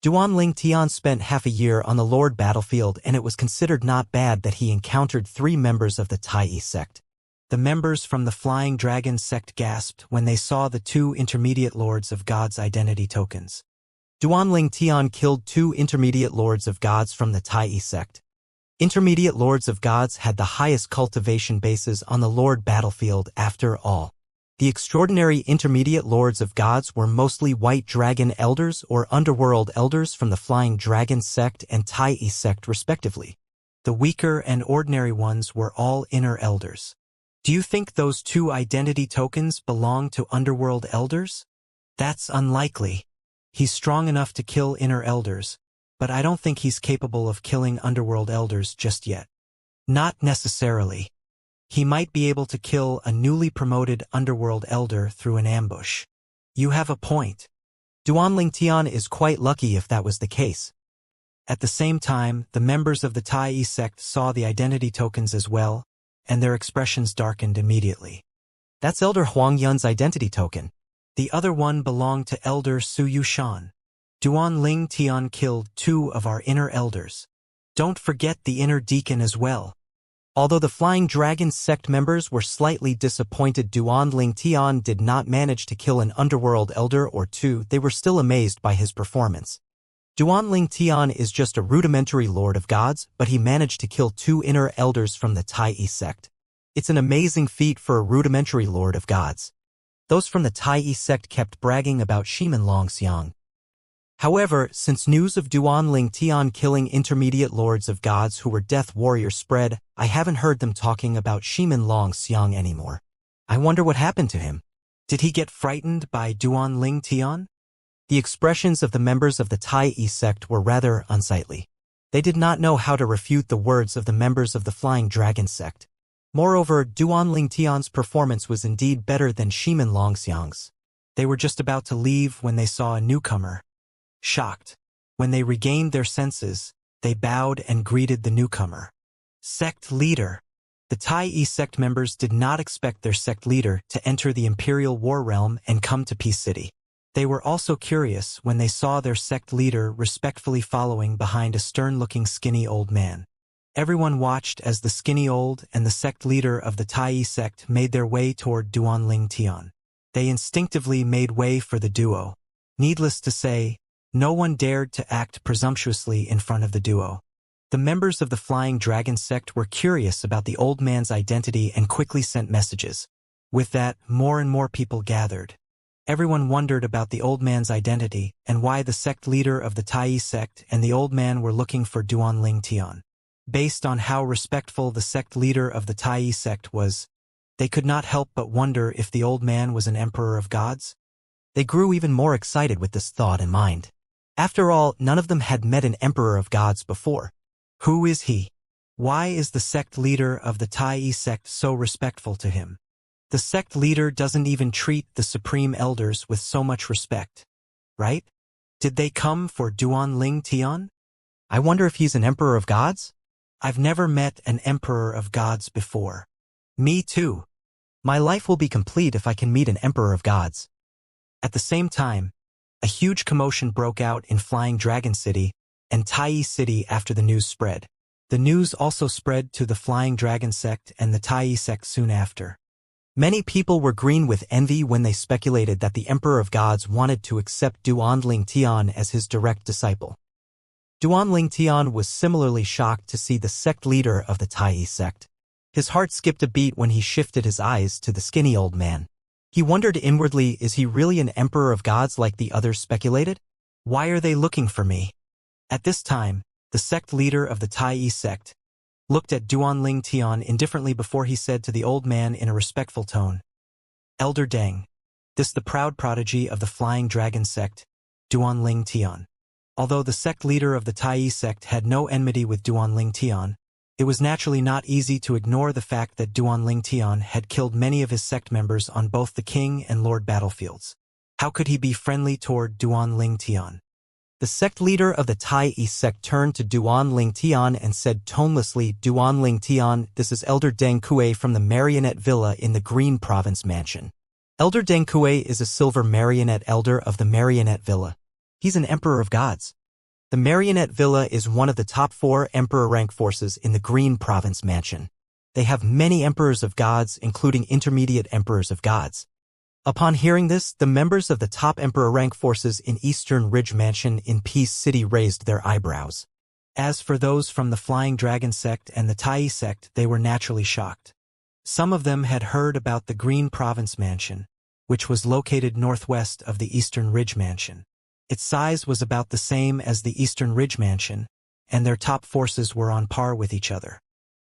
Duan Ling Tian spent half a year on the Lord battlefield, and it was considered not bad that he encountered 3 members of the Tai sect. The members from the Flying Dragon sect gasped when they saw the 2 intermediate Lords of God's identity tokens. Duan Ling Tian killed 2 intermediate Lords of Gods from the Tai sect. Intermediate Lords of Gods had the highest cultivation bases on the Lord battlefield after all. The extraordinary intermediate Lords of Gods were mostly White Dragon Elders or Underworld Elders from the Flying Dragon sect and Tai sect respectively. The weaker and ordinary ones were all Inner Elders. Do you think those 2 identity tokens belong to Underworld Elders? That's unlikely. He's strong enough to kill Inner Elders, but I don't think he's capable of killing Underworld Elders just yet. Not necessarily. He might be able to kill a newly promoted Underworld Elder through an ambush. You have a point. Duan Ling Tian is quite lucky if that was the case. At the same time, the members of the Tai sect saw the identity tokens as well, and their expressions darkened immediately. That's Elder Huang Yun's identity token. The other one belonged to Elder Su Yushan. Duan Ling Tian killed 2 of our Inner Elders. Don't forget the Inner Deacon as well. Although the Flying Dragon sect members were slightly disappointed Duan Ling Tian did not manage to kill an Underworld Elder or 2, they were still amazed by his performance. Duan Ling Tian is just a rudimentary Lord of Gods, but he managed to kill 2 Inner Elders from the Tai sect. It's an amazing feat for a rudimentary Lord of Gods. Those from the Tai sect kept bragging about Shimen Longxiang. However, since news of Duan Ling Tian killing intermediate Lords of Gods who were Death Warriors spread, I haven't heard them talking about Shimen Longxiang anymore. I wonder what happened to him. Did he get frightened by Duan Ling Tian? The expressions of the members of the Tai sect were rather unsightly. They did not know how to refute the words of the members of the Flying Dragon sect. Moreover, Duan Ling Tian's performance was indeed better than Shimen Longxiang's. They were just about to leave when they saw a newcomer. Shocked. When they regained their senses, they bowed and greeted the newcomer. Sect leader. The Tai sect members did not expect their sect leader to enter the Imperial War Realm and come to Peace City. They were also curious when they saw their sect leader respectfully following behind a stern-looking skinny old man. Everyone watched as the skinny old and the sect leader of the Tai sect made their way toward Duan Ling Tian. They instinctively made way for the duo. Needless to say, no one dared to act presumptuously in front of the duo. The members of the Flying Dragon sect were curious about the old man's identity and quickly sent messages. With that, more and more people gathered. Everyone wondered about the old man's identity and why the sect leader of the Tai sect and the old man were looking for Duan Ling Tian. Based on how respectful the sect leader of the Tai sect was, they could not help but wonder if the old man was an emperor of gods. They grew even more excited with this thought in mind. After all, none of them had met an emperor of gods before. Who is he? Why is the sect leader of the Tai sect so respectful to him? The sect leader doesn't even treat the supreme elders with so much respect. Right? Did they come for Duan Ling Tian? I wonder if he's an emperor of gods? I've never met an emperor of gods before. Me too. My life will be complete if I can meet an emperor of gods. At the same time, a huge commotion broke out in Flying Dragon City and Tai City after the news spread. The news also spread to the Flying Dragon sect and the Tai sect soon after. Many people were green with envy when they speculated that the Emperor of Gods wanted to accept Duan Ling Tian as his direct disciple. Duan Ling Tian was similarly shocked to see the sect leader of the Tai sect. His heart skipped a beat when he shifted his eyes to the skinny old man. He wondered inwardly, is he really an emperor of gods like the others speculated? Why are they looking for me? At this time, the sect leader of the Tai sect looked at Duan Ling Tian indifferently before he said to the old man in a respectful tone, Elder Deng, this the proud prodigy of the Flying Dragon sect, Duan Ling Tian. Although the sect leader of the Tai sect had no enmity with Duan Ling Tian, it was naturally not easy to ignore the fact that Duan Ling Tian had killed many of his sect members on both the King and Lord battlefields. How could he be friendly toward Duan Ling Tian? The sect leader of the Tai sect turned to Duan Ling Tian and said tonelessly, Duan Ling Tian, this is Elder Deng Kue from the Marionette Villa in the Green Province Mansion. Elder Deng Kue is a silver marionette elder of the Marionette Villa. He's an emperor of gods. The Marionette Villa is one of the top 4 Emperor rank forces in the Green Province Mansion. They have many Emperors of Gods, including intermediate Emperors of Gods. Upon hearing this, the members of the top Emperor rank forces in Eastern Ridge Mansion in Peace City raised their eyebrows. As for those from the Flying Dragon sect and the Tai sect, they were naturally shocked. Some of them had heard about the Green Province Mansion, which was located northwest of the Eastern Ridge Mansion. Its size was about the same as the Eastern Ridge Mansion, and their top forces were on par with each other.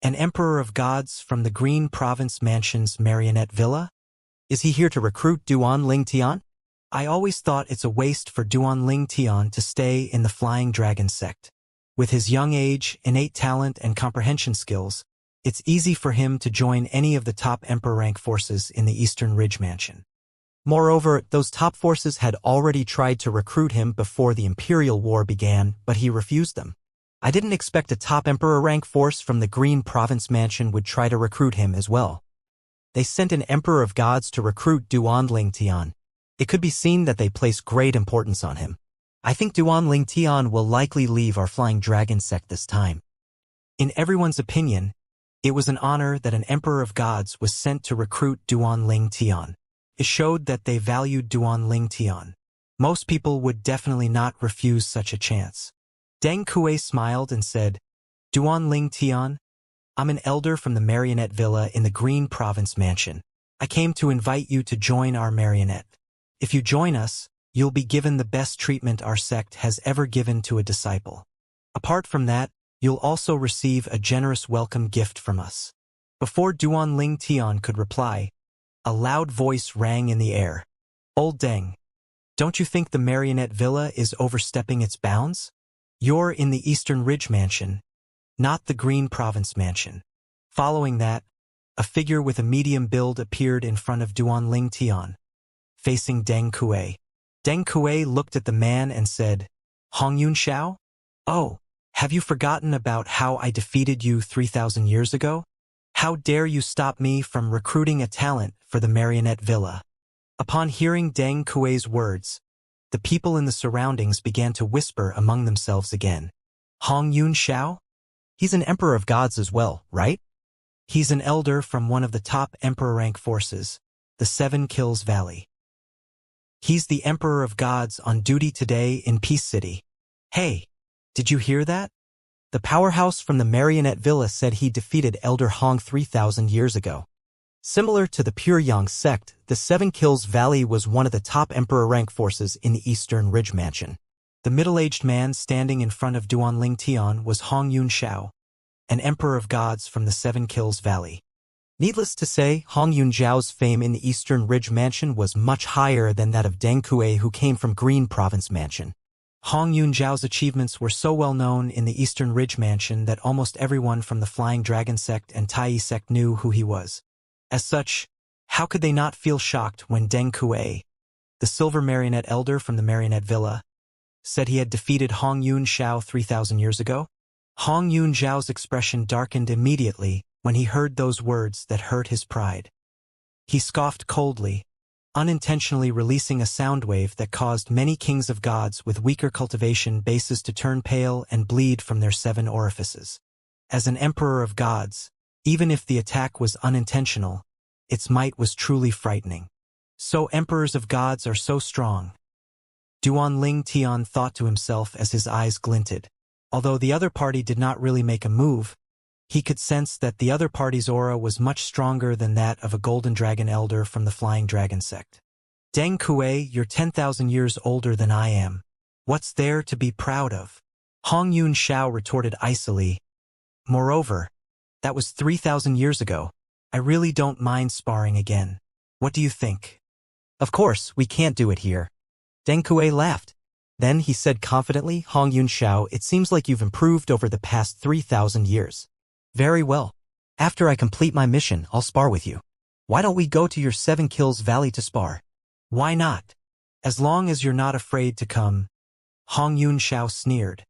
An Emperor of Gods from the Green Province Mansion's Marionette Villa? Is he here to recruit Duan Ling Tian? I always thought it's a waste for Duan Ling Tian to stay in the Flying Dragon sect. With his young age, innate talent, and comprehension skills, it's easy for him to join any of the top Emperor rank forces in the Eastern Ridge Mansion. Moreover, those top forces had already tried to recruit him before the Imperial War began, but he refused them. I didn't expect a top Emperor rank force from the Green Province Mansion would try to recruit him as well. They sent an Emperor of Gods to recruit Duan Ling Tian. It could be seen that they place great importance on him. I think Duan Ling Tian will likely leave our Flying Dragon sect this time. In everyone's opinion, it was an honor that an Emperor of Gods was sent to recruit Duan Ling Tian. It showed that they valued Duan Ling Tian. Most people would definitely not refuse such a chance. Deng Kui smiled and said, Duan Ling Tian, I'm an elder from the Marionette Villa in the Green Province Mansion. I came to invite you to join our marionette. If you join us, you'll be given the best treatment our sect has ever given to a disciple. Apart from that, you'll also receive a generous welcome gift from us. Before Duan Ling Tian could reply, a loud voice rang in the air. Old Deng, don't you think the Marionette Villa is overstepping its bounds? You're in the Eastern Ridge Mansion, not the Green Province Mansion. Following that, a figure with a medium build appeared in front of Duan Ling Tian, facing Deng Kui. Deng Kui looked at the man and said, Hong Yun Xiao? Oh, have you forgotten about how I defeated you 3,000 years ago? How dare you stop me from recruiting a talent for the Marionette Villa? Upon hearing Deng Kui's words, the people in the surroundings began to whisper among themselves again. Hong Yun Xiao? He's an Emperor of Gods as well, right? He's an elder from one of the top Emperor rank forces, the 7 Kills Valley. He's the Emperor of Gods on duty today in Peace City. Hey, did you hear that? The powerhouse from the Marionette Villa said he defeated Elder Hong 3,000 years ago. Similar to the Pure Yang sect, the 7 Kills Valley was one of the top Emperor rank forces in the Eastern Ridge Mansion. The middle-aged man standing in front of Duan Ling Tian was Hong Yun Xiao, an Emperor of Gods from the 7 Kills Valley. Needless to say, Hong Yun Xiao's fame in the Eastern Ridge Mansion was much higher than that of Deng Kui, who came from Green Province Mansion. Hong Yun Xiao's achievements were so well known in the Eastern Ridge Mansion that almost everyone from the Flying Dragon sect and Tai sect knew who he was. As such, how could they not feel shocked when Deng Kui, the Silver Marionette Elder from the Marionette Villa, said he had defeated Hong Yun Xiao 3,000 years ago? Hong Yun Xiao's expression darkened immediately when he heard those words that hurt his pride. He scoffed coldly, unintentionally releasing a sound wave that caused many kings of gods with weaker cultivation bases to turn pale and bleed from their 7 orifices. As an Emperor of Gods, even if the attack was unintentional, its might was truly frightening. So Emperors of Gods are so strong. Duan Ling Tian thought to himself as his eyes glinted. Although the other party did not really make a move, he could sense that the other party's aura was much stronger than that of a Golden Dragon Elder from the Flying Dragon sect. Deng Kui, you're 10,000 years older than I am. What's there to be proud of? Hong Yun Xiao retorted icily. Moreover, that was 3,000 years ago. I really don't mind sparring again. What do you think? Of course, we can't do it here. Deng Kui laughed. Then he said confidently, Hong Yun Xiao, it seems like you've improved over the past 3,000 years. Very well. After I complete my mission, I'll spar with you. Why don't we go to your 7 Kills Valley to spar? Why not? As long as you're not afraid to come. Hong Yun Xiao sneered.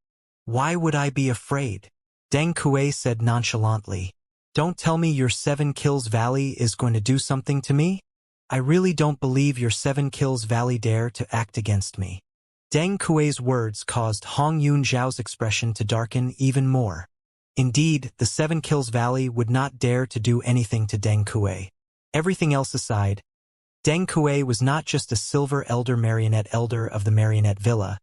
Why would I be afraid? Deng Kui said nonchalantly. Don't tell me your 7 Kills Valley is going to do something to me? I really don't believe your 7 Kills Valley dare to act against me. Deng Kuei's words caused Hong Yunzhao's expression to darken even more. Indeed, the Seven Kills Valley would not dare to do anything to Deng Kuei. Everything else aside, Deng Kuei was not just a silver elder marionette elder of the marionette villa,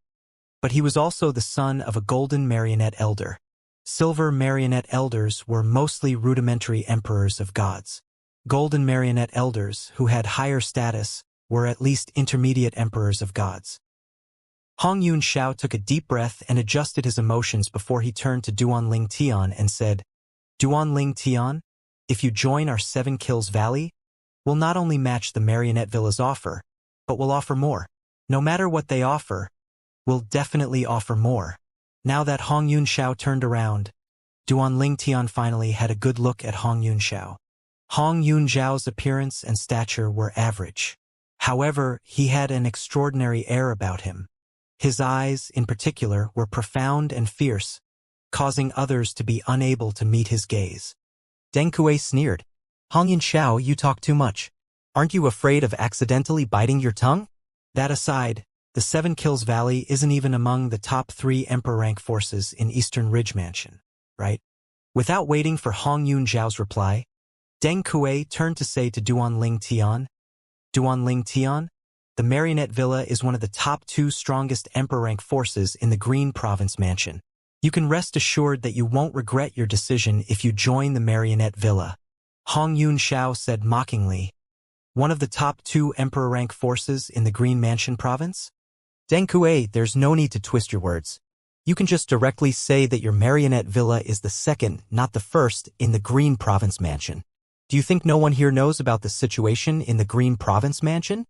but he was also the son of a golden marionette elder. Silver marionette elders were mostly rudimentary emperors of gods. Golden marionette elders, who had higher status, were at least intermediate emperors of gods. Hong Yunzhao took a deep breath and adjusted his emotions before he turned to Duanling Tian and said, Duanling Tian, if you join our Seven Kills Valley, we'll not only match the marionette villa's offer, but we'll offer more. No matter what they offer, we'll definitely offer more. Now that Hong Yunzhao turned around, Duanling Tian finally had a good look at Hong Yunzhao. Hong Yunzhao's appearance and stature were average. However, he had an extraordinary air about him. His eyes, in particular, were profound and fierce, causing others to be unable to meet his gaze. Deng Kuei sneered. Hong Yunzhao, you talk too much. Aren't you afraid of accidentally biting your tongue? That aside, the Seven Kills Valley isn't even among the top 3 Emperor rank forces in Eastern Ridge Mansion, right? Without waiting for Hong Yunzhao's reply, Deng Kuei turned to say to Duanling Tian, Duanling Tian, the Marionette Villa is one of the top 2 strongest Emperor rank forces in the Green Province Mansion. You can rest assured that you won't regret your decision if you join the Marionette Villa. Hong Yunzhao said mockingly. One of the top 2 Emperor rank forces in the Green Mansion Province? Deng Kuei, there's no need to twist your words. You can just directly say that your Marionette Villa is the second, not the first, in the Green Province Mansion. Do you think no one here knows about the situation in the Green Province Mansion?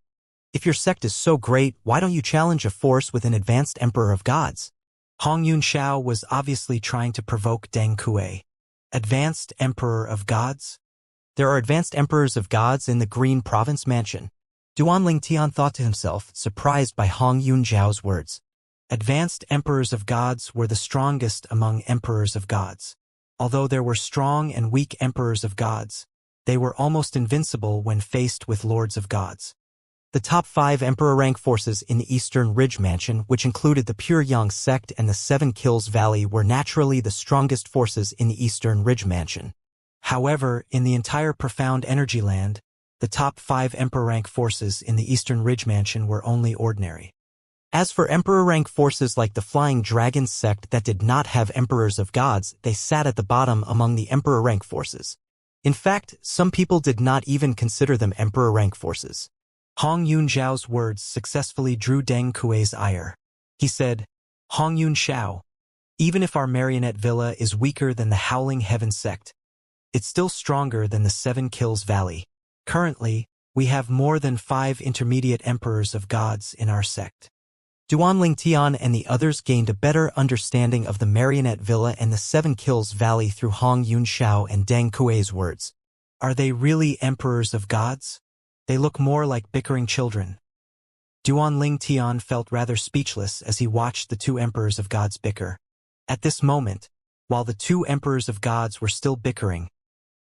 If your sect is so great, why don't you challenge a force with an advanced Emperor of Gods? Hong Yunzhao was obviously trying to provoke Deng Kuei. Advanced Emperor of Gods? There are advanced Emperors of Gods in the Green Province Mansion. Duanling Tian thought to himself, surprised by Hong Yunzhao's words. Advanced Emperors of Gods were the strongest among Emperors of Gods. Although there were strong and weak Emperors of Gods, they were almost invincible when faced with Lords of Gods. The top 5 Emperor rank forces in the Eastern Ridge Mansion, which included the Pure Yang sect and the Seven Kills Valley, were naturally the strongest forces in the Eastern Ridge Mansion. However, in the entire Profound Energy Land, the top 5 Emperor rank forces in the Eastern Ridge Mansion were only ordinary. As for Emperor rank forces like the Flying Dragon sect that did not have Emperors of Gods, they sat at the bottom among the Emperor rank forces. In fact, some people did not even consider them Emperor rank forces. Hong Yunzhao's words successfully drew Deng Kuei's ire. He said, Hong Yunzhao, even if our Marionette Villa is weaker than the Howling Heaven sect, it's still stronger than the Seven Kills Valley. Currently, we have more than 5 intermediate Emperors of Gods in our sect. Duanling Tian and the others gained a better understanding of the Marionette Villa and the Seven Kills Valley through Hong Yunzhao and Deng Kuei's words. Are they really Emperors of Gods? They look more like bickering children. Duanling Tian felt rather speechless as he watched the 2 Emperors of Gods bicker. At this moment, while the 2 Emperors of Gods were still bickering,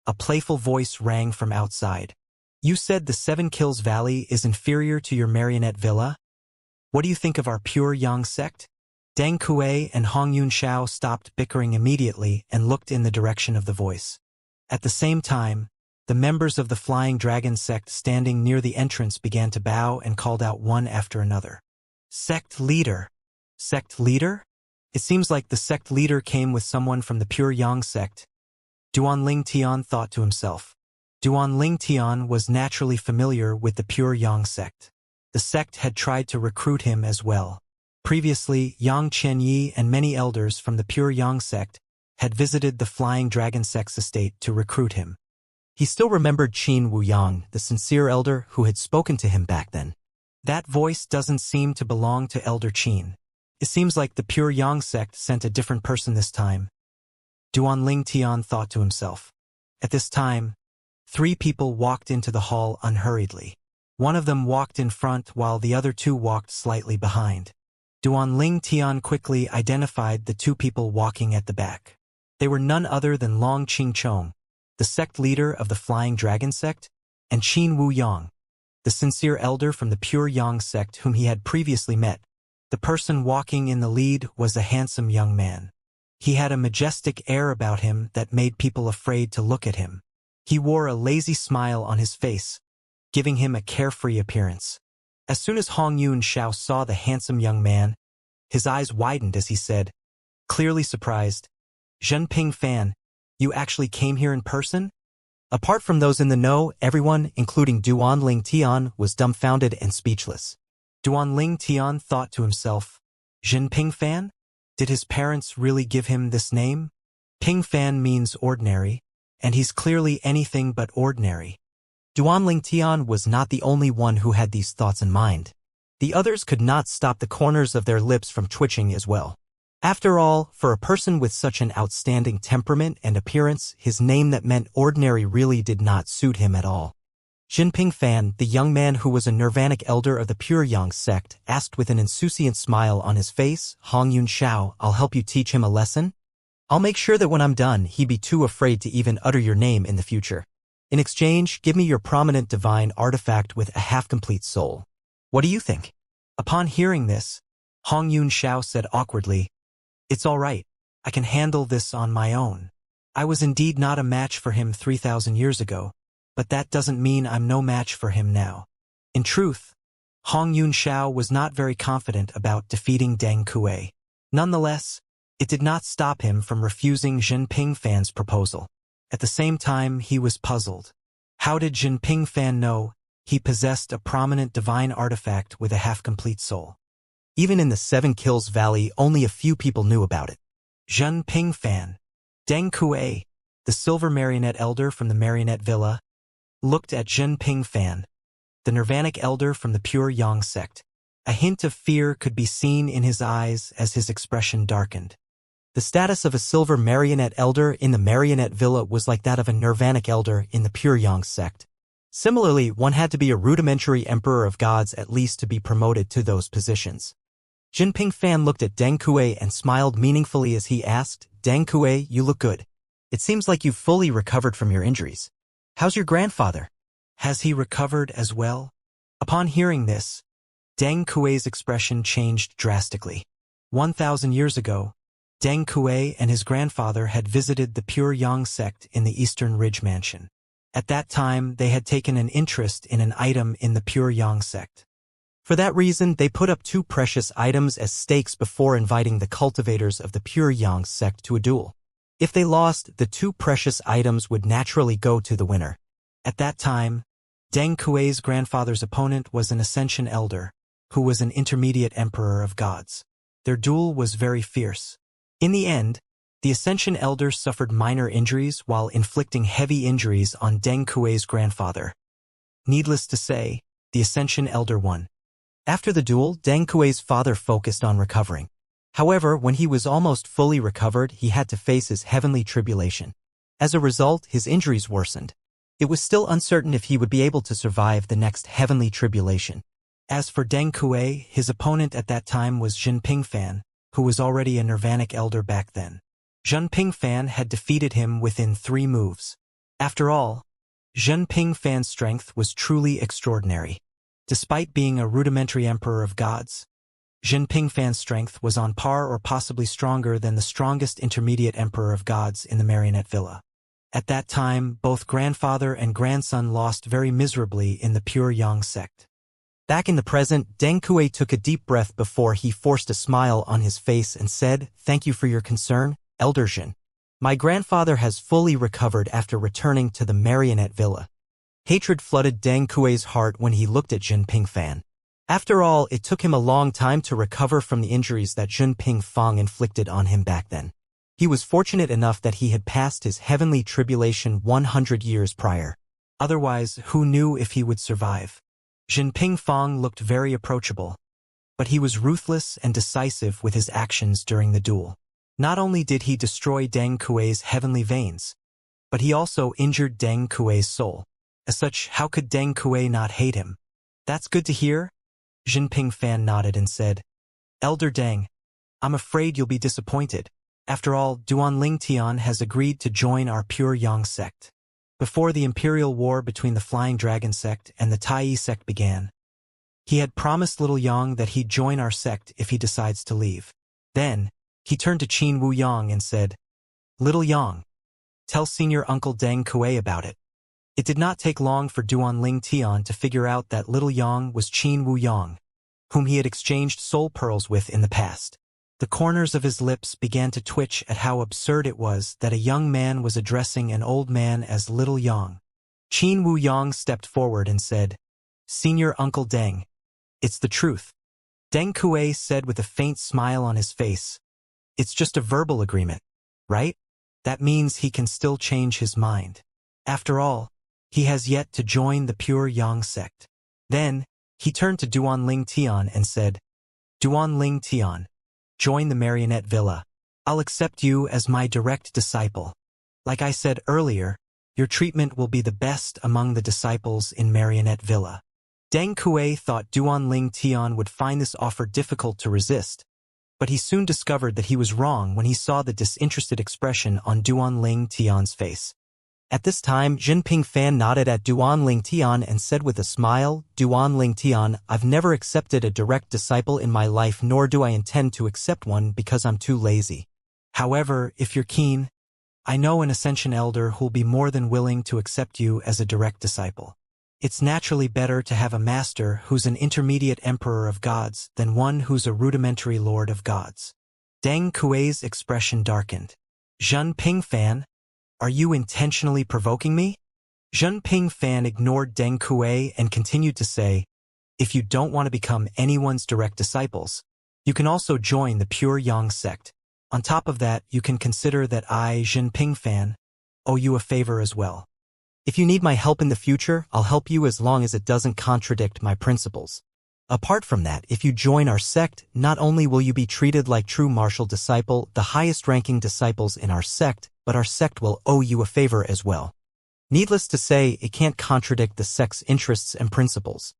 a playful voice rang from outside. You said the Seven Kills Valley is inferior to your Marionette Villa? What do you think of our Pure Yang sect? Deng Kuei and Hong Yunzhao stopped bickering immediately and looked in the direction of the voice. At the same time, the members of the Flying Dragon sect standing near the entrance began to bow and called out one after another. Sect leader. Sect leader? It seems like the sect leader came with someone from the Pure Yang sect. Duanling Tian thought to himself. Duanling Tian was naturally familiar with the Pure Yang sect. The sect had tried to recruit him as well. Previously, Yang Chenyi and many elders from the Pure Yang sect had visited the Flying Dragon sect's estate to recruit him. He still remembered Qin Wuyang, the sincere elder who had spoken to him back then. That voice doesn't seem to belong to Elder Qin. It seems like the Pure Yang sect sent a different person this time. Duanling Tian thought to himself. At this time, 3 people walked into the hall unhurriedly. One of them walked in front while the other 2 walked slightly behind. Duanling Tian quickly identified the 2 people walking at the back. They were none other than Long Qingchong, the sect leader of the Flying Dragon sect, and Qin Wuyang, the sincere elder from the Pure Yang sect whom he had previously met. The person walking in the lead was a handsome young man. He had a majestic air about him that made people afraid to look at him. He wore a lazy smile on his face, giving him a carefree appearance. As soon as Hong Yun-shao saw the handsome young man, his eyes widened as he said, clearly surprised, "Zhenping Fan, you actually came here in person?" Apart from those in the know, everyone, including Duan Tian, was dumbfounded and speechless. Duan Tian thought to himself, Zhenping Fan? Did his parents really give him this name? Ping Fan means ordinary, and he's clearly anything but ordinary. Duan Tian was not the only one who had these thoughts in mind. The others could not stop the corners of their lips from twitching as well. After all, for a person with such an outstanding temperament and appearance, his name that meant ordinary really did not suit him at all. Zhenping Fan, the young man who was a nirvanic elder of the Pure Yang sect, asked with an insouciant smile on his face, Hong Yun-shao, I'll help you teach him a lesson? I'll make sure that when I'm done, he be too afraid to even utter your name in the future. In exchange, give me your prominent divine artifact with a half-complete soul. What do you think? Upon hearing this, Hong Yun-shao said awkwardly, It's all right. I can handle this on my own. I was indeed not a match for him 3,000 years ago, but that doesn't mean I'm no match for him now. In truth, Hong Yun-shao was not very confident about defeating Deng Kuei. Nonetheless, it did not stop him from refusing Zhenping Fan's proposal. At the same time, he was puzzled. How did Zhenping Fan know he possessed a prominent divine artifact with a half-complete soul? Even in the Seven Kills Valley, only a few people knew about it. Zhenping Fan, Deng Kuei, the silver marionette elder from the marionette villa, looked at Zhenping Fan, the nirvanic elder from the Pure Yang sect. A hint of fear could be seen in his eyes as his expression darkened. The status of a silver marionette elder in the marionette villa was like that of a nirvanic elder in the Pure Yang sect. Similarly, one had to be a rudimentary emperor of gods at least to be promoted to those positions. Zhenping Fan looked at Deng Kuei and smiled meaningfully as he asked, Deng Kuei, you look good. It seems like you've fully recovered from your injuries. How's your grandfather? Has he recovered as well? Upon hearing this, Deng Kuei's expression changed drastically. 1,000 years ago, Deng Kuei and his grandfather had visited the Pure Yang sect in the Eastern Ridge Mansion. At that time, they had taken an interest in an item in the Pure Yang sect. For that reason, they put up 2 precious items as stakes before inviting the cultivators of the Pure Yang sect to a duel. If they lost, the 2 precious items would naturally go to the winner. At that time, Deng Kuei's grandfather's opponent was an Ascension elder, who was an intermediate emperor of gods. Their duel was very fierce. In the end, the Ascension elder suffered minor injuries while inflicting heavy injuries on Deng Kuei's grandfather. Needless to say, the Ascension elder won. After the duel, Deng Kuei's father focused on recovering. However, when he was almost fully recovered, he had to face his heavenly tribulation. As a result, his injuries worsened. It was still uncertain if he would be able to survive the next heavenly tribulation. As for Deng Kuei, his opponent at that time was Zhenping Fan, who was already a nirvanic elder back then. Zhenping Fan had defeated him within 3 moves. After all, Zhenping Fan's strength was truly extraordinary. Despite being a rudimentary emperor of gods, Zhenping Fan's strength was on par or possibly stronger than the strongest intermediate emperor of gods in the marionette villa. At that time, both grandfather and grandson lost very miserably in the Pure Yang sect. Back in the present, Deng Kuei took a deep breath before he forced a smile on his face and said, Thank you for your concern, Elder Zhen. My grandfather has fully recovered after returning to the marionette villa. Hatred flooded Deng Kuei's heart when he looked at Zhenping Fan. After all, it took him a long time to recover from the injuries that Zhenping Fan inflicted on him back then. He was fortunate enough that he had passed his heavenly tribulation 100 years prior. Otherwise, who knew if he would survive? Zhenping Fan looked very approachable, but he was ruthless and decisive with his actions during the duel. Not only did he destroy Deng Kuei's heavenly veins, but he also injured Deng Kuei's soul. As such, how could Deng Kuei not hate him? That's good to hear. Zhenping Fan nodded and said, Elder Deng, I'm afraid you'll be disappointed. After all, Duan Tian has agreed to join our Pure Yang sect. Before the imperial war between the Flying Dragon sect and the Tai sect began, He had promised little Yang that he'd join our sect if he decides to leave. Then, he turned to Qin Wu Yang and said, "Little Yang, tell senior uncle Deng Kuei about it." It did not take long for Duan Ling Tian to figure out that little Yang was Qin Wu Yang, whom he had exchanged soul pearls with in the past. The corners of his lips began to twitch at how absurd it was that a young man was addressing an old man as little Yang. Qin Wu Yang stepped forward and said, "Senior Uncle Deng, it's the truth." Deng Kuei said with a faint smile on his face, "It's just a verbal agreement, right? That means he can still change his mind. After all, he has yet to join the pure Yang sect." Then, he turned to Duan Ling Tian and said, "Duan Ling Tian, join the Marionette Villa. I'll accept you as my direct disciple. Like I said earlier, your treatment will be the best among the disciples in Marionette Villa." Deng Kuei thought Duan Ling Tian would find this offer difficult to resist, but he soon discovered that he was wrong when he saw the disinterested expression on Duan Ling Tian's face. At this time, Jinping Fan nodded at Duan Ling Tian and said with a smile, "Duan Ling Tian, I've never accepted a direct disciple in my life, nor do I intend to accept one because I'm too lazy. However, if you're keen, I know an Ascension elder who'll be more than willing to accept you as a direct disciple. It's naturally better to have a master who's an intermediate emperor of gods than one who's a rudimentary lord of gods." Deng Kuei's expression darkened. "Jinping Fan, are you intentionally provoking me?" Jinping Fan ignored Deng Kuei and continued to say, "If you don't want to become anyone's direct disciples, you can also join the pure Yang sect. On top of that, you can consider that I, Jinping Fan, owe you a favor as well. If you need my help in the future, I'll help you as long as it doesn't contradict my principles. Apart from that, if you join our sect, not only will you be treated like true martial disciple, the highest-ranking disciples in our sect, but our sect will owe you a favor as well." Needless to say, it can't contradict the sect's interests and principles.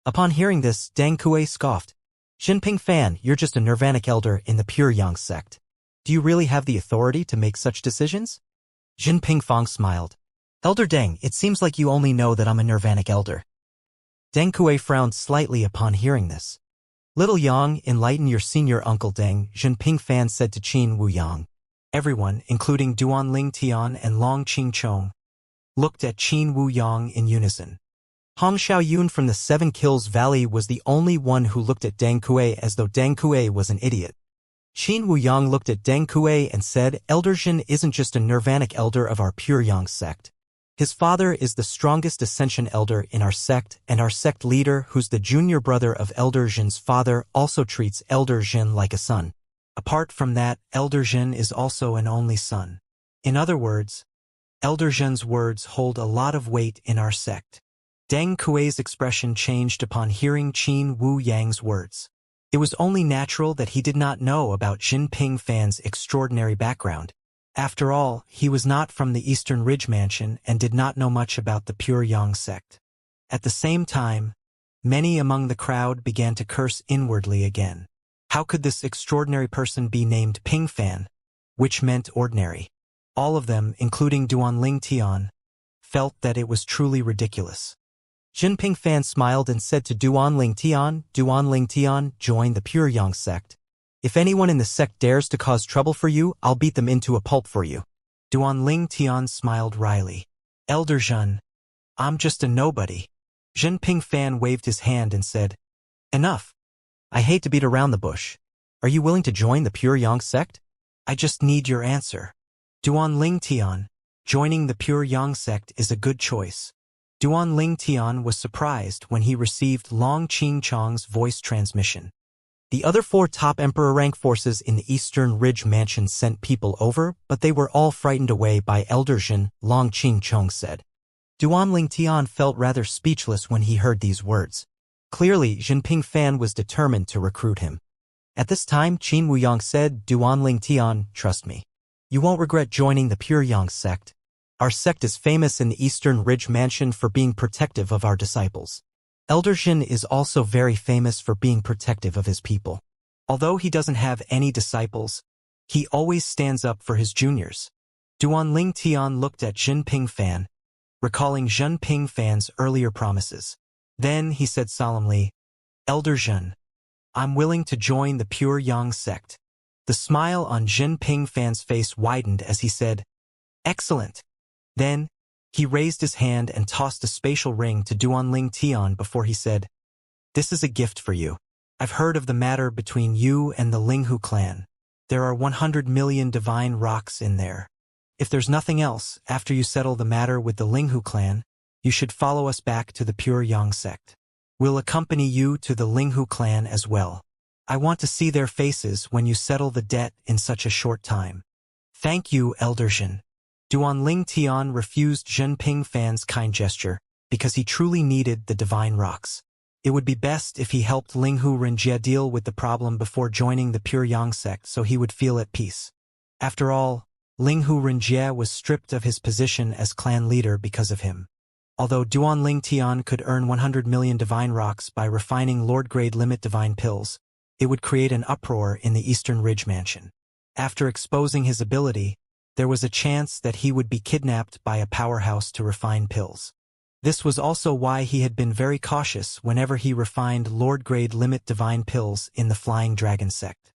Upon hearing this, Deng Kuei scoffed. "Jinping Fan, you're just a Nirvanic elder in the pure Yang sect. Do you really have the authority to make such decisions?" Jinping Fang smiled. "Elder Deng, it seems like you only know that I'm a Nirvanic elder." Deng Kuei frowned slightly upon hearing this. "Little Yang, enlighten your senior uncle Deng," Jinping Fan said to Qin Wu Yang. Everyone, including Duan Ling Tian and Long Qing Chong, looked at Qin Wu Yang in unison. Hong Xiaoyun from the Seven Kills Valley was the only one who looked at Deng Kuei as though Deng Kuei was an idiot. Qin Wu Yang looked at Deng Kuei and said, "Elder Jin isn't just a Nirvanic elder of our pure Yang sect. His father is the strongest Ascension elder in our sect, and our sect leader, who's the junior brother of Elder Jin's father, also treats Elder Jin like a son. Apart from that, Elder Jin is also an only son. In other words, Elder Jin's words hold a lot of weight in our sect." Deng Kuei's expression changed upon hearing Qin Wu Yang's words. It was only natural that he did not know about Jinping Fan's extraordinary background. After all, he was not from the Eastern Ridge Mansion and did not know much about the pure Yang sect. At the same time, many among the crowd began to curse inwardly again. How could this extraordinary person be named Ping Fan, which meant ordinary? All of them, including Duan Ling Tian, felt that it was truly ridiculous. Jinping Fan smiled and said to Duan Ling Tian, "Duan Ling Tian, join the pure Yang sect. If anyone in the sect dares to cause trouble for you, I'll beat them into a pulp for you." Duan Ling Tian smiled wryly. "Elder Jin, I'm just a nobody." Jinping Fan waved his hand and said, "Enough. I hate to beat around the bush. Are you willing to join the pure Yang sect? I just need your answer." Duan Ling Tian, joining the pure Yang sect is a good choice. Duan Ling Tian was surprised when he received Long Qing Chong's voice transmission. The other 4 top Emperor rank forces in the Eastern Ridge Mansion sent people over, but they were all frightened away by Elder Jin, Long Qing Chong said. Duan Ling Tian felt rather speechless when he heard these words. Clearly, Jinping Fan was determined to recruit him. At this time, Qin Wu Yang said, "Duan Ling Tian, trust me. You won't regret joining the pure Yang sect. Our sect is famous in the Eastern Ridge Mansion for being protective of our disciples. Elder Jin is also very famous for being protective of his people. Although he doesn't have any disciples, he always stands up for his juniors." Duan Ling Tian looked at Jinping Fan, recalling Jinping Fan's earlier promises. Then he said solemnly, Elder Zhen, I'm willing to join the Pure Yang sect. The smile on Jin Pingfan's face widened as he said, Excellent. Then, he raised his hand and tossed a spatial ring to Duanling Tian before he said, This is a gift for you. I've heard of the matter between you and the Linghu clan. There are 100 million divine rocks in there. If there's nothing else, after you settle the matter with the Linghu clan, you should follow us back to the Pure Yang sect. We'll accompany you to the Linghu clan as well. I want to see their faces when you settle the debt in such a short time. Thank you, Elder Zhen. Duanling Tian refused Zhen Pingfan's kind gesture because he truly needed the divine rocks. It would be best if he helped Linghu Renjie deal with the problem before joining the Pure Yang sect so he would feel at peace. After all, Linghu Renjie was stripped of his position as clan leader because of him. Although Duanling Tian could earn 100 million divine rocks by refining Lord-grade limit divine pills, it would create an uproar in the Eastern Ridge Mansion. After exposing his ability, there was a chance that he would be kidnapped by a powerhouse to refine pills. This was also why he had been very cautious whenever he refined Lord-grade limit divine pills in the Flying Dragon sect.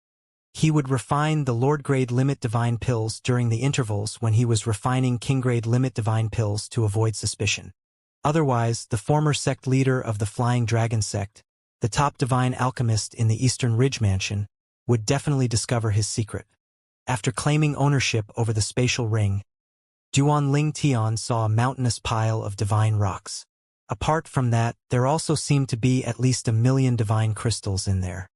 He would refine the Lord-grade limit divine pills during the intervals when he was refining King-grade limit divine pills to avoid suspicion. Otherwise, the former sect leader of the Flying Dragon sect, the top divine alchemist in the Eastern Ridge Mansion, would definitely discover his secret. After claiming ownership over the spatial ring, Duanling Tian saw a mountainous pile of divine rocks. Apart from that, there also seemed to be at least 1 million divine crystals in there.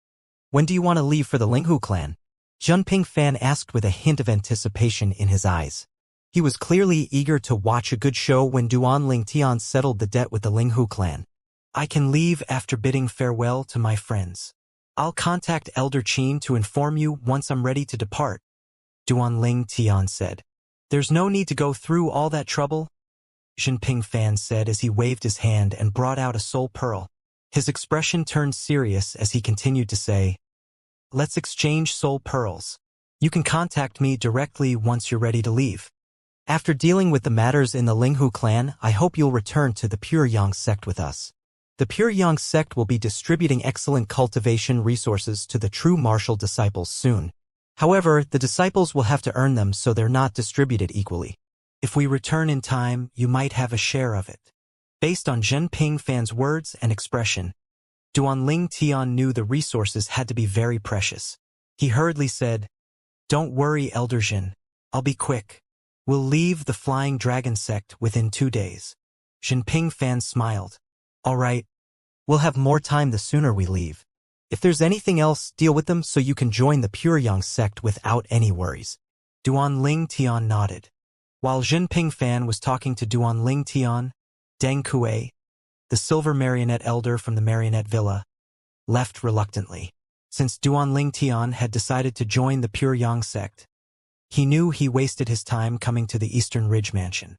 When do you want to leave for the Linghu clan? Zhen Pingfan asked with a hint of anticipation in his eyes. He was clearly eager to watch a good show when Duanling Tian settled the debt with the Linghu clan. I can leave after bidding farewell to my friends. I'll contact Elder Qin to inform you once I'm ready to depart, Duanling Tian said. There's no need to go through all that trouble, Zhen Pingfan said as he waved his hand and brought out a soul pearl. His expression turned serious as he continued to say, Let's exchange soul pearls. You can contact me directly once you're ready to leave. After dealing with the matters in the Linghu clan, I hope you'll return to the Pure Yang sect with us. The Pure Yang sect will be distributing excellent cultivation resources to the true martial disciples soon. However, the disciples will have to earn them so they're not distributed equally. If we return in time, you might have a share of it. Based on Zhen Pingfan's words and expression, Duanling Tian knew the resources had to be very precious. He hurriedly said, Don't worry, Elder Zhen. I'll be quick. We'll leave the Flying Dragon sect within 2 days. Zhen Pingfan smiled. All right. We'll have more time the sooner we leave. If there's anything else, deal with them so you can join the Pure Yang sect without any worries. Duanling Tian nodded. While Zhen Pingfan was talking to Duanling Tian, Deng Kuei, the silver marionette elder from the marionette villa, left reluctantly. Since Duanling Tian had decided to join the Pure Yang sect, he knew he wasted his time coming to the Eastern Ridge Mansion.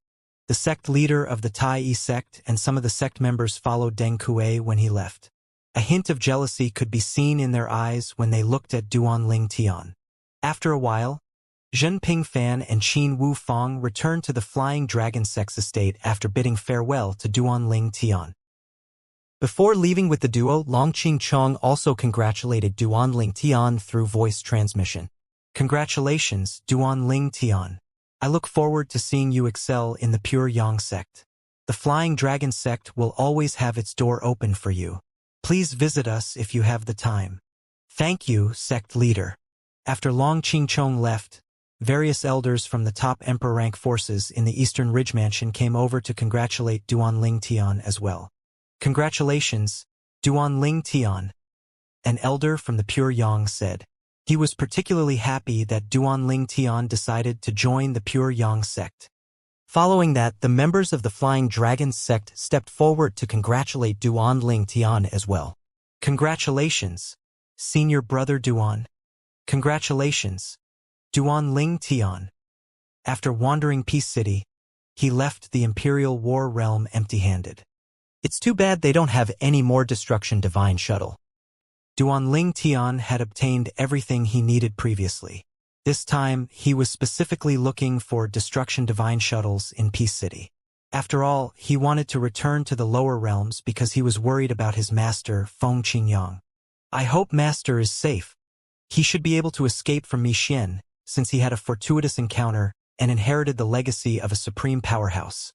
The sect leader of the Tai sect and some of the sect members followed Deng Kuei when he left. A hint of jealousy could be seen in their eyes when they looked at Duanling Tian. After a while, Zhen Pingfan and Qin Wu Fong returned to the Flying Dragon sect's estate after bidding farewell to Duanling Tian. Before leaving with the duo, Longqing Chong also congratulated Duanling Tian through voice transmission. Congratulations, Duanling Tian. I look forward to seeing you excel in the Pure Yang sect. The Flying Dragon sect will always have its door open for you. Please visit us if you have the time. Thank you, sect leader. After Longqing Chong left, various elders from the top emperor rank forces in the Eastern Ridge Mansion came over to congratulate Duanling Tian as well. Congratulations, Duanling Tian, an elder from the Pure Yang said. He was particularly happy that Duanling Tian decided to join the Pure Yang sect. Following that, the members of the Flying Dragon sect stepped forward to congratulate Duanling Tian as well. Congratulations, senior brother Duan. Congratulations, Duanling Tian. After wandering Peace City, he left the Imperial War Realm empty-handed. It's too bad they don't have any more Destruction Divine Shuttle. Duanling Tian had obtained everything he needed previously. This time, he was specifically looking for Destruction Divine Shuttles in Peace City. After all, he wanted to return to the lower realms because he was worried about his master, Feng Qingyang. I hope master is safe. He should be able to escape from Mixin, since he had a fortuitous encounter and inherited the legacy of a supreme powerhouse.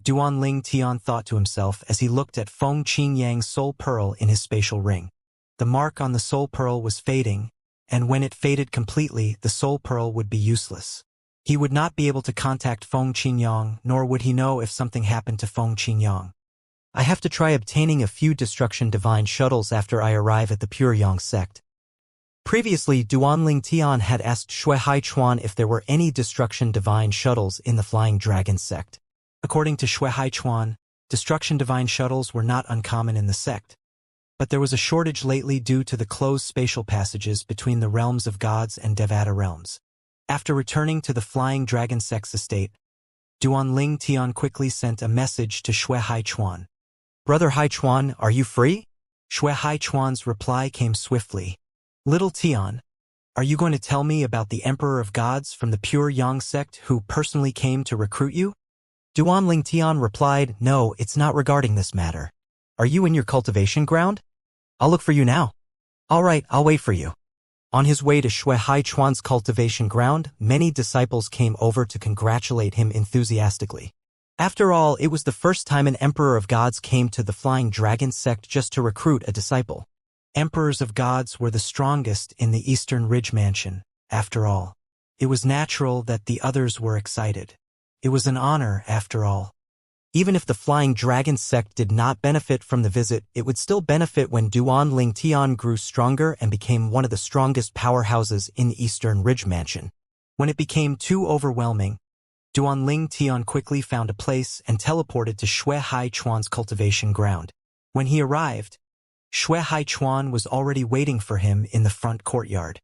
Duanling Tian thought to himself as he looked at Feng Qingyang's soul pearl in his spatial ring. The mark on the soul pearl was fading, and when it faded completely, the soul pearl would be useless. He would not be able to contact Feng Qingyang, nor would he know if something happened to Feng Qingyang. I have to try obtaining a few Destruction Divine shuttles after I arrive at the Pure Yang sect. Previously, Duanling Tian had asked Shui Haichuan if there were any Destruction Divine shuttles in the Flying Dragon sect. According to Shui Haichuan, Destruction Divine shuttles were not uncommon in the sect. But there was a shortage lately due to the closed spatial passages between the realms of gods and Devata realms. After returning to the Flying Dragon sect's estate, Duanling Tian quickly sent a message to Shui Haichuan. Brother Haichuan, are you free? Shui Haichuan's reply came swiftly. Little Tian, are you going to tell me about the Emperor of Gods from the Pure Yang sect who personally came to recruit you? Duanling Tian replied, no, it's not regarding this matter. Are you in your cultivation ground? I'll look for you now. All right, I'll wait for you. On his way to Shui Haichuan's cultivation ground, many disciples came over to congratulate him enthusiastically. After all, it was the first time an Emperor of Gods came to the Flying Dragon sect just to recruit a disciple. Emperors of Gods were the strongest in the Eastern Ridge Mansion, after all. It was natural that the others were excited. It was an honor, after all. Even if the Flying Dragon sect did not benefit from the visit, it would still benefit when Duanling Tian grew stronger and became one of the strongest powerhouses in the Eastern Ridge Mansion. When it became too overwhelming, Duanling Tian quickly found a place and teleported to Shui Haichuan's cultivation ground. When he arrived, Shui Haichuan was already waiting for him in the front courtyard.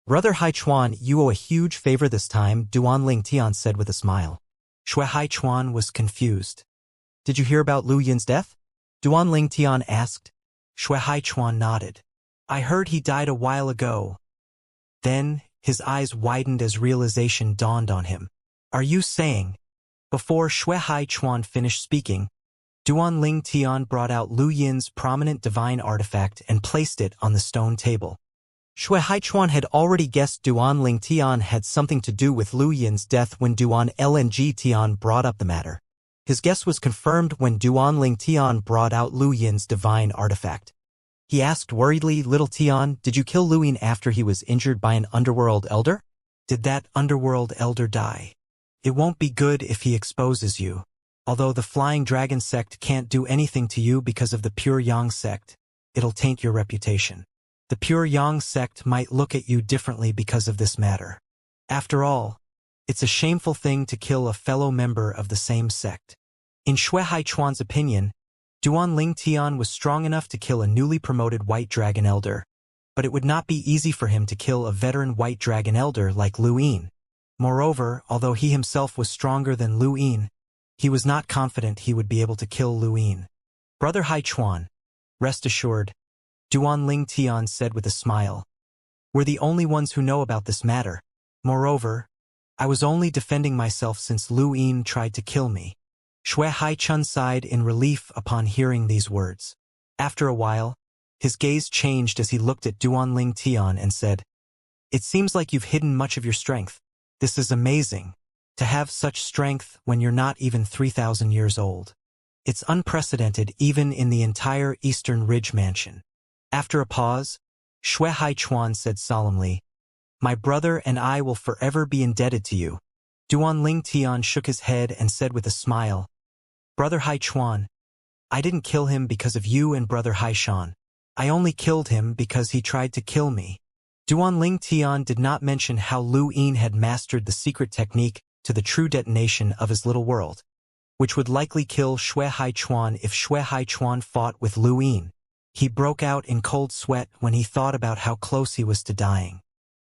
Brother Haichuan, you owe a huge favor this time, Duanling Tian said with a smile. Shui Haichuan was confused. Did you hear about Lu Yin's death? Duanling Tian asked. Shui Haichuan nodded. I heard he died a while ago. Then, his eyes widened as realization dawned on him. Are you saying? Before Shui Haichuan finished speaking, Duanling Tian brought out Lu Yin's prominent divine artifact and placed it on the stone table. Shui Haichuan had already guessed Duanling Tian had something to do with Lu Yin's death when Duanling Tian brought up the matter. His guess was confirmed when Duanling Tian brought out Lu Yin's divine artifact. He asked worriedly, Little Tian, did you kill Lu Yin after he was injured by an underworld elder? Did that underworld elder die? It won't be good if he exposes you. Although the Flying Dragon sect can't do anything to you because of the Pure Yang sect, it'll taint your reputation. The Pure Yang sect might look at you differently because of this matter. After all, it's a shameful thing to kill a fellow member of the same sect. In Shui Haichuan's opinion, Duanling Tian was strong enough to kill a newly promoted White Dragon Elder, but it would not be easy for him to kill a veteran White Dragon Elder like Lu Yin. Moreover, although he himself was stronger than Lu Yin, he was not confident he would be able to kill Lu Yin. Brother Haichuan, rest assured, Duanling Tian said with a smile. We're the only ones who know about this matter. Moreover, I was only defending myself since Lu Yin tried to kill me. Shui Haichuan sighed in relief upon hearing these words. After a while, his gaze changed as he looked at Duanling Tian and said, It seems like you've hidden much of your strength. This is amazing. To have such strength when you're not even 3,000 years old. It's unprecedented even in the entire Eastern Ridge Mansion. After a pause, Shui Haichuan said solemnly, My brother and I will forever be indebted to you. Duanling Tian shook his head and said with a smile, Brother Haichuan, I didn't kill him because of you and Brother Haishan. I only killed him because he tried to kill me. Duanling Tian did not mention how Lu Yin had mastered the secret technique to the true detonation of his little world, which would likely kill Shui Haichuan if Shui Haichuan fought with Lu Yin. He broke out in cold sweat when he thought about how close he was to dying.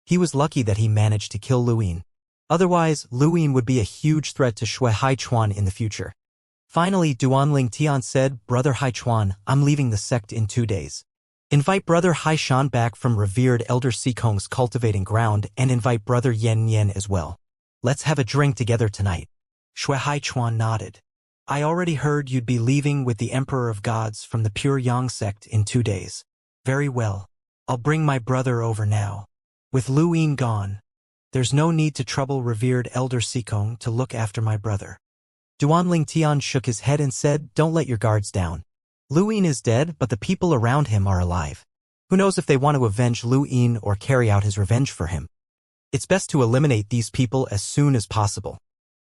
He was lucky that he managed to kill Lu Yin. Otherwise, Lu Yin would be a huge threat to Shui Haichuan in the future. Finally, Duanling Tian said, Brother Haichuan, I'm leaving the sect in 2 days. Invite Brother Haishan back from revered Elder Sikong's cultivating ground and invite Brother Yan Yan as well. Let's have a drink together tonight. Shui Haichuan nodded. I already heard you'd be leaving with the Emperor of Gods from the Pure Yang sect in 2 days. Very well. I'll bring my brother over now. With Lu Yin gone, there's no need to trouble revered Elder Sikong to look after my brother. Duanling Tian shook his head and said, don't let your guards down. Lu Yin is dead, but the people around him are alive. Who knows if they want to avenge Lu Yin or carry out his revenge for him. It's best to eliminate these people as soon as possible.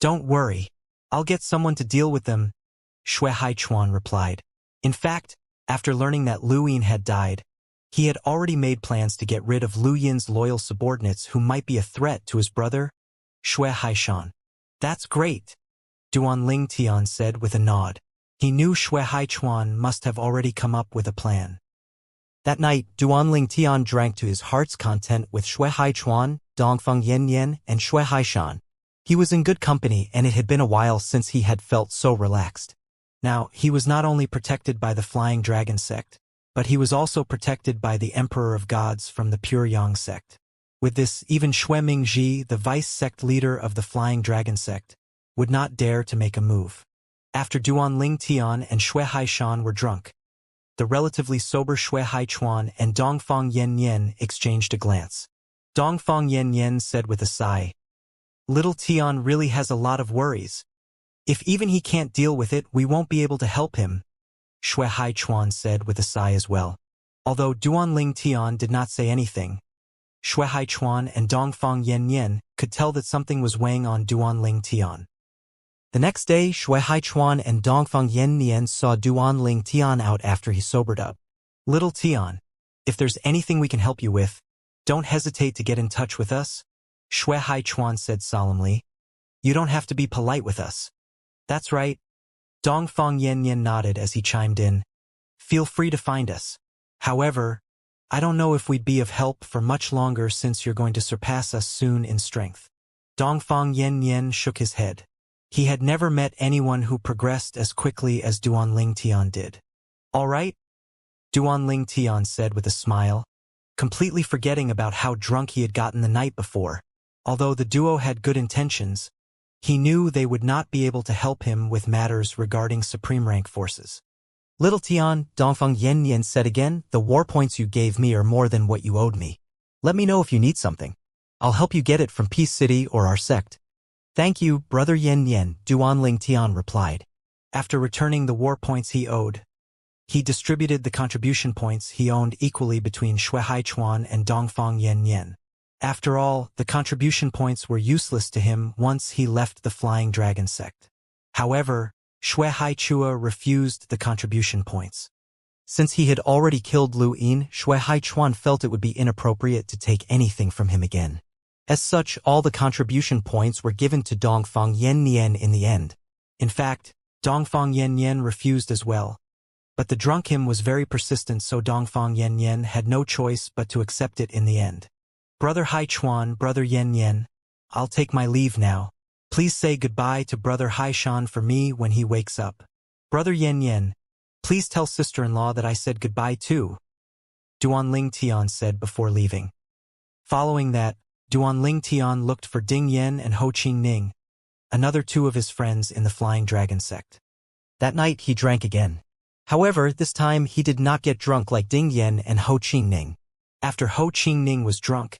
Don't worry. I'll get someone to deal with them, Shui Haichuan replied. In fact, after learning that Lu Yin had died, he had already made plans to get rid of Lu Yin's loyal subordinates who might be a threat to his brother, Shui Haishan. That's great, Duanling Tian said with a nod. He knew Shui Haichuan must have already come up with a plan. That night, Duanling Tian drank to his heart's content with Shui Haichuan, Dongfeng Yanyan, and Shui Haishan. He was in good company, and it had been a while since he had felt so relaxed. Now, he was not only protected by the Flying Dragon sect, but he was also protected by the Emperor of Gods from the Pure Yang sect. With this, even Shui Mingji, the vice sect leader of the Flying Dragon sect, would not dare to make a move. After Duanling Tian and Shui Haishan were drunk, the relatively sober Shui Haichuan and Dongfeng Yanyan exchanged a glance. Dongfeng Yanyan said with a sigh, Little Tian really has a lot of worries. If even he can't deal with it, we won't be able to help him, Shui Haichuan said with a sigh as well. Although Duanling Tian did not say anything, Shui Haichuan and Dongfeng Yanyan could tell that something was weighing on Duanling Tian. The next day, Shui Haichuan and Dongfeng Yanyan saw Duanling Tian out after he sobered up. Little Tian, if there's anything we can help you with, don't hesitate to get in touch with us, Shui Haichuan said solemnly. You don't have to be polite with us. That's right. Dongfeng Yanyan nodded as he chimed in. Feel free to find us. However, I don't know if we'd be of help for much longer since you're going to surpass us soon in strength. Dongfeng Yanyan shook his head. He had never met anyone who progressed as quickly as Duanling Tian did. All right? Duanling Tian said with a smile, completely forgetting about how drunk he had gotten the night before. Although the duo had good intentions, he knew they would not be able to help him with matters regarding Supreme Rank forces. Little Tian, Dongfeng Yanyan said again, the war points you gave me are more than what you owed me. Let me know if you need something. I'll help you get it from Peace City or our sect. Thank you, Brother Yanyan, Duanling Tian replied. After returning the war points he owed, he distributed the contribution points he owned equally between Shui Haichuan and Dongfeng Yanyan. After all, the contribution points were useless to him once he left the Flying Dragon sect. However, Shui Haichua refused the contribution points. Since he had already killed Lu Yin, Shui Haichuan felt it would be inappropriate to take anything from him again. As such, all the contribution points were given to Dongfeng Yanyan in the end. In fact, Dongfeng Yanyan refused as well. But the drunk him was very persistent, so Dongfeng Yanyan had no choice but to accept it in the end. Brother Haichuan, Brother Yanyan, I'll take my leave now. Please say goodbye to Brother Haishan for me when he wakes up. Brother Yanyan, please tell sister-in-law that I said goodbye too, Duanling Tian said before leaving. Following that, Duanling Tian looked for Ding Yen and Ho Qingning, another two of his friends in the Flying Dragon sect. That night he drank again. However, this time he did not get drunk like Ding Yen and Ho Qingning. After Ho Qingning was drunk,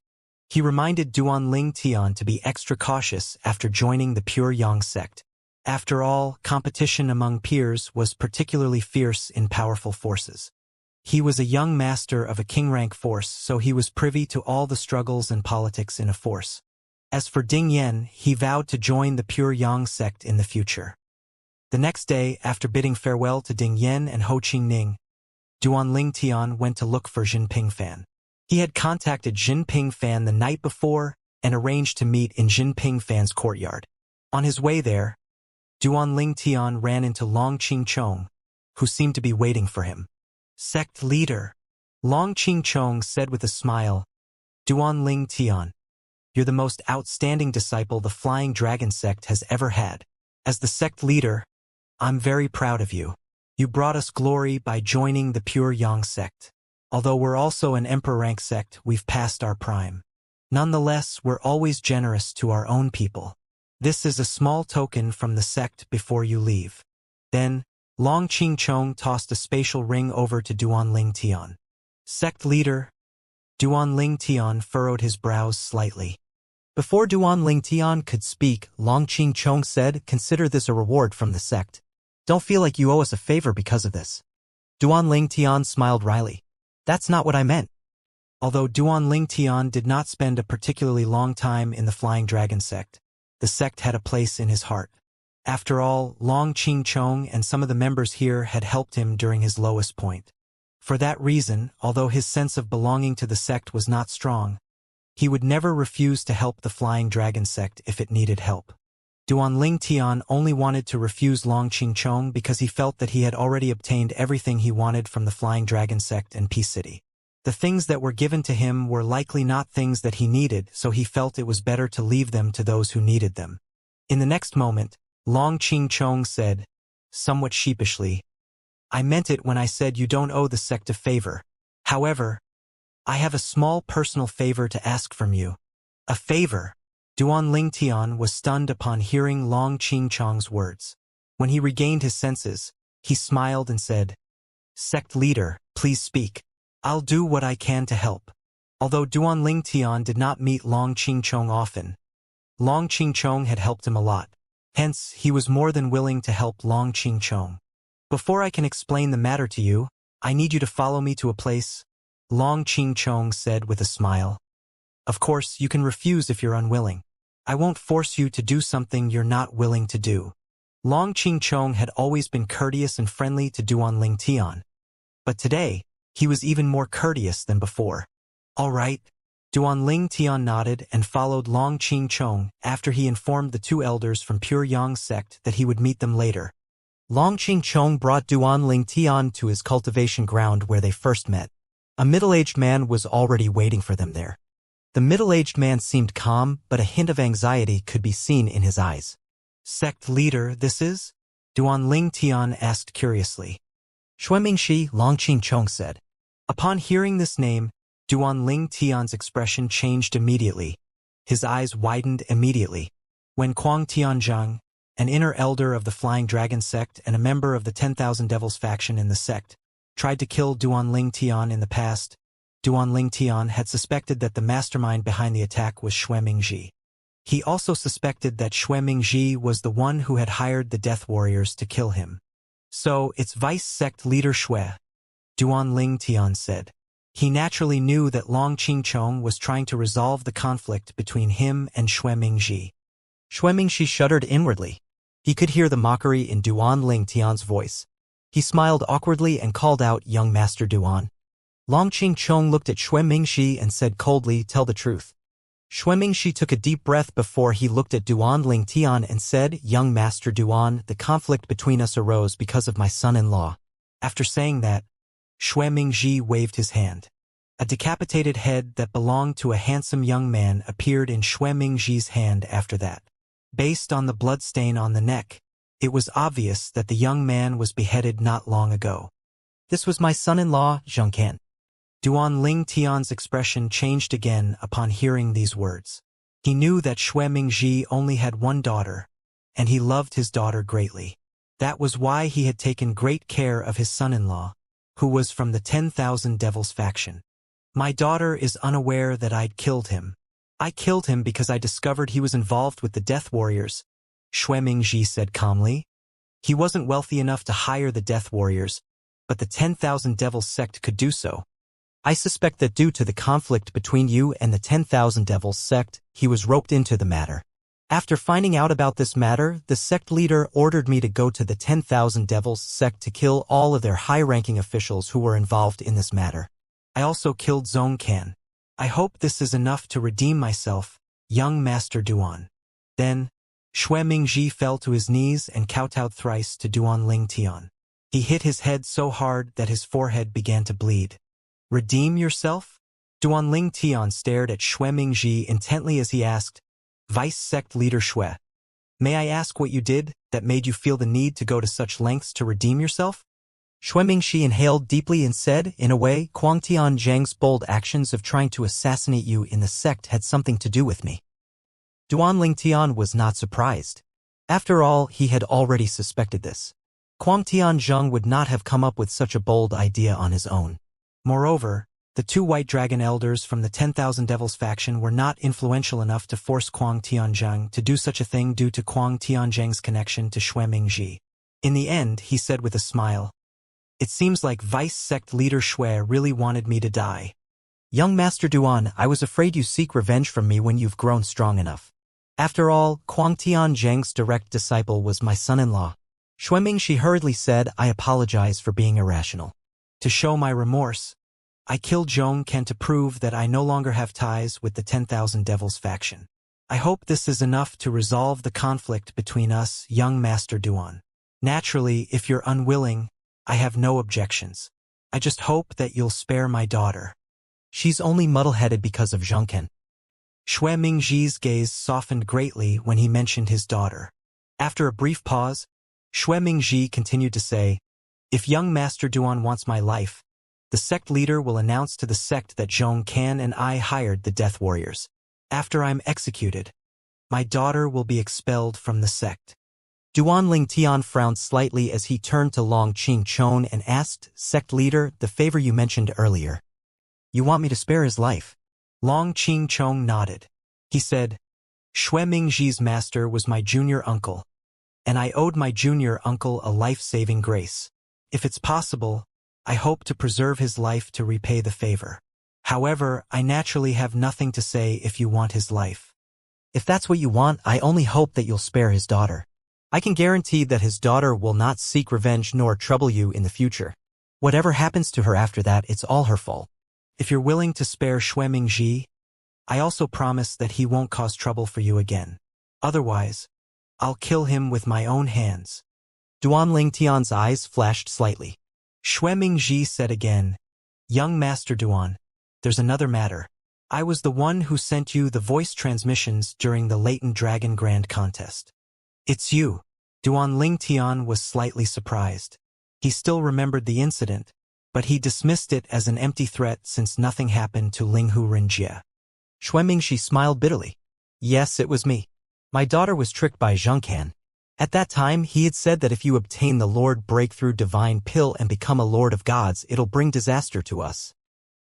he reminded Duanling Tian to be extra cautious after joining the Pure Yang sect. After all, competition among peers was particularly fierce in powerful forces. He was a young master of a king-rank force, so he was privy to all the struggles and politics in a force. As for Ding Yen, he vowed to join the Pure Yang sect in the future. The next day, after bidding farewell to Ding Yen and Ho Qingning, Duanling Tian went to look for Jinping Fan. He had contacted Jinping Fan the night before and arranged to meet in Jinping Fan's courtyard. On his way there, Duanling Tian ran into Long Qingchong, who seemed to be waiting for him. Sect leader, Long Qingchong said with a smile, Duanling Tian, you're the most outstanding disciple the Flying Dragon sect has ever had. As the sect leader, I'm very proud of you. You brought us glory by joining the Pure Yang sect. Although we're also an Emperor rank sect, we've passed our prime. Nonetheless, we're always generous to our own people. This is a small token from the sect before you leave. Then, Long Qing Chong tossed a spatial ring over to Duan Ling Tian. Sect leader. Duan Ling Tian furrowed his brows slightly. Before Duan Ling Tian could speak, Long Qing Chong said, "Consider this a reward from the sect. Don't feel like you owe us a favor because of this." Duan Ling Tian smiled wryly. "That's not what I meant." Although Duan Ling Tian did not spend a particularly long time in the Flying Dragon sect, the sect had a place in his heart. After all, Long Qing Chong and some of the members here had helped him during his lowest point. For that reason, although his sense of belonging to the sect was not strong, he would never refuse to help the Flying Dragon sect if it needed help. Duan Ling Tian only wanted to refuse Long Qing Chong because he felt that he had already obtained everything he wanted from the Flying Dragon sect and Peace City. The things that were given to him were likely not things that he needed, so he felt it was better to leave them to those who needed them. In the next moment, Long Qing Chong said, somewhat sheepishly, "I meant it when I said you don't owe the sect a favor. However, I have a small personal favor to ask from you." "A favor?" Duan Ling Tian was stunned upon hearing Long Qing Chong's words. When he regained his senses, he smiled and said, "Sect leader, please speak. I'll do what I can to help." Although Duan Ling Tian did not meet Long Qing Chong often, Long Qing Chong had helped him a lot. Hence, he was more than willing to help Long Qing Chong. "Before I can explain the matter to you, I need you to follow me to a place," Long Qing Chong said with a smile. "Of course, you can refuse if you're unwilling. I won't force you to do something you're not willing to do." Long Qing Chong had always been courteous and friendly to Duan Ling Tian. But today, he was even more courteous than before. "All right." Duan Ling Tian nodded and followed Long Qing Chong after he informed the two elders from Pure Yang sect that he would meet them later. Long Qing Chong brought Duan Ling Tian to his cultivation ground where they first met. A middle-aged man was already waiting for them there. The middle-aged man seemed calm, but a hint of anxiety could be seen in his eyes. "Sect leader, this is?" Duan Ling Tian asked curiously. "Xuemingxi," Long Qing Chong said. Upon hearing this name, Duan Ling Tian's expression changed immediately. His eyes widened immediately. When Kuang Tianzhang, an inner elder of the Flying Dragon sect and a member of the 10,000 Devils faction in the sect, tried to kill Duan Ling Tian in the past, Duan Ling Tian had suspected that the mastermind behind the attack was Xuemingxi. He also suspected that Xuemingxi was the one who had hired the Death Warriors to kill him. "So, it's Vice Sect Leader Xue," Duan Ling Tian said. He naturally knew that Long Qing Chong was trying to resolve the conflict between him and Xuemingxi. Xuemingxi shuddered inwardly. He could hear the mockery in Duan Ling Tian's voice. He smiled awkwardly and called out, "Young Master Duan." Long Qing Chong looked at Xuemingxi and said coldly, "Tell the truth." Xuemingxi took a deep breath before he looked at Duan Ling Tian and said, "Young Master Duan, the conflict between us arose because of my son-in-law." After saying that, Xuemingxi waved his hand. A decapitated head that belonged to a handsome young man appeared in Xuemingxi's hand after that. Based on the bloodstain on the neck, it was obvious that the young man was beheaded not long ago. "This was my son-in-law, Xianxia." Duan Ling Tian's expression changed again upon hearing these words. He knew that Xuemingxi only had one daughter, and he loved his daughter greatly. That was why he had taken great care of his son-in-law, who was from the 10,000 Devils faction. "My daughter is unaware that I'd killed him. I killed him because I discovered he was involved with the Death Warriors," Xuemingxi said calmly. He wasn't wealthy enough to hire the Death Warriors, but the 10,000 Devils sect could do so. "I suspect that due to the conflict between you and the 10,000 Devils sect, he was roped into the matter. After finding out about this matter, the sect leader ordered me to go to the 10,000 Devils sect to kill all of their high-ranking officials who were involved in this matter. I also killed Zong Kan. I hope this is enough to redeem myself, young Master Duan." Then, Xuemingxi fell to his knees and kowtowed thrice to Duan Ling Tian. He hit his head so hard that his forehead began to bleed. "Redeem yourself?" Duan Ling Tian stared at Xuemingxi intently as he asked, "Vice Sect Leader Xue, may I ask what you did that made you feel the need to go to such lengths to redeem yourself?" Xuemingxi inhaled deeply and said, "In a way, Kuang Tianzhang's bold actions of trying to assassinate you in the sect had something to do with me." Duan Ling Tian was not surprised. After all, he had already suspected this. Kuang Tianzheng would not have come up with such a bold idea on his own. Moreover, the two White Dragon elders from the 10,000 Devils faction were not influential enough to force Kuang Tianzheng to do such a thing due to Kuang Tianzheng's connection to Xue Mingji. In the end, he said with a smile, "It seems like Vice Sect leader Xue really wanted me to die. Young Master Duan, I was afraid you seek revenge from me when you've grown strong enough. After all, Kuang Tianzheng's direct disciple was my son-in-law." Xue Mingji hurriedly said, "I apologize for being irrational. To show my remorse, I killed Zhong Ken to prove that I no longer have ties with the 10,000 Devils faction. I hope this is enough to resolve the conflict between us, young Master Duan. Naturally, if you're unwilling, I have no objections. I just hope that you'll spare my daughter. She's only muddle-headed because of Zhong Ken." Xue Mingji's gaze softened greatly when he mentioned his daughter. After a brief pause, Xue Mingji continued to say, "If young Master Duan wants my life, the sect leader will announce to the sect that Zhong Ken and I hired the Death Warriors. After I'm executed, my daughter will be expelled from the sect." Duan Lingtian frowned slightly as he turned to Long Qingchong and asked, "Sect leader, the favor you mentioned earlier. You want me to spare his life?" Long Qingchong nodded. He said, "Xue Mingji's master was my junior uncle, and I owed my junior uncle a life-saving grace. If it's possible, I hope to preserve his life to repay the favor. However, I naturally have nothing to say if you want his life. If that's what you want, I only hope that you'll spare his daughter. I can guarantee that his daughter will not seek revenge nor trouble you in the future. Whatever happens to her after that, it's all her fault. If you're willing to spare Xue Mingji, I also promise that he won't cause trouble for you again. Otherwise, I'll kill him with my own hands." Duan Lingtian's eyes flashed slightly. Xue Mingji said again, "Young Master Duan, there's another matter. I was the one who sent you the voice transmissions during the Latent Dragon Grand Contest." "It's you." Duan Lingtian was slightly surprised. He still remembered the incident, but he dismissed it as an empty threat since nothing happened to Linghu Renjie. Xue Mingji smiled bitterly. "Yes, it was me. My daughter was tricked by Zhong Ken. At that time, he had said that if you obtain the Lord Breakthrough Divine Pill and become a Lord of Gods, it'll bring disaster to us."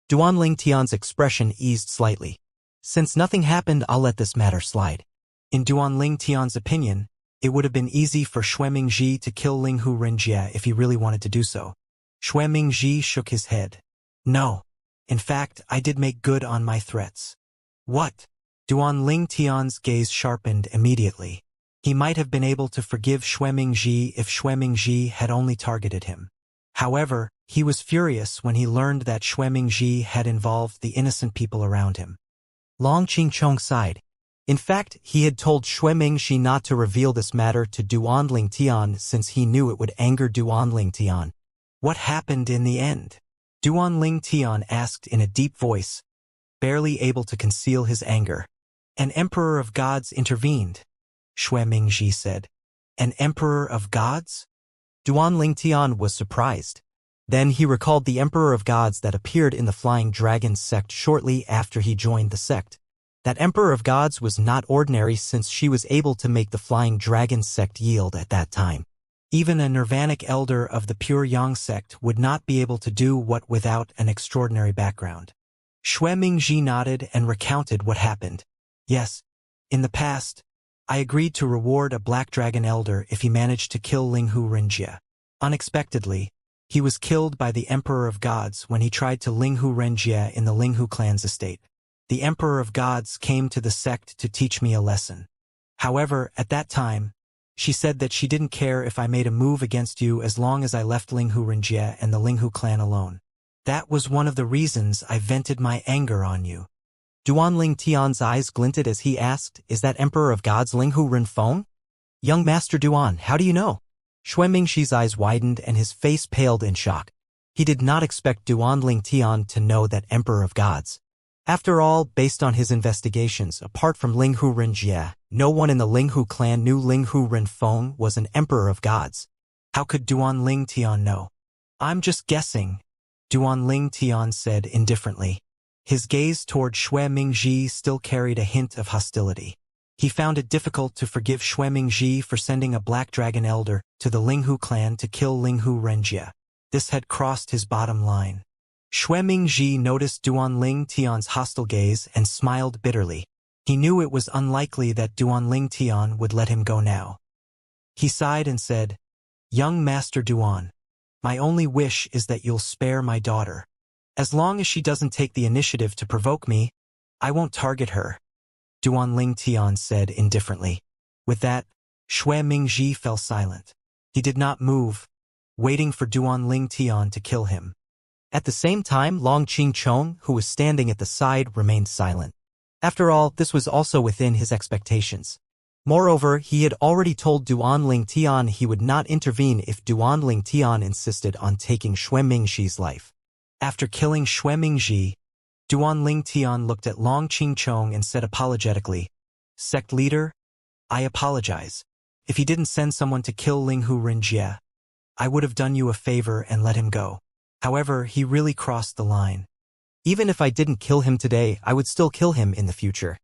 Duan Lingtian's expression eased slightly. "Since nothing happened, I'll let this matter slide." In Duan Lingtian's opinion, it would have been easy for Xue Mingji to kill Linghu Renjie if he really wanted to do so. Xue Mingji shook his head. "No. In fact, I did make good on my threats." "What?" Duan Lingtian's gaze sharpened immediately. He might have been able to forgive Xue Mingji if Xue Mingji had only targeted him. However, he was furious when he learned that Xue Mingji had involved the innocent people around him. Long Qingchong sighed. In fact, he had told Xue Mingji not to reveal this matter to Duan Lingtian since he knew it would anger Duan Lingtian. "What happened in the end?" Duan Lingtian asked in a deep voice, barely able to conceal his anger. "An Emperor of Gods intervened," Xue Mingji said. "An Emperor of Gods?" Duan Lingtian was surprised. Then he recalled the Emperor of Gods that appeared in the Flying Dragon sect shortly after he joined the sect. That Emperor of Gods was not ordinary since she was able to make the Flying Dragon sect yield at that time. Even a Nirvanic elder of the Pure Yang sect would not be able to do what without an extraordinary background. Xue Mingji nodded and recounted what happened. "Yes, in the past, I agreed to reward a Black Dragon elder if he managed to kill Linghu Renjie. Unexpectedly, he was killed by the Emperor of Gods when he tried to Linghu Renjie in the Linghu clan's estate. The Emperor of Gods came to the sect to teach me a lesson. However, at that time, she said that she didn't care if I made a move against you as long as I left Linghu Renjie and the Linghu clan alone. That was one of the reasons I vented my anger on you." Duan Lingtian's eyes glinted as he asked, "Is that Emperor of Gods Linghu Renfeng?" "Young Master Duan, how do you know?" Xue Mingxi's eyes widened and his face paled in shock. He did not expect Duan Lingtian to know that Emperor of Gods. After all, based on his investigations, apart from Linghu Renjie, no one in the Linghu clan knew Linghu Renfeng was an Emperor of Gods. How could Duan Lingtian know? "I'm just guessing," Duan Lingtian said indifferently. His gaze toward Xue Mingji still carried a hint of hostility. He found it difficult to forgive Xue Mingji for sending a black dragon elder to the Linghu clan to kill Linghu Renjie. This had crossed his bottom line. Xue Mingji noticed Duanling Tian's hostile gaze and smiled bitterly. He knew it was unlikely that Duanling Tian would let him go now. He sighed and said, "Young Master Duan, my only wish is that you'll spare my daughter. As long as she doesn't take the initiative to provoke me, I won't target her," Duanling Tian said indifferently. With that, Xue Mingji fell silent. He did not move, waiting for Duanling Tian to kill him. At the same time, Long Qingchong, who was standing at the side, remained silent. After all, this was also within his expectations. Moreover, he had already told Duanling Tian he would not intervene if Duanling Tian insisted on taking Xue Mingji's life. After killing Xue Mingji, Duanling Tian looked at Long Qingchong and said apologetically, "Sect leader, I apologize. If he didn't send someone to kill Linghu Renjie, I would have done you a favor and let him go. However, he really crossed the line. Even if I didn't kill him today, I would still kill him in the future."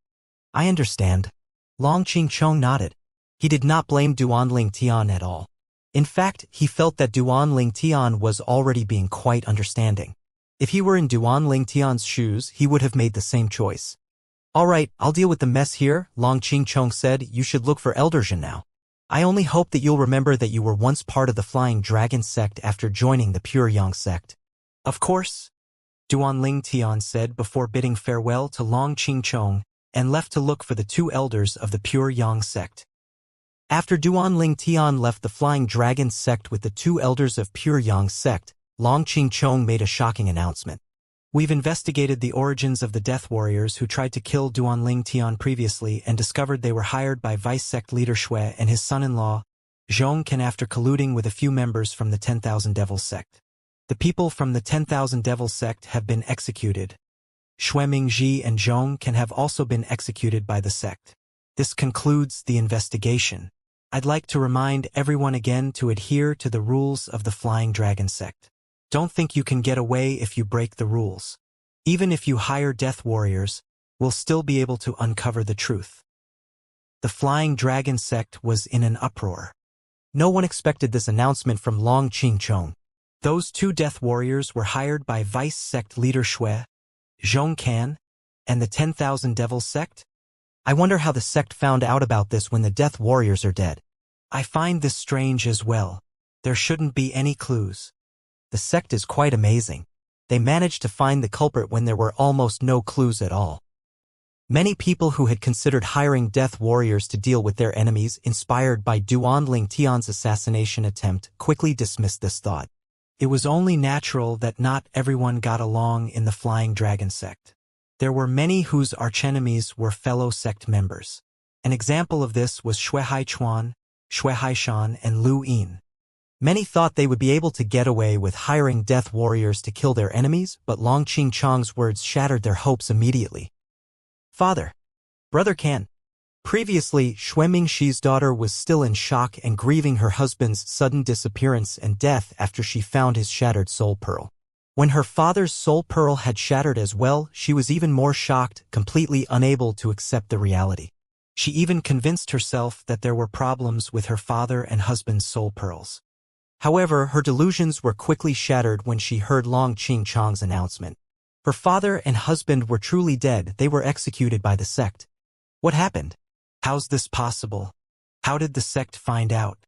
"I understand." Long Qingchong nodded. He did not blame Duanling Tian at all. In fact, he felt that Duanling Tian was already being quite understanding. If he were in Duanling Tian's shoes, he would have made the same choice. "All right, I'll deal with the mess here," Long Qingchong said. "You should look for Eldergen now. I only hope that you'll remember that you were once part of the Flying Dragon sect after joining the Pure Yang sect." "Of course," Duanling Tian said before bidding farewell to Long Qingchong and left to look for the two elders of the Pure Yang sect. After Duanling Tian left the Flying Dragon sect with the two elders of Pure Yang sect, Long Qingchong made a shocking announcement. "We've investigated the origins of the Death Warriors who tried to kill Duanling Tian previously and discovered they were hired by Vice Sect leader Xue and his son-in-law, Zhongcan, after colluding with a few members from the 10,000 Devil sect. The people from the 10,000 Devil sect have been executed. Xue Mingji and Zhongcan have also been executed by the sect. This concludes the investigation. I'd like to remind everyone again to adhere to the rules of the Flying Dragon sect. Don't think you can get away if you break the rules. Even if you hire Death Warriors, we'll still be able to uncover the truth." The Flying Dragon sect was in an uproar. No one expected this announcement from Long Qingchong. Those two Death Warriors were hired by Vice Sect leader Xue, Zhongcan, and the 10,000 Devil sect? I wonder how the sect found out about this when the Death Warriors are dead. I find this strange as well. There shouldn't be any clues. The sect is quite amazing. They managed to find the culprit when there were almost no clues at all. Many people who had considered hiring Death Warriors to deal with their enemies inspired by Duanling Tian's assassination attempt quickly dismissed this thought. It was only natural that not everyone got along in the Flying Dragon sect. There were many whose archenemies were fellow sect members. An example of this was Xue Haichuan, Xue Haishan, and Lu Yin. Many thought they would be able to get away with hiring Death Warriors to kill their enemies, but Long Qingchong's words shattered their hopes immediately. "Father, Brother Can." Previously, Xue Mingxi's daughter was still in shock and grieving her husband's sudden disappearance and death after she found his shattered soul pearl. When her father's soul pearl had shattered as well, she was even more shocked, completely unable to accept the reality. She even convinced herself that there were problems with her father and husband's soul pearls. However, her delusions were quickly shattered when she heard Long Qingchong's announcement. Her father and husband were truly dead. They were executed by the sect. What happened? How's this possible? How did the sect find out?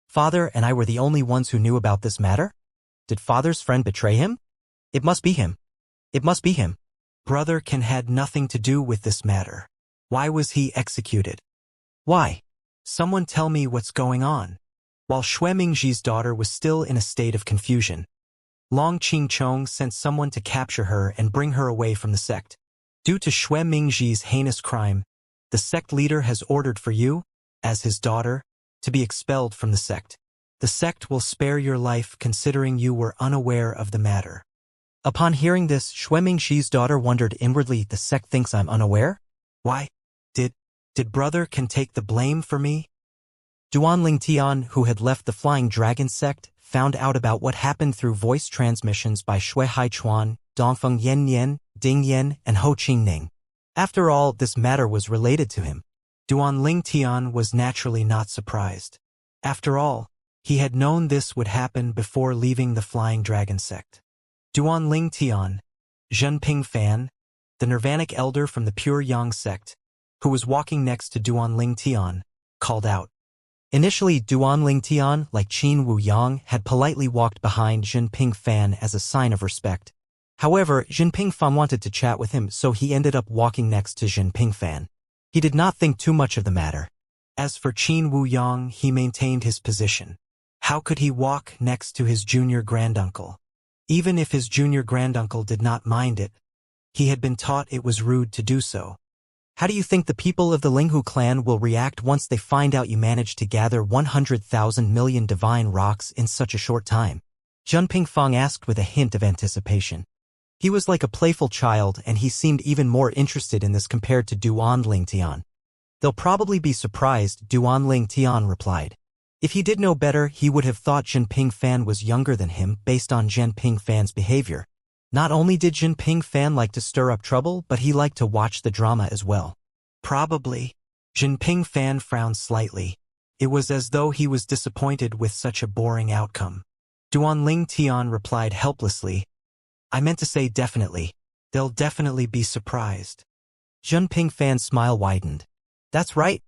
Father and I were the only ones who knew about this matter? Did father's friend betray him? It must be him. It must be him. Brother Can had nothing to do with this matter. Why was he executed? Why? Someone tell me what's going on. While Xue Mingji's daughter was still in a state of confusion, Long Qingchong sent someone to capture her and bring her away from the sect. Due to Xue Mingji's heinous crime, the sect leader has ordered for you, as his daughter, to be expelled from the sect. The sect will spare your life considering you were unaware of the matter. Upon hearing this, Xue Mingxi's daughter wondered inwardly, the sect thinks I'm unaware? Why? Did Brother Can take the blame for me? Duanling Tian, who had left the Flying Dragon sect, found out about what happened through voice transmissions by Xue Haichuan, Dongfeng Yan Yan, Ding Yan, and Ho Qingning. After all, this matter was related to him. Duan Ling Tian was naturally not surprised. After all, he had known this would happen before leaving the Flying Dragon sect. Duan Ling Tian, Zhenping Fan, the Nirvanic elder from the Pure Yang sect, who was walking next to Duan Ling Tian, called out. Initially, Duan Ling Tian, like Qin Wu Yang, had politely walked behind Zhenping Fan as a sign of respect. However, Zhenping Fan wanted to chat with him, so he ended up walking next to Zhenping Fan. He did not think too much of the matter. As for Qin Wu Yang, he maintained his position. How could he walk next to his junior granduncle? Even if his junior granduncle did not mind it, he had been taught it was rude to do so. How do you think the people of the Linghu clan will react once they find out you managed to gather 100,000 million divine rocks in such a short time? Zhenping Fang asked with a hint of anticipation. He was like a playful child, and he seemed even more interested in this compared to Duan Ling Tian. They'll probably be surprised, Duan Ling Tian replied. If he did know better, he would have thought Zhenping Fan was younger than him based on Zhenping Fan's behavior. Not only did Zhenping Fan like to stir up trouble, but he liked to watch the drama as well. Probably. Zhenping Fan frowned slightly. It was as though he was disappointed with such a boring outcome. Duan Ling Tian replied helplessly. I meant to say definitely. They'll definitely be surprised. Zhenping Fan's smile widened. That's right.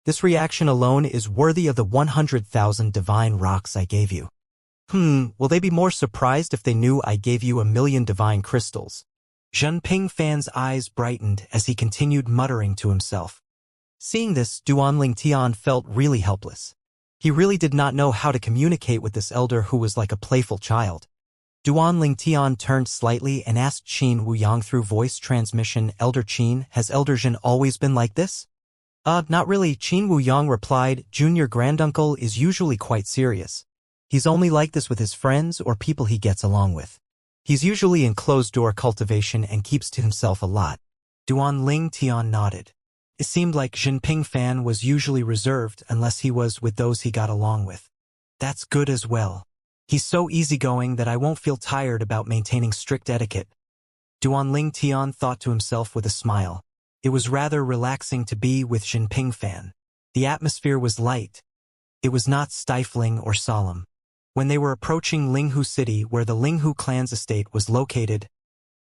This reaction alone is worthy of the 100,000 divine rocks I gave you. Will they be more surprised if they knew I gave you 1,000,000 divine crystals? Zhenping Fan's eyes brightened as he continued muttering to himself. Seeing this, Duan Ling Tian felt really helpless. He really did not know how to communicate with this elder who was like a playful child. Duan Ling Tian turned slightly and asked Qin Wu Yang through voice transmission, Elder Qin, has Elder Zhen always been like this? Not really, Qin Wu Yang replied. Junior granduncle is usually quite serious. He's only like this with his friends or people he gets along with. He's usually in closed-door cultivation and keeps to himself a lot. Duan Ling Tian nodded. It seemed like Zhenping Fan was usually reserved unless he was with those he got along with. That's good as well. He's so easygoing that I won't feel tired about maintaining strict etiquette. Duan Ling Tian thought to himself with a smile. It was rather relaxing to be with Zhenping Fan. The atmosphere was light. It was not stifling or solemn. When they were approaching Linghu City, where the Linghu clan's estate was located,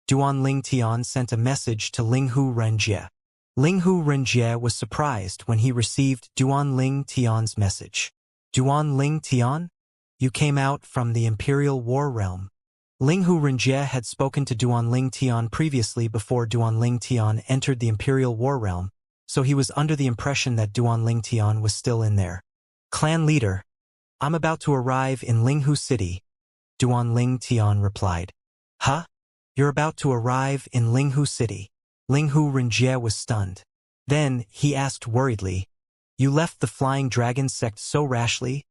Duan Ling Tian sent a message to Linghu Renjie. Linghu Renjie was surprised when he received Duan Ling Tian's message. Duan Ling Tian? You came out from the Imperial War Realm. Linghu Renjie had spoken to Duan Ling Tian previously before Duan Ling Tian entered the Imperial War Realm, so he was under the impression that Duan Ling Tian was still in there. Clan leader. I'm about to arrive in Linghu City, Duan Ling Tian replied. Huh? You're about to arrive in Linghu City. Linghu Renjie was stunned. Then, he asked worriedly, You left the Flying Dragon sect so rashly?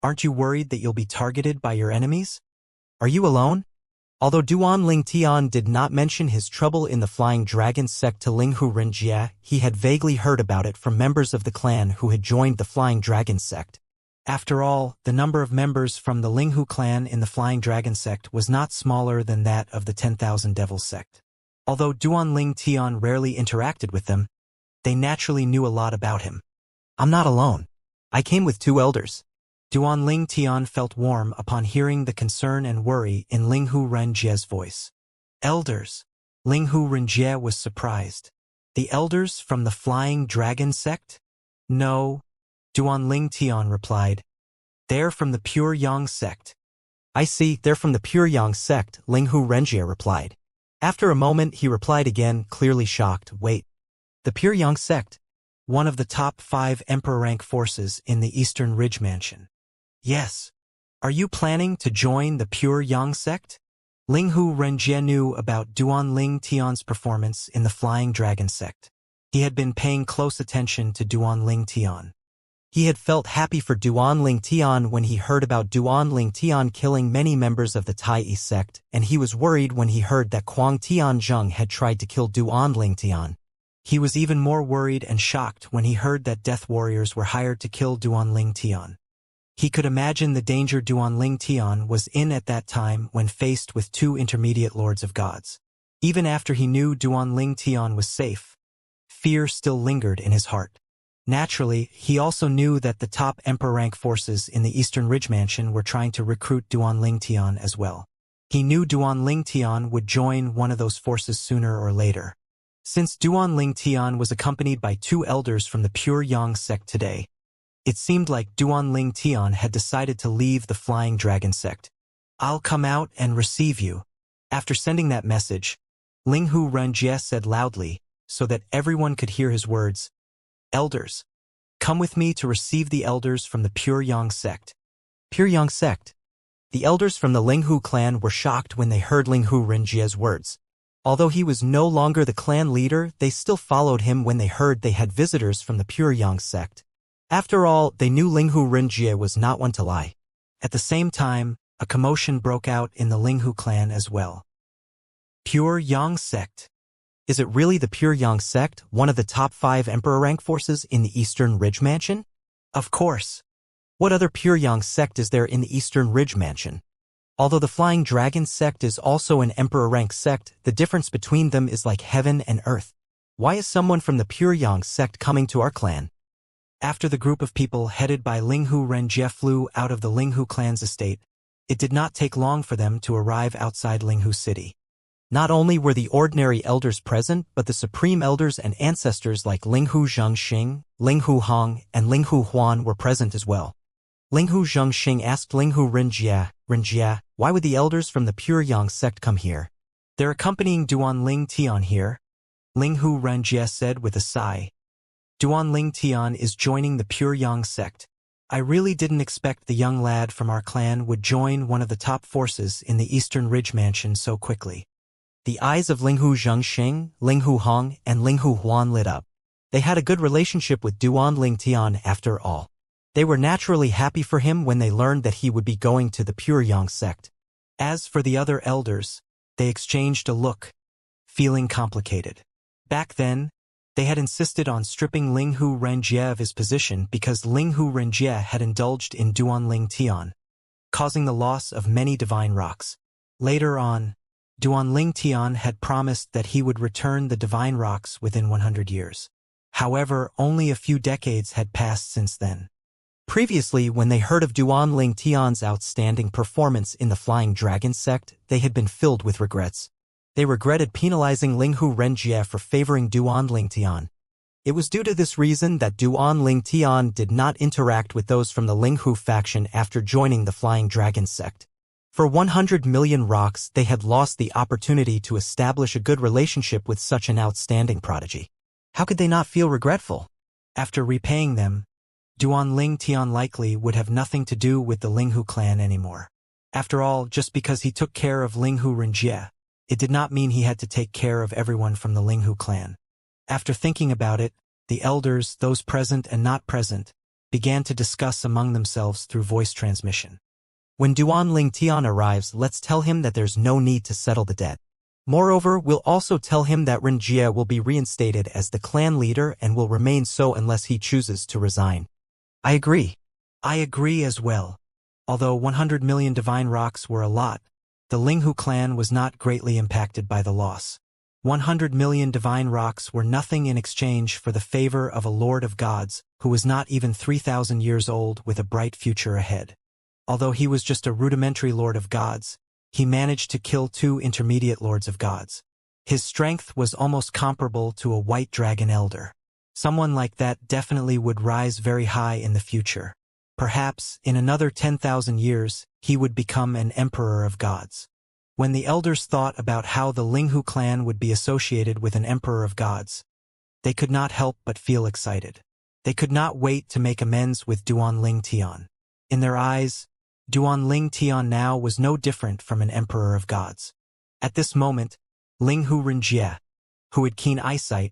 Aren't you worried that you'll be targeted by your enemies? Are you alone? Although Duan Ling Tian did not mention his trouble in the Flying Dragon sect to Linghu Renjie, he had vaguely heard about it from members of the clan who had joined the Flying Dragon sect. After all, the number of members from the Linghu clan in the Flying Dragon sect was not smaller than that of the 10,000 Devils sect. Although Duan Ling Tian rarely interacted with them, they naturally knew a lot about him. I'm not alone. I came with 2 elders. Duan Ling Tian felt warm upon hearing the concern and worry in Linghu Renjie's voice. Elders. Linghu Renjie was surprised. The elders from the Flying Dragon sect? No. Duan Ling Tian replied. They're from the Pure Yang sect. I see, they're from the Pure Yang sect, Linghu Renjie replied. After a moment he replied again, clearly shocked, Wait. The Pure Yang sect? One of the top 5 Emperor rank forces in the Eastern Ridge Mansion. Yes. Are you planning to join the Pure Yang sect? Linghu Renjie knew about Duan Ling Tian's performance in the Flying Dragon sect. He had been paying close attention to Duan Ling Tian. He had felt happy for Duan Ling Tian when he heard about Duan Ling Tian killing many members of the Tai sect, and he was worried when he heard that Kuang Tianzheng had tried to kill Duan Ling Tian. He was even more worried and shocked when he heard that death warriors were hired to kill Duan Ling Tian. He could imagine the danger Duan Ling Tian was in at that time when faced with 2 intermediate lords of gods. Even after he knew Duan Ling Tian was safe, fear still lingered in his heart. Naturally, he also knew that the top Emperor rank forces in the Eastern Ridge Mansion were trying to recruit Duan Lingtian as well. He knew Duan Lingtian would join one of those forces sooner or later. Since Duan Lingtian was accompanied by 2 elders from the Pure Yang sect today, it seemed like Duan Lingtian had decided to leave the Flying Dragon sect. "I'll come out and receive you." After sending that message, Linghu Renjie said loudly, so that everyone could hear his words, "Elders, come with me to receive the elders from the Pure Yang sect." Pure Yang sect. The elders from the Linghu clan were shocked when they heard Linghu Renjie's words. Although he was no longer the clan leader, they still followed him when they heard they had visitors from the Pure Yang sect. After all, they knew Linghu Renjie was not one to lie. At the same time, a commotion broke out in the Linghu clan as well. Pure Yang sect. Is it really the Pure Yang sect, one of the top 5 Emperor rank forces in the Eastern Ridge Mansion? Of course. What other Pure Yang sect is there in the Eastern Ridge Mansion? Although the Flying Dragon sect is also an Emperor rank sect, the difference between them is like heaven and earth. Why is someone from the Pure Yang sect coming to our clan? After the group of people headed by Linghu Renjie flew out of the Linghu clan's estate, it did not take long for them to arrive outside Linghu city. Not only were the ordinary elders present, but the supreme elders and ancestors like Linghu Zhengxing, Linghu Hong, and Linghu Huan were present as well. Linghu Zhengxing asked Linghu Renjie, why would the elders from the Pure Yang sect come here? They're accompanying Duan Lingtian here, Linghu Renjie said with a sigh. Duan Lingtian is joining the Pure Yang sect. I really didn't expect the young lad from our clan would join one of the top forces in the Eastern Ridge Mansion so quickly. The eyes of Linghu Zhengxing, Linghu Hong, and Linghu Huan lit up. They had a good relationship with Duan Lingtian after all. They were naturally happy for him when they learned that he would be going to the Pure Yang sect. As for the other elders, they exchanged a look, feeling complicated. Back then, they had insisted on stripping Linghu Renjie of his position because Linghu Renjie had indulged in Duan Lingtian, causing the loss of many divine rocks. Later on, Duan Lingtian had promised that he would return the divine rocks within 100 years. However, only a few decades had passed since then. Previously, when they heard of Duan Lingtian's outstanding performance in the Flying Dragon sect, they had been filled with regrets. They regretted penalizing Linghu Renjie for favoring Duan Lingtian. It was due to this reason that Duan Lingtian did not interact with those from the Linghu faction after joining the Flying Dragon sect. For 100 million rocks, they had lost the opportunity to establish a good relationship with such an outstanding prodigy. How could they not feel regretful? After repaying them, Duan Lingtian likely would have nothing to do with the Linghu clan anymore. After all, just because he took care of Linghu Renjie, it did not mean he had to take care of everyone from the Linghu clan. After thinking about it, the elders, those present and not present, began to discuss among themselves through voice transmission. When Duan Lingtian arrives, let's tell him that there's no need to settle the debt. Moreover, we'll also tell him that Renjie will be reinstated as the clan leader and will remain so unless he chooses to resign. I agree. I agree as well. Although 100 million divine rocks were a lot, the Linghu clan was not greatly impacted by the loss. 100 million divine rocks were nothing in exchange for the favor of a Lord of Gods who was not even 3,000 years old with a bright future ahead. Although he was just a rudimentary Lord of Gods, he managed to kill 2 intermediate Lords of Gods. His strength was almost comparable to a white dragon elder. Someone like that definitely would rise very high in the future. Perhaps, in another 10,000 years, he would become an Emperor of Gods. When the elders thought about how the Linghu clan would be associated with an Emperor of Gods, they could not help but feel excited. They could not wait to make amends with Duan Lingtian. In their eyes, Duan Lingtian now was no different from an Emperor of Gods. At this moment, Linghu Renjie, who had keen eyesight,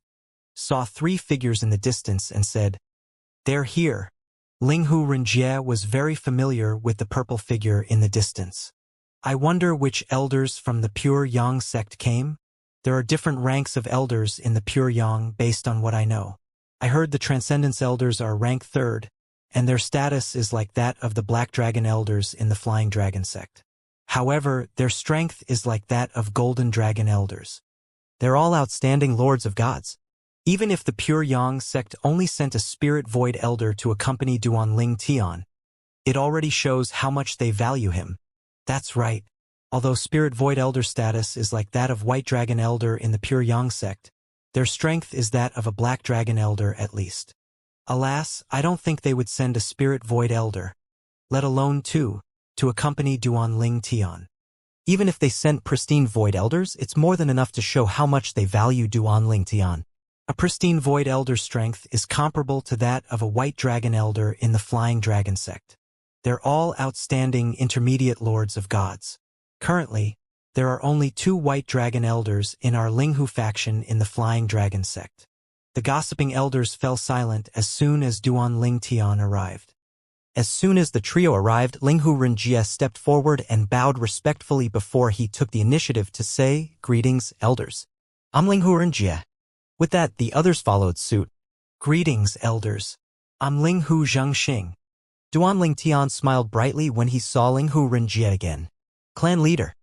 saw 3 figures in the distance and said, "They're here." Linghu Renjie was very familiar with the purple figure in the distance. I wonder which elders from the Pure Yang sect came? There are different ranks of elders in the Pure Yang based on what I know. I heard the Transcendence elders are rank 3rd, and their status is like that of the Black Dragon elders in the Flying Dragon sect. However, their strength is like that of Golden Dragon elders. They're all outstanding Lords of Gods. Even if the Pure Yang sect only sent a spirit void elder to accompany Duanling Tian, it already shows how much they value him. That's right. Although spirit void elder status is like that of white dragon elder in the Pure Yang sect, their strength is that of a black dragon elder at least. Alas, I don't think they would send a spirit void elder, let alone two, to accompany Duanling Tian. Even if they sent pristine void elders, it's more than enough to show how much they value Duanling Tian. A pristine void elder strength is comparable to that of a white dragon elder in the flying dragon sect. They're all outstanding intermediate lords of gods. Currently, there are only 2 white dragon elders in our Linghu faction in the flying dragon sect. The gossiping elders fell silent as soon as Duanling Tian arrived. As soon as the trio arrived, Linghu Renjie stepped forward and bowed respectfully before he took the initiative to say, "Greetings, elders. I'm Linghu Renjie." With that, the others followed suit. "Greetings, elders. I'm Linghu Xianxia." Duanling Tian smiled brightly when he saw Linghu Renjie again. "Clan leader."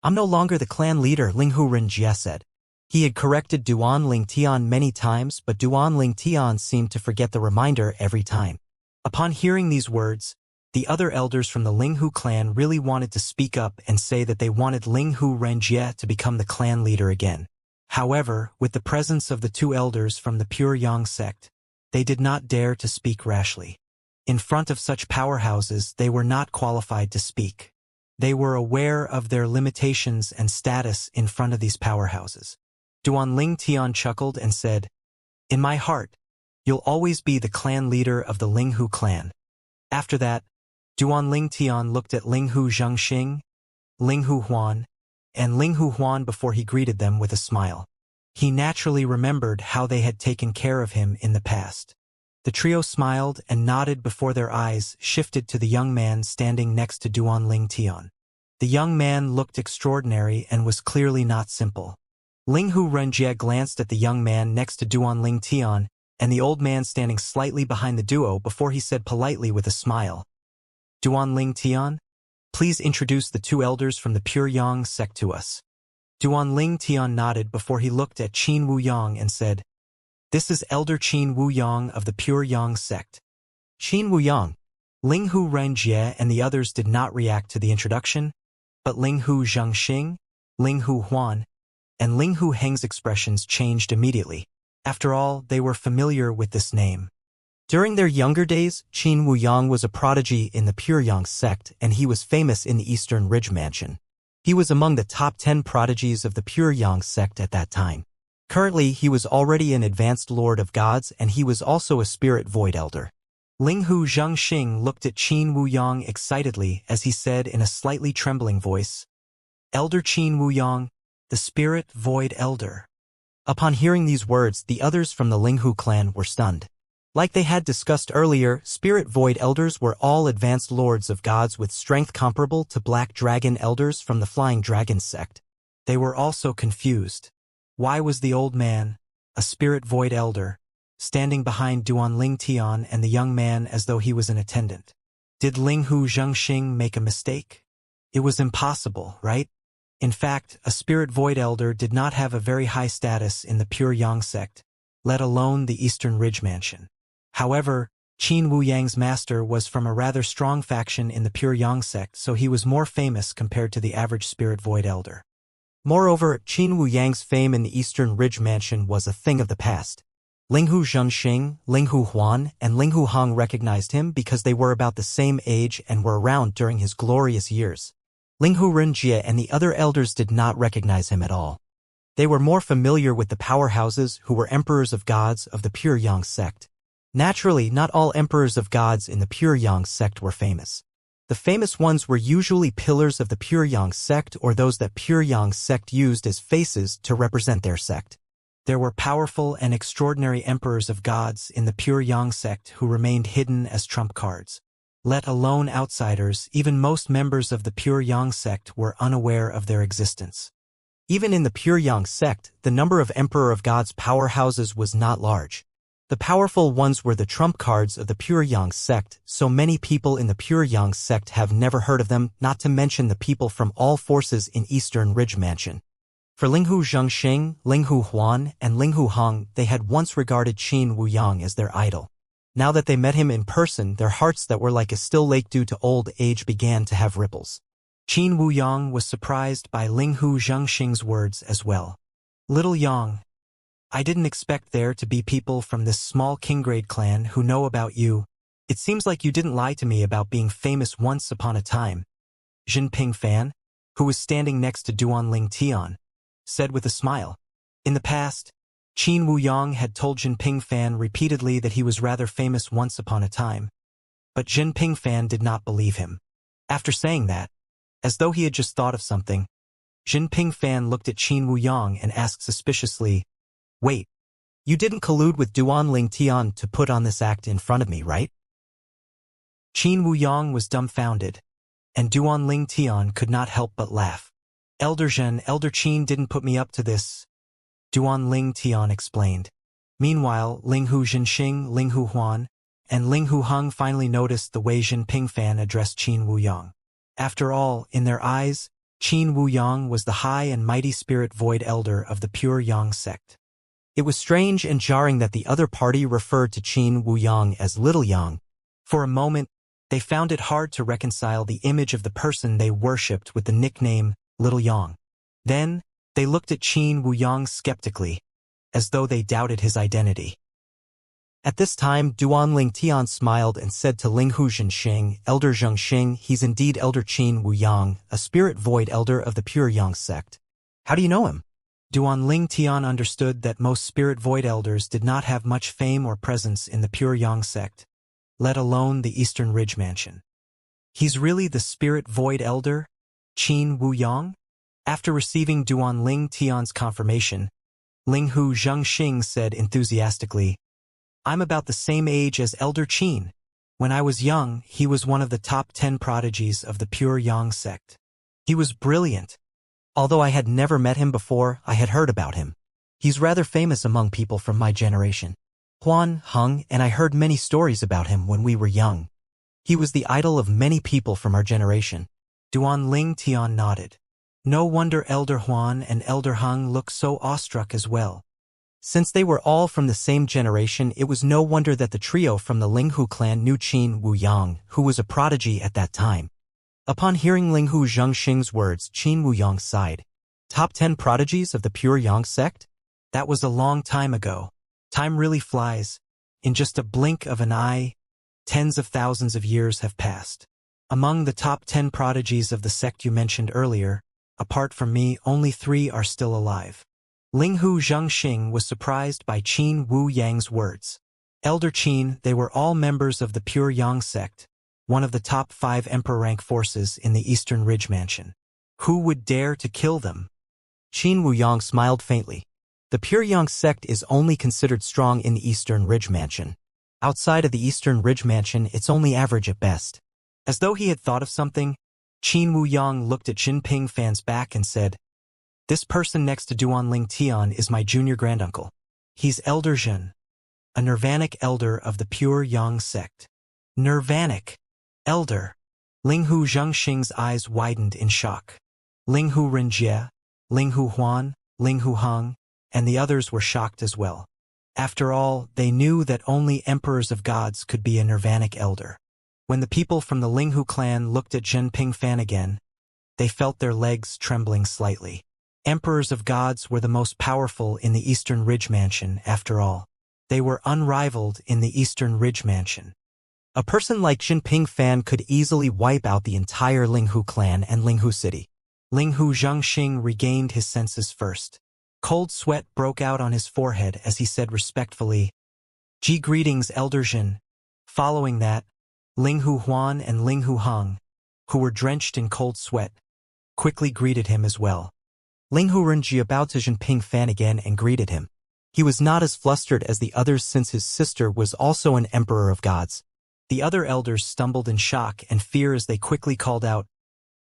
"I'm no longer the clan leader," Linghu Renjie said. He had corrected Duanling Tian many times, but Duanling Tian seemed to forget the reminder every time. Upon hearing these words, the other elders from the Linghu clan really wanted to speak up and say that they wanted Linghu Renjie to become the clan leader again. However, with the presence of the 2 elders from the Pure Yang sect, they did not dare to speak rashly. In front of such powerhouses, they were not qualified to speak. They were aware of their limitations and status in front of these powerhouses. Duanling Tian chuckled and said, "In my heart, you'll always be the clan leader of the Linghu clan." After that, Duanling Tian looked at Linghu Xianxia, Linghu Huan, and Linghu Huan before he greeted them with a smile. He naturally remembered how they had taken care of him in the past. The trio smiled and nodded before their eyes shifted to the young man standing next to Duanling Tian. The young man looked extraordinary and was clearly not simple. Linghu Renjie glanced at the young man next to Duanling Tian and the old man standing slightly behind the duo before he said politely with a smile, "Duanling Tian, please introduce the 2 elders from the Pure Yang sect to us." Duanling Tian nodded before he looked at Qin Wuyang and said, "This is Elder Qin Wuyang of the Pure Yang sect." Qin Wuyang. Linghu Renjie and the others did not react to the introduction, but Linghu Xianxia, Linghu Huan, and Linghu Heng's expressions changed immediately. After all, they were familiar with this name. During their younger days, Qin Wuyang was a prodigy in the Pure Yang sect and he was famous in the Eastern Ridge Mansion. He was among the top 10 prodigies of the Pure Yang sect at that time. Currently, he was already an advanced Lord of Gods and he was also a Spirit Void Elder. Linghu Xianxia looked at Qin Wuyang excitedly as he said in a slightly trembling voice, "Elder Qin Wuyang, the Spirit Void Elder." Upon hearing these words, the others from the Linghu clan were stunned. Like they had discussed earlier, Spirit Void Elders were all advanced Lords of Gods with strength comparable to Black Dragon Elders from the Flying Dragon sect. They were also confused. Why was the old man, a Spirit Void Elder, standing behind Duanling Tian and the young man as though he was an attendant? Did Linghu Xianxia make a mistake? It was impossible, right? In fact, a Spirit Void Elder did not have a very high status in the Pure Yang sect, let alone the Eastern Ridge Mansion. However, Qin Wuyang's master was from a rather strong faction in the Pure Yang sect, so he was more famous compared to the average Spirit Void Elder. Moreover, Qin Wuyang's fame in the Eastern Ridge Mansion was a thing of the past. Linghu Xianxia, Linghu Huan, and Linghu Heng recognized him because they were about the same age and were around during his glorious years. Linghu Renjie and the other elders did not recognize him at all. They were more familiar with the powerhouses who were emperors of gods of the Pure Yang sect. Naturally, not all emperors of gods in the Pure Yang sect were famous. The famous ones were usually pillars of the Pure Yang sect or those that Pure Yang sect used as faces to represent their sect. There were powerful and extraordinary emperors of gods in the Pure Yang sect who remained hidden as trump cards. Let alone outsiders, even most members of the Pure Yang sect were unaware of their existence. Even in the Pure Yang sect, the number of Emperor of Gods powerhouses was not large. The powerful ones were the trump cards of the Pure Yang sect, so many people in the Pure Yang sect have never heard of them, not to mention the people from all forces in Eastern Ridge Mansion. For Linghu Zhengxing, Linghu Huan, and Linghu Heng, they had once regarded Qin Wuyang as their idol. Now that they met him in person, their hearts that were like a still lake due to old age began to have ripples. Qin Wuyang was surprised by Linghu Zhengxing's words as well. Little Yang, I didn't expect there to be people from this small Qinggrade clan who know about you. It seems like you didn't lie to me about being famous once upon a time. Jinping Fan, who was standing next to Duanling Tian, said with a smile. In the past, Qin Wuyang had told Jinping Fan repeatedly that he was rather famous once upon a time. But Jinping Fan did not believe him. After saying that, as though he had just thought of something, Jinping Fan looked at Qin Wuyang and asked suspiciously, Wait, you didn't collude with Duanling Tian to put on this act in front of me, right? Qin Wuyang was dumbfounded, and Duanling Tian could not help but laugh. Elder Zhen, Elder Qin didn't put me up to this, Duanling Tian explained. Meanwhile, Linghu Zhenxing, Linghu Huan, and Linghu Heng finally noticed the way Jinping Fan addressed Qin Wuyang. After all, in their eyes, Qin Wuyang was the high and mighty spirit void elder of the pure Yang sect. It was strange and jarring that the other party referred to Qin Wuyang as Little Yang. For a moment, they found it hard to reconcile the image of the person they worshipped with the nickname Little Yang. Then, they looked at Qin Wuyang skeptically, as though they doubted his identity. At this time, Duanling Tian smiled and said to Linghu Zhenxing, Elder Zhengxing, he's indeed Elder Qin Wuyang, a spirit void elder of the pure Yang sect. How do you know him? Duanling Tian understood that most spirit void elders did not have much fame or presence in the pure Yang sect, let alone the Eastern Ridge Mansion. He's really the spirit void elder, Qin Wuyang? After receiving Duanling Tian's confirmation, Linghu Zhengxing said enthusiastically, I'm about the same age as Elder Qin. When I was young, he was one of the top 10 prodigies of the pure Yang sect. He was brilliant. Although I had never met him before, I had heard about him. He's rather famous among people from my generation. Huan, Heng, and I heard many stories about him when we were young. He was the idol of many people from our generation. Duanling Tian nodded. No wonder Elder Huan and Elder Heng looked so awestruck as well. Since they were all from the same generation, it was no wonder that the trio from the Linghu clan knew Qin Wuyang, who was a prodigy at that time. Upon hearing Linghu Zhengxing's words, Qin Wuyang sighed. Top 10 prodigies of the pure Yang sect? That was a long time ago. Time really flies. In just a blink of an eye, tens of thousands of years have passed. Among the top 10 prodigies of the sect you mentioned earlier, apart from me, only 3 are still alive. Linghu Zhengxing was surprised by Qin Wuyang's words. Elder Qin, they were all members of the pure Yang sect, one of the top 5 emperor-rank forces in the Eastern Ridge Mansion. Who would dare to kill them? Qin Wuyang smiled faintly. The pure Yang sect is only considered strong in the Eastern Ridge Mansion. Outside of the Eastern Ridge Mansion, it's only average at best. As though he had thought of something, Qin Wuyang looked at Jinping Fan's back and said, This person next to Duanling Tian is my junior granduncle. He's Elder Zhen, a Nirvanic elder of the pure Yang sect. Nirvanic elder. Linghu Zhengxing's eyes widened in shock. Linghu Renjie, Linghu Huan, Linghu Heng, and the others were shocked as well. After all, they knew that only emperors of gods could be a Nirvanic elder. When the people from the Linghu clan looked at Jinping Fan again, they felt their legs trembling slightly. Emperors of gods were the most powerful in the Eastern Ridge Mansion, after all. They were unrivaled in the Eastern Ridge Mansion. A person like Jinping Fan could easily wipe out the entire Linghu clan and Linghu city. Linghu Zhengxing regained his senses first. Cold sweat broke out on his forehead as he said respectfully, Greetings, Elder Zhen. Following that, Linghu Huan and Linghu Heng, who were drenched in cold sweat, quickly greeted him as well. Linghu Renjie bowed to Jinping Fan again and greeted him. He was not as flustered as the others since his sister was also an emperor of gods. The other elders stumbled in shock and fear as they quickly called out,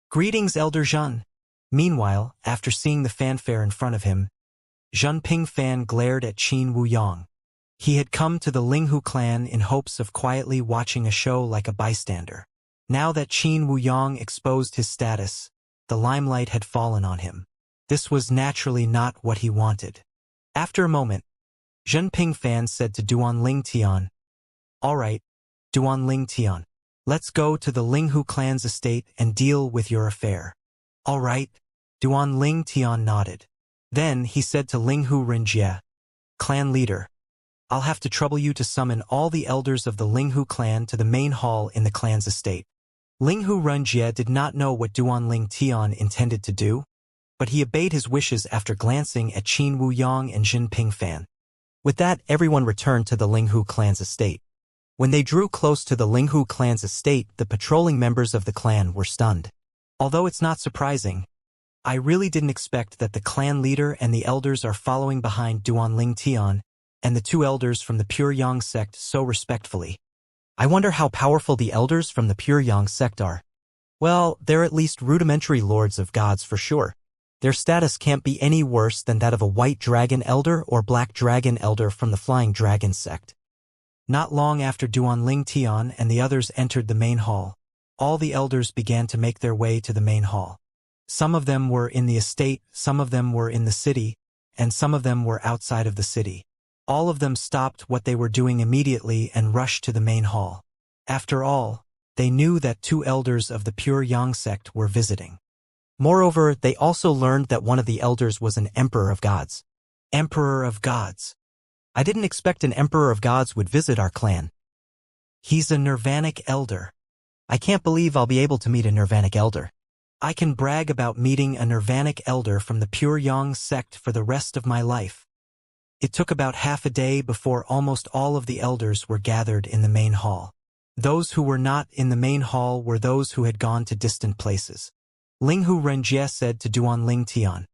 Greetings, Elder Zhen. Meanwhile, after seeing the fanfare in front of him, Jinping Fan glared at Qin Wuyang. He had come to the Linghu clan in hopes of quietly watching a show like a bystander. Now that Qin Wuyang exposed his status, the limelight had fallen on him. This was naturally not what he wanted. After a moment, Zhenping Fan said to Duan Ling Tian, "All right, Duan Ling Tian. Let's go to the Linghu clan's estate and deal with your affair." "All right," Duan Ling Tian nodded. Then he said to Linghu Renjie, "Clan leader, I'll have to trouble you to summon all the elders of the Linghu clan to the main hall in the clan's estate." Linghu Renjie did not know what Duan Ling Tian intended to do, but he obeyed his wishes after glancing at Qin Wuyang and Zhenping Fan. With that, everyone returned to the Linghu clan's estate. When they drew close to the Linghu clan's estate, the patrolling members of the clan were stunned. Although it's not surprising, I really didn't expect that the clan leader and the elders are following behind Duan Ling Tian and the two elders from the Pure Yang sect so respectfully. I wonder how powerful the elders from the Pure Yang sect are. Well, they're at least rudimentary lords of gods for sure. Their status can't be any worse than that of a white dragon elder or black dragon elder from the Flying Dragon sect. Not long after Duan Ling Tian and the others entered the main hall, all the elders began to make their way to the main hall. Some of them were in the estate, some of them were in the city, and some of them were outside of the city. All of them stopped what they were doing immediately and rushed to the main hall. After all, they knew that two elders of the Pure Yang sect were visiting. Moreover, they also learned that one of the elders was an Emperor of Gods. Emperor of Gods. I didn't expect an Emperor of Gods would visit our clan. He's a Nirvanic elder. I can't believe I'll be able to meet a Nirvanic elder. I can brag about meeting a Nirvanic elder from the Pure Yang sect for the rest of my life. It took about half a day before almost all of the elders were gathered in the main hall. Those who were not in the main hall were those who had gone to distant places. Linghu Renjie said to Duan Ling Tian,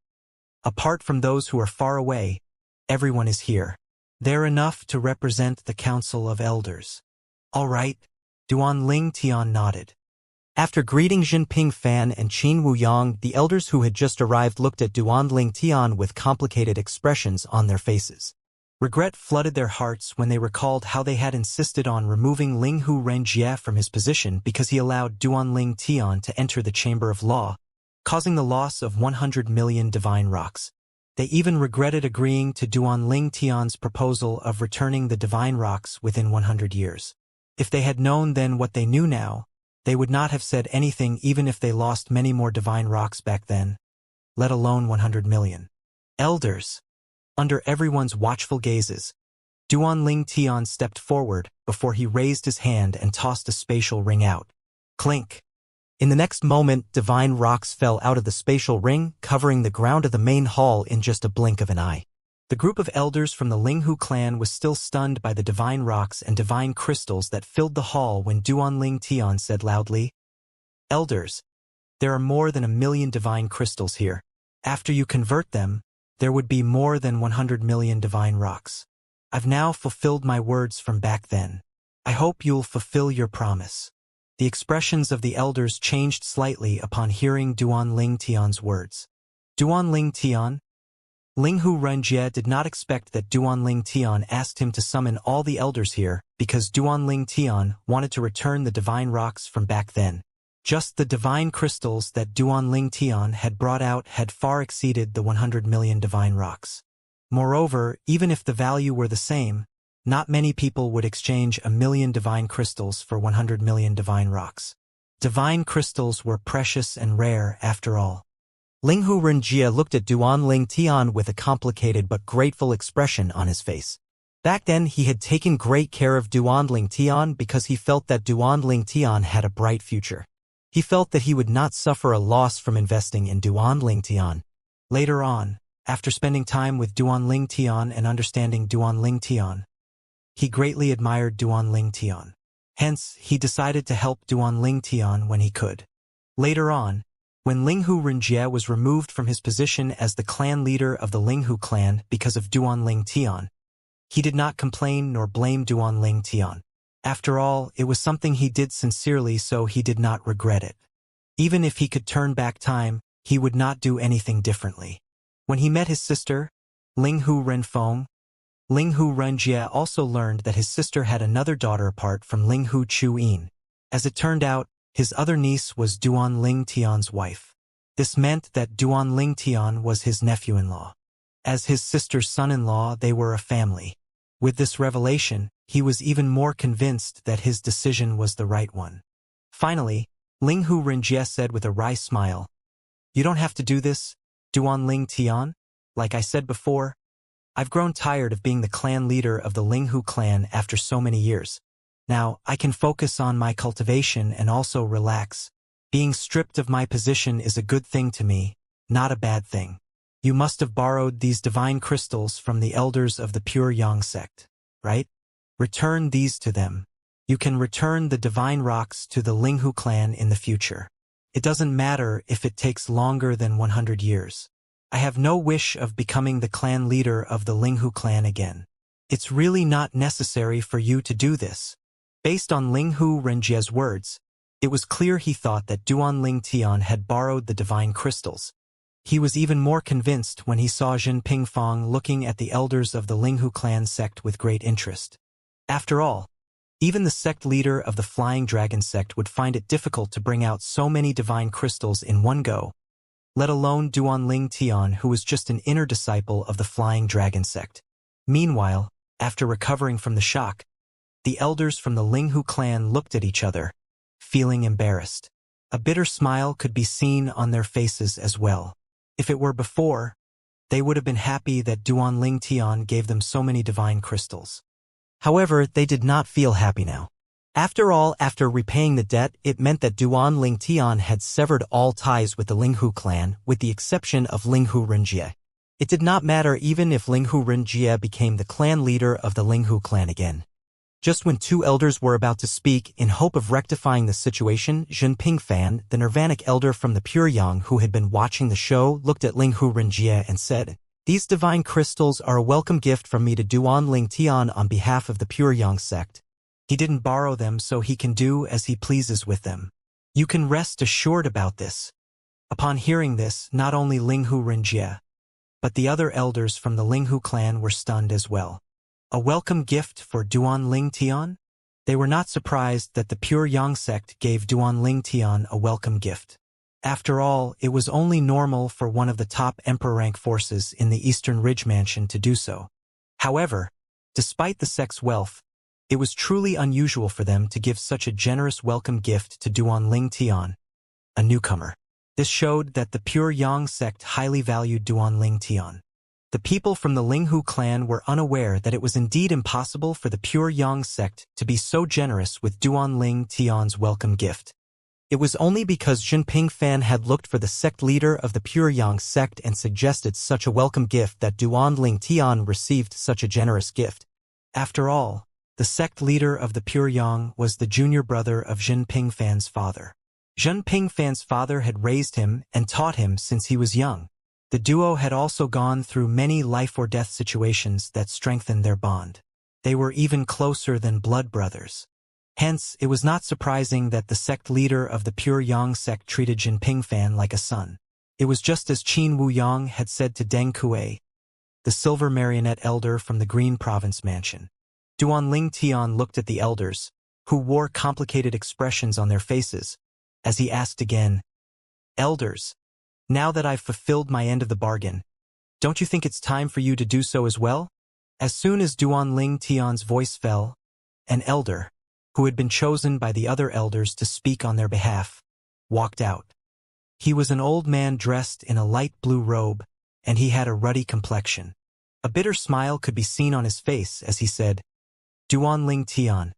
"Apart from those who are far away, everyone is here. They're enough to represent the Council of Elders." "All right," Duan Ling Tian nodded. After greeting Zhenping Fan and Qin Wuyang, the elders who had just arrived looked at Duan Ling Tian with complicated expressions on their faces. Regret flooded their hearts when they recalled how they had insisted on removing Linghu Renjie from his position because he allowed Duan Ling Tian to enter the Chamber of Law, causing the loss of 100 million divine rocks. They even regretted agreeing to Duan Ling Tian's proposal of returning the divine rocks within 100 years. If they had known then what they knew now, they would not have said anything even if they lost many more divine rocks back then, let alone 100 million. Elders. Under everyone's watchful gazes, Duan Ling Tian stepped forward before he raised his hand and tossed a spatial ring out. Clink. In the next moment, divine rocks fell out of the spatial ring, covering the ground of the main hall in just a blink of an eye. The group of elders from the Linghu clan was still stunned by the divine rocks and divine crystals that filled the hall when Duan Ling Tian said loudly, "Elders, there are more than 1,000,000 divine crystals here. After you convert them, there would be more than 100 million divine rocks. I've now fulfilled my words from back then. I hope you'll fulfill your promise." The expressions of the elders changed slightly upon hearing Duan Ling Tian's words. Duan Ling Tian? Linghu Renjie did not expect that Duan Ling Tian asked him to summon all the elders here because Duan Ling Tian wanted to return the divine rocks from back then. Just the divine crystals that Duan Ling Tian had brought out had far exceeded the 100 million divine rocks. Moreover, even if the value were the same, not many people would exchange 1,000,000 divine crystals for 100 million divine rocks. Divine crystals were precious and rare after all. Linghu Renjie looked at Duan Ling Tian with a complicated but grateful expression on his face. Back then he had taken great care of Duan Ling Tian because he felt that Duan Ling Tian had a bright future. He felt that he would not suffer a loss from investing in Duan Ling Tian. Later on, after spending time with Duan Ling Tian and understanding Duan Ling Tian, he greatly admired Duan Ling Tian. Hence, he decided to help Duan Ling Tian when he could. Later on, when Linghu Renjie was removed from his position as the clan leader of the Linghu clan because of Duan Ling Tian, he did not complain nor blame Duan Ling Tian. After all, it was something he did sincerely, so he did not regret it. Even if he could turn back time, he would not do anything differently. When he met his sister, Linghu Renfeng, Linghu Renjie also learned that his sister had another daughter apart from Linghu Chuyin. As it turned out, his other niece was Duan Ling Tian's wife. This meant that Duan Lingtian was his nephew-in-law. As his sister's son-in-law, they were a family. With this revelation, he was even more convinced that his decision was the right one. Finally, Linghu Renjie said with a wry smile, "You don't have to do this, Duan Lingtian. Like I said before, I've grown tired of being the clan leader of the Linghu clan after so many years. Now, I can focus on my cultivation and also relax. Being stripped of my position is a good thing to me, not a bad thing. You must have borrowed these divine crystals from the elders of the Pure Yang sect, right? Return these to them. You can return the divine rocks to the Linghu clan in the future. It doesn't matter if it takes longer than 100 years. I have no wish of becoming the clan leader of the Linghu clan again. It's really not necessary for you to do this." Based on Linghu Renjie's words, it was clear he thought that Duan Lingtian had borrowed the divine crystals. He was even more convinced when he saw Jin Pingfang looking at the elders of the Linghu clan sect with great interest. After all, even the sect leader of the Flying Dragon sect would find it difficult to bring out so many divine crystals in one go, let alone Duan Lingtian, who was just an inner disciple of the Flying Dragon sect. Meanwhile, after recovering from the shock, the elders from the Linghu clan looked at each other, feeling embarrassed. A bitter smile could be seen on their faces as well. If it were before, they would have been happy that Duan Lingtian gave them so many divine crystals. However, they did not feel happy now. After all, after repaying the debt, it meant that Duan Lingtian had severed all ties with the Linghu clan, with the exception of Linghu Renjie. It did not matter even if Linghu Renjie became the clan leader of the Linghu clan again. Just when two elders were about to speak in hope of rectifying the situation, Jin Pingfan, the Nirvanic elder from the Pure Yang who had been watching the show, looked at Linghu Renjie and said, "These divine crystals are a welcome gift from me to Duan Lingtian on behalf of the Pure Yang sect. He didn't borrow them, so he can do as he pleases with them. You can rest assured about this." Upon hearing this, not only Linghu Renjie, but the other elders from the Linghu clan were stunned as well. A welcome gift for Duan Lingtian? They were not surprised that the Pure Yang sect gave Duan Lingtian a welcome gift. After all, it was only normal for one of the top emperor-rank forces in the Eastern Ridge Mansion to do so. However, despite the sect's wealth, it was truly unusual for them to give such a generous welcome gift to Duan Lingtian, a newcomer. This showed that the Pure Yang sect highly valued Duan Lingtian. The people from the Linghu clan were unaware that it was indeed impossible for the Pure Yang sect to be so generous with Duan Lingtian's welcome gift. It was only because Jin Pingfan had looked for the sect leader of the Pure Yang sect and suggested such a welcome gift that Duan Lingtian received such a generous gift. After all, the sect leader of the Pure Yang was the junior brother of Jin Pingfan's father. Jin Pingfan's father had raised him and taught him since he was young. The duo had also gone through many life-or-death situations that strengthened their bond. They were even closer than blood brothers. Hence, it was not surprising that the sect leader of the Pure Yang sect treated Jin Pingfan like a son. It was just as Qin Wuyang had said to Deng Kuei, the silver marionette elder from the Green Province Mansion. Duan Lingtian looked at the elders, who wore complicated expressions on their faces, as he asked again, "Elders, now that I've fulfilled my end of the bargain, don't you think it's time for you to do so as well?" As soon as Duan Lingtian's voice fell, an elder, who had been chosen by the other elders to speak on their behalf, walked out. He was an old man dressed in a light blue robe, and he had a ruddy complexion. A bitter smile could be seen on his face as he said, "Duan Lingtian,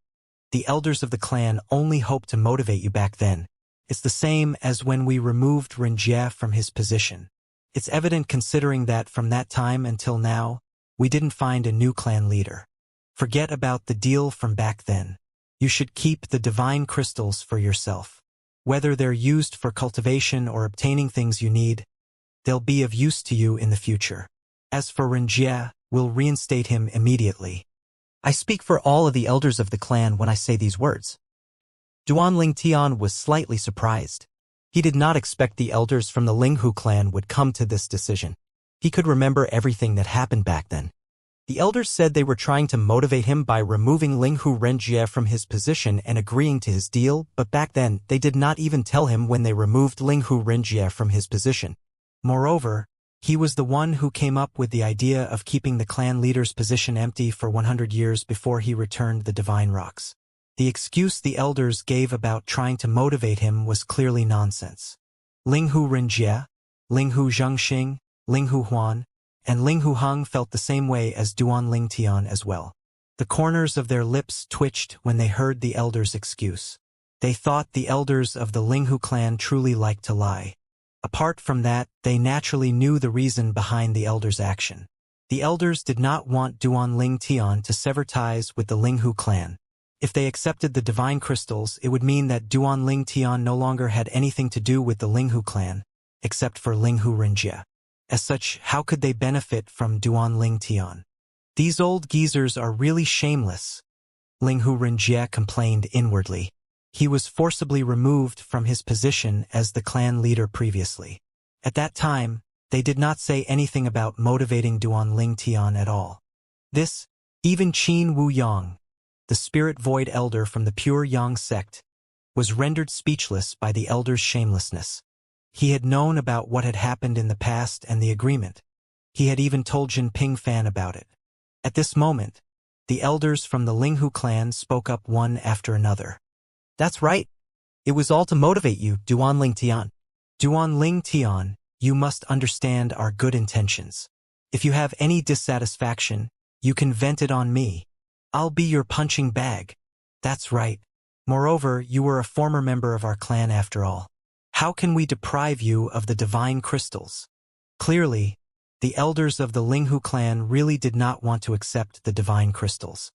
the elders of the clan only hoped to motivate you back then. It's the same as when we removed Renjie from his position. It's evident considering that from that time until now, we didn't find a new clan leader. Forget about the deal from back then. You should keep the divine crystals for yourself. Whether they're used for cultivation or obtaining things you need, they'll be of use to you in the future. As for Renjie, we'll reinstate him immediately." I speak for all of the elders of the clan when I say these words. Duan Lingtian was slightly surprised. He did not expect the elders from the Linghu clan would come to this decision. He could remember everything that happened back then. The elders said they were trying to motivate him by removing Linghu Renjie from his position and agreeing to his deal, but back then, they did not even tell him when they removed Linghu Renjie from his position. Moreover, he was the one who came up with the idea of keeping the clan leader's position empty for 100 years before he returned the divine rocks. The excuse the elders gave about trying to motivate him was clearly nonsense. Linghu Renjie, Linghu Zhengxing, Linghu Huan, and Linghu Heng felt the same way as Duan Lingtian as well. The corners of their lips twitched when they heard the elders' excuse. They thought the elders of the Linghu clan truly liked to lie. Apart from that, they naturally knew the reason behind the elders' action. The elders did not want Duan Lingtian to sever ties with the Linghu clan. If they accepted the divine crystals, it would mean that Duan Lingtian no longer had anything to do with the Linghu clan, except for Linghu Renjie. As such, how could they benefit from Duan Lingtian? These old geezers are really shameless, Linghu Renjie complained inwardly. He was forcibly removed from his position as the clan leader previously. At that time, they did not say anything about motivating Duan Lingtian at all. This, even Qin Wu Yang, the spirit void elder from the pure Yang sect, was rendered speechless by the elder's shamelessness. He had known about what had happened in the past and the agreement. He had even told Jinping Fan about it. At this moment, the elders from the Linghu clan spoke up one after another. That's right. It was all to motivate you, Duan Lingtian. Duan Lingtian, you must understand our good intentions. If you have any dissatisfaction, you can vent it on me. I'll be your punching bag. That's right. Moreover, you were a former member of our clan after all. How can we deprive you of the divine crystals? Clearly, the elders of the Linghu clan really did not want to accept the divine crystals.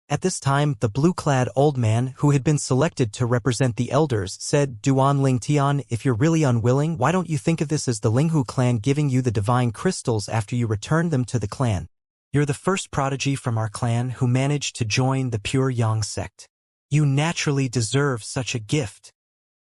At this time, the blue-clad old man who had been selected to represent the elders said, Duan Lingtian, if you're really unwilling, why don't you think of this as the Linghu clan giving you the divine crystals after you return them to the clan? You're the first prodigy from our clan who managed to join the pure Yang sect. You naturally deserve such a gift.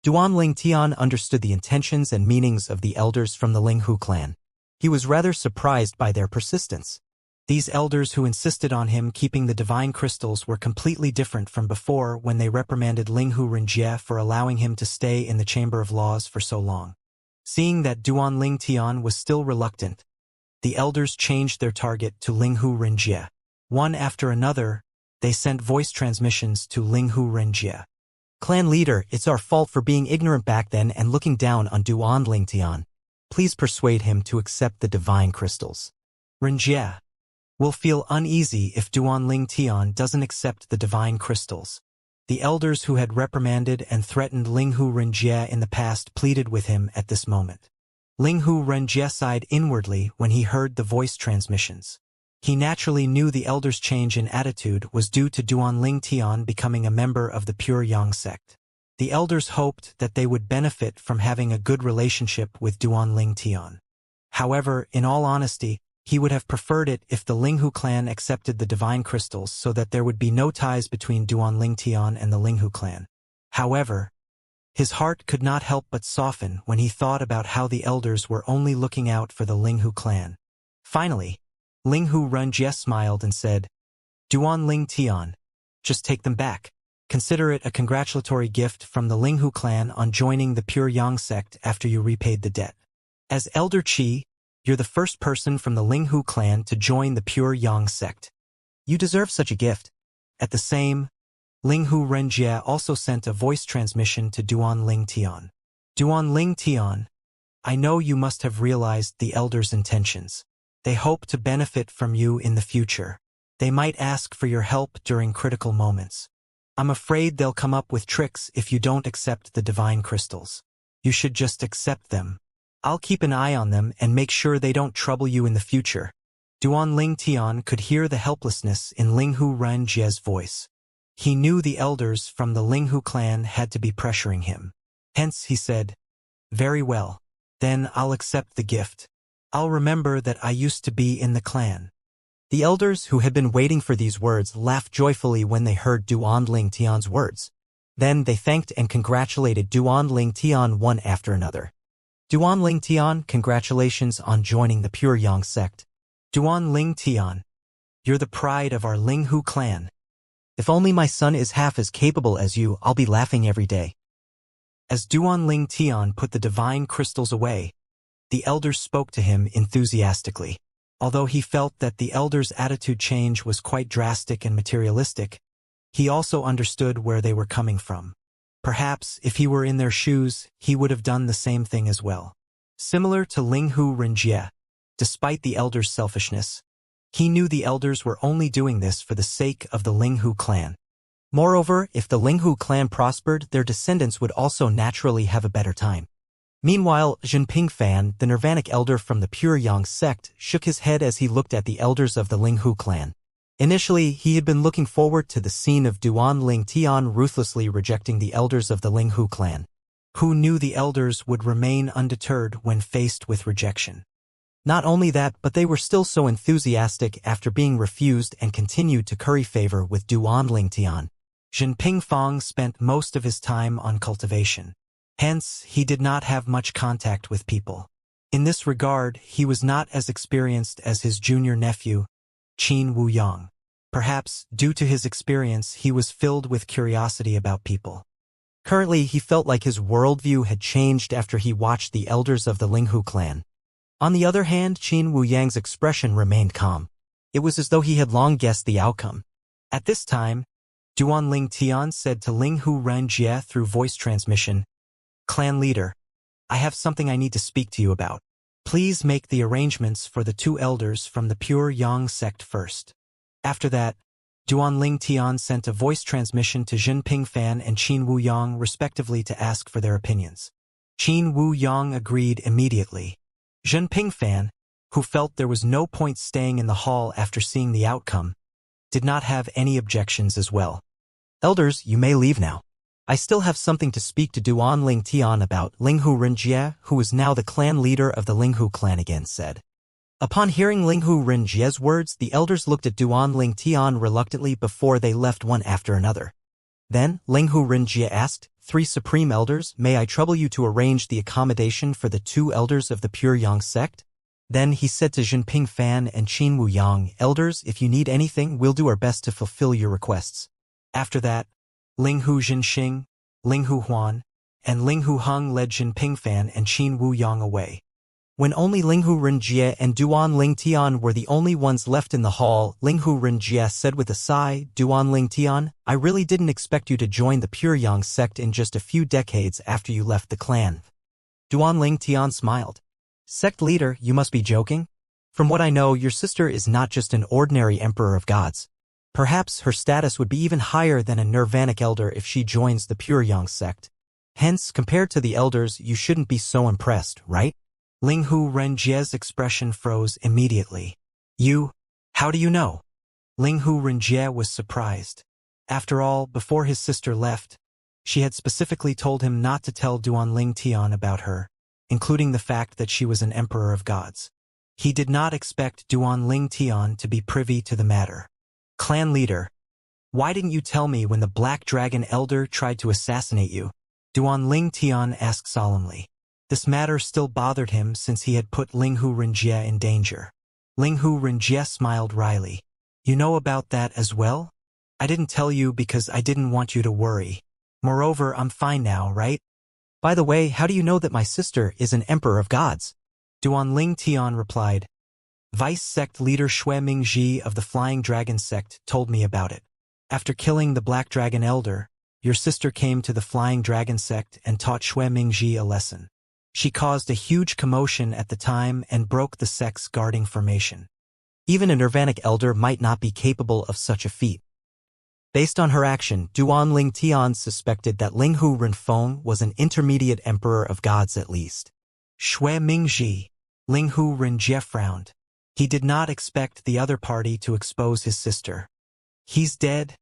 Duan Lingtian understood the intentions and meanings of the elders from the Linghu clan. He was rather surprised by their persistence. These elders who insisted on him keeping the divine crystals were completely different from before when they reprimanded Linghu Renjie for allowing him to stay in the Chamber of Laws for so long. Seeing that Duan Lingtian was still reluctant, the elders changed their target to Linghu Renjie. One after another, they sent voice transmissions to Linghu Renjie. Clan leader, it's our fault for being ignorant back then and looking down on Duan Lingtian. Please persuade him to accept the divine crystals. Renjie will feel uneasy if Duan Lingtian doesn't accept the divine crystals. The elders who had reprimanded and threatened Linghu Renjie in the past pleaded with him at this moment. Linghu Renjie sighed inwardly when he heard the voice transmissions. He naturally knew the elders' change in attitude was due to Duan Lingtian becoming a member of the pure Yang sect. The elders hoped that they would benefit from having a good relationship with Duan Lingtian. However, in all honesty, he would have preferred it if the Linghu clan accepted the divine crystals so that there would be no ties between Duan Lingtian and the Linghu clan. However, his heart could not help but soften when he thought about how the elders were only looking out for the Linghu clan. Finally, Linghu Renjie smiled and said, Duan Lingtian, just take them back. Consider it a congratulatory gift from the Linghu clan on joining the pure Yang sect after you repaid the debt. As Elder Qi, you're the first person from the Linghu clan to join the pure Yang sect. You deserve such a gift. At the same, Linghu Renjie also sent a voice transmission to Duan Lingtian. Duan Lingtian, I know you must have realized the elders' intentions. They hope to benefit from you in the future. They might ask for your help during critical moments. I'm afraid they'll come up with tricks if you don't accept the divine crystals. You should just accept them. I'll keep an eye on them and make sure they don't trouble you in the future. Duan Lingtian could hear the helplessness in Linghu Renjie's voice. He knew the elders from the Linghu clan had to be pressuring him. Hence he said, Very well. Then I'll accept the gift. I'll remember that I used to be in the clan. The elders who had been waiting for these words laughed joyfully when they heard Duan Lingtian's words. Then they thanked and congratulated Duan Lingtian one after another. Duan Lingtian, congratulations on joining the pure Yang sect. Duan Lingtian, You're the pride of our Linghu clan. If only my son is half as capable as you, I'll be laughing every day. As Duanling Tian put the divine crystals away, the elders spoke to him enthusiastically. Although he felt that the elders' attitude change was quite drastic and materialistic, he also understood where they were coming from. Perhaps, if he were in their shoes, he would have done the same thing as well. Similar to Linghu Renjie, despite the elders' selfishness, he knew the elders were only doing this for the sake of the Linghu clan. Moreover, if the Linghu clan prospered, their descendants would also naturally have a better time. Meanwhile, Jinping Fan, the Nirvanic elder from the Pure Yang sect, shook his head as he looked at the elders of the Linghu clan. Initially, he had been looking forward to the scene of Duan Ling Tian ruthlessly rejecting the elders of the Linghu clan. Who knew the elders would remain undeterred when faced with rejection? Not only that, but they were still so enthusiastic after being refused and continued to curry favor with Duan Ling Tian. Jinping Fang spent most of his time on cultivation. Hence, he did not have much contact with people. In this regard, he was not as experienced as his junior nephew, Qin Wuyang. Perhaps, due to his experience, he was filled with curiosity about people. Currently, he felt like his worldview had changed after he watched the elders of the Linghu clan. On the other hand, Qin Wuyang's expression remained calm. It was as though he had long guessed the outcome. At this time, Duan Ling Tian said to Linghu Renjie through voice transmission, "Clan leader, I have something I need to speak to you about. Please make the arrangements for the two elders from the Pure Yang sect first." After that, Duan Ling Tian sent a voice transmission to Jinping Fan and Qin Wuyang respectively to ask for their opinions. Qin Wuyang agreed immediately. Jinping Fan, who felt there was no point staying in the hall after seeing the outcome, did not have any objections as well. "Elders, you may leave now. I still have something to speak to Duan Ling Tian about," Linghu Renjie, who was now the clan leader of the Linghu clan again, said. Upon hearing Linghu Renjie's words, the elders looked at Duan Ling Tian reluctantly before they left one after another. Then, Linghu Renjie asked, "Three supreme elders, may I trouble you to arrange the accommodation for the two elders of the Pure Yang sect?" Then he said to Jinping Fan and Qin Wuyang, "Elders, if you need anything, we'll do our best to fulfill your requests." After that, Linghu Jinxing, Linghu Huan, and Linghu Heng led Jinping Fan and Qin Wuyang away. When only Linghu Renjie and Duan Ling Tian were the only ones left in the hall, Linghu Renjie said with a sigh, "Duan Ling Tian, I really didn't expect you to join the Pure Yang sect in just a few decades after you left the clan." Duan Ling Tian smiled. "Sect leader, you must be joking? From what I know, your sister is not just an ordinary emperor of gods. Perhaps her status would be even higher than a Nirvanic elder if she joins the Pure Yang sect. Hence, compared to the elders, you shouldn't be so impressed, right?" Linghu Renjie's expression froze immediately. How do you know?" Linghu Renjie was surprised. After all, before his sister left, she had specifically told him not to tell Duan Ling Tian about her, including the fact that she was an emperor of gods. He did not expect Duan Ling Tian to be privy to the matter. "Clan leader, why didn't you tell me when the Black Dragon Elder tried to assassinate you?" Duan Ling Tian asked solemnly. This matter still bothered him since he had put Linghu Renjie in danger. Linghu Renjie smiled wryly. "You know about that as well? I didn't tell you because I didn't want you to worry. Moreover, I'm fine now, right? By the way, how do you know that my sister is an emperor of gods?" Duan Ling Tian replied, "Vice sect leader Xue Mingji of the Flying Dragon sect told me about it. After killing the Black Dragon Elder, your sister came to the Flying Dragon sect and taught Xue Mingji a lesson. She caused a huge commotion at the time and broke the sect's guarding formation. Even a Nirvanic elder might not be capable of such a feat." Based on her action, Duan Ling Tian suspected that Linghu Renfeng was an intermediate emperor of gods at least. "Xue Mingji." Linghu Renjie frowned. He did not expect the other party to expose his sister. "He's dead?"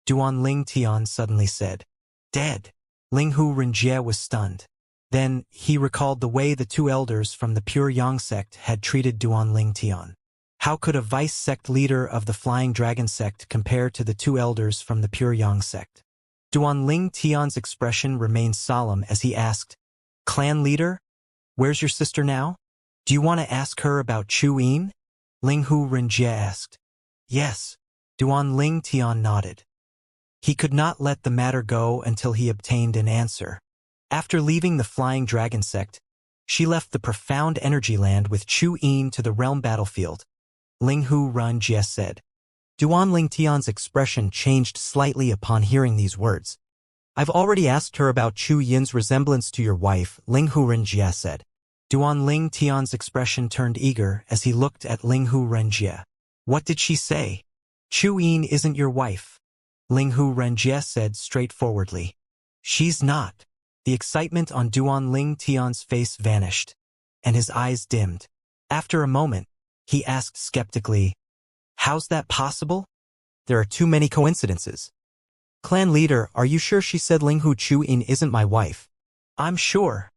Duan Ling Tian suddenly said. "Dead?" Linghu Renjie was stunned. Then, he recalled the way the two elders from the Pure Yang sect had treated Duan Ling Tian. How could a vice sect leader of the Flying Dragon sect compare to the two elders from the Pure Yang sect? Duan Ling Tian's expression remained solemn as he asked, "Clan leader, where's your sister now? Do you want to ask her about Chu Yin?" Linghu Renjie asked. Yes. Duan Ling Tian nodded. He could not let the matter go until he obtained an answer. After leaving the Flying Dragon sect, she left the profound energy land with Chu Yin to the realm battlefield. Ling Hu Run Jie said. Duan Ling Tian's expression changed slightly upon hearing these words. I've already asked her about Chu Yin's resemblance to your wife, Ling Hu Ren Jie said. Duan Ling Tian's expression turned eager as he looked at Ling Hu Ren Jie. What did she say? Chu Yin isn't your wife. Ling Hu Ren Jie said straightforwardly. She's not. The excitement on Duan Ling Tian's face vanished, and his eyes dimmed. After a moment, he asked skeptically, How's that possible? There are too many coincidences. Clan leader, are you sure she said Ling Hu Chu Yin isn't my wife? I'm sure.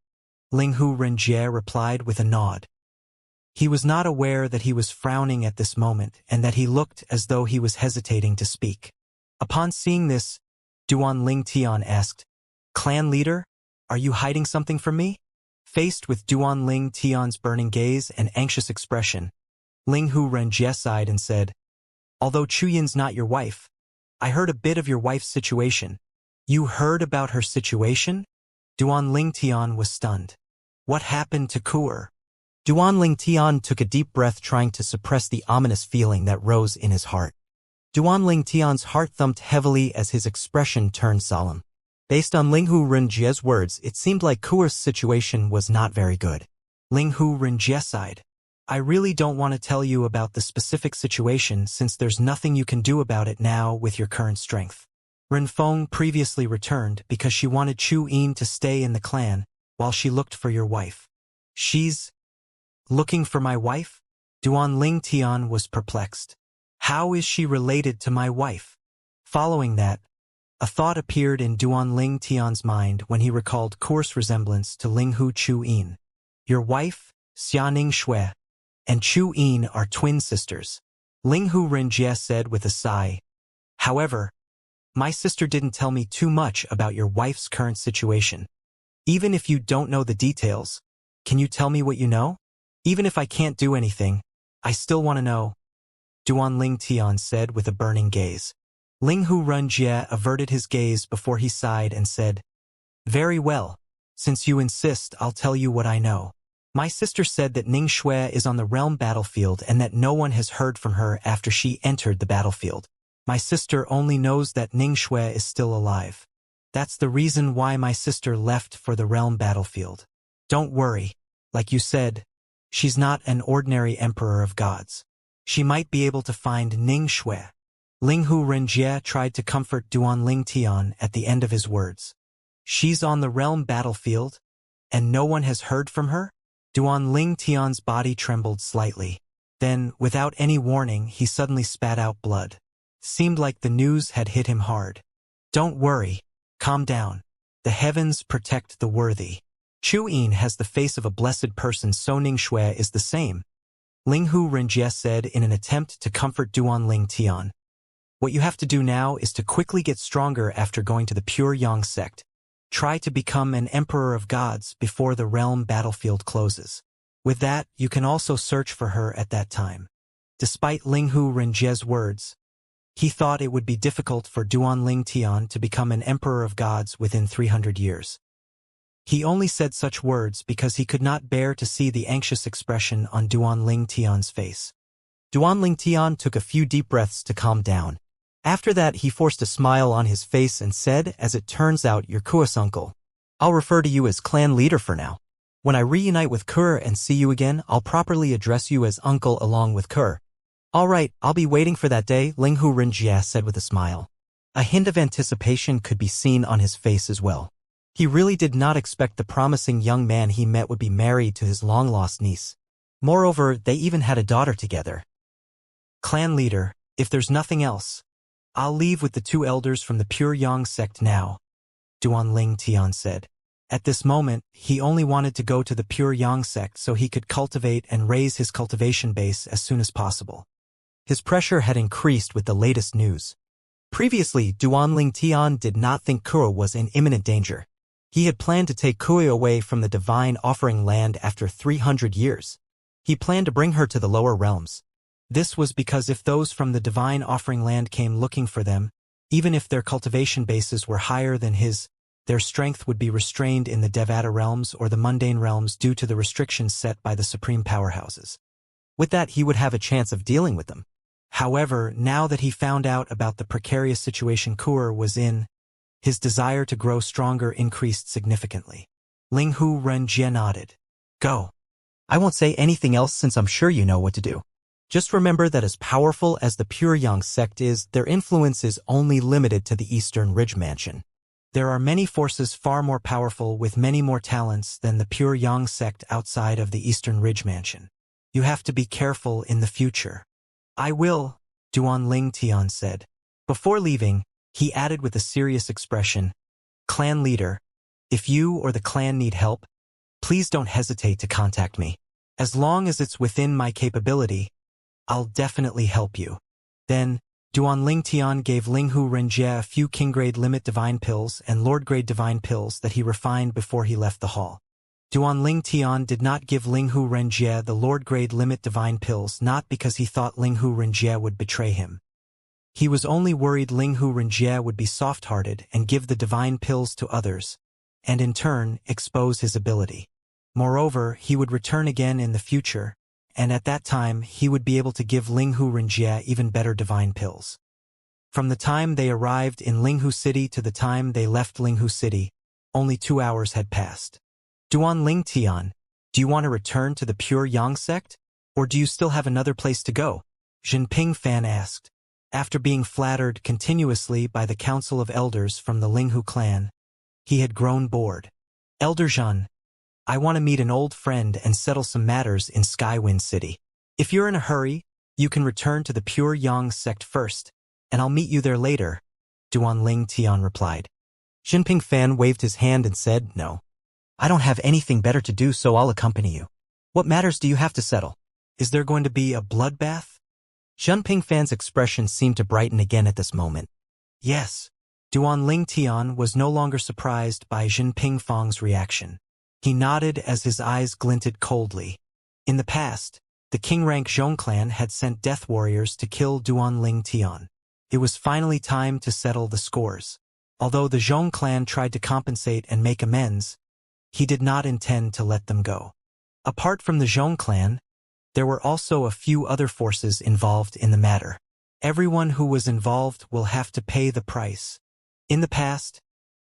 Ling Hu Ren Jie replied with a nod. He was not aware that he was frowning at this moment and that he looked as though he was hesitating to speak. Upon seeing this, Duan Ling Tian asked, Clan leader, are you hiding something from me? Faced with Duan Ling Tian's burning gaze and anxious expression, Ling Hu Ren Jie sighed and said, Although Chu Yin's not your wife, I heard a bit of your wife's situation. You heard about her situation? Duan Ling Tian was stunned. What happened to Kuer? Duan Ling Tian took a deep breath, trying to suppress the ominous feeling that rose in his heart. Duan Ling Tian's heart thumped heavily as his expression turned solemn. Based on Ling Hu Ren Jie's words, it seemed like Kuer's situation was not very good. Ling Hu Ren Jie sighed. I really don't want to tell you about the specific situation since there's nothing you can do about it now with your current strength. Ren Feng previously returned because she wanted Chu Yin to stay in the clan while she looked for your wife. She's looking for my wife? Duan Ling Tian was perplexed. How is she related to my wife? Following that, a thought appeared in Duan Ling Tian's mind when he recalled Kuer's resemblance to Ling Hu Chu Yin. Your wife, Xianing Shui, and Chu Yin are twin sisters. Ling Hu Ren Jie said with a sigh. However, my sister didn't tell me too much about your wife's current situation. Even if you don't know the details, can you tell me what you know? Even if I can't do anything, I still want to know. Duan Ling Tian said with a burning gaze. Ling Hu Ren Jie averted his gaze before he sighed and said, Very well. Since you insist, I'll tell you what I know. My sister said that Ning Shui is on the realm battlefield and that no one has heard from her after she entered the battlefield. My sister only knows that Ning Shui is still alive. That's the reason why my sister left for the realm battlefield. Don't worry. Like you said, she's not an ordinary emperor of gods. She might be able to find Ning Shui. Ling Hu Ren Jie tried to comfort Duan Ling Tian at the end of his words. She's on the realm battlefield, and no one has heard from her? Duan Ling Tian's body trembled slightly. Then, without any warning, he suddenly spat out blood. Seemed like the news had hit him hard. Don't worry. Calm down. The heavens protect the worthy. Chu Yin has the face of a blessed person, so Ning Shui is the same. Ling Hu Ren Jie said in an attempt to comfort Duan Ling Tian. What you have to do now is to quickly get stronger after going to the Pure Yang sect. Try to become an emperor of gods before the realm battlefield closes. With that, you can also search for her at that time. Despite Ling Hu Ren Jie's words, he thought it would be difficult for Duan Ling Tian to become an emperor of gods within 300 years. He only said such words because he could not bear to see the anxious expression on Duan Ling Tian's face. Duan Ling Tian took a few deep breaths to calm down. After that, he forced a smile on his face and said, As it turns out, you're Kuer's uncle. I'll refer to you as clan leader for now. When I reunite with Kuer and see you again, I'll properly address you as uncle along with Kuer. All right, I'll be waiting for that day, Ling Hu Ren Jie said with a smile. A hint of anticipation could be seen on his face as well. He really did not expect the promising young man he met would be married to his long-lost niece. Moreover, they even had a daughter together. Clan leader, if there's nothing else, I'll leave with the two elders from the Pure Yang sect now, Duan Ling Tian said. At this moment, he only wanted to go to the Pure Yang sect so he could cultivate and raise his cultivation base as soon as possible. His pressure had increased with the latest news. Previously, Duan Ling Tian did not think Kuer was in imminent danger. He had planned to take Kuer away from the divine offering land after 300 years. He planned to bring her to the lower realms. This was because if those from the divine offering land came looking for them, even if their cultivation bases were higher than his, their strength would be restrained in the Devata realms or the mundane realms due to the restrictions set by the supreme powerhouses. With that, he would have a chance of dealing with them. However, now that he found out about the precarious situation Kuer was in, his desire to grow stronger increased significantly. Linghu Renjie nodded. Go. I won't say anything else since I'm sure you know what to do. Just remember that as powerful as the Pure Yang sect is, their influence is only limited to the Eastern Ridge Mansion. There are many forces far more powerful with many more talents than the Pure Yang sect outside of the Eastern Ridge Mansion. You have to be careful in the future. I will, Duan Ling Tian said. Before leaving, he added with a serious expression, Clan leader, if you or the clan need help, please don't hesitate to contact me. As long as it's within my capability, I'll definitely help you. Then, Duan Ling Tian gave Linghu Renjie a few king-grade limit divine pills and lord-grade divine pills that he refined before he left the hall. Duan Ling Tian did not give Linghu Renjie the lord-grade limit divine pills not because he thought Linghu Renjie would betray him. He was only worried Linghu Renjie would be soft-hearted and give the divine pills to others, and in turn expose his ability. Moreover, he would return again in the future, and at that time he would be able to give Linghu Renjie even better divine pills. From the time they arrived in Linghu City to the time they left Linghu City, only 2 hours had passed. Duan Ling Tian, do you want to return to the Pure Yang sect, or do you still have another place to go? Jinping Fan asked. After being flattered continuously by the Council of Elders from the Linghu clan, he had grown bored. Elder Zhan, I want to meet an old friend and settle some matters in Skywind City. If you're in a hurry, you can return to the Pure Yang sect first, and I'll meet you there later, Duan Ling Tian replied. Jinping Fan waved his hand and said, No. I don't have anything better to do, so I'll accompany you. What matters do you have to settle? Is there going to be a bloodbath? Jinping Fan's expression seemed to brighten again at this moment. Yes. Duan Ling Tian was no longer surprised by Jinping Fang's reaction. He nodded as his eyes glinted coldly. In the past, the king-rank Zhong clan had sent death warriors to kill Duan Ling Tian. It was finally time to settle the scores. Although the Zhong clan tried to compensate and make amends, he did not intend to let them go. Apart from the Zhong clan, there were also a few other forces involved in the matter. Everyone who was involved will have to pay the price. In the past,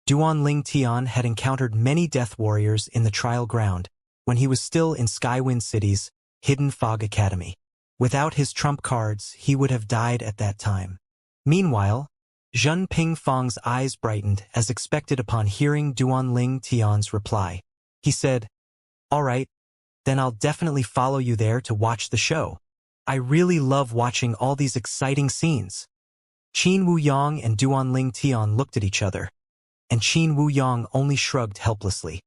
Duan Ling Tian had encountered many death warriors in the trial ground when he was still in Skywind City's Hidden Fog Academy. Without his trump cards, he would have died at that time. Meanwhile, Jinping Fang's eyes brightened as expected upon hearing Duan Ling Tian's reply. He said, All right, then I'll definitely follow you there to watch the show. I really love watching all these exciting scenes. Qin Wuyang and Duan Ling Tian looked at each other, and Qin Wuyang only shrugged helplessly.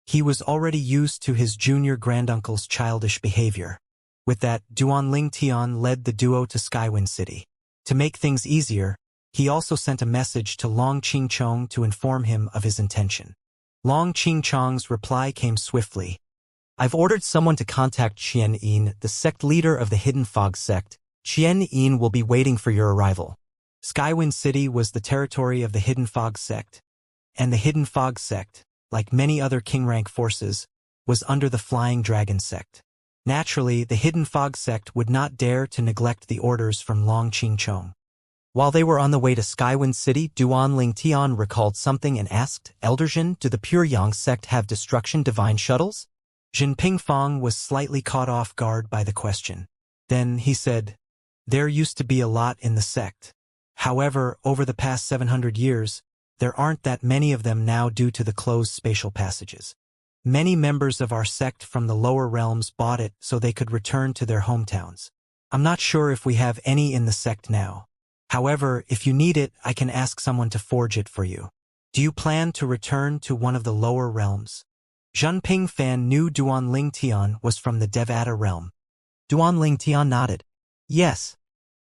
He was already used to his junior granduncle's childish behavior. With that, Duan Ling Tian led the duo to Skywind City. To make things easier, he also sent a message to Long Qingchong to inform him of his intention. Long Qingchong's reply came swiftly. I've ordered someone to contact Qian Yin, the sect leader of the Hidden Fog sect. Qian Yin will be waiting for your arrival. Skywind City was the territory of the Hidden Fog sect, and the Hidden Fog sect, like many other king-rank forces, was under the Flying Dragon sect. Naturally, the Hidden Fog sect would not dare to neglect the orders from Long Qingchong. While they were on the way to Skywind City, Duan Ling Tian recalled something and asked, Elder Zhan, do the Pure Yang sect have destruction divine shuttles? Jinping Fang was slightly caught off guard by the question. Then he said, There used to be a lot in the sect. However, over the past 700 years, there aren't that many of them now due to the closed spatial passages. Many members of our sect from the lower realms bought it so they could return to their hometowns. I'm not sure if we have any in the sect now. However, if you need it, I can ask someone to forge it for you. Do you plan to return to one of the lower realms? Jinping Fan knew Duan Ling Tian was from the Devata realm. Duan Ling Tian nodded. Yes.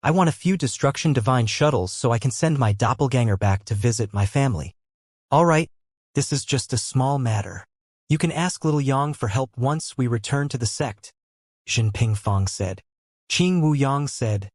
I want a few destruction divine shuttles so I can send my doppelganger back to visit my family. All right, this is just a small matter. You can ask Little Yang for help once we return to the sect, Jinping Fang said. Qing Wuyang said,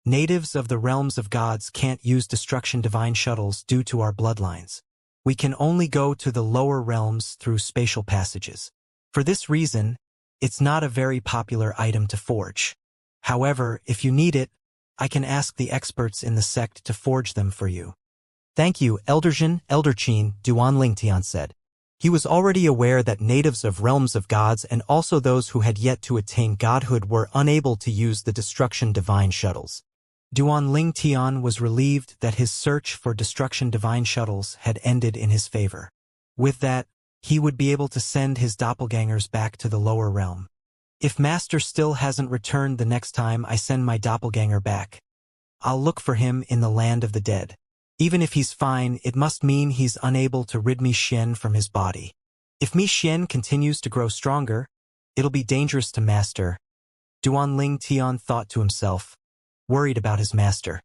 "Natives of the realms of gods can't use destruction divine shuttles due to our bloodlines. We can only go to the lower realms through spatial passages. For this reason, it's not a very popular item to forge. However, if you need it, I can ask the experts in the sect to forge them for you." "Thank you, Elder Jin, Elder Qin," Duan Lingtian said. He was already aware that natives of realms of gods and also those who had yet to attain godhood were unable to use the destruction divine shuttles. Duan Lingtian was relieved that his search for destruction divine shuttles had ended in his favor. With that, he would be able to send his doppelgangers back to the lower realm. "If Master still hasn't returned the next time I send my doppelganger back, I'll look for him in the land of the dead. Even if he's fine, it must mean he's unable to rid Mi Xian from his body. If Mi Xian continues to grow stronger, it'll be dangerous to Master," Duan Lingtian thought to himself, worried about his master.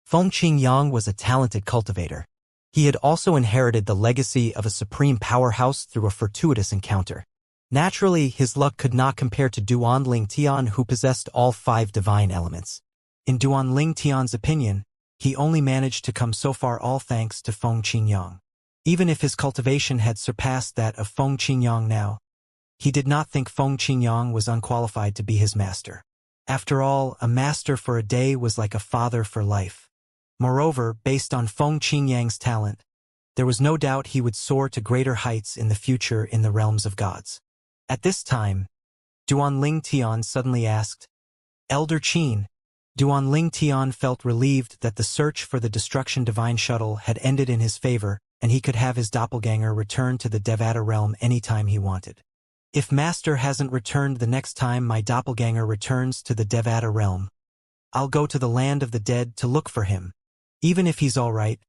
Feng Qingyang was a talented cultivator. He had also inherited the legacy of a supreme powerhouse through a fortuitous encounter. Naturally, his luck could not compare to Duan Lingtian, who possessed all 5 divine elements. In Duan Lingtian's opinion, he only managed to come so far all thanks to Feng Qingyang. Even if his cultivation had surpassed that of Feng Qingyang now, he did not think Feng Qingyang was unqualified to be his master. After all, a master for a day was like a father for life. Moreover, based on Feng Qingyang's talent, there was no doubt he would soar to greater heights in the future in the realms of gods. At this time, Duan Lingtian suddenly asked, "Elder Qin." Duan Lingtian felt relieved that the search for the destruction divine shuttle had ended in his favor, and he could have his doppelganger return to the Devata realm anytime he wanted. "If Master hasn't returned the next time my doppelganger returns to the Devata realm, I'll go to the land of the dead to look for him. Even if he's all right,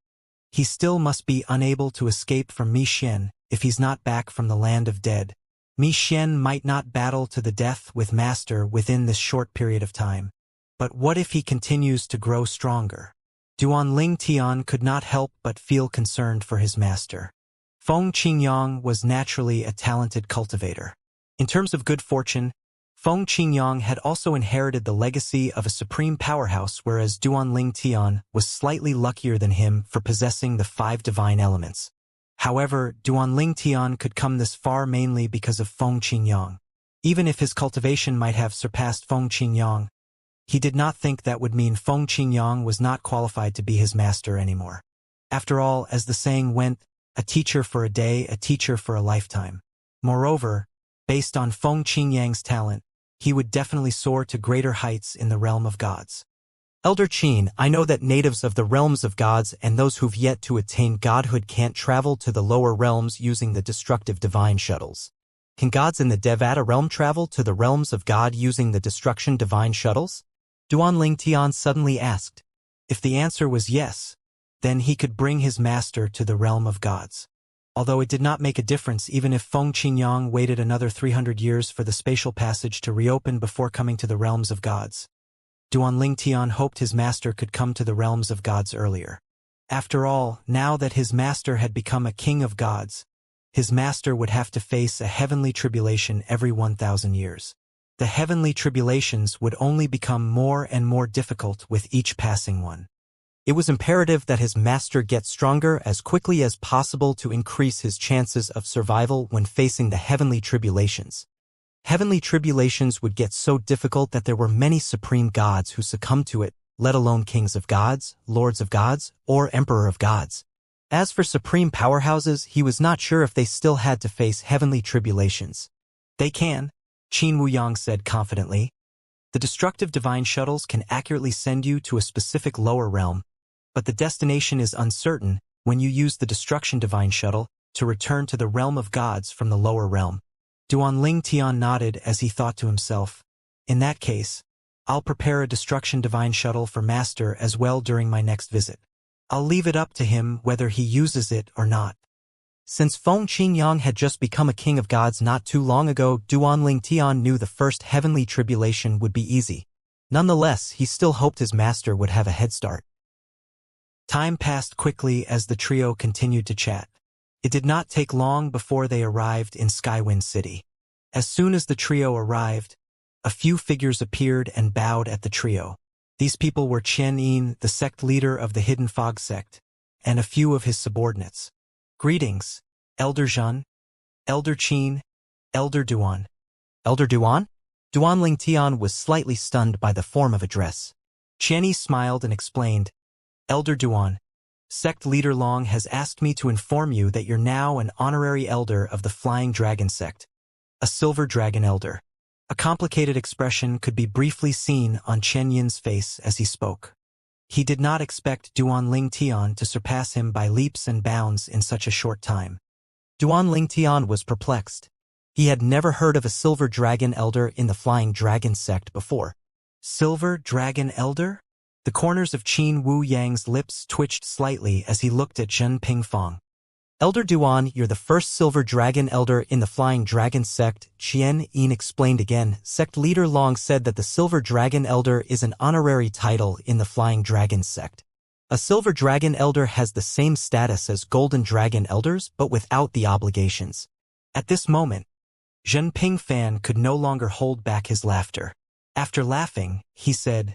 he still must be unable to escape from Mi Xian if he's not back from the land of dead. Mi Xian might not battle to the death with Master within this short period of time. But what if he continues to grow stronger?" Duan Lingtian could not help but feel concerned for his master. Feng Qingyang was naturally a talented cultivator. In terms of good fortune, Feng Qingyang had also inherited the legacy of a supreme powerhouse, whereas Duan Lingtian was slightly luckier than him for possessing the 5 divine elements. However, Duan Lingtian could come this far mainly because of Feng Qingyang. Even if his cultivation might have surpassed Feng Qingyang, he did not think that would mean Feng Qingyang was not qualified to be his master anymore. After all, as the saying went, a teacher for a day, a teacher for a lifetime. Moreover, based on Feng Qingyang's talent, he would definitely soar to greater heights in the realm of gods. "Elder Qin, I know that natives of the realms of gods and those who've yet to attain godhood can't travel to the lower realms using the destructive divine shuttles. Can gods in the Devata realm travel to the realms of God using the destruction divine shuttles?" Duan Lingtian suddenly asked. If the answer was yes, then he could bring his master to the realm of gods. Although it did not make a difference even if Feng Qingyang waited another 300 years for the spatial passage to reopen before coming to the realms of gods. Duan Lingtian hoped his master could come to the realms of gods earlier. After all, now that his master had become a king of gods, his master would have to face a heavenly tribulation every 1,000 years. The heavenly tribulations would only become more and more difficult with each passing one. It was imperative that his master get stronger as quickly as possible to increase his chances of survival when facing the heavenly tribulations. Heavenly tribulations would get so difficult that there were many supreme gods who succumbed to it, let alone kings of gods, lords of gods, or emperor of gods. As for supreme powerhouses, he was not sure if they still had to face heavenly tribulations. "They can," Qin Wuyang said confidently. "The destructive divine shuttles can accurately send you to a specific lower realm, but the destination is uncertain when you use the destruction divine shuttle to return to the realm of gods from the lower realm." Duan Lingtian nodded as he thought to himself, "In that case, I'll prepare a destruction divine shuttle for Master as well during my next visit. I'll leave it up to him whether he uses it or not." Since Feng Qingyang had just become a king of gods not too long ago, Duan Lingtian knew the first heavenly tribulation would be easy. Nonetheless, he still hoped his master would have a head start. Time passed quickly as the trio continued to chat. It did not take long before they arrived in Skywind City. As soon as the trio arrived, A few figures appeared and bowed at the trio. These people were Qian Yin, the sect leader of the Hidden Fog sect, and a few of his subordinates. Greetings, Elder Zhen, Elder Qin, Elder Duan. Elder Duan? Duan Lingtian was slightly stunned by the form of address. Qian Yi smiled and explained, Elder Duan, Sect Leader Long has asked me to inform you that you're now an honorary elder of the Flying Dragon sect, a Silver Dragon Elder. A complicated expression could be briefly seen on Chen Yin's face as he spoke. He did not expect Duan Lingtian to surpass him by leaps and bounds in such a short time. Duan Lingtian was perplexed. He had never heard of a Silver Dragon Elder in the Flying Dragon sect before. Silver Dragon Elder? The corners of Qin Wu Yang's lips twitched slightly as he looked at Zhen Pingfang. Elder Duan, you're the first Silver Dragon Elder in the Flying Dragon sect, Qian Yin explained again. Sect Leader Long said that the Silver Dragon Elder is an honorary title in the Flying Dragon sect. A Silver Dragon Elder has the same status as Golden Dragon Elders, but without the obligations. At this moment, Zhen Pingfan could no longer hold back his laughter. After laughing, he said,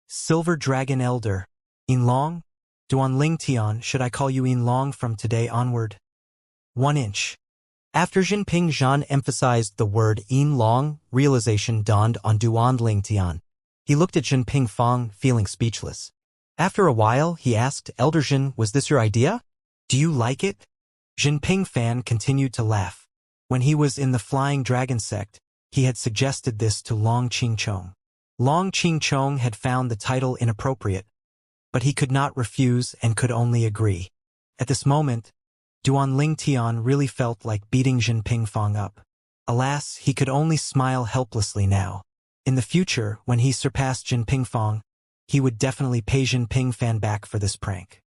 Silver Dragon Elder, Yin Long? Duan Lingtian, should I call you Yin Long from today onward? 1 inch. After Jinping Zhan emphasized the word Yin Long, realization dawned on Duan Lingtian. He looked at Jinping Fang, feeling speechless. After a while, he asked, Elder Zhen, was this your idea? Do you like it? Jinping Fan continued to laugh. When he was in the Flying Dragon sect, he had suggested this to Long Qingchong. Long Qingchong had found the title inappropriate, but he could not refuse and could only agree. At this moment, Duan Lingtian really felt like beating Jinping Fang up. Alas, he could only smile helplessly now. In the future, when he surpassed Jinping Fang, he would definitely pay Jinping Fan back for this prank.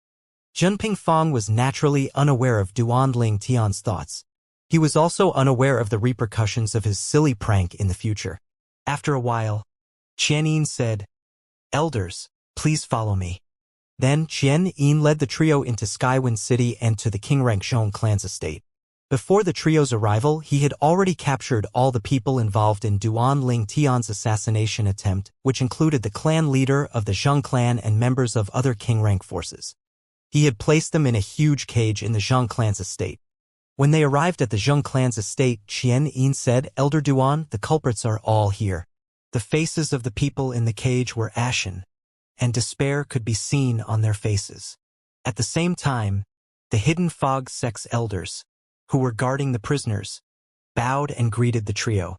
Jinping Fang was naturally unaware of Duan Lingtian's thoughts. He was also unaware of the repercussions of his silly prank in the future. After a while, Qian Yin said, Elders, please follow me. Then Qian Yin led the trio into Skywind City and to the Qingrangshong clan's estate. Before the trio's arrival, he had already captured all the people involved in Duan Lingtian's assassination attempt, which included the clan leader of the Zheng clan and members of other Qingrank forces. He had placed them in a huge cage in the Zheng clan's estate. When they arrived at the Zheng clan's estate, Qian Yin said, Elder Duan, the culprits are all here. The faces of the people in the cage were ashen, and despair could be seen on their faces. At the same time, the Hidden Fog sect's elders, who were guarding the prisoners, bowed and greeted the trio.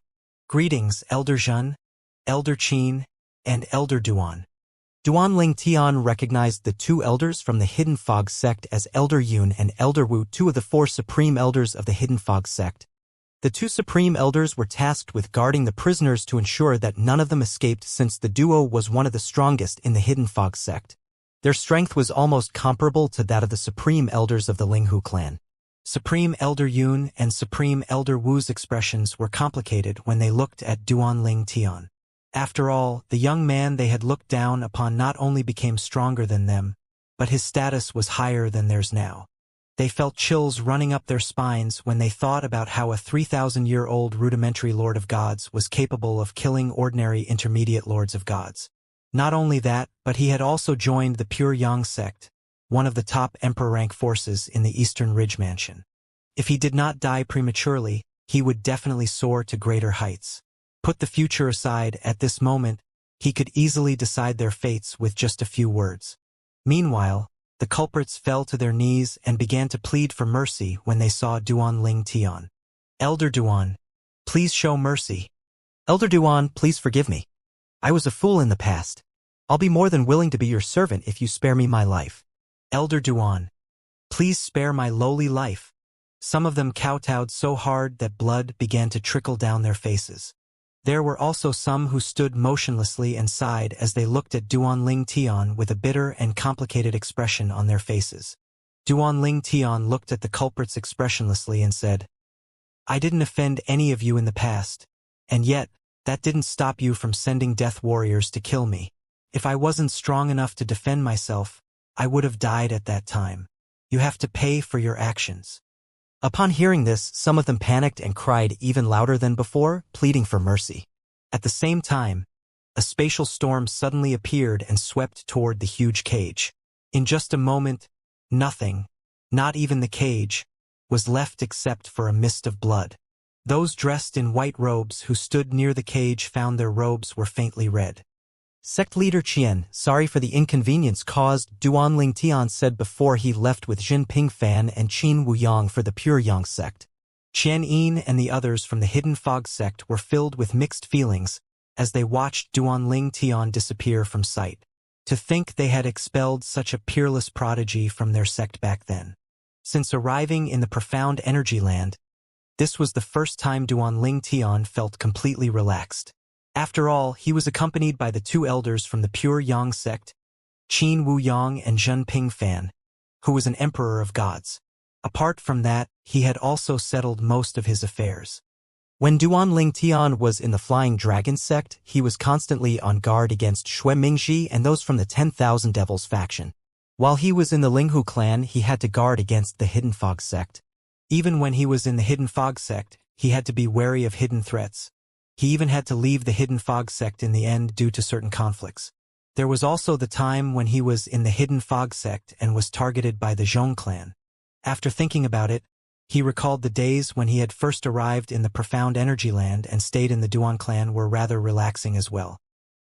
Greetings, Elder Zhen, Elder Qin, and Elder Duan. Duan Lingtian recognized the 2 elders from the Hidden Fog sect as Elder Yun and Elder Wu, 2 of the 4 supreme elders of the Hidden Fog sect. The 2 supreme elders were tasked with guarding the prisoners to ensure that none of them escaped, since the duo was one of the strongest in the Hidden Fog sect. Their strength was almost comparable to that of the supreme elders of the Linghu clan. Supreme Elder Yun and Supreme Elder Wu's expressions were complicated when they looked at Duan Lingtian. After all, the young man they had looked down upon not only became stronger than them, but his status was higher than theirs now. They felt chills running up their spines when they thought about how a 3,000-year-old rudimentary Lord of Gods was capable of killing ordinary intermediate Lords of Gods. Not only that, but he had also joined the Pure Yang sect, one of the top Emperor rank forces in the Eastern Ridge Mansion. If he did not die prematurely, he would definitely soar to greater heights. Put the future aside, at this moment, he could easily decide their fates with just a few words. Meanwhile, the culprits fell to their knees and began to plead for mercy when they saw Duan Lingtian. Elder Duan, please show mercy. Elder Duan, please forgive me. I was a fool in the past. I'll be more than willing to be your servant if you spare me my life. Elder Duan, please spare my lowly life. Some of them kowtowed so hard that blood began to trickle down their faces. There were also some who stood motionlessly and sighed as they looked at Duan Lingtian with a bitter and complicated expression on their faces. Duan Lingtian looked at the culprits expressionlessly and said, I didn't offend any of you in the past, and yet, that didn't stop you from sending death warriors to kill me. If I wasn't strong enough to defend myself, I would have died at that time. You have to pay for your actions. Upon hearing this, some of them panicked and cried even louder than before, pleading for mercy. At the same time, a spatial storm suddenly appeared and swept toward the huge cage. In just a moment, nothing, not even the cage, was left except for a mist of blood. Those dressed in white robes who stood near the cage found their robes were faintly red. Sect leader Qian, sorry for the inconvenience caused, Duanling Tian said before he left with Jinping Fan and Qin Wuyang for the Pure Yang sect. Qian Yin and the others from the Hidden Fog sect were filled with mixed feelings as they watched Duanling Tian disappear from sight. To think they had expelled such a peerless prodigy from their sect back then. Since arriving in the profound energy land, this was the first time Duanling Tian felt completely relaxed. After all, he was accompanied by the two elders from the Pure Yang sect, Qin Wuyang and Jinping Fan, who was an emperor of gods. Apart from that, he had also settled most of his affairs. When Duanling Tian was in the Flying Dragon sect, he was constantly on guard against Shui Mingxi and those from the 10,000 Devils faction. While he was in the Linghu clan, he had to guard against the Hidden Fog sect. Even when he was in the Hidden Fog sect, he had to be wary of hidden threats. He even had to leave the Hidden Fog sect in the end due to certain conflicts. There was also the time when he was in the Hidden Fog sect and was targeted by the Zhong clan. After thinking about it, he recalled the days when he had first arrived in the profound energy land and stayed in the Duan clan were rather relaxing as well.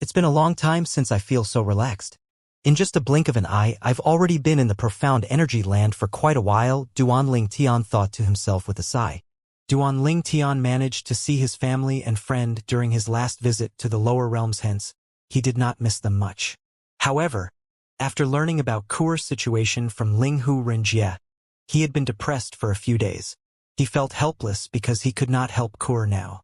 It's been a long time since I feel so relaxed. In just a blink of an eye, I've already been in the profound energy land for quite a while, Duanling Tian thought to himself with a sigh. Duanling Tian managed to see his family and friend during his last visit to the lower realms, hence, he did not miss them much. However, after learning about Kur's situation from Linghu Renjie, he had been depressed for a few days. He felt helpless because he could not help Kur now.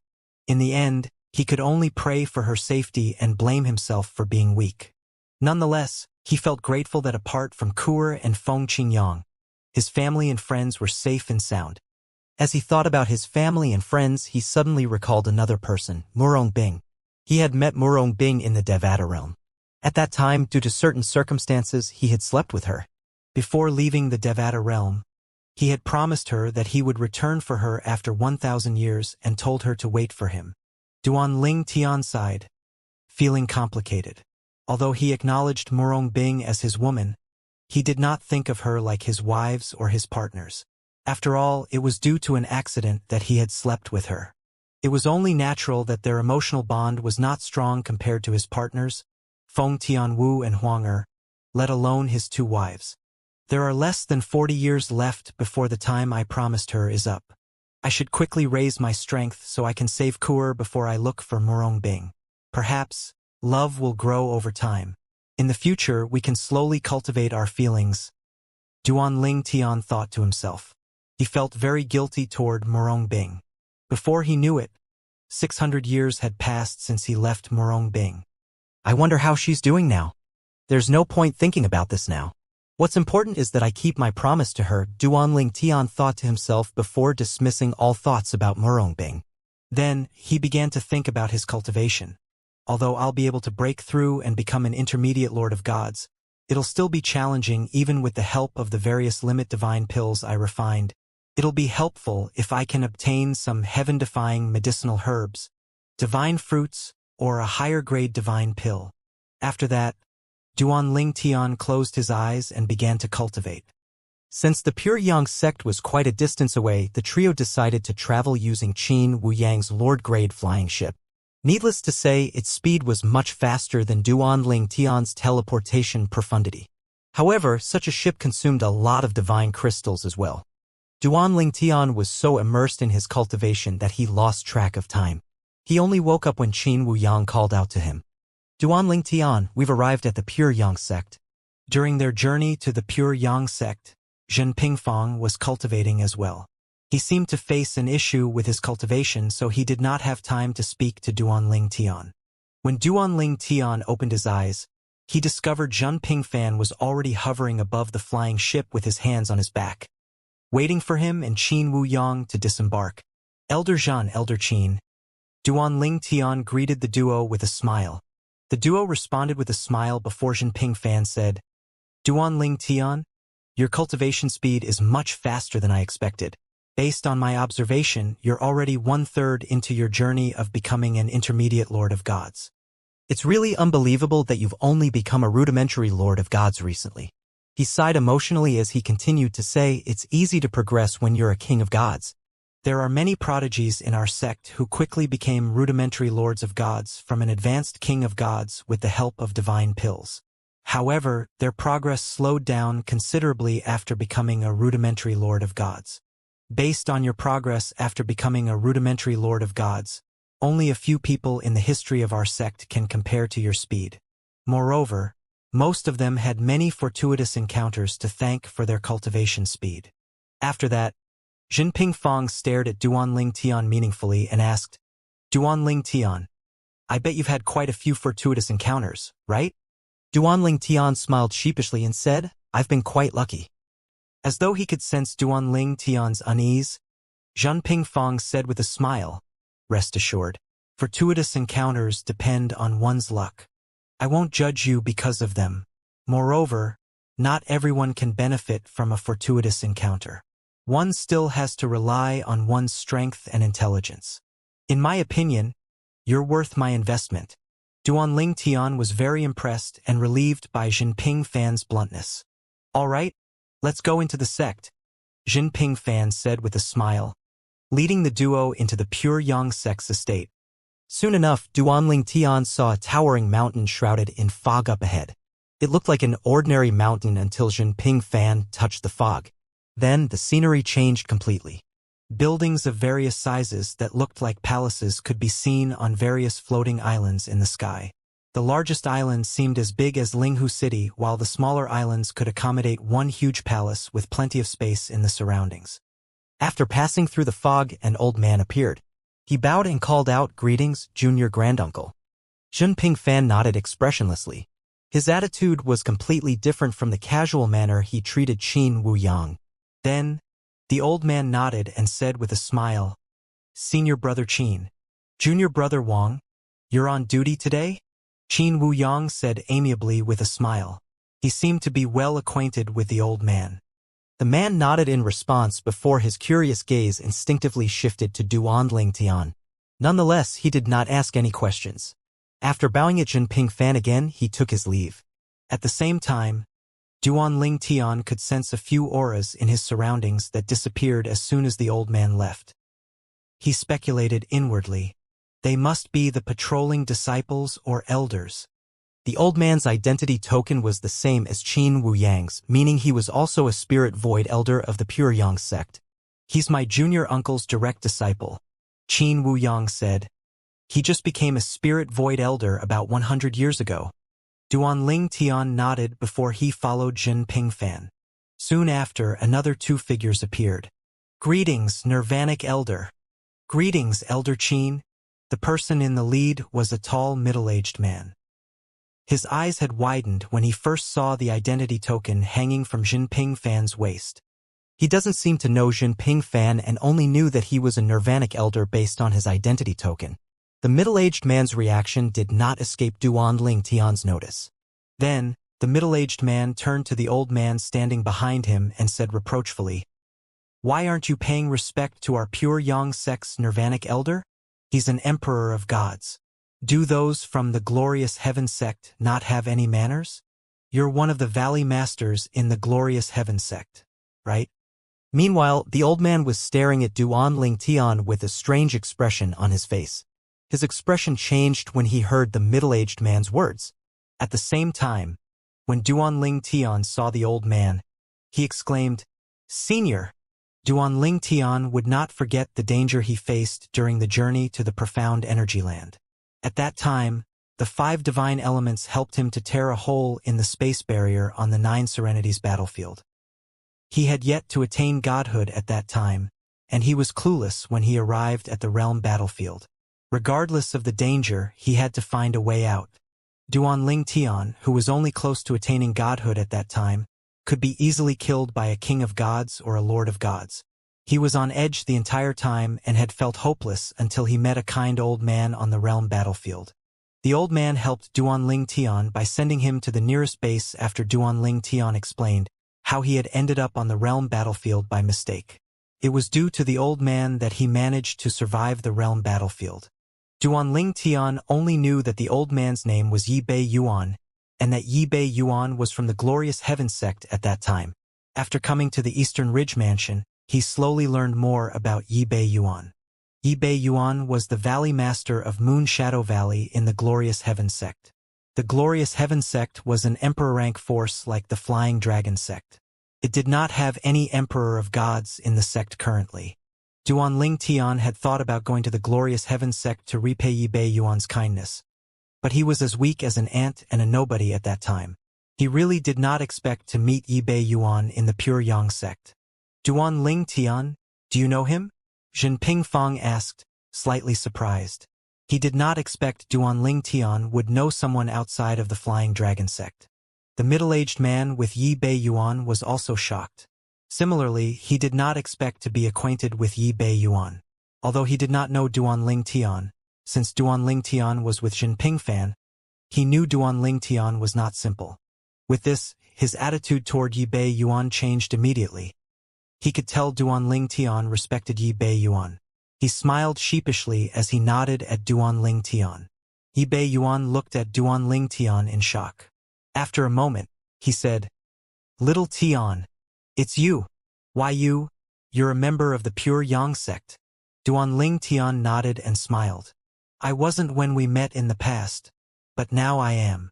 In the end, he could only pray for her safety and blame himself for being weak. Nonetheless, he felt grateful that apart from Kur and Feng Qingyang, his family and friends were safe and sound. As he thought about his family and friends, he suddenly recalled another person, Murong Bing. He had met Murong Bing in the Devata realm. At that time, due to certain circumstances, he had slept with her. Before leaving the Devata realm, he had promised her that he would return for her after 1,000 years and told her to wait for him. Duanling Tian sighed, feeling complicated. Although he acknowledged Murong Bing as his woman, he did not think of her like his wives or his partners. After all, it was due to an accident that he had slept with her. It was only natural that their emotional bond was not strong compared to his partners, Feng Tianwu and Huang Er, let alone his two wives. There are less than 40 years left before the time I promised her is up. I should quickly raise my strength so I can save Kur before I look for Murong Bing. Perhaps, love will grow over time. In the future, we can slowly cultivate our feelings. Duanling Tian thought to himself. He felt very guilty toward Murong Bing. Before he knew it, 600 years had passed since he left Murong Bing. I wonder how she's doing now. There's no point thinking about this now. What's important is that I keep my promise to her, Duanling Tian thought to himself before dismissing all thoughts about Murong Bing. Then, he began to think about his cultivation. Although I'll be able to break through and become an intermediate Lord of Gods, it'll still be challenging even with the help of the various limit divine pills I refined. It'll be helpful if I can obtain some heaven-defying medicinal herbs, divine fruits, or a higher-grade divine pill. After that, Duanling Tian closed his eyes and began to cultivate. Since the Pure Yang sect was quite a distance away, the trio decided to travel using Qin Wuyang's Lord-grade flying ship. Needless to say, its speed was much faster than Duanling Tian's teleportation profundity. However, such a ship consumed a lot of divine crystals as well. Duanling Tian was so immersed in his cultivation that he lost track of time. He only woke up when Qin Wuyang called out to him. Duanling Tian, we've arrived at the Pure Yang sect. During their journey to the Pure Yang sect, Jinping Fang was cultivating as well. He seemed to face an issue with his cultivation, so he did not have time to speak to Duanling Tian. When Duanling Tian opened his eyes, he discovered Jinping Fan was already hovering above the flying ship with his hands on his back, waiting for him and Qin Wuyang to disembark. Elder Zhan, Elder Qin. Duanling Tian greeted the duo with a smile. The duo responded with a smile before Jinping Fan said, Duanling Tian, your cultivation speed is much faster than I expected. Based on my observation, you're already 1/3 into your journey of becoming an intermediate Lord of Gods. It's really unbelievable that you've only become a rudimentary Lord of Gods recently. He sighed emotionally as he continued to say, it's easy to progress when you're a king of gods. There are many prodigies in our sect who quickly became rudimentary lords of gods from an advanced king of gods with the help of divine pills. However, their progress slowed down considerably after becoming a rudimentary lord of gods. Based on your progress after becoming a rudimentary lord of gods, only a few people in the history of our sect can compare to your speed. Moreover, most of them had many fortuitous encounters to thank for their cultivation speed. After that, Jinping Fong stared at Duanling Tian meaningfully and asked, Duanling Tian, I bet you've had quite a few fortuitous encounters, right? Duanling Tian smiled sheepishly and said, I've been quite lucky. As though he could sense Duanling Tian's unease, Jinping Fong said with a smile, rest assured, fortuitous encounters depend on one's luck. I won't judge you because of them. Moreover, not everyone can benefit from a fortuitous encounter. One still has to rely on one's strength and intelligence. In my opinion, you're worth my investment. Duanling Tian was very impressed and relieved by Jinping Fan's bluntness. All right, let's go into the sect, Jinping Fan said with a smile, leading the duo into the pure Yang sect's estate. Soon enough, Duanling Tian saw a towering mountain shrouded in fog up ahead. It looked like an ordinary mountain until Jinping Fan touched the fog. Then the scenery changed completely. Buildings of various sizes that looked like palaces could be seen on various floating islands in the sky. The largest island seemed as big as Linghu City, while the smaller islands could accommodate one huge palace with plenty of space in the surroundings. After passing through the fog, an old man appeared. He bowed and called out, Greetings, junior granduncle. Jinping Fan nodded expressionlessly. His attitude was completely different from the casual manner he treated Qin Wu Yang. Then, the old man nodded and said with a smile, Senior brother Qin. Junior brother Wang, you're on duty today? Qin Wu Yang said amiably with a smile. He seemed to be well acquainted with the old man. The man nodded in response before his curious gaze instinctively shifted to Duanling Tian. Nonetheless, he did not ask any questions. After bowing at Jinping Fan again, he took his leave. At the same time, Duanling Tian could sense a few auras in his surroundings that disappeared as soon as the old man left. He speculated inwardly, they must be the patrolling disciples or elders. The old man's identity token was the same as Qin Wu Yang's, meaning he was also a spirit void elder of the pure Yang sect. He's my junior uncle's direct disciple, Qin Wu Yang said. He just became a spirit void elder about 100 years ago. Duanling Tian nodded before he followed Jinping Fan. Soon after, another two figures appeared. Greetings, Nirvanic Elder. Greetings, Elder Qin. The person in the lead was a tall, middle-aged man. His eyes had widened when he first saw the identity token hanging from Jinping Fan's waist. He doesn't seem to know Jinping Fan and only knew that he was a Nirvanic Elder based on his identity token. The middle-aged man's reaction did not escape Duanling Tian's notice. Then, the middle-aged man turned to the old man standing behind him and said reproachfully, Why aren't you paying respect to our pure Yang sect's Nirvanic Elder? He's an emperor of gods. Do those from the glorious Heaven sect not have any manners? You're one of the Valley Masters in the glorious Heaven sect, right? Meanwhile, the old man was staring at Duanling Tian with a strange expression on his face. His expression changed when he heard the middle-aged man's words. At the same time, when Duanling Tian saw the old man, he exclaimed, Senior! Duanling Tian would not forget the danger he faced during the journey to the profound energy land. At that time, the 5 divine elements helped him to tear a hole in the space barrier on the 9 Serenities battlefield. He had yet to attain godhood at that time, and he was clueless when he arrived at the realm battlefield. Regardless of the danger, he had to find a way out. Duanling Tian, who was only close to attaining godhood at that time, could be easily killed by a king of gods or a lord of gods. He was on edge the entire time and had felt hopeless until he met a kind old man on the realm battlefield. The old man helped Duanling Tian by sending him to the nearest base after Duanling Tian explained how he had ended up on the realm battlefield by mistake. It was due to the old man that he managed to survive the realm battlefield. Duanling Tian only knew that the old man's name was Yi Bei Yuan, and that Yi Bei Yuan was from the Glorious Heaven sect at that time. After coming to the Eastern Ridge Mansion, he slowly learned more about Yi Bei Yuan. Yi Bei Yuan was the Valley Master of Moon Shadow Valley in the Glorious Heaven sect. The Glorious Heaven sect was an emperor-rank force like the Flying Dragon sect. It did not have any Emperor of Gods in the sect currently. Duanling Tian had thought about going to the Glorious Heaven sect to repay Yi Bei Yuan's kindness. But he was as weak as an ant and a nobody at that time. He really did not expect to meet Yi Bei Yuan in the Pure Yang sect. Duanling Tian, do you know him? Jinping Fang asked, slightly surprised. He did not expect Duanling Tian would know someone outside of the Flying Dragon sect. The middle-aged man with Yi Bei Yuan was also shocked. Similarly, he did not expect to be acquainted with Yi Bei Yuan. Although he did not know Duanling Tian, since Duanling Tian was with Jinping Fan, he knew Duanling Tian was not simple. With this, his attitude toward Yi Bei Yuan changed immediately. He could tell Duanling Tian respected Yi Bei Yuan. He smiled sheepishly as he nodded at Duanling Tian. Yi Bei Yuan looked at Duanling Tian in shock. After a moment, he said, "Little Tian, it's you. Why you? You're a member of the Pure Yang sect." Duanling Tian nodded and smiled. "I wasn't when we met in the past, but now I am."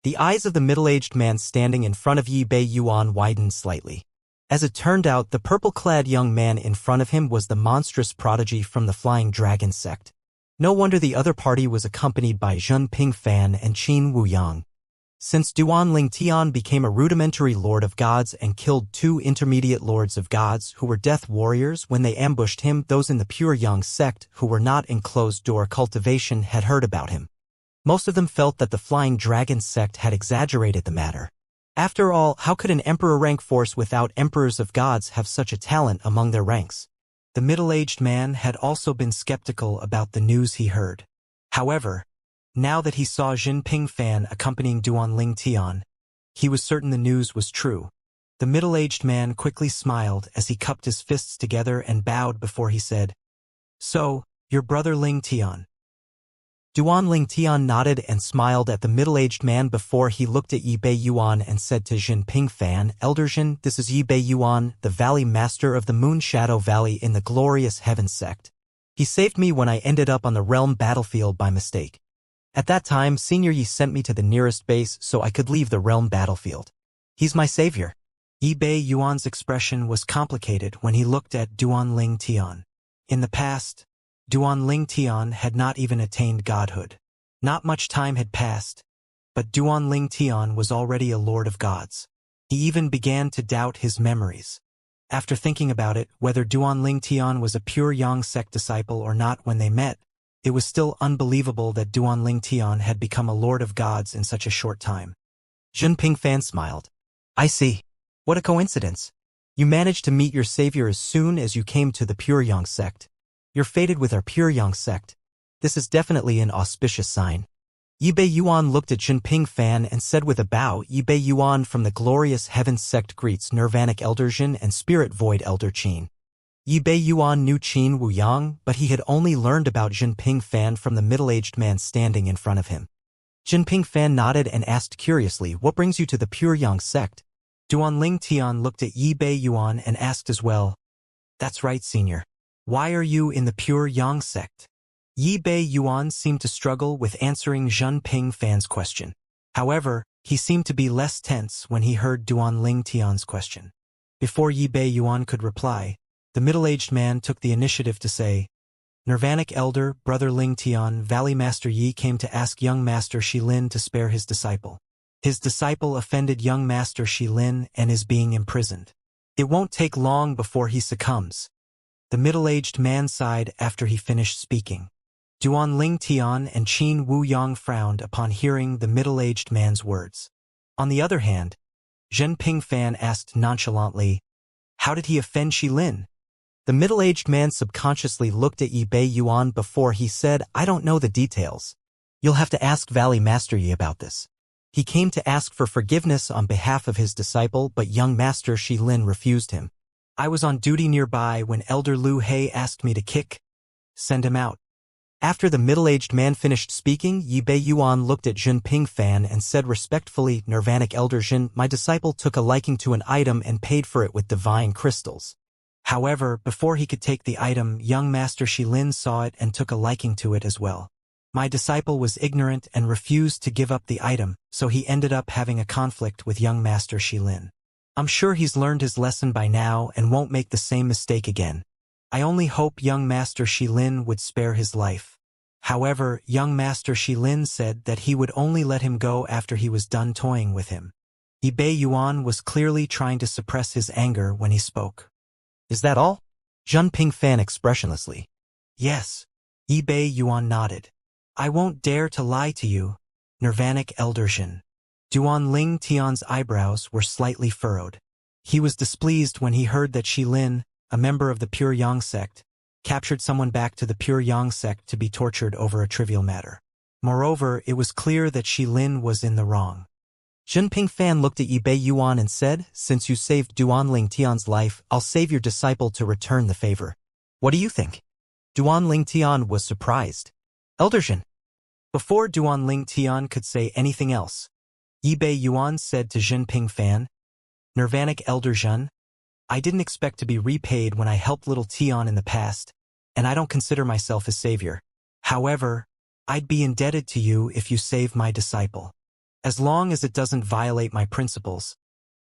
The eyes of the middle-aged man standing in front of Yi Bei Yuan widened slightly. As it turned out, the purple-clad young man in front of him was the monstrous prodigy from the Flying Dragon sect. No wonder the other party was accompanied by Jinping Fan and Qin Wuyang. Since Duanling Tian became a rudimentary Lord of Gods and killed 2 intermediate Lords of Gods who were death warriors when they ambushed him, those in the Pure Yang sect who were not in closed-door cultivation had heard about him. Most of them felt that the Flying Dragon sect had exaggerated the matter. After all, how could an emperor-rank force without emperors of gods have such a talent among their ranks? The middle-aged man had also been skeptical about the news he heard. However, now that he saw Jinping Fan accompanying Duanling Tian, he was certain the news was true. The middle-aged man quickly smiled as he cupped his fists together and bowed before he said, "So, your brother Ling Tian." Duanling Tian nodded and smiled at the middle-aged man before he looked at Yi Bei Yuan and said to Jinping Fan, "Elder Jin, this is Yi Bei Yuan, the Valley Master of the Moon Shadow Valley in the Glorious Heaven sect. He saved me when I ended up on the realm battlefield by mistake. At that time, Senior Yi sent me to the nearest base so I could leave the realm battlefield. He's my savior." Yi Bei Yuan's expression was complicated when he looked at Duanling Tian. In the past, Duanling Tian had not even attained godhood. Not much time had passed, but Duanling Tian was already a Lord of Gods. He even began to doubt his memories. After thinking about it, whether Duanling Tian was a Pure Yang sect disciple or not when they met, it was still unbelievable that Duanling Tian had become a Lord of Gods in such a short time. Jinping Fan smiled. "I see. What a coincidence. You managed to meet your savior as soon as you came to the Pure Yang sect. You're fated with our Pure Yang sect. This is definitely an auspicious sign." Yi Bei Yuan looked at Jinping Fan and said with a bow, "Yi Bei Yuan from the Glorious Heaven sect greets Nirvanic Elder Jin and Spirit Void Elder Qin." Yi Bei Yuan knew Qin Wuyang, but he had only learned about Jinping Fan from the middle-aged man standing in front of him. Jinping Fan nodded and asked curiously, "What brings you to the Pure Yang sect?" Duanling Tian looked at Yi Bei Yuan and asked as well, "That's right, Senior. Why are you in the Pure Yang sect?" Yi Bei Yuan seemed to struggle with answering Jinping Fan's question. However, he seemed to be less tense when he heard Duanling Tian's question. Before Yi Bei Yuan could reply, the middle-aged man took the initiative to say, "Nirvanic Elder, Brother Ling Tian, Valley Master Yi came to ask young Master Shilin to spare his disciple. His disciple offended young Master Shilin and is being imprisoned. It won't take long before he succumbs." The middle-aged man sighed after he finished speaking. Duanling Tian and Qin Wuyang frowned upon hearing the middle-aged man's words. On the other hand, Jinping Fan asked nonchalantly, "How did he offend Shilin?" The middle-aged man subconsciously looked at Yi Bei Yuan before he said, "I don't know the details. You'll have to ask Valley Master Yi about this. He came to ask for forgiveness on behalf of his disciple, but young Master Shilin refused him. I was on duty nearby when Elder Lu Hei asked me to send him out. After the middle-aged man finished speaking, Yi Bei Yuan looked at Jinping Fan and said respectfully, Nirvanic Elder Jin, my disciple took a liking to an item and paid for it with divine crystals. However, before he could take the item, young Master Shilin saw it and took a liking to it as well. My disciple was ignorant and refused to give up the item, so he ended up having a conflict with young Master Shilin. I'm sure he's learned his lesson by now and won't make the same mistake again. I only hope young Master Shilin would spare his life. However, young Master Shilin said that he would only let him go after he was done toying with him. Yi Bei Yuan was clearly trying to suppress his anger when he spoke. Is that all? Jinping Fan expressionlessly. Yes. Yi Bei Yuan nodded. I won't dare to lie to you, Nirvanic Elder Jin. Duan Ling Tian's eyebrows were slightly furrowed. He was displeased when he heard that Shilin, a member of the Pure Yang sect, captured someone back to the Pure Yang sect to be tortured over a trivial matter. Moreover, it was clear that Shilin was in the wrong. Jinping Fan looked at Yi Bei Yuan and said, since you saved Duan Ling Tian's life, I'll save your disciple to return the favor. What do you think? Duan Ling Tian was surprised. Elder Jin. Before Duan Ling Tian could say anything else, Yi Bei Yuan said to Jinping Fan, Nirvanic Elder Jin, I didn't expect to be repaid when I helped little Tian in the past, and I don't consider myself a savior. However, I'd be indebted to you if you save my disciple. As long as it doesn't violate my principles,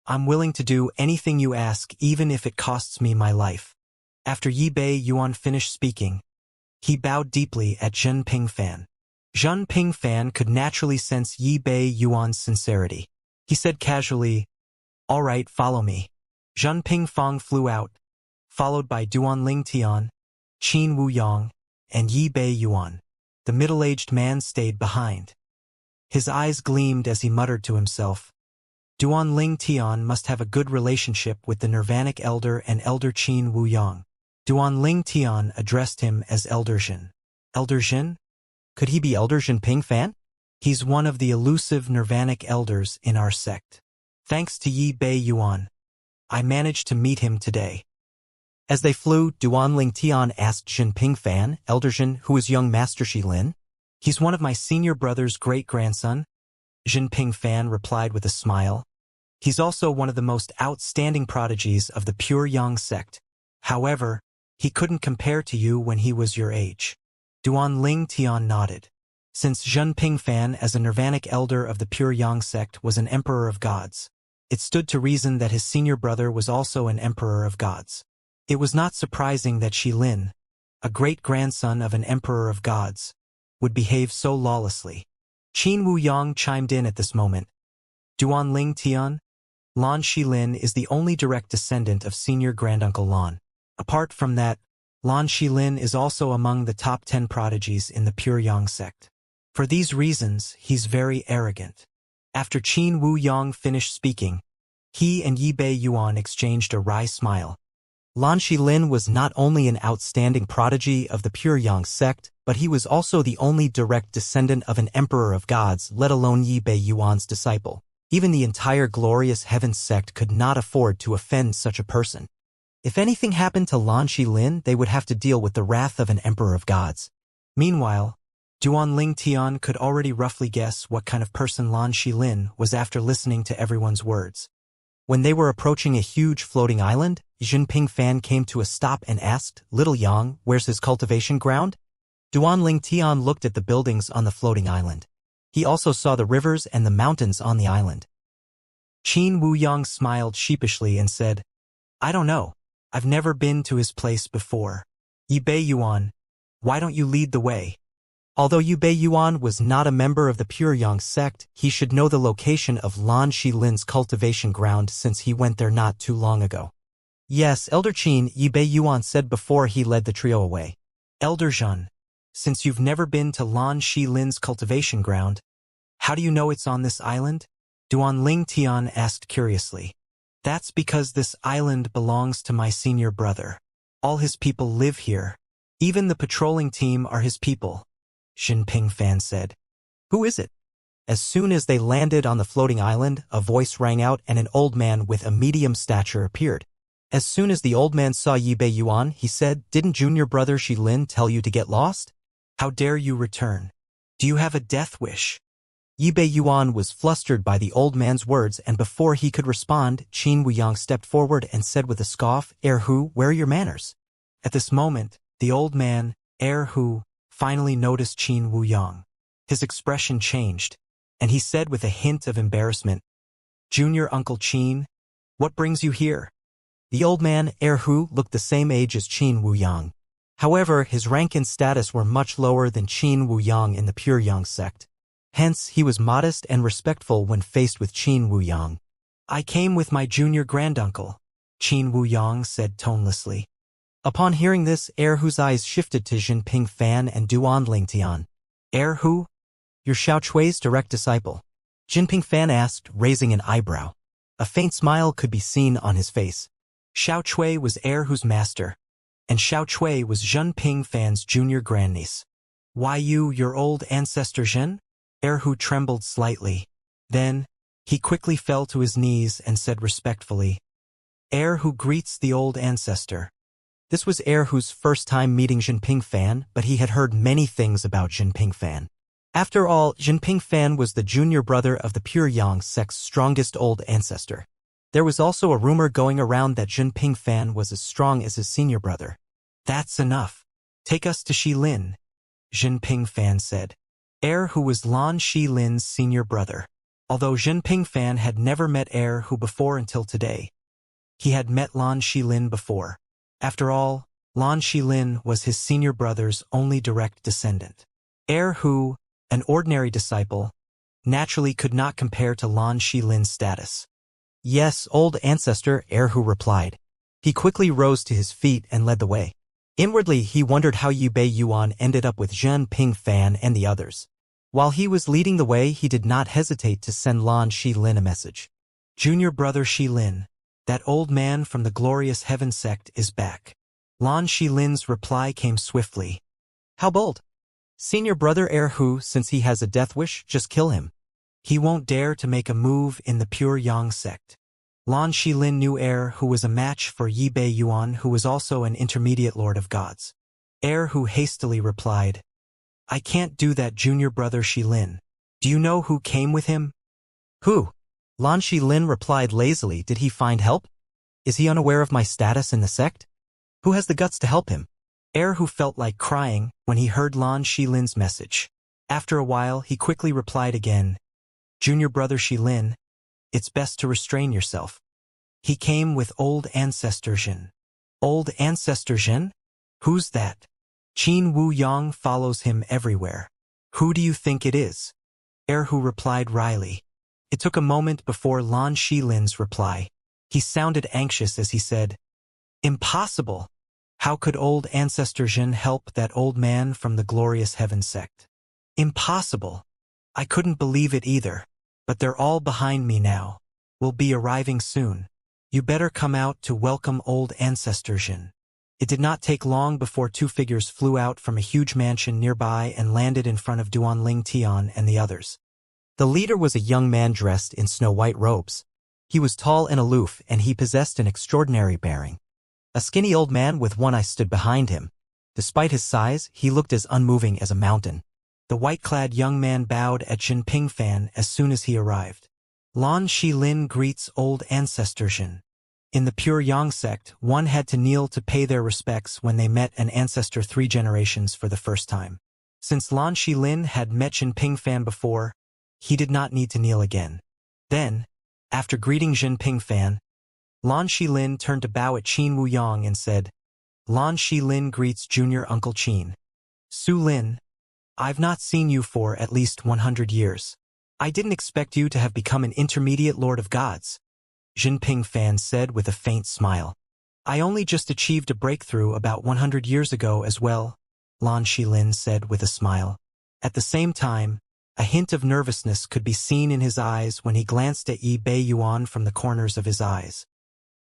I'm willing to do anything you ask even if it costs me my life. After Yi Bei Yuan finished speaking, he bowed deeply at Jinping Fan. Jinping Fan could naturally sense Yi Bei Yuan's sincerity. He said casually, all right, follow me. Jinping Fang flew out, followed by Duan Ling Tian, Qin Wu Yang, and Yi Bei Yuan. The middle-aged man stayed behind. His eyes gleamed as he muttered to himself, Duan Ling Tian must have a good relationship with the Nirvanic Elder and Elder Qin Wu Yang. Duan Ling Tian addressed him as Elder Jin. Elder Jin? Could he be Elder Jinping Fan? He's one of the elusive Nirvanic Elders in our sect. Thanks to Yi Bei Yuan, I managed to meet him today. As they flew, Duan Ling Tian asked Jinping Fan, Elder Jin, who is young Master Shilin? He's one of my senior brother's great-grandson. Jinping Fan replied with a smile. He's also one of the most outstanding prodigies of the Pure Yang sect. However, he couldn't compare to you when he was your age. Duan Ling Tian nodded. Since Jinping Fan, as a Nirvanic elder of the Pure Yang sect, was an emperor of gods, it stood to reason that his senior brother was also an emperor of gods. It was not surprising that Shilin, a great-grandson of an emperor of gods, would behave so lawlessly. Qin Wu Yang chimed in at this moment. Duan Ling Tian, Lan Shilin is the only direct descendant of senior granduncle Lan. Apart from that, Lan Shilin is also among the top 10 prodigies in the Pure Yang sect. For these reasons, he's very arrogant. After Qin Wu Yang finished speaking, he and Yi Bei Yuan exchanged a wry smile. Lan Shilin was not only an outstanding prodigy of the Pure Yang sect, but he was also the only direct descendant of an emperor of gods, let alone Yi Bei Yuan's disciple. Even the entire glorious heaven sect could not afford to offend such a person. If anything happened to Lan Shilin, they would have to deal with the wrath of an emperor of gods. Meanwhile, Duan Ling Tian could already roughly guess what kind of person Lan Shilin was after listening to everyone's words. When they were approaching a huge floating island, Jinping Fan came to a stop and asked, Little Yang, where's his cultivation ground? Duan Ling Tian looked at the buildings on the floating island. He also saw the rivers and the mountains on the island. Qin Wu Yang smiled sheepishly and said, I don't know. I've never been to his place before. Yi Bei Yuan, why don't you lead the way? Although Yi Bei Yuan was not a member of the Pure Yang sect, he should know the location of Lan Shilin's cultivation ground since he went there not too long ago. Yes, Elder Qin, Yi Bei Yuan said before he led the trio away. Elder Zhen, since you've never been to Lan Shilin's cultivation ground, how do you know it's on this island? Duan Ling Tian asked curiously. That's because this island belongs to my senior brother. All his people live here. Even the patrolling team are his people, Jinping Fan said. Who is it? As soon as they landed on the floating island, a voice rang out and an old man with a medium stature appeared. As soon as the old man saw Yi Bei Yuan, he said, "Didn't junior brother Shi Lin tell you to get lost? How dare you return? Do you have a death wish?" Yi Bei Yuan was flustered by the old man's words, and before he could respond, Qin Wuyang stepped forward and said with a scoff, "Hu, where are your manners?" At this moment, the old man, Hu, finally noticed Qin Wuyang. His expression changed, and he said with a hint of embarrassment, "Junior Uncle Qin, what brings you here?" The old man, Hu, looked the same age as Qin Wuyang. However, his rank and status were much lower than Qin Wuyang in the Pure Yang sect. Hence, he was modest and respectful when faced with Qin Wuyang. "I came with my junior granduncle," Qin Wuyang said tonelessly. Upon hearing this, Hu's eyes shifted to Jinping Fan and Duan Lingtian. "Hu? You're Xiao Chui's direct disciple?" Jinping Fan asked, raising an eyebrow. A faint smile could be seen on his face. Xiao Chui was Hu's master, and Xiao Chui was Jinping Fan's junior grandniece. "Why you, your old ancestor Zhen?" Hu trembled slightly. Then, he quickly fell to his knees and said respectfully, "Hu greets the old ancestor." This was Hu's first time meeting Jinping Fan, but he had heard many things about Jinping Fan. After all, Jinping Fan was the junior brother of the Pure Yang sect's strongest old ancestor. There was also a rumor going around that Jinping Fan was as strong as his senior brother. "That's enough. Take us to Shi Lin," Jinping Fan said. Who was Lan Shi Lin's senior brother. Although Jinping Fan had never met Who before until today, he had met Lan Shi Lin before. After all, Lan Shi Lin was his senior brother's only direct descendant. Who, an ordinary disciple, naturally could not compare to Lan Shi Lin's status. "Yes, old ancestor," Who replied. He quickly rose to his feet and led the way. Inwardly, he wondered how Yi Bei Yuan ended up with Jinping Fan and the others. While he was leading the way, he did not hesitate to send Lan Shi Lin a message. "Junior brother Shi Lin, that old man from the glorious heaven sect is back." Lan Shi Lin's reply came swiftly. "How bold. Senior brother Who, since he has a death wish, just kill him. He won't dare to make a move in the Pure Yang sect." Lan Shi Lin knew Who was a match for Yi Bei Yuan, who was also an intermediate lord of gods. Who hastily replied, "I can't do that, junior brother Shi Lin. Do you know who came with him?" "Who?" Lan Shi Lin replied lazily. "Did he find help? Is he unaware of my status in the sect? Who has the guts to help him?" Who felt like crying when he heard Lan Shi Lin's message. After a while, he quickly replied again, "Junior brother Shi Lin, it's best to restrain yourself. He came with old ancestor Zhen." "Old ancestor Zhen? Who's that?" "Qin Wuyang follows him everywhere." "Who do you think it is?" Who replied wryly. It took a moment before Lan Shi Lin's reply. He sounded anxious as he said, "Impossible. How could old ancestor Zhen help that old man from the glorious heaven sect? Impossible. I couldn't believe it either. But they're all behind me now. We'll be arriving soon. You better come out to welcome old ancestor Zhen." It did not take long before two figures flew out from a huge mansion nearby and landed in front of Duan Ling Tian and the others. The leader was a young man dressed in snow-white robes. He was tall and aloof, and he possessed an extraordinary bearing. A skinny old man with one eye stood behind him. Despite his size, he looked as unmoving as a mountain. The white-clad young man bowed at Jinping Fan as soon as he arrived. Lan Shi Lin greets old ancestor Zhen. In the Pure Yang sect, one had to kneel to pay their respects when they met an ancestor 3 generations for the first time. Since Lan Shi Lin had met Jinping Fan before, he did not need to kneel again. Then, after greeting Jinping Fan, Lan Shi Lin turned to bow at Qin Wuyang and said, "Lan Shi Lin greets junior Uncle Qin. Su Lin, I've not seen you for at least 100 years. I didn't expect you to have become an intermediate lord of gods," Jinping Fan said with a faint smile. "I only just achieved a breakthrough about 100 years ago as well," Lan Shi Lin said with a smile. At the same time, a hint of nervousness could be seen in his eyes when he glanced at Yi Bei Yuan from the corners of his eyes.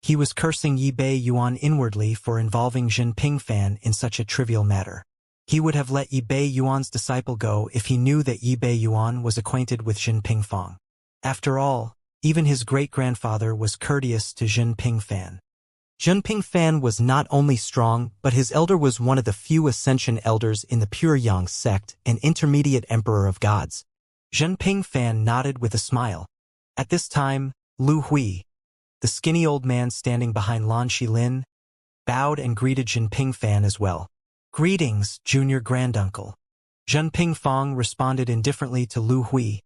He was cursing Yi Bei Yuan inwardly for involving Jinping Fan in such a trivial matter. He would have let Yi Bei Yuan's disciple go if he knew that Yi Bei Yuan was acquainted with Jinping Fang. After all, even his great-grandfather was courteous to Jinping Fan. Zhenping Fan was not only strong, but his elder was one of the few Ascension elders in the Pure Yang sect, an intermediate emperor of gods. Zhenping Fan nodded with a smile. At this time, Lu Hui, the skinny old man standing behind Lan Xilin, bowed and greeted Zhenping Fan as well. "Greetings, junior granduncle." Zhenping Fang responded indifferently to Lu Hui,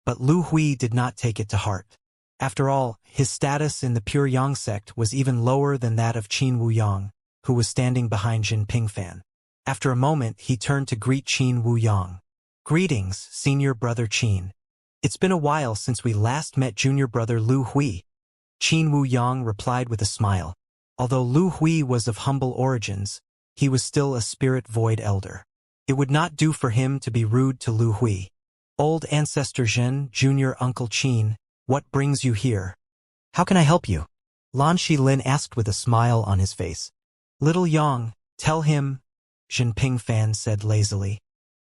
but Lu Hui did not take it to heart. After all, his status in the Pure Yang sect was even lower than that of Qin Wuyang, who was standing behind Zhenping Fan. After a moment, he turned to greet Qin Wuyang. "Greetings, senior brother Qin. It's been a while since we last met junior brother Lu Hui." Qin Wuyang replied with a smile. Although Lu Hui was of humble origins, he was still a spirit void elder. It would not do for him to be rude to Lu Hui. "Old ancestor Zhen, junior uncle Qin, what brings you here? How can I help you?" Lan Xilin asked with a smile on his face. "Little Yang, tell him," Zhenping Fan said lazily.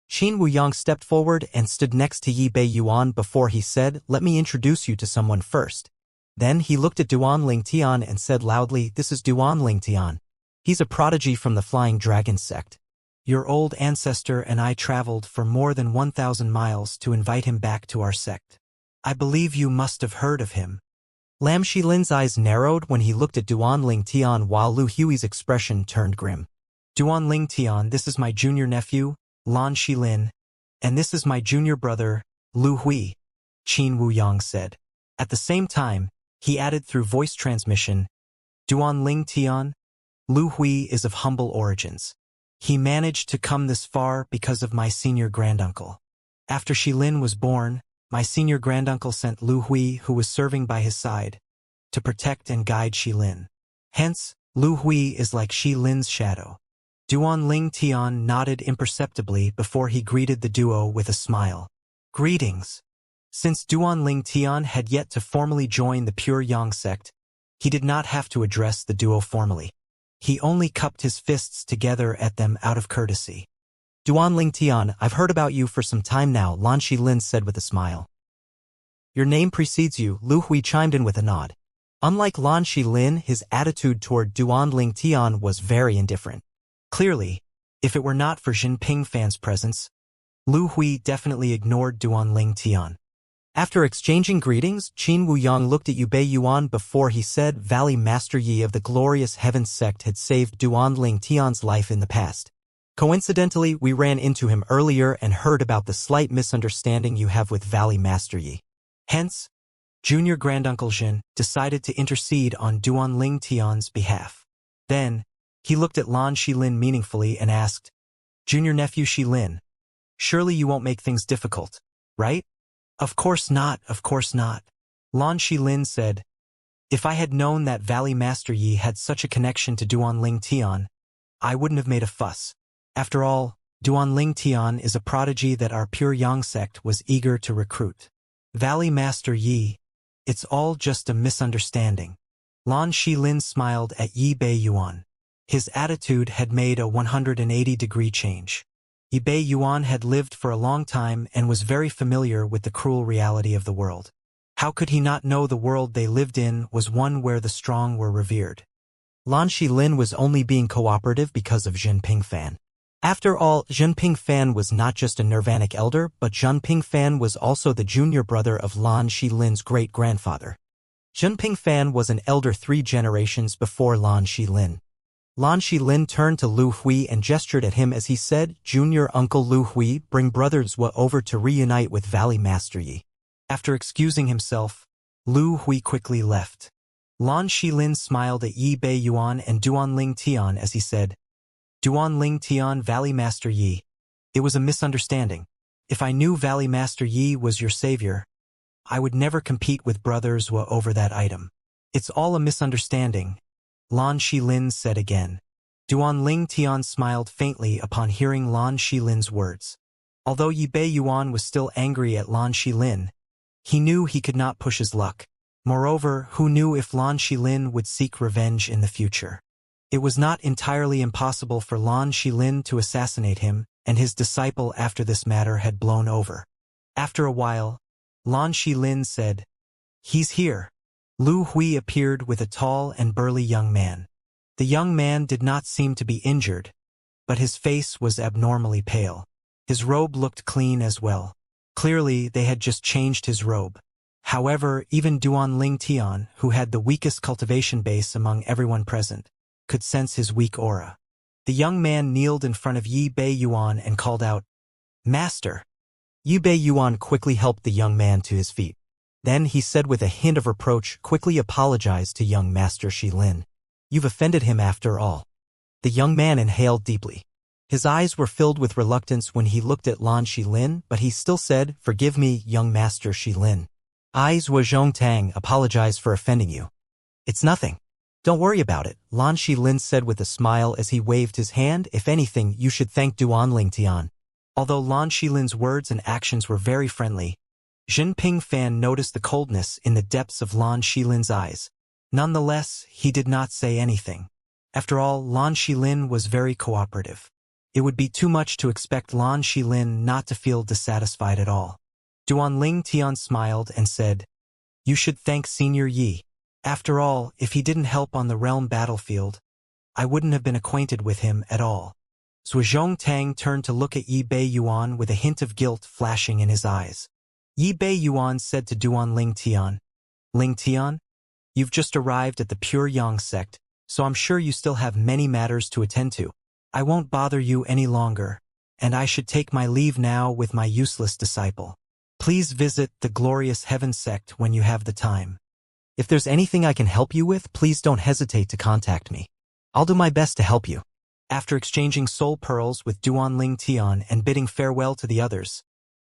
Qin Wuyang stepped forward and stood next to Yi Bei Yuan before he said, "Let me introduce you to someone first." Then he looked at Duan Lingtian and said loudly, "This is Duan Lingtian. He's a prodigy from the Flying Dragon sect. Your old ancestor and I traveled for more than 1,000 miles to invite him back to our sect. I believe you must have heard of him." Lam Xilin's eyes narrowed when he looked at Duan Lingtian while Lu Hui's expression turned grim. "Duan Lingtian, this is my junior nephew, Lan Xilin, and this is my junior brother, Lu Hui," Qin Wuyang said. At the same time, he added through voice transmission, "Duan Lingtian, Lu Hui is of humble origins. He managed to come this far because of my senior granduncle. After Xilin was born, my senior granduncle sent Lu Hui, who was serving by his side, to protect and guide Xilin. Hence, Lu Hui is like Xilin's shadow." Duan Lingtian nodded imperceptibly before he greeted the duo with a smile. "Greetings." Since Duan Lingtian had yet to formally join the Pure Yang sect, he did not have to address the duo formally. He only cupped his fists together at them out of courtesy. "Duan Lingtian, I've heard about you for some time now," Lan Xilin said with a smile. "Your name precedes you," Lu Hui chimed in with a nod. Unlike Lan Xilin, his attitude toward Duan Lingtian was very indifferent. Clearly, if it were not for Zhenping Fan's presence, Lu Hui definitely ignored Duan Lingtian. After exchanging greetings, Qin Wuyang looked at Yu Bei Yuan before he said, "Valley Master Yi of the Glorious Heaven sect had saved Duan Lingtian's life in the past. Coincidentally, we ran into him earlier and heard about the slight misunderstanding you have with Valley Master Yi. Hence, Junior Granduncle Zhen decided to intercede on Duan Lingtian's behalf." Then, he looked at Lan Xilin meaningfully and asked, "Junior nephew Xilin, surely you won't make things difficult, right?" Of course not, of course not," Lan Xilin said. "If I had known that Valley Master Yi had such a connection to Duan Lingtian, I wouldn't have made a fuss. After all, Duan Lingtian is a prodigy that our Pure Yang sect was eager to recruit. Valley Master Yi, it's all just a misunderstanding." Lan Xilin smiled at Yi Bei Yuan. His attitude had made a 180-degree change. Yi Bei Yuan had lived for a long time and was very familiar with the cruel reality of the world. How could he not know the world they lived in was one where the strong were revered? Lan Xilin was only being cooperative because of Zhenping Fan. After all, Zhenping Fan was not just a Nirvanic elder, but Zhenping Fan was also the junior brother of Lan Xilin's great-grandfather. Zhenping Fan was an elder 3 generations before Lan Xilin. Lan Xilin turned to Lu Hui and gestured at him as he said, "Junior Uncle Lu Hui, bring Brother Zwa over to reunite with Valley Master Yi." After excusing himself, Lu Hui quickly left. Lan Xilin smiled at Yi Bei Yuan and Duan Lingtian as he said, "Duan Lingtian, Valley Master Yi, it was a misunderstanding. If I knew Valley Master Yi was your savior, I would never compete with Brother Zwa over that item. It's all a misunderstanding," Lan Xilin said again. Duan Lingtian smiled faintly upon hearing Lan Xilin's words. Although Yi Bei Yuan was still angry at Lan Xilin, he knew he could not push his luck. Moreover, who knew if Lan Xilin would seek revenge in the future? It was not entirely impossible for Lan Xilin to assassinate him, and his disciple after this matter had blown over. After a while, Lan Xilin said, "He's here." Lu Hui appeared with a tall and burly young man. The young man did not seem to be injured, but his face was abnormally pale. His robe looked clean as well. Clearly, they had just changed his robe. However, even Duan Ling Tian, who had the weakest cultivation base among everyone present, could sense his weak aura. The young man kneeled in front of Yi Bei Yuan and called out, "Master!" Yi Bei Yuan quickly helped the young man to his feet. Then he said with a hint of reproach, "Quickly apologize to young Master Shi Lin. You've offended him after all." The young man inhaled deeply. His eyes were filled with reluctance when he looked at Lan Shi Lin, but he still said, "Forgive me, young Master Shi Lin. I, Zhuozhong Tang, apologize for offending you. It's nothing. Don't worry about it," Lan Shi Lin said with a smile as he waved his hand. "If anything, you should thank Duan Ling Tian." Although Lan Shi Lin's words and actions were very friendly, Jinping Fan noticed the coldness in the depths of Lan Shi Lin's eyes. Nonetheless, he did not say anything. After all, Lan Shi Lin was very cooperative. It would be too much to expect Lan Shi Lin not to feel dissatisfied at all. Duan Ling Tian smiled and said, "You should thank Senior Yi. After all, if he didn't help on the realm battlefield, I wouldn't have been acquainted with him at all." Zhuozhong Tang turned to look at Yi Bei Yuan with a hint of guilt flashing in his eyes. Yi Bei Yuan said to Duan Ling Tian, "Ling Tian, you've just arrived at the Pure Yang sect, so I'm sure you still have many matters to attend to. I won't bother you any longer, and I should take my leave now with my useless disciple. Please visit the Glorious Heaven sect when you have the time. If there's anything I can help you with, please don't hesitate to contact me. I'll do my best to help you." After exchanging soul pearls with Duan Ling Tian and bidding farewell to the others,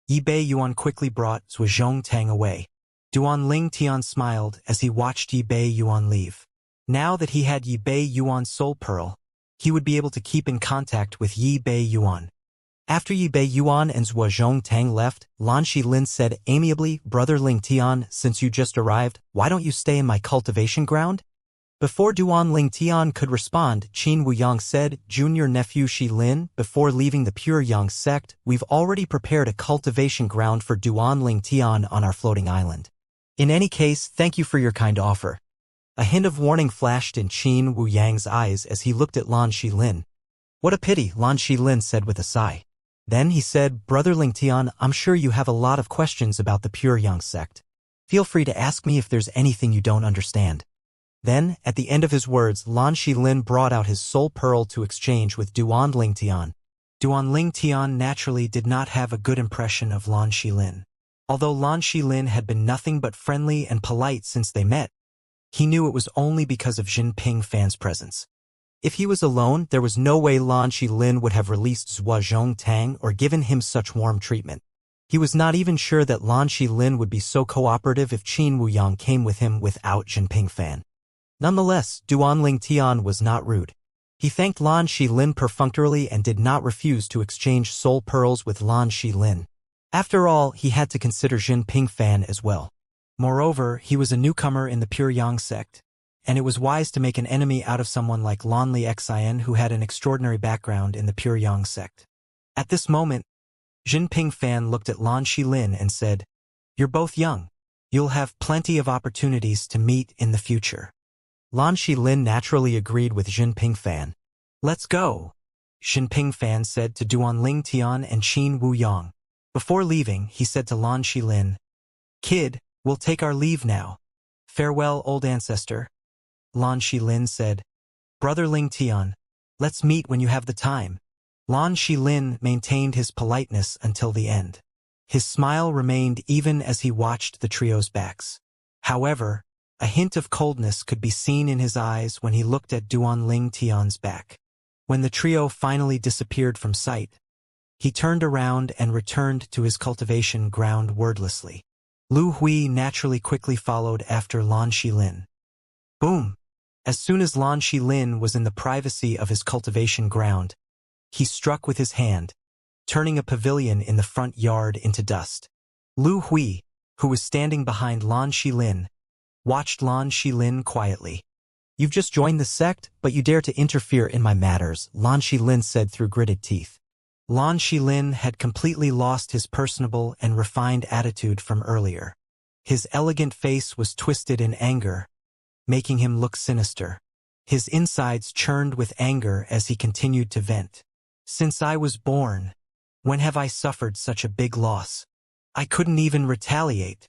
Yi Bei Yuan quickly brought Zhuozhong Tang away. Duan Ling Tian smiled as he watched Yi Bei Yuan leave. Now that he had Yi Bei Yuan's soul pearl, he would be able to keep in contact with Yi Bei Yuan. After Yi Bei Yuan and Zhuozhong Tang left, Lan Shi Lin said amiably, "Brother Ling Tian, since you just arrived, why don't you stay in my cultivation ground?" Before Duan Ling Tian could respond, Qin Wuyang said, "Junior nephew Shi Lin, before leaving the Pure Yang sect, we've already prepared a cultivation ground for Duan Ling Tian on our floating island. In any case, thank you for your kind offer." A hint of warning flashed in Qin Wuyang's eyes as he looked at Lan Shi Lin. "What a pity," Lan Shi Lin said with a sigh. Then he said, "Brother Ling Tian, I'm sure you have a lot of questions about the Pure Yang sect. Feel free to ask me if there's anything you don't understand." Then, at the end of his words, Lan Shi Lin brought out his soul pearl to exchange with Duan Ling Tian. Duan Ling Tian naturally did not have a good impression of Lan Shi Lin. Although Lan Shi Lin had been nothing but friendly and polite since they met, he knew it was only because of Jinping Fan's presence. If he was alone, there was no way Lan Shi Lin would have released Zhuozhong Tang or given him such warm treatment. He was not even sure that Lan Shi Lin would be so cooperative if Qin Wuyang came with him without Jinping Fan. Nonetheless, Duan Ling Tian was not rude. He thanked Lan Shi Lin perfunctorily and did not refuse to exchange soul pearls with Lan Shi Lin. After all, he had to consider Jinping Fan as well. Moreover, he was a newcomer in the Pure Yang sect, and it was wise to make an enemy out of someone like Lan Li Xian who had an extraordinary background in the Pure Yang sect. At this moment, Jinping Fan looked at Lan Shi Lin and said, "You're both young. You'll have plenty of opportunities to meet in the future." Lan Shi Lin naturally agreed with Jinping Fan. "Let's go," Jinping Fan said to Duan Ling Tian and Qin Wuyang. Before leaving, he said to Lan Shi Lin, "Kid, we'll take our leave now. Farewell, old ancestor." Lan Shi Lin said, "Brother Ling Tian, let's meet when you have the time." Lan Shi Lin maintained his politeness until the end. His smile remained even as he watched the trio's backs. However, a hint of coldness could be seen in his eyes when he looked at Duan Ling Tian's back. When the trio finally disappeared from sight, he turned around and returned to his cultivation ground wordlessly. Lu Hui naturally quickly followed after Lan Shi Lin. Boom! As soon as Lan Shi Lin was in the privacy of his cultivation ground, he struck with his hand, turning a pavilion in the front yard into dust. Lu Hui, who was standing behind Lan Shi Lin, watched Lan Shi Lin quietly. "You've just joined the sect, but you dare to interfere in my matters," Lan Shi Lin said through gritted teeth. Lan Shi Lin had completely lost his personable and refined attitude from earlier. His elegant face was twisted in anger, making him look sinister. His insides churned with anger as he continued to vent. Since I was born, when have I suffered such a big loss? I couldn't even retaliate.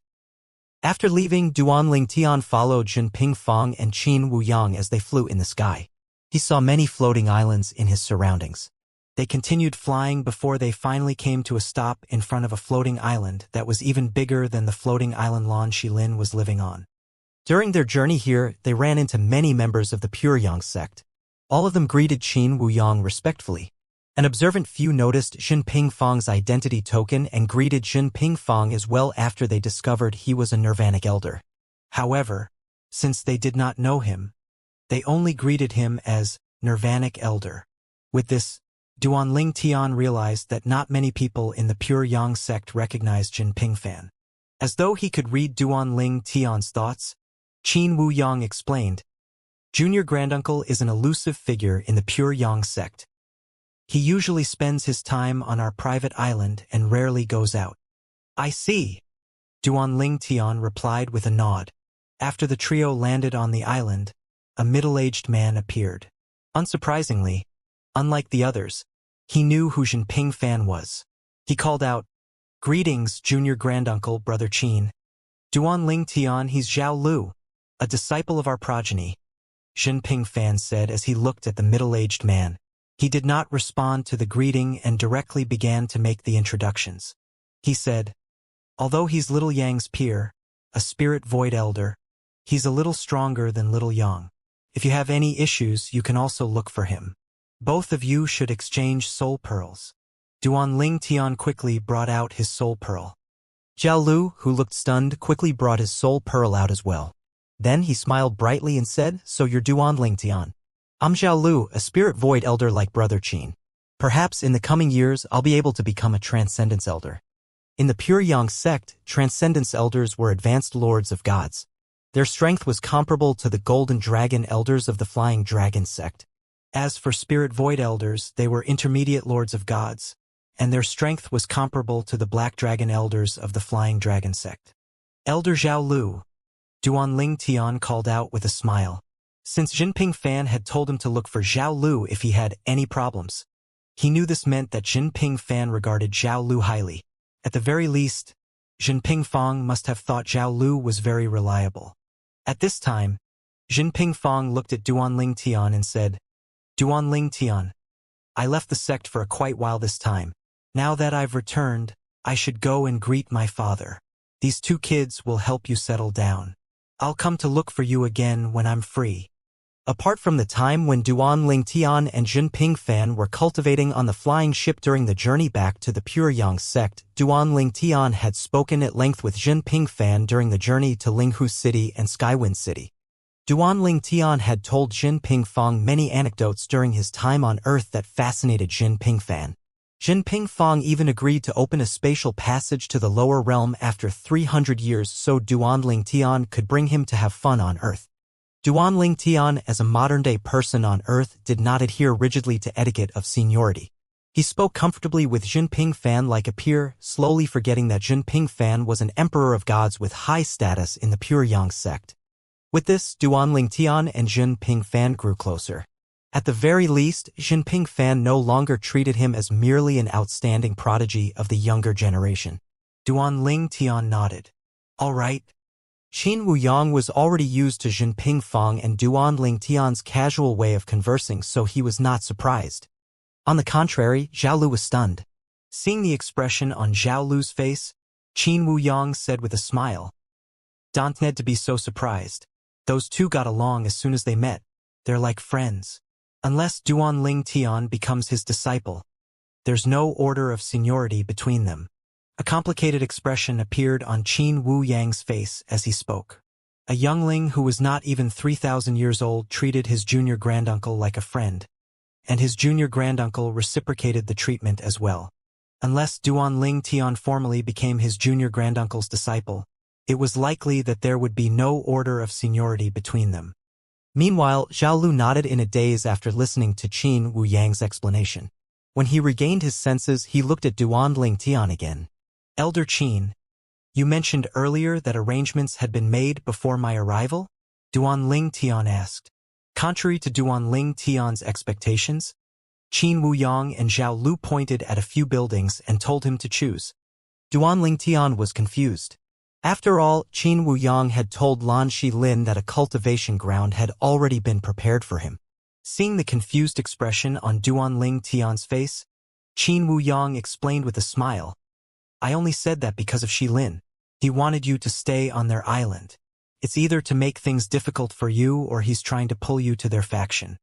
After leaving, Duanling Tian followed Jinping Fang and Qin Wuyang as they flew in the sky. He saw many floating islands in his surroundings. They continued flying before they finally came to a stop in front of a floating island that was even bigger than the floating island Lan Shilin was living on. During their journey here, they ran into many members of the Pure Yang sect. All of them greeted Qin Wuyang respectfully. An observant few noticed Jinping Fang's identity token and greeted Jinping Fang as well after they discovered he was a Nirvanic elder. However, since they did not know him, they only greeted him as Nirvanic elder. With this, Duanling Tian realized that not many people in the Pure Yang sect recognized Jinping Fan. As though he could read Duanling Tian's thoughts, Qin Wuyang explained, Junior Granduncle is an elusive figure in the Pure Yang sect. He usually spends his time on our private island and rarely goes out. I see. Duanling Tian replied with a nod. After the trio landed on the island, a middle-aged man appeared. Unsurprisingly, unlike the others, he knew who Jinping Fan was. He called out, Greetings, Junior Granduncle, Brother Qin. Duanling Tian, he's Zhao Lu, a disciple of our progeny, Jinping Fan said as he looked at the middle-aged man. He did not respond to the greeting and directly began to make the introductions. He said, Although he's Little Yang's peer, a spirit void elder, he's a little stronger than Little Yang. If you have any issues, you can also look for him. Both of you should exchange soul pearls. Duanling Tian quickly brought out his soul pearl. Zhao Lu, who looked stunned, quickly brought his soul pearl out as well. Then he smiled brightly and said, So you're Duanling Tian. I'm Zhao Lu, a spirit void elder like Brother Qin. Perhaps in the coming years I'll be able to become a transcendence elder. In the Pure Yang sect, transcendence elders were advanced lords of gods. Their strength was comparable to the golden dragon elders of the flying dragon sect. As for spirit void elders, they were intermediate lords of gods, and their strength was comparable to the black dragon elders of the flying dragon sect. Elder Zhao Lu, Duanling Tian called out with a smile. Since Jinping Fan had told him to look for Zhao Lu if he had any problems, he knew this meant that Jinping Fan regarded Zhao Lu highly. At the very least, Jinping Fang must have thought Zhao Lu was very reliable. At this time, Jinping Fang looked at Duanling Tian and said, Duanling Tian, I left the sect for quite a while this time. Now that I've returned, I should go and greet my father. These two kids will help you settle down. I'll come to look for you again when I'm free. Apart from the time when Duanling Tian and Jinping Fan were cultivating on the flying ship during the journey back to the Pure Yang sect, Duanling Tian had spoken at length with Jinping Fan during the journey to Linghu City and Skywind City. Duanling Tian had told Jinping Fang many anecdotes during his time on Earth that fascinated Jinping Fan. Jinping Fang even agreed to open a spatial passage to the lower realm after 300 years so Duanling Tian could bring him to have fun on Earth. Duanling Tian, as a modern-day person on Earth, did not adhere rigidly to etiquette of seniority. He spoke comfortably with Jinping Fan like a peer, slowly forgetting that Jinping Fan was an emperor of gods with high status in the Pure Yang sect. With this, Duanling Tian and Jinping Fan grew closer. At the very least, Jinping Fan no longer treated him as merely an outstanding prodigy of the younger generation. Duanling Tian nodded. All right. Qin Wuyang was already used to Jinping Fang and Duanling Tian's casual way of conversing, so he was not surprised. On the contrary, Zhao Lu was stunned. Seeing the expression on Zhao Lu's face, Qin Wuyang said with a smile, Don't need to be so surprised. Those two got along as soon as they met. They're like friends. Unless Duanling Tian becomes his disciple, there's no order of seniority between them. A complicated expression appeared on Qin Wuyang's face as he spoke. A youngling who was not even 3,000 years old treated his junior granduncle like a friend, and his junior granduncle reciprocated the treatment as well. Unless Duanling Tian formally became his junior granduncle's disciple, it was likely that there would be no order of seniority between them. Meanwhile, Zhao Lu nodded in a daze after listening to Qin Wuyang's explanation. When he regained his senses, he looked at Duanling Tian again. Elder Qin, You mentioned earlier that arrangements had been made before my arrival? Duan Ling Tian asked. Contrary to Duan Ling Tian's expectations, Qin Wuyang and Zhao Lu pointed at a few buildings and told him to choose. Duan Ling Tian was confused. After all, Qin Wuyang had told Lan Shilin that a cultivation ground had already been prepared for him. Seeing the confused expression on Duan Ling Tian's face, Qin Wuyang explained with a smile. I only said that because of Shilin. He wanted you to stay on their island. It's either to make things difficult for you or he's trying to pull you to their faction.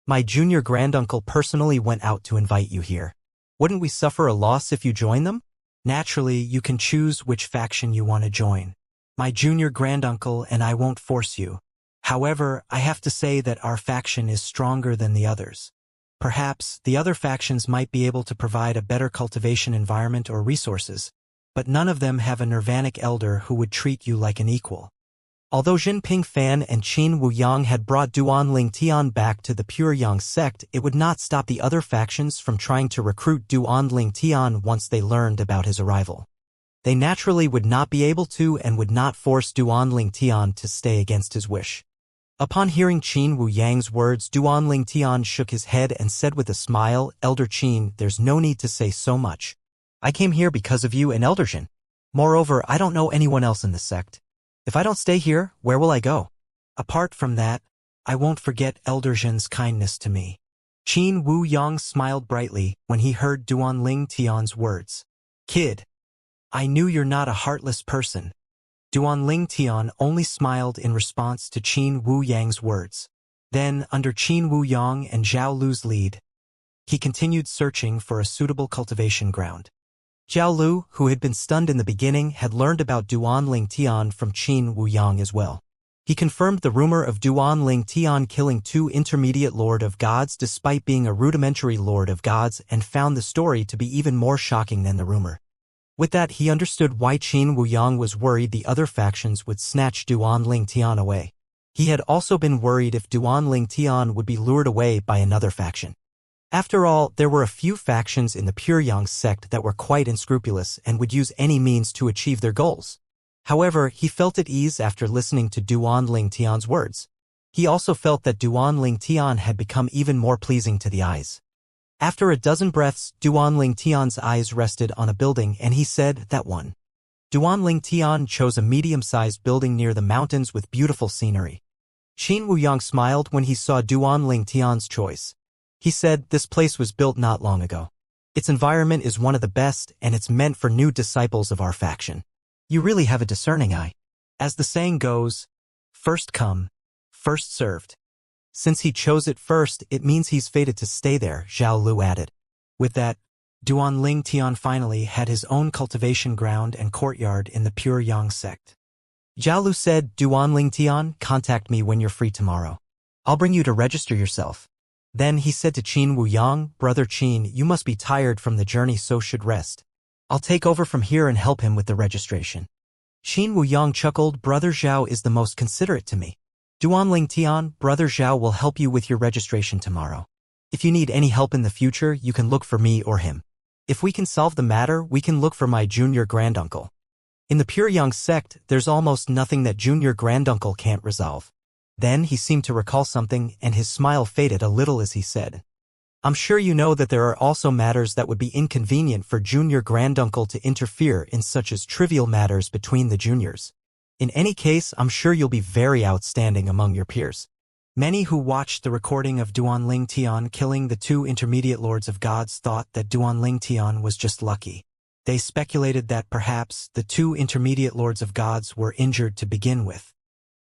My junior granduncle personally went out to invite you here. Wouldn't we suffer a loss if you join them? Naturally, you can choose which faction you want to join. My junior granduncle and I won't force you. However, I have to say that our faction is stronger than the others. Perhaps the other factions might be able to provide a better cultivation environment or resources, but none of them have a nirvanic elder who would treat you like an equal. Although Jinping Fan and Qin Wuyang had brought Duan Ling Tian back to the Pure Yang sect, it would not stop the other factions from trying to recruit Duan Ling Tian once they learned about his arrival. They naturally would not be able to and would not force Duan Ling Tian to stay against his wish. Upon hearing Qin Wuyang's words, Duan Ling Tian shook his head and said with a smile, Elder Qin, there's no need to say so much. I came here because of you and Elder Jin. Moreover, I don't know anyone else in the sect. If I don't stay here, where will I go? Apart from that, I won't forget Elder Jin's kindness to me. Qin Wuyang smiled brightly when he heard Duan Ling Tian's words. Kid, I knew you're not a heartless person. Duan Ling Tian only smiled in response to Qin Wuyang's words. Then, under Qin Wuyang and Zhao Lu's lead, he continued searching for a suitable cultivation ground. Zhao Lu, who had been stunned in the beginning, had learned about Duan Ling Tian from Qin Wuyang as well. He confirmed the rumor of Duan Ling Tian killing 2 intermediate Lord of Gods despite being a rudimentary Lord of Gods and found the story to be even more shocking than the rumor. With that, he understood why Qin Wuyang was worried the other factions would snatch Duan Ling Tian away. He had also been worried if Duan Ling Tian would be lured away by another faction. After all, there were a few factions in the Pure Yang sect that were quite unscrupulous and would use any means to achieve their goals. However, he felt at ease after listening to Duan Ling Tian's words. He also felt that Duan Ling Tian had become even more pleasing to the eyes. After a dozen breaths, Duan Ling Tian's eyes rested on a building and he said, that one. Duan Ling Tian chose a medium-sized building near the mountains with beautiful scenery. Qin Wuyang smiled when he saw Duan Ling Tian's choice. He said, this place was built not long ago. Its environment is one of the best and it's meant for new disciples of our faction. You really have a discerning eye. As the saying goes, first come, first served. Since he chose it first, it means he's fated to stay there, Zhao Lu added. With that, Duan Ling Tian finally had his own cultivation ground and courtyard in the Pure Yang sect. Zhao Lu said, Duan Ling Tian, contact me when you're free tomorrow. I'll bring you to register yourself. Then he said to Qin Wuyang, Brother Qin, you must be tired from the journey so should rest. I'll take over from here and help him with the registration. Qin Wuyang chuckled, Brother Zhao is the most considerate to me. Duan Ling Tian, Brother Zhao will help you with your registration tomorrow. If you need any help in the future, you can look for me or him. If we can solve the matter, we can look for my junior granduncle. In the Pure Yang sect, there's almost nothing that junior granduncle can't resolve. Then he seemed to recall something and his smile faded a little as he said, I'm sure you know that there are also matters that would be inconvenient for junior granduncle to interfere in such as trivial matters between the juniors. In any case, I'm sure you'll be very outstanding among your peers. Many who watched the recording of Duan Ling Tian killing the 2 intermediate Lords of Gods thought that Duan Ling Tian was just lucky. They speculated that perhaps the 2 intermediate Lords of Gods were injured to begin with.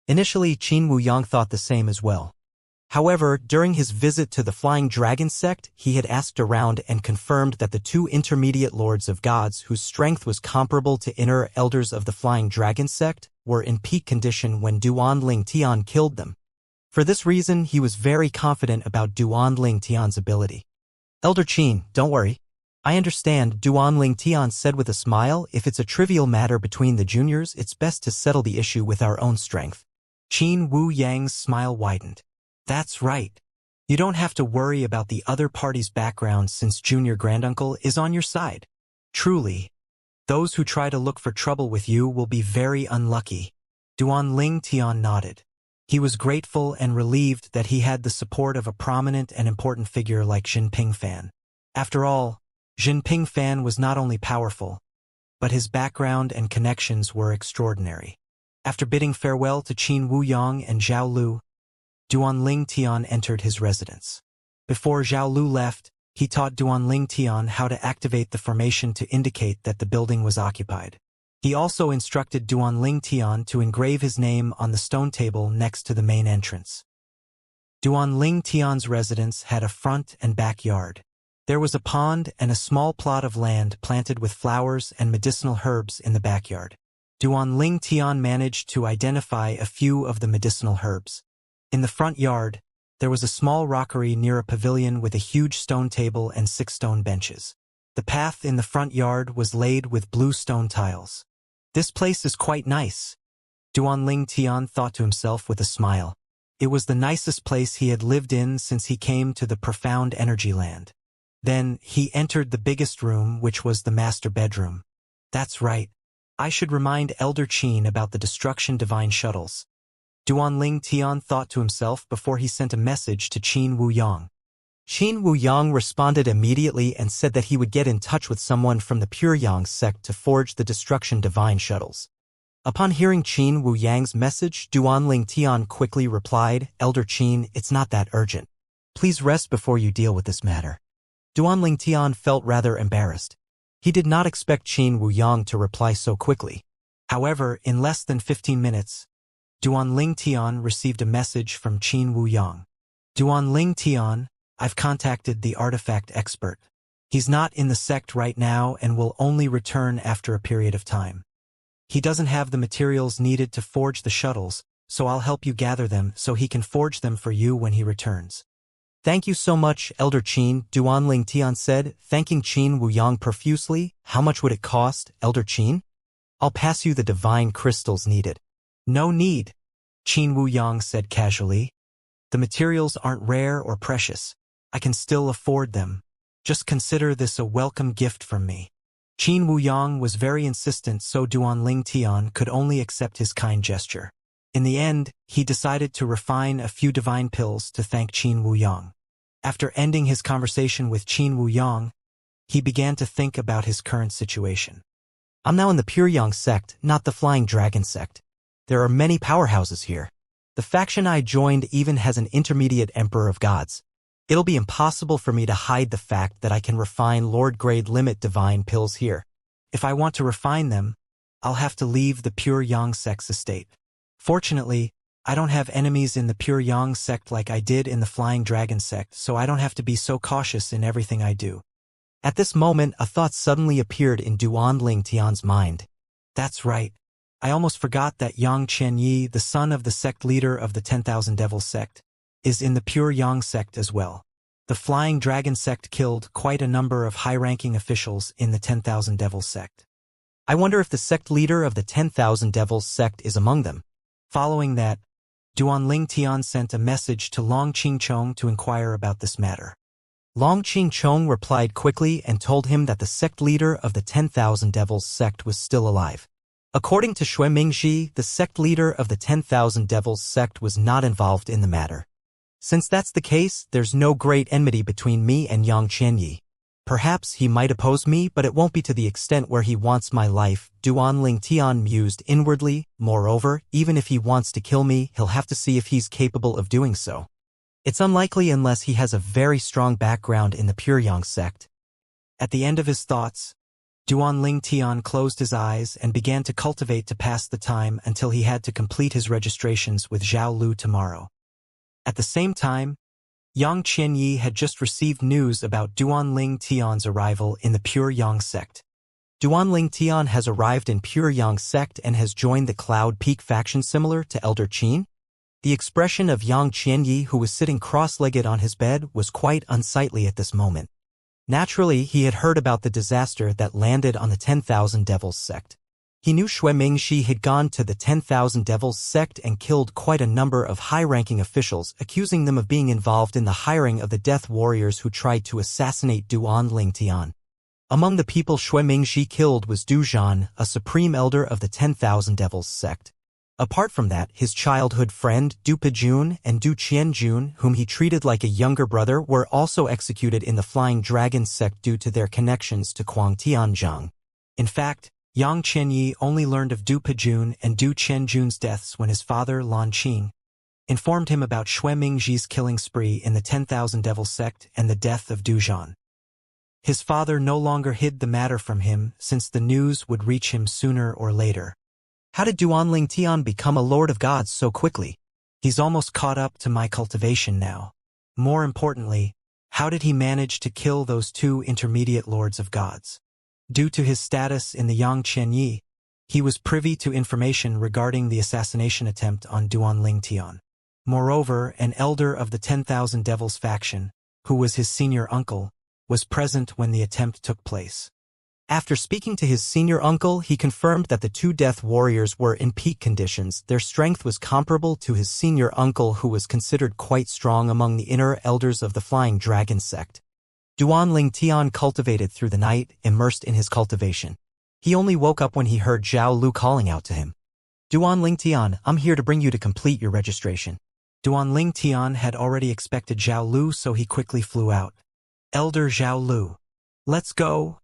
Initially, Qin Wuyang thought the same as well. However, during his visit to the Flying Dragon sect, he had asked around and confirmed that the 2 intermediate Lords of Gods whose strength was comparable to inner elders of the Flying Dragon sect were in peak condition when Duan Ling Tian killed them. For this reason, he was very confident about Duan Ling Tian's ability. Elder Qin, don't worry. I understand, Duan Ling Tian said with a smile, if it's a trivial matter between the juniors, it's best to settle the issue with our own strength. Qin Wuyang's smile widened. That's right. You don't have to worry about the other party's background since junior granduncle is on your side. Truly. Those who try to look for trouble with you will be very unlucky. Duan Ling Tian nodded. He was grateful and relieved that he had the support of a prominent and important figure like Jinping Fan. After all, Jinping Fan was not only powerful, but his background and connections were extraordinary. After bidding farewell to Qin Wuyang and Zhao Lu, Duan Ling Tian entered his residence. Before Zhao Lu left, he taught Duan Ling Tian how to activate the formation to indicate that the building was occupied. He also instructed Duan Ling Tian to engrave his name on the stone table next to the main entrance. Duan Ling Tian's residence had a front and backyard. There was a pond and a small plot of land planted with flowers and medicinal herbs in the backyard. Duan Ling Tian managed to identify a few of the medicinal herbs. In the front yard, there was a small rockery near a pavilion with a huge stone table and 6 stone benches. The path in the front yard was laid with blue stone tiles. This place is quite nice, Duan Ling Tian thought to himself with a smile. It was the nicest place he had lived in since he came to the profound energy land. Then he entered the biggest room, which was the master bedroom. That's right. I should remind Elder Qin about the destruction divine shuttles. Duan Ling Tian thought to himself before he sent a message to Qin Wuyang. Qin Wuyang responded immediately and said that he would get in touch with someone from the Pure Yang sect to forge the destruction divine shuttles. Upon hearing Qin Wuyang's message, Duan Ling Tian quickly replied, Elder Qin, it's not that urgent. Please rest before you deal with this matter. Duan Ling Tian felt rather embarrassed. He did not expect Qin Wuyang to reply so quickly. However, in less than 15 minutes, Duan Ling Tian received a message from Qin Wuyang. Duan Ling Tian, I've contacted the artifact expert. He's not in the sect right now and will only return after a period of time. He doesn't have the materials needed to forge the shuttles, so I'll help you gather them so he can forge them for you when he returns. Thank you so much, Elder Qin, Duan Ling Tian said, thanking Qin Wuyang profusely. How much would it cost, Elder Qin? I'll pass you the divine crystals needed. No need, Qin Wuyang said casually. The materials aren't rare or precious. I can still afford them. Just consider this a welcome gift from me. Qin Wuyang was very insistent, so Duan Ling Tian could only accept his kind gesture. In the end, he decided to refine a few divine pills to thank Qin Wuyang. After ending his conversation with Qin Wuyang, he began to think about his current situation. I'm now in the Pure Yang sect, not the Flying Dragon sect. There are many powerhouses here. The faction I joined even has an intermediate Emperor of Gods. It'll be impossible for me to hide the fact that I can refine Lord-grade limit divine pills here. If I want to refine them, I'll have to leave the Pure Yang sect's estate. Fortunately, I don't have enemies in the Pure Yang sect like I did in the Flying Dragon sect, so I don't have to be so cautious in everything I do. At this moment, a thought suddenly appeared in Duan Ling Tian's mind. That's right. I almost forgot that Yang Qianyi, the son of the sect leader of the 10,000 Devils sect, is in the Pure Yang sect as well. The Flying Dragon sect killed quite a number of high-ranking officials in the 10,000 Devils sect. I wonder if the sect leader of the 10,000 Devils sect is among them. Following that, Duan Ling Tian sent a message to Long Qingchong to inquire about this matter. Long Qingchong replied quickly and told him that the sect leader of the 10,000 Devils sect was still alive. According to Shui Mingxi, the sect leader of the 10,000 Devils sect was not involved in the matter. Since that's the case, there's no great enmity between me and Yang Qianyi. Perhaps he might oppose me, but it won't be to the extent where he wants my life, Duan Ling Tian mused inwardly. Moreover, even if he wants to kill me, he'll have to see if he's capable of doing so. It's unlikely unless he has a very strong background in the Pure Yang sect. At the end of his thoughts, Duan Ling Tian closed his eyes and began to cultivate to pass the time until he had to complete his registrations with Zhao Lu tomorrow. At the same time, Yang Qianyi had just received news about Duan Ling Tian's arrival in the Pure Yang sect. Duan Ling Tian has arrived in Pure Yang sect and has joined the Cloud Peak faction similar to Elder Qin. The expression of Yang Qianyi, who was sitting cross-legged on his bed, was quite unsightly at this moment. Naturally, he had heard about the disaster that landed on the 10,000 Devils sect. He knew Shui Mingxi had gone to the 10,000 Devils sect and killed quite a number of high-ranking officials, accusing them of being involved in the hiring of the death warriors who tried to assassinate Duan Ling Tian. Among the people Shui Mingxi killed was Du Zhan, a supreme elder of the 10,000 Devils sect. Apart from that, his childhood friend Du Pejun and Du Qianjun, whom he treated like a younger brother, were also executed in the Flying Dragon sect due to their connections to Kuang Tianzhang. In fact, Yang Qianyi only learned of Du Pejun and Du Qianjun's deaths when his father, Lan Qing, informed him about Shui Mingxi's killing spree in the 10,000 Devil sect and the death of Du Zhan. His father no longer hid the matter from him, since the news would reach him sooner or later. How did Duanling Tian become a Lord of Gods so quickly? He's almost caught up to my cultivation now. More importantly, how did he manage to kill those two intermediate Lords of Gods? Due to his status in the Yang Qianyi, he was privy to information regarding the assassination attempt on Duanling Tian. Moreover, an elder of the 10,000 Devils faction, who was his senior uncle, was present when the attempt took place. After speaking to his senior uncle, he confirmed that the two death warriors were in peak conditions. Their strength was comparable to his senior uncle, who was considered quite strong among the inner elders of the Flying Dragon sect. Duanling Tian cultivated through the night, immersed in his cultivation. He only woke up when he heard Zhao Lu calling out to him. Duanling Tian, I'm here to bring you to complete your registration. Duanling Tian had already expected Zhao Lu, so he quickly flew out. Elder Zhao Lu. Let's go,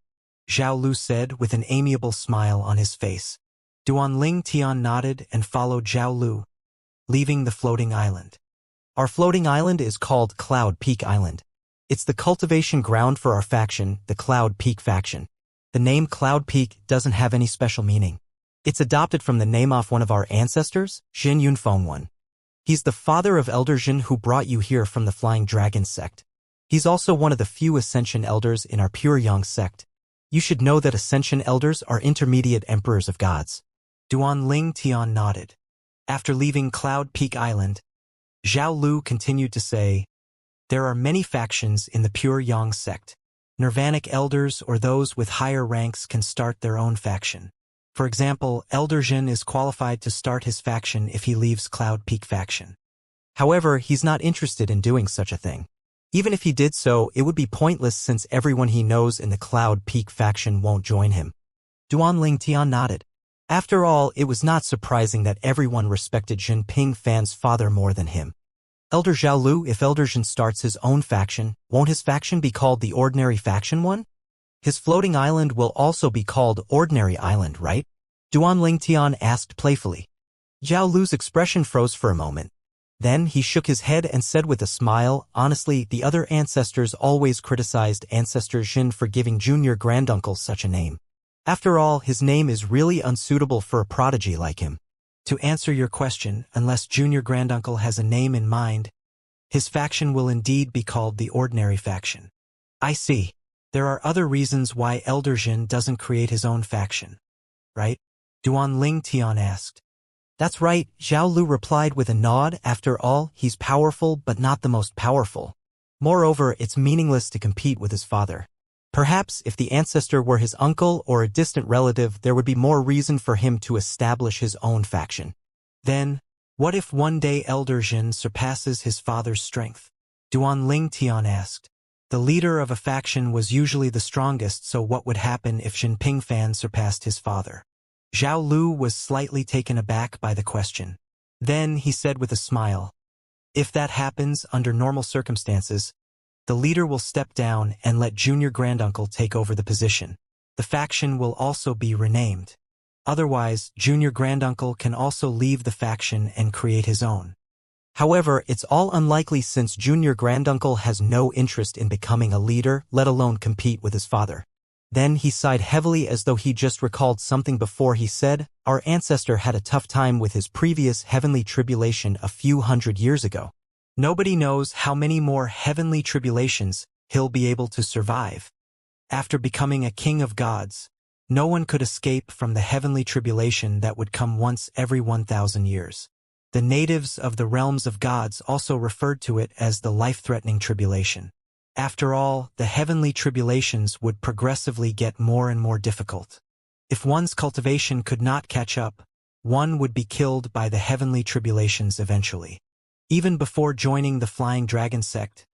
Zhao Lu said with an amiable smile on his face. Duanling Tian nodded and followed Zhao Lu, leaving the floating island. Our floating island is called Cloud Peak Island. It's the cultivation ground for our faction, the Cloud Peak faction. The name Cloud Peak doesn't have any special meaning. It's adopted from the name of one of our ancestors, Xin Yunfeng. He's the father of Elder Jin, who brought you here from the Flying Dragon sect. He's also one of the few Ascension elders in our Pure Yang sect. You should know that Ascension elders are intermediate emperors of gods. Duanling Tian nodded. After leaving Cloud Peak Island, Zhao Lu continued to say, there are many factions in the Pure Yang sect. Nirvanic elders or those with higher ranks can start their own faction. For example, Elder Jin is qualified to start his faction if he leaves Cloud Peak faction. However, he's not interested in doing such a thing. Even if he did so, it would be pointless since everyone he knows in the Cloud Peak faction won't join him. Duanling Tian nodded. After all, it was not surprising that everyone respected Jinping Fan's father more than him. Elder Zhao Lu, if Elder Jin starts his own faction, won't his faction be called the Ordinary Faction one? His floating island will also be called Ordinary Island, right? Duanling Tian asked playfully. Zhao Lu's expression froze for a moment. Then he shook his head and said with a smile, honestly, the other ancestors always criticized Ancestor Jin for giving junior granduncle such a name. After all, his name is really unsuitable for a prodigy like him. To answer your question, unless junior granduncle has a name in mind, his faction will indeed be called the Ordinary Faction. I see. There are other reasons why Elder Jin doesn't create his own faction, right? Duanling Tian asked. That's right, Zhao Lu replied with a nod. After all, he's powerful but not the most powerful. Moreover, it's meaningless to compete with his father. Perhaps if the ancestor were his uncle or a distant relative, there would be more reason for him to establish his own faction. Then, what if one day Elder Jin surpasses his father's strength? Duanling Tian asked. The leader of a faction was usually the strongest, so what would happen if Jinping Fan surpassed his father? Zhao Lu was slightly taken aback by the question. Then he said with a smile, if that happens under normal circumstances, the leader will step down and let junior granduncle take over the position. The faction will also be renamed. Otherwise, junior granduncle can also leave the faction and create his own. However, it's all unlikely since junior granduncle has no interest in becoming a leader, let alone compete with his father. Then he sighed heavily as though he just recalled something before he said, our ancestor had a tough time with his previous heavenly tribulation a few hundred years ago. Nobody knows how many more heavenly tribulations he'll be able to survive. After becoming a king of gods, no one could escape from the heavenly tribulation that would come once every 1,000 years. The natives of the realms of gods also referred to it as the life-threatening tribulation. After all, the heavenly tribulations would progressively get more and more difficult. If one's cultivation could not catch up, one would be killed by the heavenly tribulations eventually. Even before joining the Flying Dragon sect,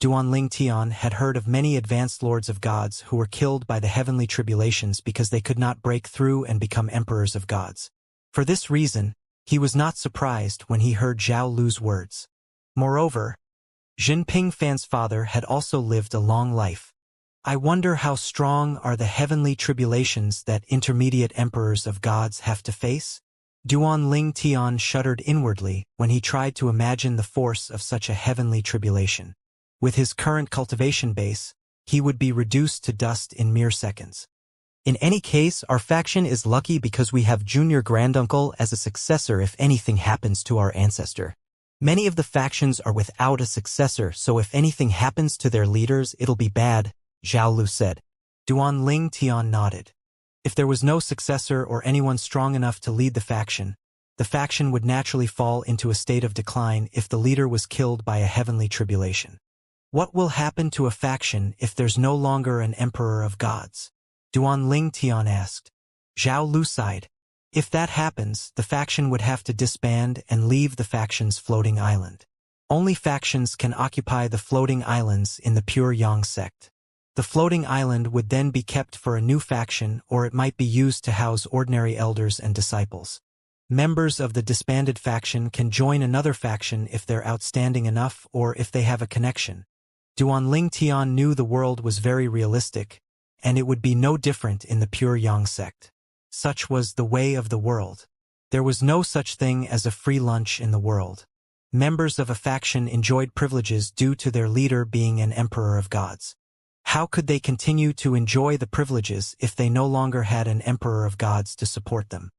Duanling Tian had heard of many advanced lords of gods who were killed by the heavenly tribulations because they could not break through and become emperors of gods. For this reason, he was not surprised when he heard Zhao Lu's words. Moreover, Jinping Fan's father had also lived a long life. I wonder how strong are the heavenly tribulations that intermediate emperors of gods have to face? Duanling Tian shuddered inwardly when he tried to imagine the force of such a heavenly tribulation. With his current cultivation base, he would be reduced to dust in mere seconds. In any case, our faction is lucky because we have Junior Granduncle as a successor if anything happens to our ancestor. Many of the factions are without a successor, so if anything happens to their leaders, it'll be bad, Zhao Lu said. Duanling Tian nodded. If there was no successor or anyone strong enough to lead the faction would naturally fall into a state of decline if the leader was killed by a heavenly tribulation. What will happen to a faction if there's no longer an emperor of gods? Duanling Tian asked. Zhao Lu sighed. If that happens, the faction would have to disband and leave the faction's floating island. Only factions can occupy the floating islands in the Pure Yang sect. The floating island would then be kept for a new faction, or it might be used to house ordinary elders and disciples. Members of the disbanded faction can join another faction if they're outstanding enough or if they have a connection. Duanling Tian knew the world was very realistic, and it would be no different in the Pure Yang sect. Such was the way of the world. There was no such thing as a free lunch in the world. Members of a faction enjoyed privileges due to their leader being an emperor of gods. How could they continue to enjoy the privileges if they no longer had an emperor of gods to support them?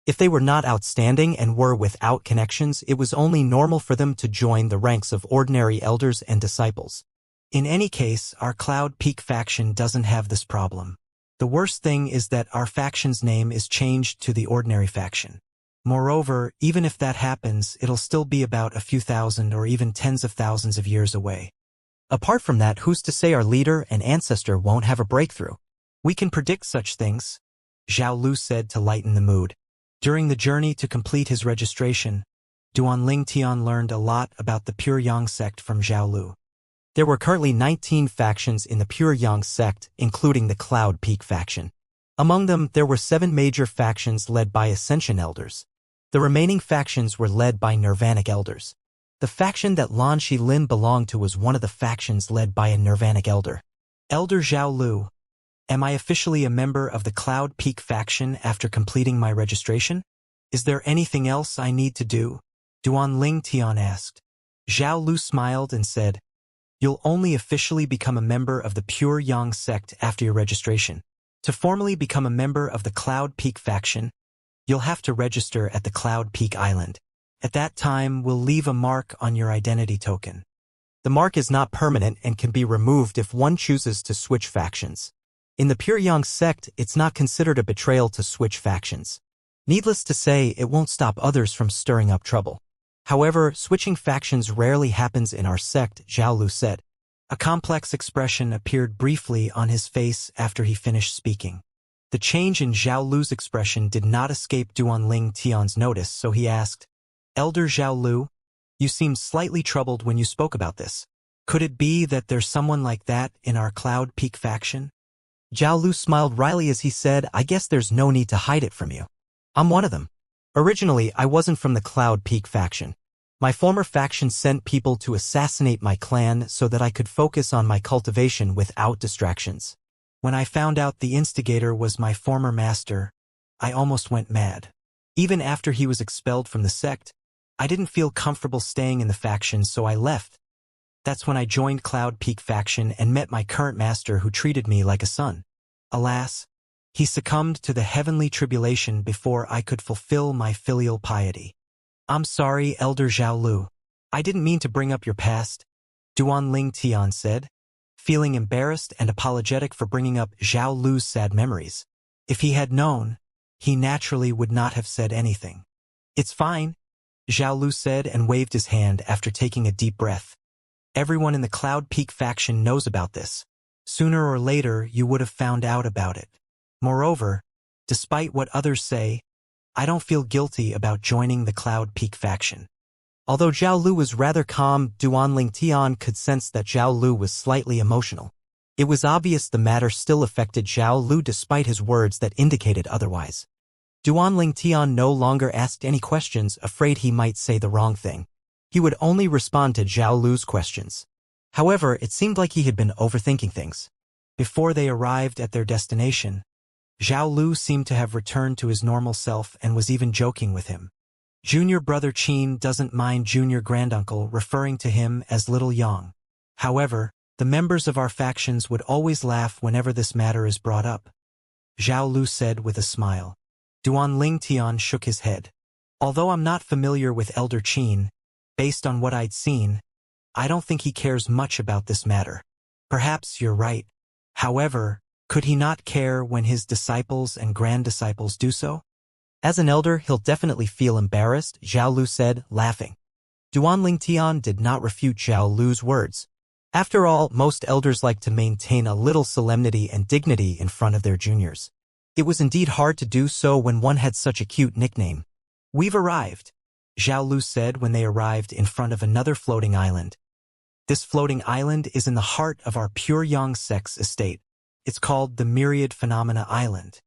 If they were not outstanding and were without connections, it was only normal for them to join the ranks of ordinary elders and disciples. In any case, our Cloud Peak faction doesn't have this problem. The worst thing is that our faction's name is changed to the ordinary faction. Moreover, even if that happens, it'll still be about a few thousand or even tens of thousands of years away. Apart from that, who's to say our leader and ancestor won't have a breakthrough? We can predict such things, Zhao Lu said to lighten the mood. During the journey to complete his registration, Duanling Tian learned a lot about the Pure Yang sect from Zhao Lu. There were currently 19 factions in the Pure Yang sect, including the Cloud Peak faction. Among them, there were 7 major factions led by Ascension elders. The remaining factions were led by Nirvanic elders. The faction that Lan Shilin belonged to was one of the factions led by a Nirvanic elder. Elder Zhao Lu, am I officially a member of the Cloud Peak faction after completing my registration? Is there anything else I need to do? Duanling Tian asked. Zhao Lu smiled and said, You'll only officially become a member of the Pure Yang sect after your registration. To formally become a member of the Cloud Peak faction, you'll have to register at the Cloud Peak Island. At that time, we'll leave a mark on your identity token. The mark is not permanent and can be removed if one chooses to switch factions. In the Pure Yang sect, it's not considered a betrayal to switch factions. Needless to say, it won't stop others from stirring up trouble. However, switching factions rarely happens in our sect, Zhao Lu said. A complex expression appeared briefly on his face after he finished speaking. The change in Zhao Lu's expression did not escape Duanling Tian's notice, so he asked, Elder Zhao Lu, you seemed slightly troubled when you spoke about this. Could it be that there's someone like that in our Cloud Peak faction? Zhao Lu smiled wryly as he said, I guess there's no need to hide it from you. I'm one of them. Originally, I wasn't from the Cloud Peak faction. My former faction sent people to assassinate my clan so that I could focus on my cultivation without distractions. When I found out the instigator was my former master, I almost went mad. Even after he was expelled from the sect, I didn't feel comfortable staying in the faction, so I left. That's when I joined Cloud Peak faction and met my current master who treated me like a son. Alas, he succumbed to the heavenly tribulation before I could fulfill my filial piety. I'm sorry, Elder Zhao Lu. I didn't mean to bring up your past, Duanling Tian said, feeling embarrassed and apologetic for bringing up Zhao Lu's sad memories. If he had known, he naturally would not have said anything. It's fine, Zhao Lu said and waved his hand after taking a deep breath. Everyone in the Cloud Peak faction knows about this. Sooner or later, you would have found out about it. Moreover, despite what others say, I don't feel guilty about joining the Cloud Peak faction. Although Zhao Lu was rather calm, Duanling Tian could sense that Zhao Lu was slightly emotional. It was obvious the matter still affected Zhao Lu despite his words that indicated otherwise. Duanling Tian no longer asked any questions, afraid he might say the wrong thing. He would only respond to Zhao Lu's questions. However, it seemed like he had been overthinking things. Before they arrived at their destination, Zhao Lu seemed to have returned to his normal self and was even joking with him. Junior brother Qin doesn't mind junior granduncle referring to him as Little Yang. However, the members of our factions would always laugh whenever this matter is brought up, Zhao Lu said with a smile. Duanling Tian shook his head. Although I'm not familiar with Elder Qin, based on what I'd seen, I don't think he cares much about this matter. Perhaps you're right. However, could he not care when his disciples and grand-disciples do so? As an elder, he'll definitely feel embarrassed, Zhao Lu said, laughing. Duanling Tian did not refute Zhao Lu's words. After all, most elders like to maintain a little solemnity and dignity in front of their juniors. It was indeed hard to do so when one had such a cute nickname. We've arrived, Zhao Lu said when they arrived in front of another floating island. This floating island is in the heart of our pure Yang Sect's estate. It's called the Myriad Phenomena Island.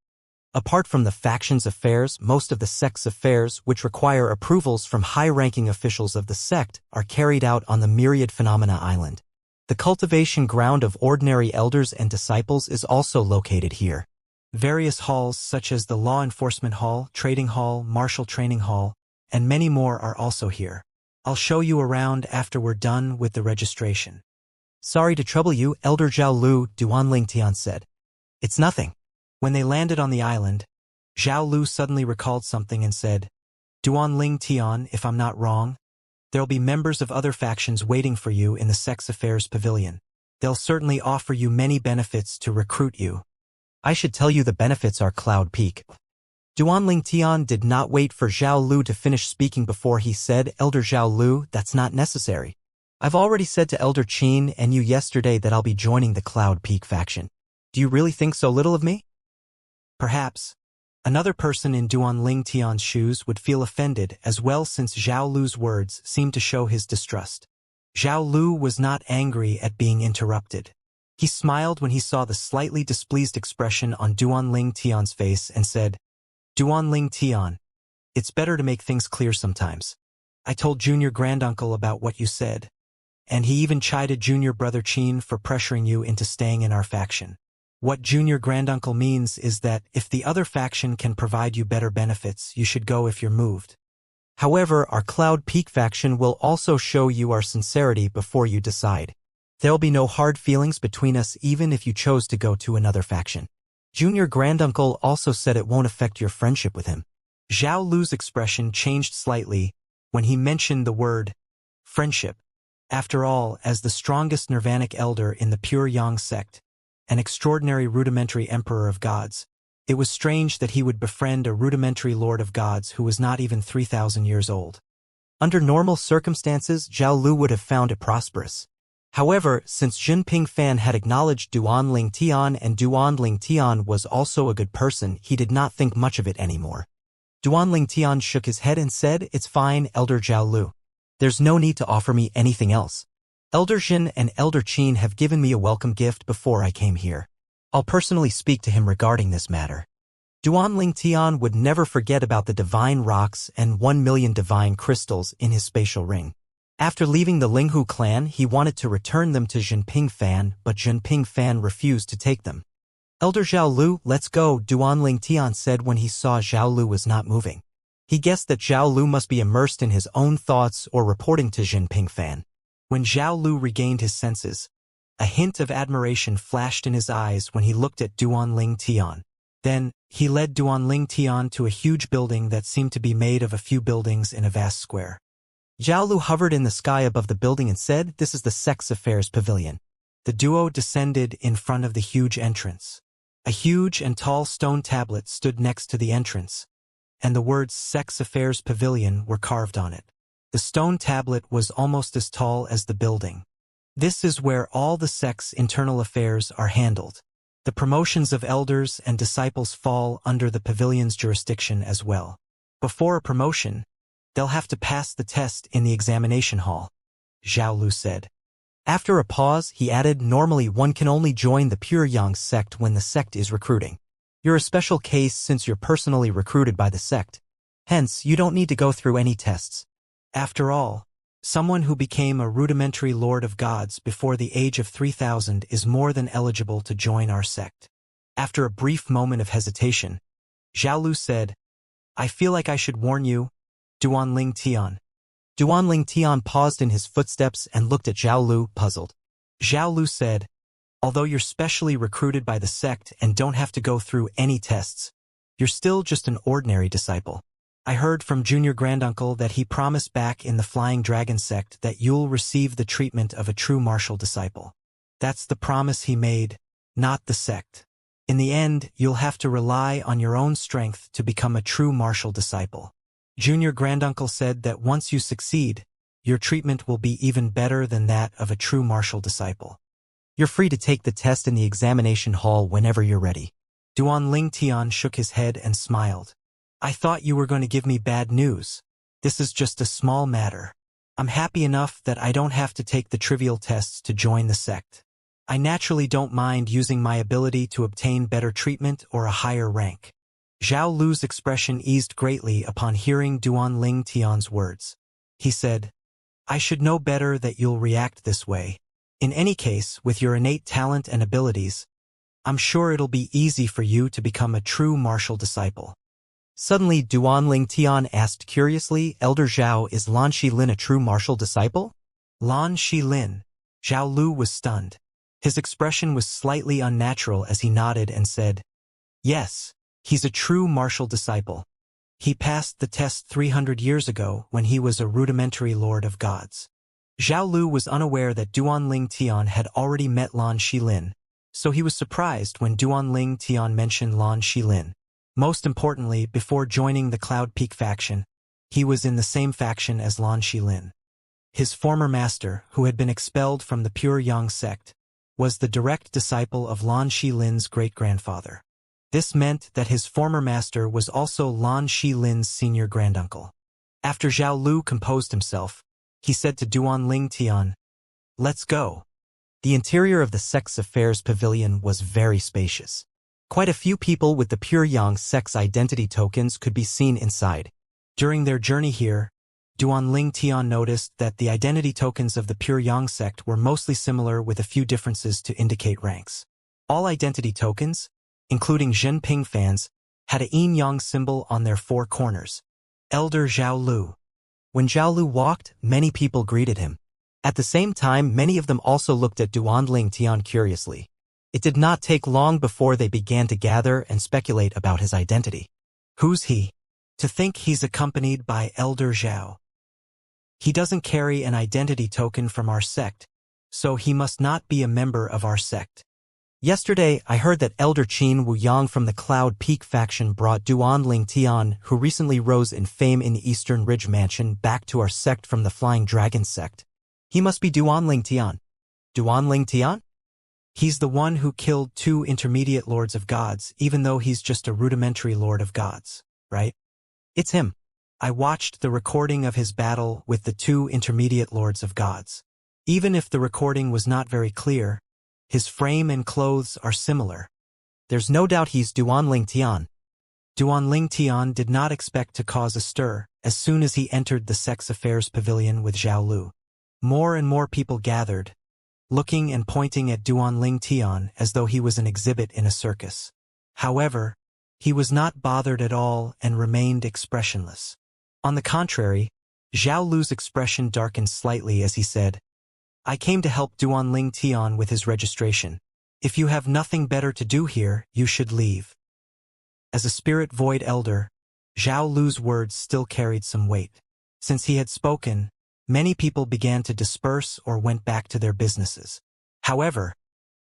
Apart from the faction's affairs, most of the sect's affairs, which require approvals from high-ranking officials of the sect, are carried out on the Myriad Phenomena Island. The cultivation ground of ordinary elders and disciples is also located here. Various halls such as the Law Enforcement Hall, Trading Hall, Martial Training Hall, and many more are also here. I'll show you around after we're done with the registration. Sorry to trouble you, Elder Zhao Lu, Duanling Tian said. It's nothing. When they landed on the island, Zhao Lu suddenly recalled something and said, Duanling Tian, if I'm not wrong, there'll be members of other factions waiting for you in the Sex Affairs Pavilion. They'll certainly offer you many benefits to recruit you. I should tell you the benefits are Cloud Peak. Duanling Tian did not wait for Zhao Lu to finish speaking before he said, Elder Zhao Lu, that's not necessary. I've already said to Elder Qin and you yesterday that I'll be joining the Cloud Peak faction. Do you really think so little of me? Perhaps. Another person in Duanling Tian's shoes would feel offended as well since Zhao Lu's words seemed to show his distrust. Zhao Lu was not angry at being interrupted. He smiled when he saw the slightly displeased expression on Duanling Tian's face and said, Duanling Tian, it's better to make things clear sometimes. I told junior granduncle about what you said, and he even chided junior brother Qin for pressuring you into staying in our faction. What junior granduncle means is that if the other faction can provide you better benefits, you should go if you're moved. However, our Cloud Peak faction will also show you our sincerity before you decide. There'll be no hard feelings between us even if you chose to go to another faction. Junior granduncle also said it won't affect your friendship with him. Zhao Lu's expression changed slightly when he mentioned the word friendship. After all, as the strongest Nirvanic elder in the pure Yang sect, an extraordinary rudimentary emperor of gods, it was strange that he would befriend a rudimentary lord of gods who was not even 3,000 years old. Under normal circumstances, Zhao Lu would have found it prosperous. However, since Jinping Fan had acknowledged Duanling Tian and Duanling Tian was also a good person, he did not think much of it anymore. Duanling Tian shook his head and said, It's fine, Elder Zhao Lu. There's no need to offer me anything else. Elder Jin and Elder Qin have given me a welcome gift before I came here. I'll personally speak to him regarding this matter. Duanling Tian would never forget about the divine rocks and 1 million divine crystals in his spatial ring. After leaving the Linghu clan, he wanted to return them to Jinping Fan, but Jinping Fan refused to take them. Elder Zhao Lu, let's go, Duanling Tian said when he saw Zhao Lu was not moving. He guessed that Zhao Lu must be immersed in his own thoughts or reporting to Jinping Fan. When Zhao Lu regained his senses, a hint of admiration flashed in his eyes when he looked at Duanling Tian. Then, he led Duanling Tian to a huge building that seemed to be made of a few buildings in a vast square. Zhao Lu hovered in the sky above the building and said, This is the Sex Affairs Pavilion. The duo descended in front of the huge entrance. A huge and tall stone tablet stood next to the entrance, and the words Sex Affairs Pavilion were carved on it. The stone tablet was almost as tall as the building. This is where all the sect's internal affairs are handled. The promotions of elders and disciples fall under the pavilion's jurisdiction as well. Before a promotion, They'll have to pass the test in the examination hall, Zhao Lu said. After a pause, he added, normally one can only join the Pure Yang sect when the sect is recruiting. You're a special case since you're personally recruited by the sect. Hence, you don't need to go through any tests. After all, someone who became a rudimentary Lord of Gods before the age of 3000 is more than eligible to join our sect. After a brief moment of hesitation, Zhao Lu said, I feel like I should warn you, Duanling Tian. Duanling Tian paused in his footsteps and looked at Zhao Lu, puzzled. Zhao Lu said, although you're specially recruited by the sect and don't have to go through any tests, you're still just an ordinary disciple. I heard from Junior Granduncle that he promised back in the Flying Dragon sect that you'll receive the treatment of a true martial disciple. That's the promise he made, not the sect. In the end, you'll have to rely on your own strength to become a true martial disciple. Junior Granduncle said that once you succeed, your treatment will be even better than that of a true martial disciple. You're free to take the test in the examination hall whenever you're ready. Duanling Tian shook his head and smiled. I thought you were going to give me bad news. This is just a small matter. I'm happy enough that I don't have to take the trivial tests to join the sect. I naturally don't mind using my ability to obtain better treatment or a higher rank. Zhao Lu's expression eased greatly upon hearing Duanling Tian's words. He said, I should know better that you'll react this way. In any case, with your innate talent and abilities, I'm sure it'll be easy for you to become a true martial disciple. Suddenly, Duanling Tian asked curiously, Elder Zhao, is Lan Shilin a true martial disciple? Lan Shilin. Zhao Lu was stunned. His expression was slightly unnatural as he nodded and said, yes, he's a true martial disciple. He passed the test 300 years ago when he was a rudimentary Lord of Gods. Zhao Lu was unaware that Duanling Tian had already met Lan Shilin, so he was surprised when Duanling Tian mentioned Lan Shilin. Most importantly, before joining the Cloud Peak faction, he was in the same faction as Lan Shilin. His former master, who had been expelled from the Pure Yang sect, was the direct disciple of Lan Shilin's great-grandfather. This meant that his former master was also Lan Shilin's senior granduncle. After Zhao Lu composed himself, he said to Duanling Tian, let's go. The interior of the sect's affairs pavilion was very spacious. Quite a few people with the Pure Yang sect's identity tokens could be seen inside. During their journey here, Duanling Tian noticed that the identity tokens of the Pure Yang sect were mostly similar with a few differences to indicate ranks. All identity tokens, including Zhenping fans, had a yin-yang symbol on their four corners. Elder Zhao Lu. When Zhao Lu walked, many people greeted him. At the same time, many of them also looked at Duanling Tian curiously. It did not take long before they began to gather and speculate about his identity. Who's he? To think he's accompanied by Elder Zhao. He doesn't carry an identity token from our sect, so he must not be a member of our sect. Yesterday, I heard that Elder Qin Wuyang from the Cloud Peak faction brought Duanling Tian, who recently rose in fame in the Eastern Ridge Mansion, back to our sect from the Flying Dragon sect. He must be Duanling Tian. Duanling Tian? He's the one who killed 2 intermediate Lords of Gods, even though he's just a rudimentary Lord of Gods, right? It's him. I watched the recording of his battle with the 2 intermediate Lords of Gods. Even if the recording was not very clear, his frame and clothes are similar. There's no doubt he's Duanling Tian. Duanling Tian did not expect to cause a stir as soon as he entered the Sex Affairs Pavilion with Zhao Lu. More and more people gathered, looking and pointing at Duanling Tian as though he was an exhibit in a circus. However, he was not bothered at all and remained expressionless. On the contrary, Zhao Lu's expression darkened slightly as he said, I came to help Duanling Tian with his registration. If you have nothing better to do here, you should leave. As a spirit void elder, Zhao Lu's words still carried some weight. Since he had spoken, many people began to disperse or went back to their businesses. However,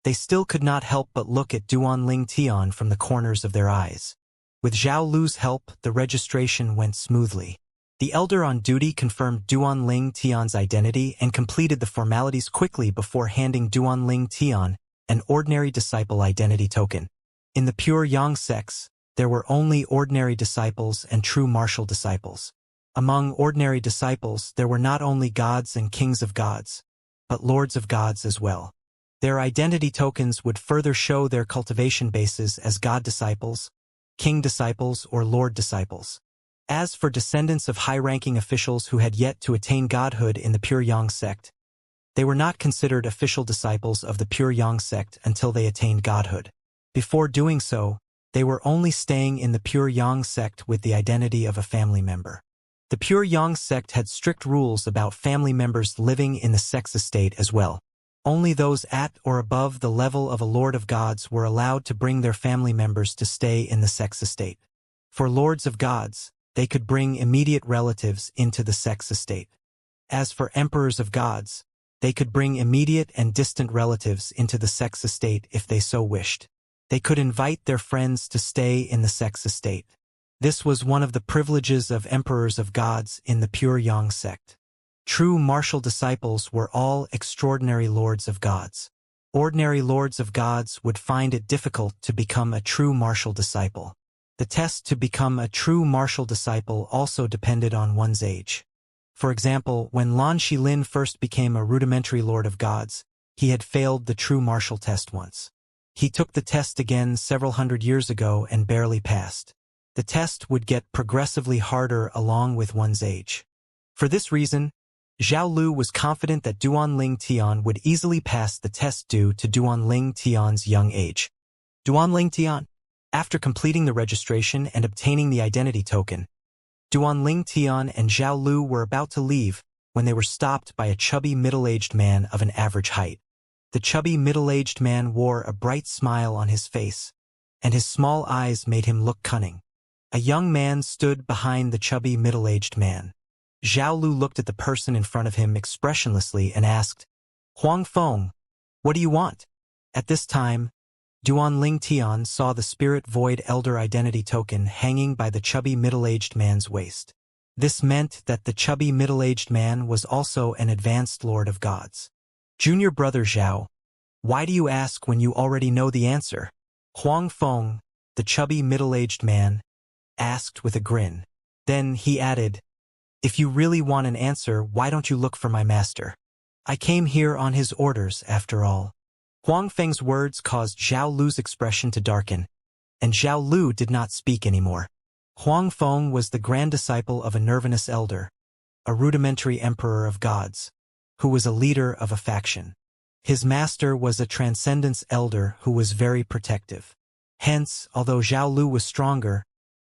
they still could not help but look at Duanling Tian from the corners of their eyes. With Zhao Lu's help, the registration went smoothly. The elder on duty confirmed Duanling Tian's identity and completed the formalities quickly before handing Duanling Tian an ordinary disciple identity token. In the Pure Yang sects, there were only ordinary disciples and true martial disciples. Among ordinary disciples there were not only gods and kings of gods, but lords of gods as well. Their identity tokens would further show their cultivation bases as god disciples, king disciples, or lord disciples. As for descendants of high-ranking officials who had yet to attain godhood in the Pure Yang sect, they were not considered official disciples of the Pure Yang sect until they attained godhood. Before doing so, they were only staying in the Pure Yang sect with the identity of a family member. The Pure Yang sect had strict rules about family members living in the sex estate as well. Only those at or above the level of a Lord of Gods were allowed to bring their family members to stay in the sex estate. For Lords of Gods, they could bring immediate relatives into the sex estate. As for Emperors of Gods, they could bring immediate and distant relatives into the sex estate if they so wished. They could invite their friends to stay in the sex estate. This was one of the privileges of Emperors of Gods in the Pure Yang sect. True martial disciples were all extraordinary Lords of Gods. Ordinary Lords of Gods would find it difficult to become a true martial disciple. The test to become a true martial disciple also depended on one's age. For example, when Lan Shilin first became a rudimentary Lord of Gods, he had failed the true martial test once. He took the test again several hundred years ago and barely passed. The test would get progressively harder along with one's age. For this reason, Zhao Lu was confident that Duanling Tian would easily pass the test due to Duanling Tian's young age. Duanling Tian. After completing the registration and obtaining the identity token, Duanling Tian and Zhao Lu were about to leave when they were stopped by a chubby middle-aged man of an average height. The chubby middle-aged man wore a bright smile on his face, and his small eyes made him look cunning. A young man stood behind the chubby middle-aged man. Zhao Lu looked at the person in front of him expressionlessly and asked, "Huang Feng, what do you want?" At this time, Duanling Tian saw the Spirit Void Elder identity token hanging by the chubby middle-aged man's waist. This meant that the chubby middle-aged man was also an advanced Lord of Gods. "Junior brother Zhao, why do you ask when you already know the answer?" Huang Feng, the chubby middle-aged man, asked with a grin. Then he added, "If you really want an answer, why don't you look for my master? I came here on his orders, after all." Huang Feng's words caused Zhao Lu's expression to darken, and Zhao Lu did not speak anymore. Huang Feng was the grand disciple of a nervous elder, a rudimentary emperor of gods, who was a leader of a faction. His master was a transcendence elder who was very protective. Hence, although Zhao Lu was stronger,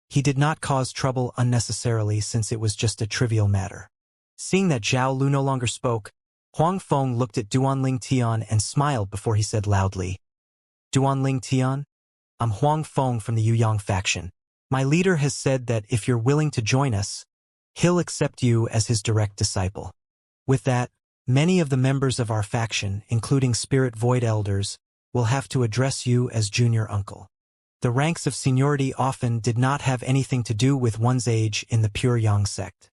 he did not cause trouble unnecessarily since it was just a trivial matter. Seeing that Zhao Lu no longer spoke, Huang Feng looked at Duanling Tian and smiled before he said loudly, "Duanling Tian, I'm Huang Feng from the Yuyang faction. My leader has said that if you're willing to join us, he'll accept you as his direct disciple." With that, many of the members of our faction, including Spirit Void Elders, will have to address you as junior uncle. The ranks of seniority often did not have anything to do with one's age in the Pure Yang sect.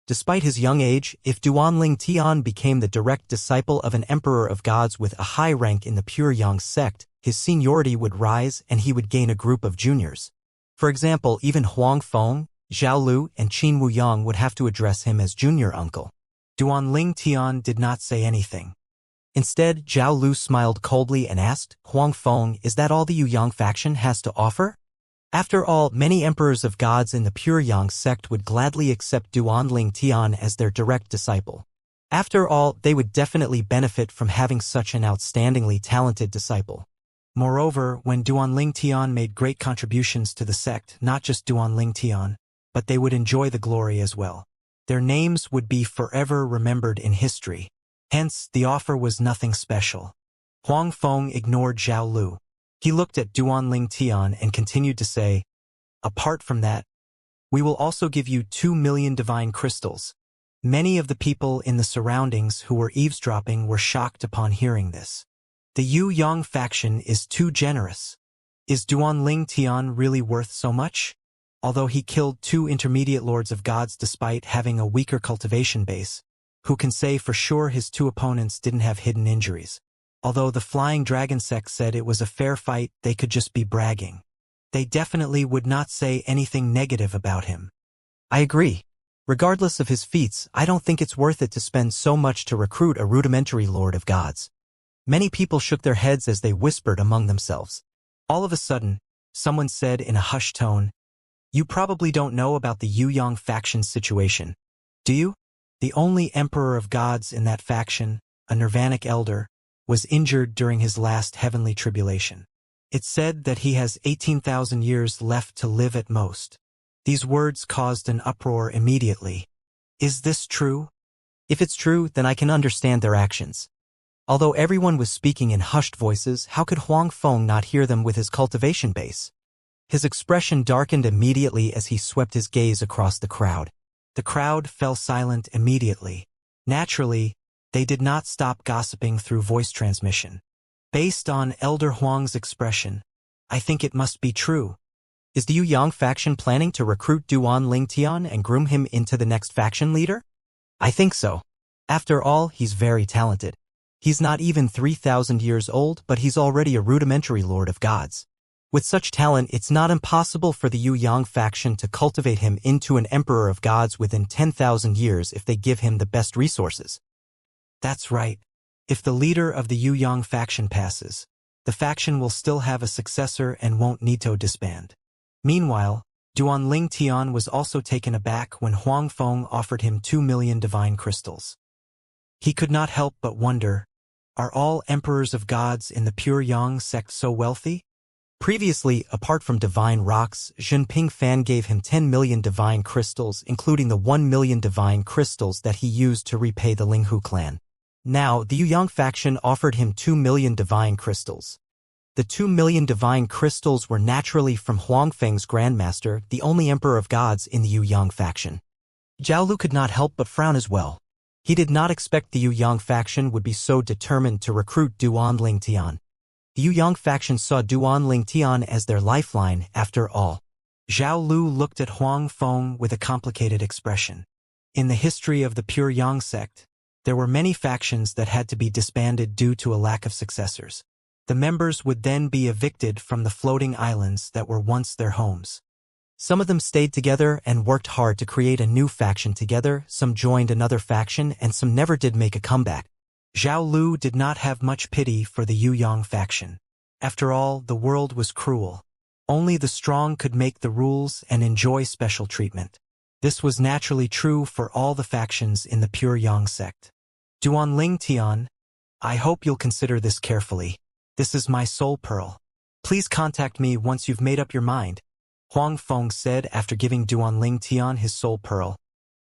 Despite his young age, if Duanling Tian became the direct disciple of an emperor of gods with a high rank in the Pure Yang sect, his seniority would rise and he would gain a group of juniors. For example, even Huang Feng, Zhao Lu, and Qin Wuyang would have to address him as junior uncle. Duanling Tian did not say anything. Instead, Zhao Lu smiled coldly and asked, "Huang Feng, is that all the Yuyang faction has to offer?" After all, many emperors of gods in the Pure Yang sect would gladly accept Duanling Tian as their direct disciple. After all, they would definitely benefit from having such an outstandingly talented disciple. Moreover, when Duanling Tian made great contributions to the sect, not just Duanling Tian, but they would enjoy the glory as well. Their names would be forever remembered in history. Hence, the offer was nothing special. Huang Feng ignored Zhao Lu. He looked at Duanling Tian and continued to say, "Apart from that, we will also give you 2 million divine crystals." Many of the people in the surroundings who were eavesdropping were shocked upon hearing this. The Yuyang faction is too generous. Is Duanling Tian really worth so much? Although he killed 2 intermediate lords of gods despite having a weaker cultivation base, who can say for sure his 2 opponents didn't have hidden injuries? Although the Flying Dragon sect said it was a fair fight, they could just be bragging. They definitely would not say anything negative about him. I agree. Regardless of his feats, I don't think it's worth it to spend so much to recruit a rudimentary Lord of Gods. Many people shook their heads as they whispered among themselves. All of a sudden, someone said in a hushed tone, "You probably don't know about the Yu-Yang faction's situation, do you? The only Emperor of Gods in that faction, a Nirvanic elder, was injured during his last heavenly tribulation. It's said that he has 18,000 years left to live at most." These words caused an uproar immediately. Is this true? If it's true, then I can understand their actions. Although everyone was speaking in hushed voices, how could Huang Feng not hear them with his cultivation base? His expression darkened immediately as he swept his gaze across the crowd. The crowd fell silent immediately. Naturally, they did not stop gossiping through voice transmission. Based on Elder Huang's expression, I think it must be true. Is the Yu-Yang faction planning to recruit Duan Lingtian and groom him into the next faction leader? I think so. After all, he's very talented. He's not even 3,000 years old, but he's already a rudimentary Lord of Gods. With such talent, it's not impossible for the Yu-Yang faction to cultivate him into an Emperor of Gods within 10,000 years if they give him the best resources. That's right. If the leader of the Yu-Yang faction passes, the faction will still have a successor and won't need to disband. Meanwhile, Duan Lingtian was also taken aback when Huang Feng offered him 2 million divine crystals. He could not help but wonder, are all Emperors of Gods in the pure Yang sect so wealthy? Previously, apart from divine rocks, Jinping Fan gave him 10 million divine crystals, including the 1 million divine crystals that he used to repay the Linghu clan. Now, the Yu-Yang faction offered him 2 million divine crystals. The 2 million divine crystals were naturally from Huang Feng's grandmaster, the only Emperor of Gods in the Yu-Yang faction. Zhao Lu could not help but frown as well. He did not expect the Yu-Yang faction would be so determined to recruit Duan Lingtian. The Yu-Yang faction saw Duan Lingtian as their lifeline, after all. Zhao Lu looked at Huang Feng with a complicated expression. In the history of the pure Yang sect, there were many factions that had to be disbanded due to a lack of successors. The members would then be evicted from the floating islands that were once their homes. Some of them stayed together and worked hard to create a new faction together, some joined another faction, and some never did make a comeback. Zhao Lu did not have much pity for the Yu-Yang faction. After all, the world was cruel. Only the strong could make the rules and enjoy special treatment. This was naturally true for all the factions in the pure Yang sect. Duan Lingtian, I hope you'll consider this carefully. This is my soul pearl. Please contact me once you've made up your mind, Huang Feng said after giving Duan Lingtian his soul pearl.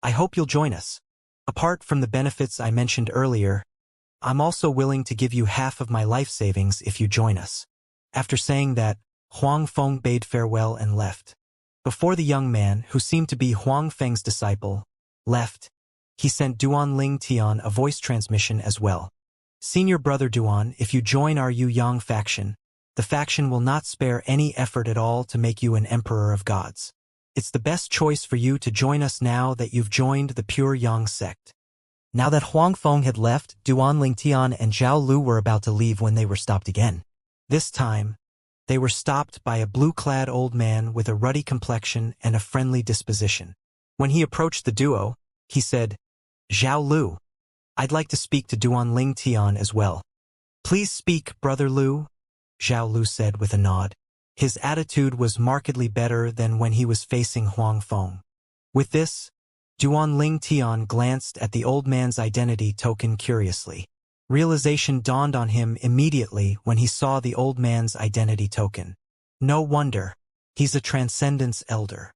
I hope you'll join us. Apart from the benefits I mentioned earlier, I'm also willing to give you half of my life savings if you join us. After saying that, Huang Feng bade farewell and left. Before the young man, who seemed to be Huang Feng's disciple, left, he sent Duan Lingtian a voice transmission as well. Senior brother Duan, if you join our Yu-Yang faction, the faction will not spare any effort at all to make you an Emperor of Gods. It's the best choice for you to join us now that you've joined the pure Yang sect. Now that Huang Feng had left, Duan Lingtian and Zhao Lu were about to leave when they were stopped again. This time, they were stopped by a blue-clad old man with a ruddy complexion and a friendly disposition. When he approached the duo, he said, "Zhao Lu, I'd like to speak to Duan Lingtian as well." "Please speak, Brother Lu," Zhao Lu said with a nod. His attitude was markedly better than when he was facing Huang Feng. With this, Duan Lingtian glanced at the old man's identity token curiously. Realization dawned on him immediately when he saw the old man's identity token. No wonder. He's a Transcendence Elder.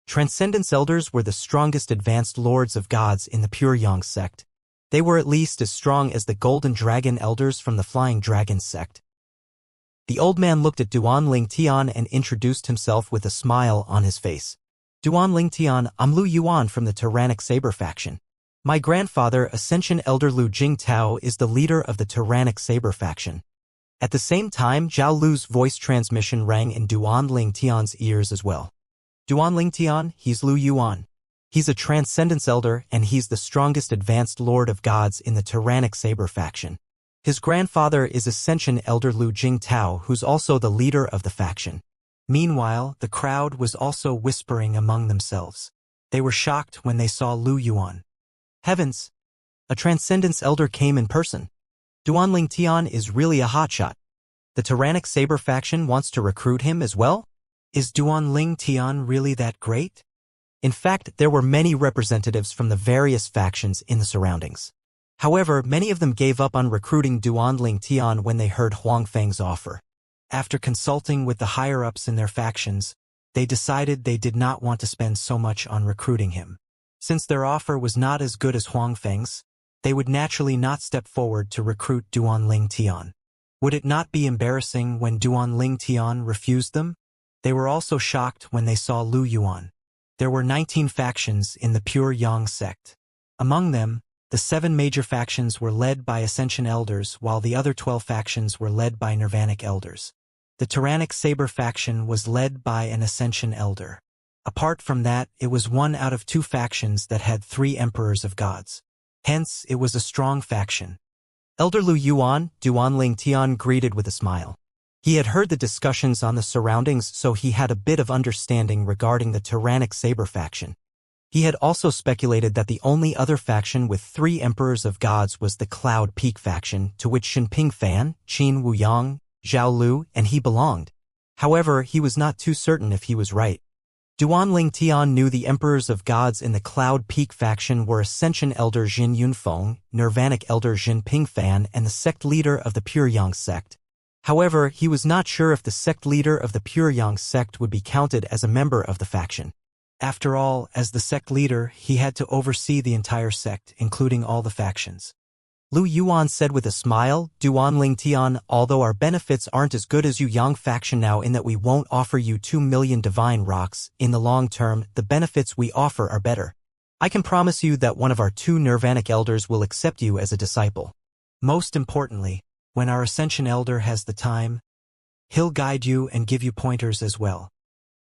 Transcendence Elders were the strongest advanced Lords of Gods in the pure Yang sect. They were at least as strong as the Golden Dragon Elders from the Flying Dragon sect. The old man looked at Duan Lingtian and introduced himself with a smile on his face. "Duan Lingtian, I'm Lu Yuan from the Tyrannic Saber faction. My grandfather, Ascension Elder Lu Jingtao, is the leader of the Tyrannic Saber faction." At the same time, Zhao Lu's voice transmission rang in Duan Lingtian's ears as well. "Duan Lingtian, he's Lu Yuan. He's a Transcendence Elder and he's the strongest advanced Lord of Gods in the Tyrannic Saber faction. His grandfather is Ascension Elder Lu Jingtao, who's also the leader of the faction." Meanwhile, the crowd was also whispering among themselves. They were shocked when they saw Lu Yuan. Heavens! A Transcendence Elder came in person. Duanling Tian is really a hotshot. The Tyrannic Saber faction wants to recruit him as well? Is Duanling Tian really that great? In fact, there were many representatives from the various factions in the surroundings. However, many of them gave up on recruiting Duanling Tian when they heard Huang Feng's offer. After consulting with the higher-ups in their factions, they decided they did not want to spend so much on recruiting him. Since their offer was not as good as Huang Feng's, they would naturally not step forward to recruit Duanling Tian. Would it not be embarrassing when Duanling Tian refused them? They were also shocked when they saw Lu Yuan. There were 19 factions in the Pure Yang sect. Among them, the 7 major factions were led by Ascension elders, while the other 12 factions were led by Nirvanic elders. The Tyrannic Saber faction was led by an Ascension elder. Apart from that, it was one out of 2 factions that had 3 emperors of gods. Hence, it was a strong faction. Elder Lu Yuan, Duanling Tian greeted with a smile. He had heard the discussions on the surroundings, so he had a bit of understanding regarding the Tyrannic Saber faction. He had also speculated that the only other faction with 3 emperors of gods was the Cloud Peak faction, to which Xinping Fan, Qin Wuyang, Zhao Lu, and he belonged. However, he was not too certain if he was right. Duanling Tian knew the emperors of gods in the Cloud Peak faction were Ascension elder Jin Yunfeng, Nirvanic elder Xinping Fan, and the sect leader of the Pure Yang sect. However, he was not sure if the sect leader of the Pure Yang sect would be counted as a member of the faction. After all, as the sect leader, he had to oversee the entire sect, including all the factions. Lu Yuan said with a smile, Duanling Tian, although our benefits aren't as good as Yu Yang faction now in that we won't offer you 2 million divine rocks, in the long term, the benefits we offer are better. I can promise you that one of our 2 Nirvanic elders will accept you as a disciple. Most importantly, when our Ascension elder has the time, he'll guide you and give you pointers as well.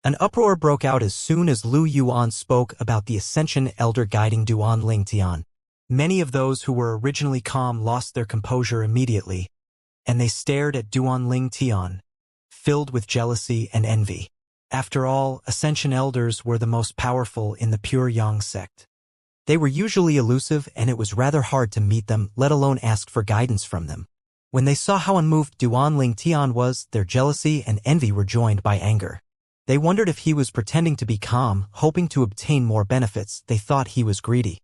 An uproar broke out as soon as Lu Yuan spoke about the Ascension elder guiding Duanling Tian. Many of those who were originally calm lost their composure immediately, and they stared at Duanling Tian, filled with jealousy and envy. After all, Ascension elders were the most powerful in the Pure Yang sect. They were usually elusive, and it was rather hard to meet them, let alone ask for guidance from them. When they saw how unmoved Duanling Tian was, their jealousy and envy were joined by anger. They wondered if he was pretending to be calm, hoping to obtain more benefits. They thought he was greedy.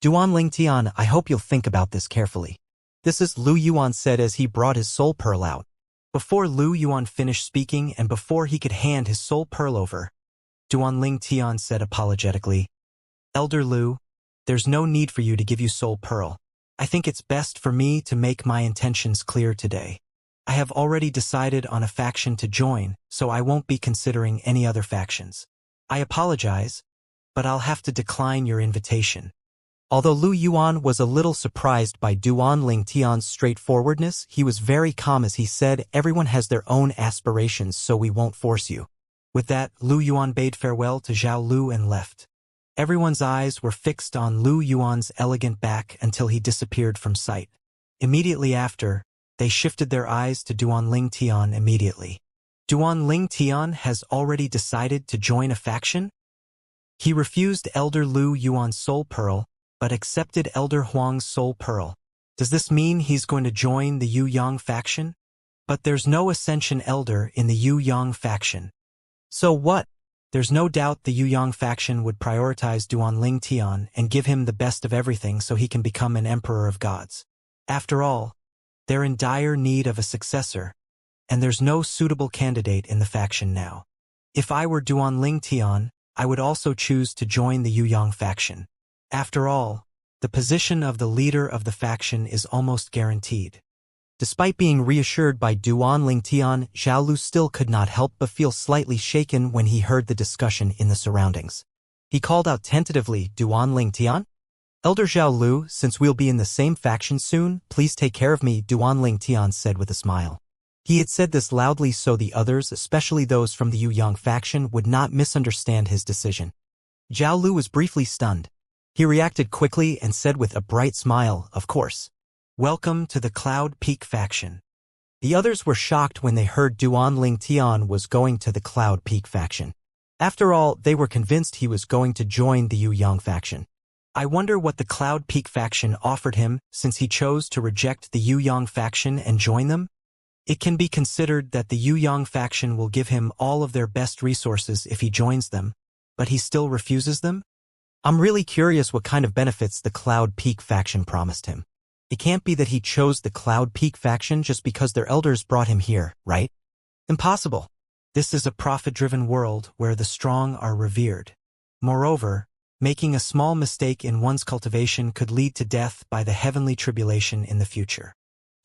Duanling Tian, I hope you'll think about this carefully. This is Lu Yuan said as he brought his soul pearl out. Before Lu Yuan finished speaking and before he could hand his soul pearl over, Duanling Tian said apologetically, Elder Lu, there's no need for you to give you soul pearl. I think it's best for me to make my intentions clear today. I have already decided on a faction to join, so I won't be considering any other factions. I apologize, but I'll have to decline your invitation. Although Lu Yuan was a little surprised by Duanling Tian's straightforwardness, he was very calm as he said, everyone has their own aspirations, so we won't force you. With that, Lu Yuan bade farewell to Zhao Lu and left. Everyone's eyes were fixed on Lu Yuan's elegant back until he disappeared from sight. Immediately after, they shifted their eyes to Duanling Tian immediately. Duanling Tian has already decided to join a faction? He refused Elder Lu Yuan's soul pearl, but accepted Elder Huang's soul pearl. Does this mean he's going to join the Yu Yang faction? But there's no Ascension elder in the Yu Yang faction. So what? There's no doubt the Yu Yang faction would prioritize Duanling Tian and give him the best of everything so he can become an emperor of gods. After all, they're in dire need of a successor, and there's no suitable candidate in the faction now. If I were Duanling Tian, I would also choose to join the Yu Yang faction. After all, the position of the leader of the faction is almost guaranteed. Despite being reassured by Duanling Tian, Zhao Lu still could not help but feel slightly shaken when he heard the discussion in the surroundings. He called out tentatively, Duanling Tian? Elder Zhao Lu, since we'll be in the same faction soon, please take care of me, Duanling Tian said with a smile. He had said this loudly so the others, especially those from the Yu Yang faction, would not misunderstand his decision. Zhao Lu was briefly stunned. He reacted quickly and said with a bright smile, of course. Welcome to the Cloud Peak faction. The others were shocked when they heard Duanling Tian was going to the Cloud Peak faction. After all, they were convinced he was going to join the Yu Yang faction. I wonder what the Cloud Peak faction offered him since he chose to reject the Yu Yang faction and join them? It can be considered that the Yu Yang faction will give him all of their best resources if he joins them, but he still refuses them? I'm really curious what kind of benefits the Cloud Peak faction promised him. It can't be that he chose the Cloud Peak faction just because their elders brought him here, right? Impossible. This is a profit-driven world where the strong are revered. Moreover, making a small mistake in one's cultivation could lead to death by the heavenly tribulation in the future.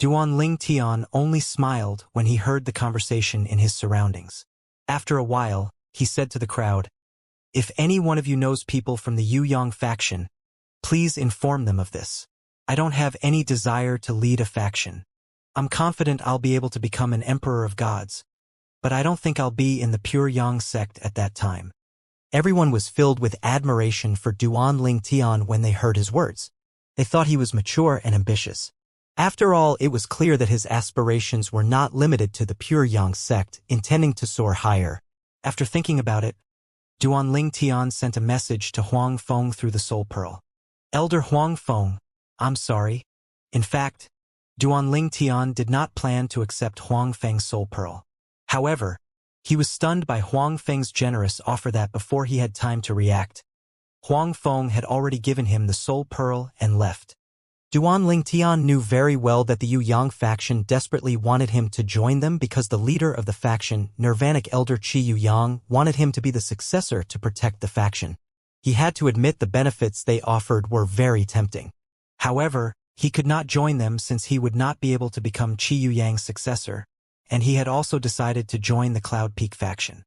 Duan Ling Tian only smiled when he heard the conversation in his surroundings. After a while, he said to the crowd, "If any one of you knows people from the Yu Yang faction, please inform them of this. I don't have any desire to lead a faction. I'm confident I'll be able to become an emperor of gods, but I don't think I'll be in the pure Yang sect at that time." Everyone was filled with admiration for Duan Ling Tian when they heard his words. They thought he was mature and ambitious. After all, it was clear that his aspirations were not limited to the pure Yang sect, intending to soar higher. After thinking about it, Duan Ling Tian sent a message to Huang Feng through the Soul Pearl. "Elder Huang Feng, I'm sorry." In fact, Duan Ling Tian did not plan to accept Huang Feng's Soul Pearl. However, he was stunned by Huang Feng's generous offer that before he had time to react, Huang Feng had already given him the Soul Pearl and left. Duan Ling Tian knew very well that the Yu Yang faction desperately wanted him to join them because the leader of the faction, Nirvanic Elder Qi Yu Yang, wanted him to be the successor to protect the faction. He had to admit the benefits they offered were very tempting. However, he could not join them since he would not be able to become Qi Yu Yang's successor, and he had also decided to join the Cloud Peak faction.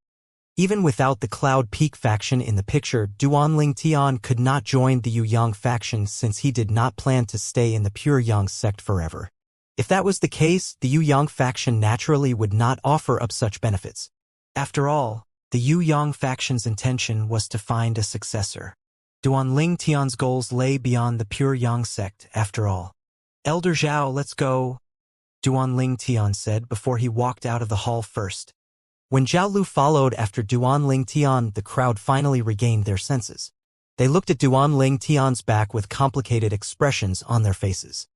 Even without the Cloud Peak faction in the picture, Duan Ling Tian could not join the Yu Yang faction since he did not plan to stay in the pure Yang sect forever. If that was the case, the Yu Yang faction naturally would not offer up such benefits. After all, the Yu Yang faction's intention was to find a successor. Duan Ling Tian's goals lay beyond the pure Yang sect, after all. "Elder Zhao, let's go," Duan Ling Tian said before he walked out of the hall first. When Zhao Lu followed after Duan Ling Tian, the crowd finally regained their senses. They looked at Duan Ling Tian's back with complicated expressions on their faces.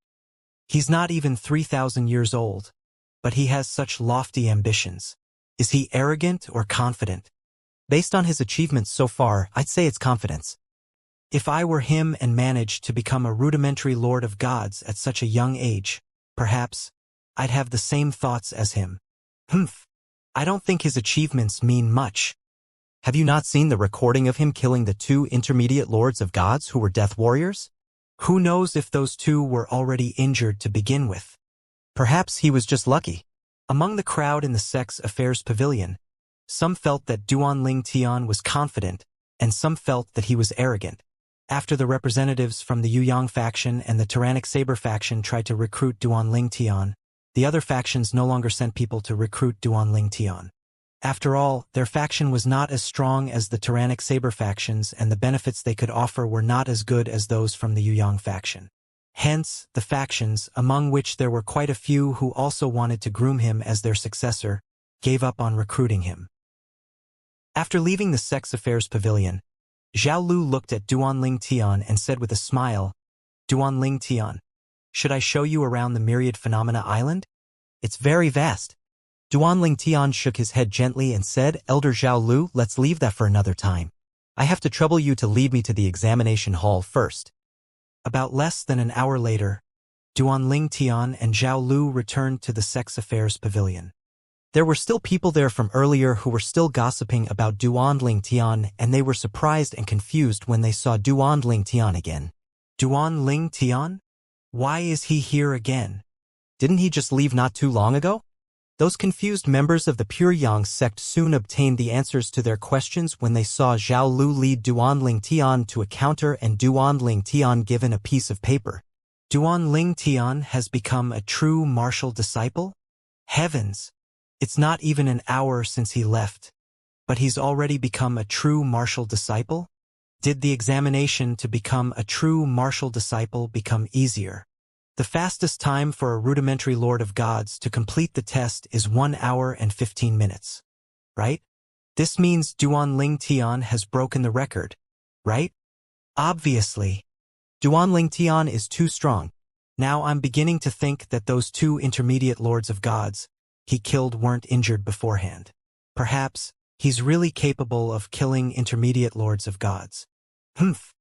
He's not even 3,000 years old, but he has such lofty ambitions. Is he arrogant or confident? Based on his achievements so far, I'd say it's confidence. If I were him and managed to become a rudimentary lord of gods at such a young age, perhaps I'd have the same thoughts as him. I don't think his achievements mean much. Have you not seen the recording of him killing the 2 intermediate lords of gods who were death warriors? Who knows if those 2 were already injured to begin with? Perhaps he was just lucky. Among the crowd in the Sex Affairs Pavilion, some felt that Duan Ling Tian was confident, and some felt that he was arrogant. After the representatives from the Yu Yang faction and the Tyrannic Saber faction tried to recruit Duan Ling Tian, the other factions no longer sent people to recruit Duan Ling Tian. After all, their faction was not as strong as the Tyrannic Saber factions, and the benefits they could offer were not as good as those from the Yu Yang faction. Hence, the factions, among which there were quite a few who also wanted to groom him as their successor, gave up on recruiting him. After leaving the Sex Affairs Pavilion, Zhao Lu looked at Duan Ling Tian and said with a smile, "Duan Ling Tian, should I show you around the Myriad Phenomena Island? It's very vast." Duan Ling Tian shook his head gently and said, "Elder Zhao Lu, let's leave that for another time. I have to trouble you to lead me to the examination hall first." About less than an hour later, Duan Ling Tian and Zhao Lu returned to the Sex Affairs Pavilion. There were still people there from earlier who were still gossiping about Duan Ling Tian, and they were surprised and confused when they saw Duan Ling Tian again. Duan Ling Tian? Why is he here again? Didn't he just leave not too long ago? Those confused members of the Pure Yang sect soon obtained the answers to their questions when they saw Zhao Lu lead Duan Ling Tian to a counter and Duan Ling Tian given a piece of paper. Duan Ling Tian has become a true martial disciple? Heavens! It's not even an hour since he left, but he's already become a true martial disciple? Did the examination to become a true martial disciple become easier? The fastest time for a rudimentary Lord of Gods to complete the test is 1 hour and 15 minutes. Right? This means Duanling Tian has broken the record, right? Obviously. Duanling Tian is too strong. Now I'm beginning to think that those two intermediate lords of gods he killed weren't injured beforehand. Perhaps he's really capable of killing intermediate lords of gods. Humph.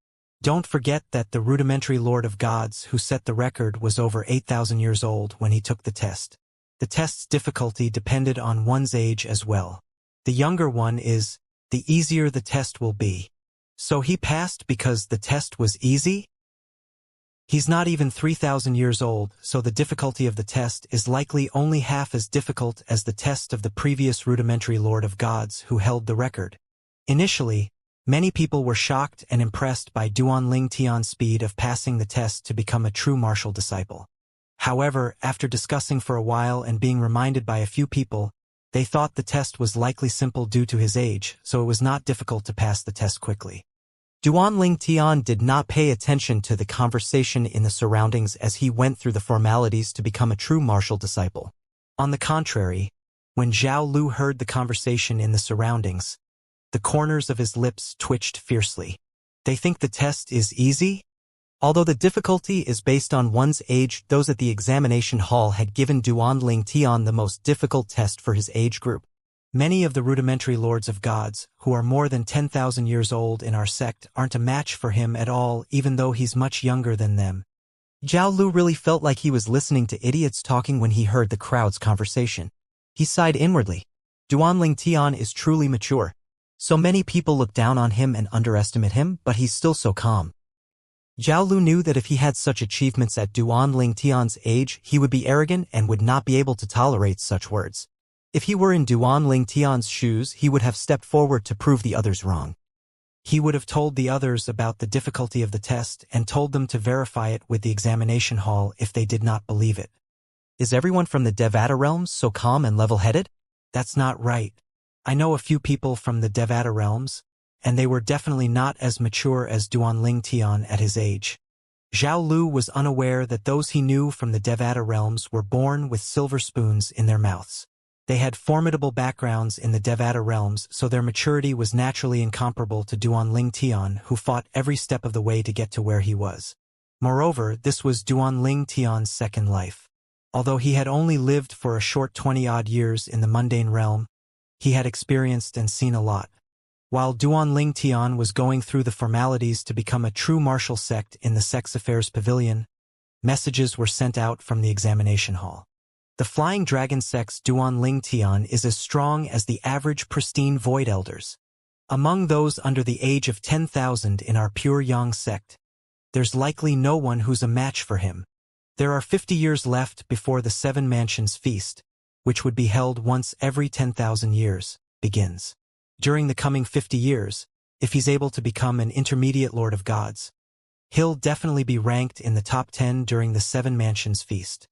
Don't forget that the rudimentary lord of gods who set the record was over 8,000 years old when he took the test. The test's difficulty depended on one's age as well. The younger one is, the easier the test will be. So he passed because the test was easy? He's not even 3,000 years old, so the difficulty of the test is likely only half as difficult as the test of the previous rudimentary lord of gods who held the record. Initially, many people were shocked and impressed by Duanling Tian's speed of passing the test to become a true martial disciple. However, after discussing for a while and being reminded by a few people, they thought the test was likely simple due to his age, so it was not difficult to pass the test quickly. Duanling Tian did not pay attention to the conversation in the surroundings as he went through the formalities to become a true martial disciple. On the contrary, when Zhao Lu heard the conversation in the surroundings, the corners of his lips twitched fiercely. They think the test is easy? Although the difficulty is based on one's age, those at the examination hall had given Duanling Tian the most difficult test for his age group. Many of the rudimentary lords of gods, who are more than 10,000 years old in our sect, aren't a match for him at all, even though he's much younger than them. Zhao Lu really felt like he was listening to idiots talking when he heard the crowd's conversation. He sighed inwardly. Duanling Tian is truly mature. So many people look down on him and underestimate him, but he's still so calm. Zhao Lu knew that if he had such achievements at Duanling Tian's age, he would be arrogant and would not be able to tolerate such words. If he were in Duanling Tian's shoes, he would have stepped forward to prove the others wrong. He would have told the others about the difficulty of the test and told them to verify it with the examination hall if they did not believe it. Is everyone from the Devata realms so calm and level-headed? That's not right. I know a few people from the Devata realms, and they were definitely not as mature as Duanling Tian at his age. Zhao Lu was unaware that those he knew from the Devata realms were born with silver spoons in their mouths. They had formidable backgrounds in the Devata realms, so their maturity was naturally incomparable to Duanling Tian, who fought every step of the way to get to where he was. Moreover, this was Duanling Tian's second life. Although he had only lived for a short 20-odd years in the mundane realm, he had experienced and seen a lot. While Duanling Tian was going through the formalities to become a true martial sect in the Sex Affairs Pavilion, messages were sent out from the examination hall. The Flying Dragon sect's Duanling Tian is as strong as the average pristine Void Elders. Among those under the age of 10,000 in our Pure Yang sect, there's likely no one who's a match for him. There are 50 years left before the Seven Mansions Feast, which would be held once every 10,000 years, begins. During the coming 50 years, if he's able to become an intermediate Lord of Gods, he'll definitely be ranked in the top 10 during the Seven Mansions Feast.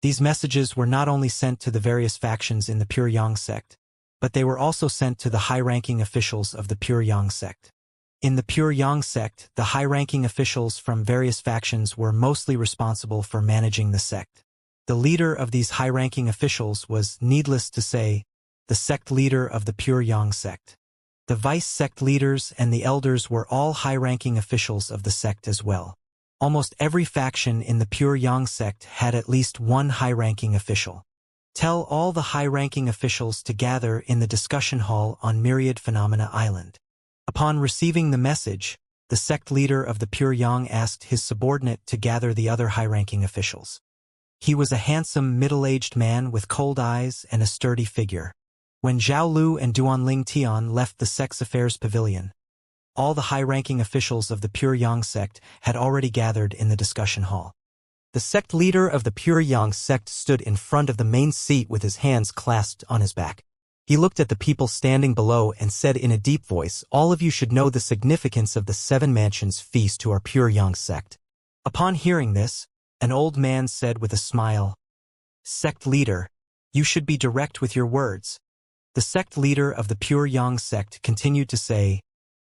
These messages were not only sent to the various factions in the Pure Yang sect, but they were also sent to the high-ranking officials of the Pure Yang sect. In the Pure Yang sect, the high-ranking officials from various factions were mostly responsible for managing the sect. The leader of these high-ranking officials was, needless to say, the sect leader of the Pure Yang sect. The vice-sect leaders and the elders were all high-ranking officials of the sect as well. Almost every faction in the Pure Yang sect had at least one high-ranking official. Tell all the high-ranking officials to gather in the discussion hall on Myriad Phenomena Island. Upon receiving the message, the sect leader of the Pure Yang asked his subordinate to gather the other high-ranking officials. He was a handsome, middle-aged man with cold eyes and a sturdy figure. When Zhao Lu and Duanling Tian left the Sex Affairs Pavilion, all the high-ranking officials of the Pure Yang sect had already gathered in the discussion hall. The sect leader of the Pure Yang sect stood in front of the main seat with his hands clasped on his back. He looked at the people standing below and said in a deep voice, "All of you should know the significance of the Seven Mansions Feast to our Pure Yang sect." Upon hearing this, an old man said with a smile, "Sect leader, you should be direct with your words." The sect leader of the Pure Yang sect continued to say,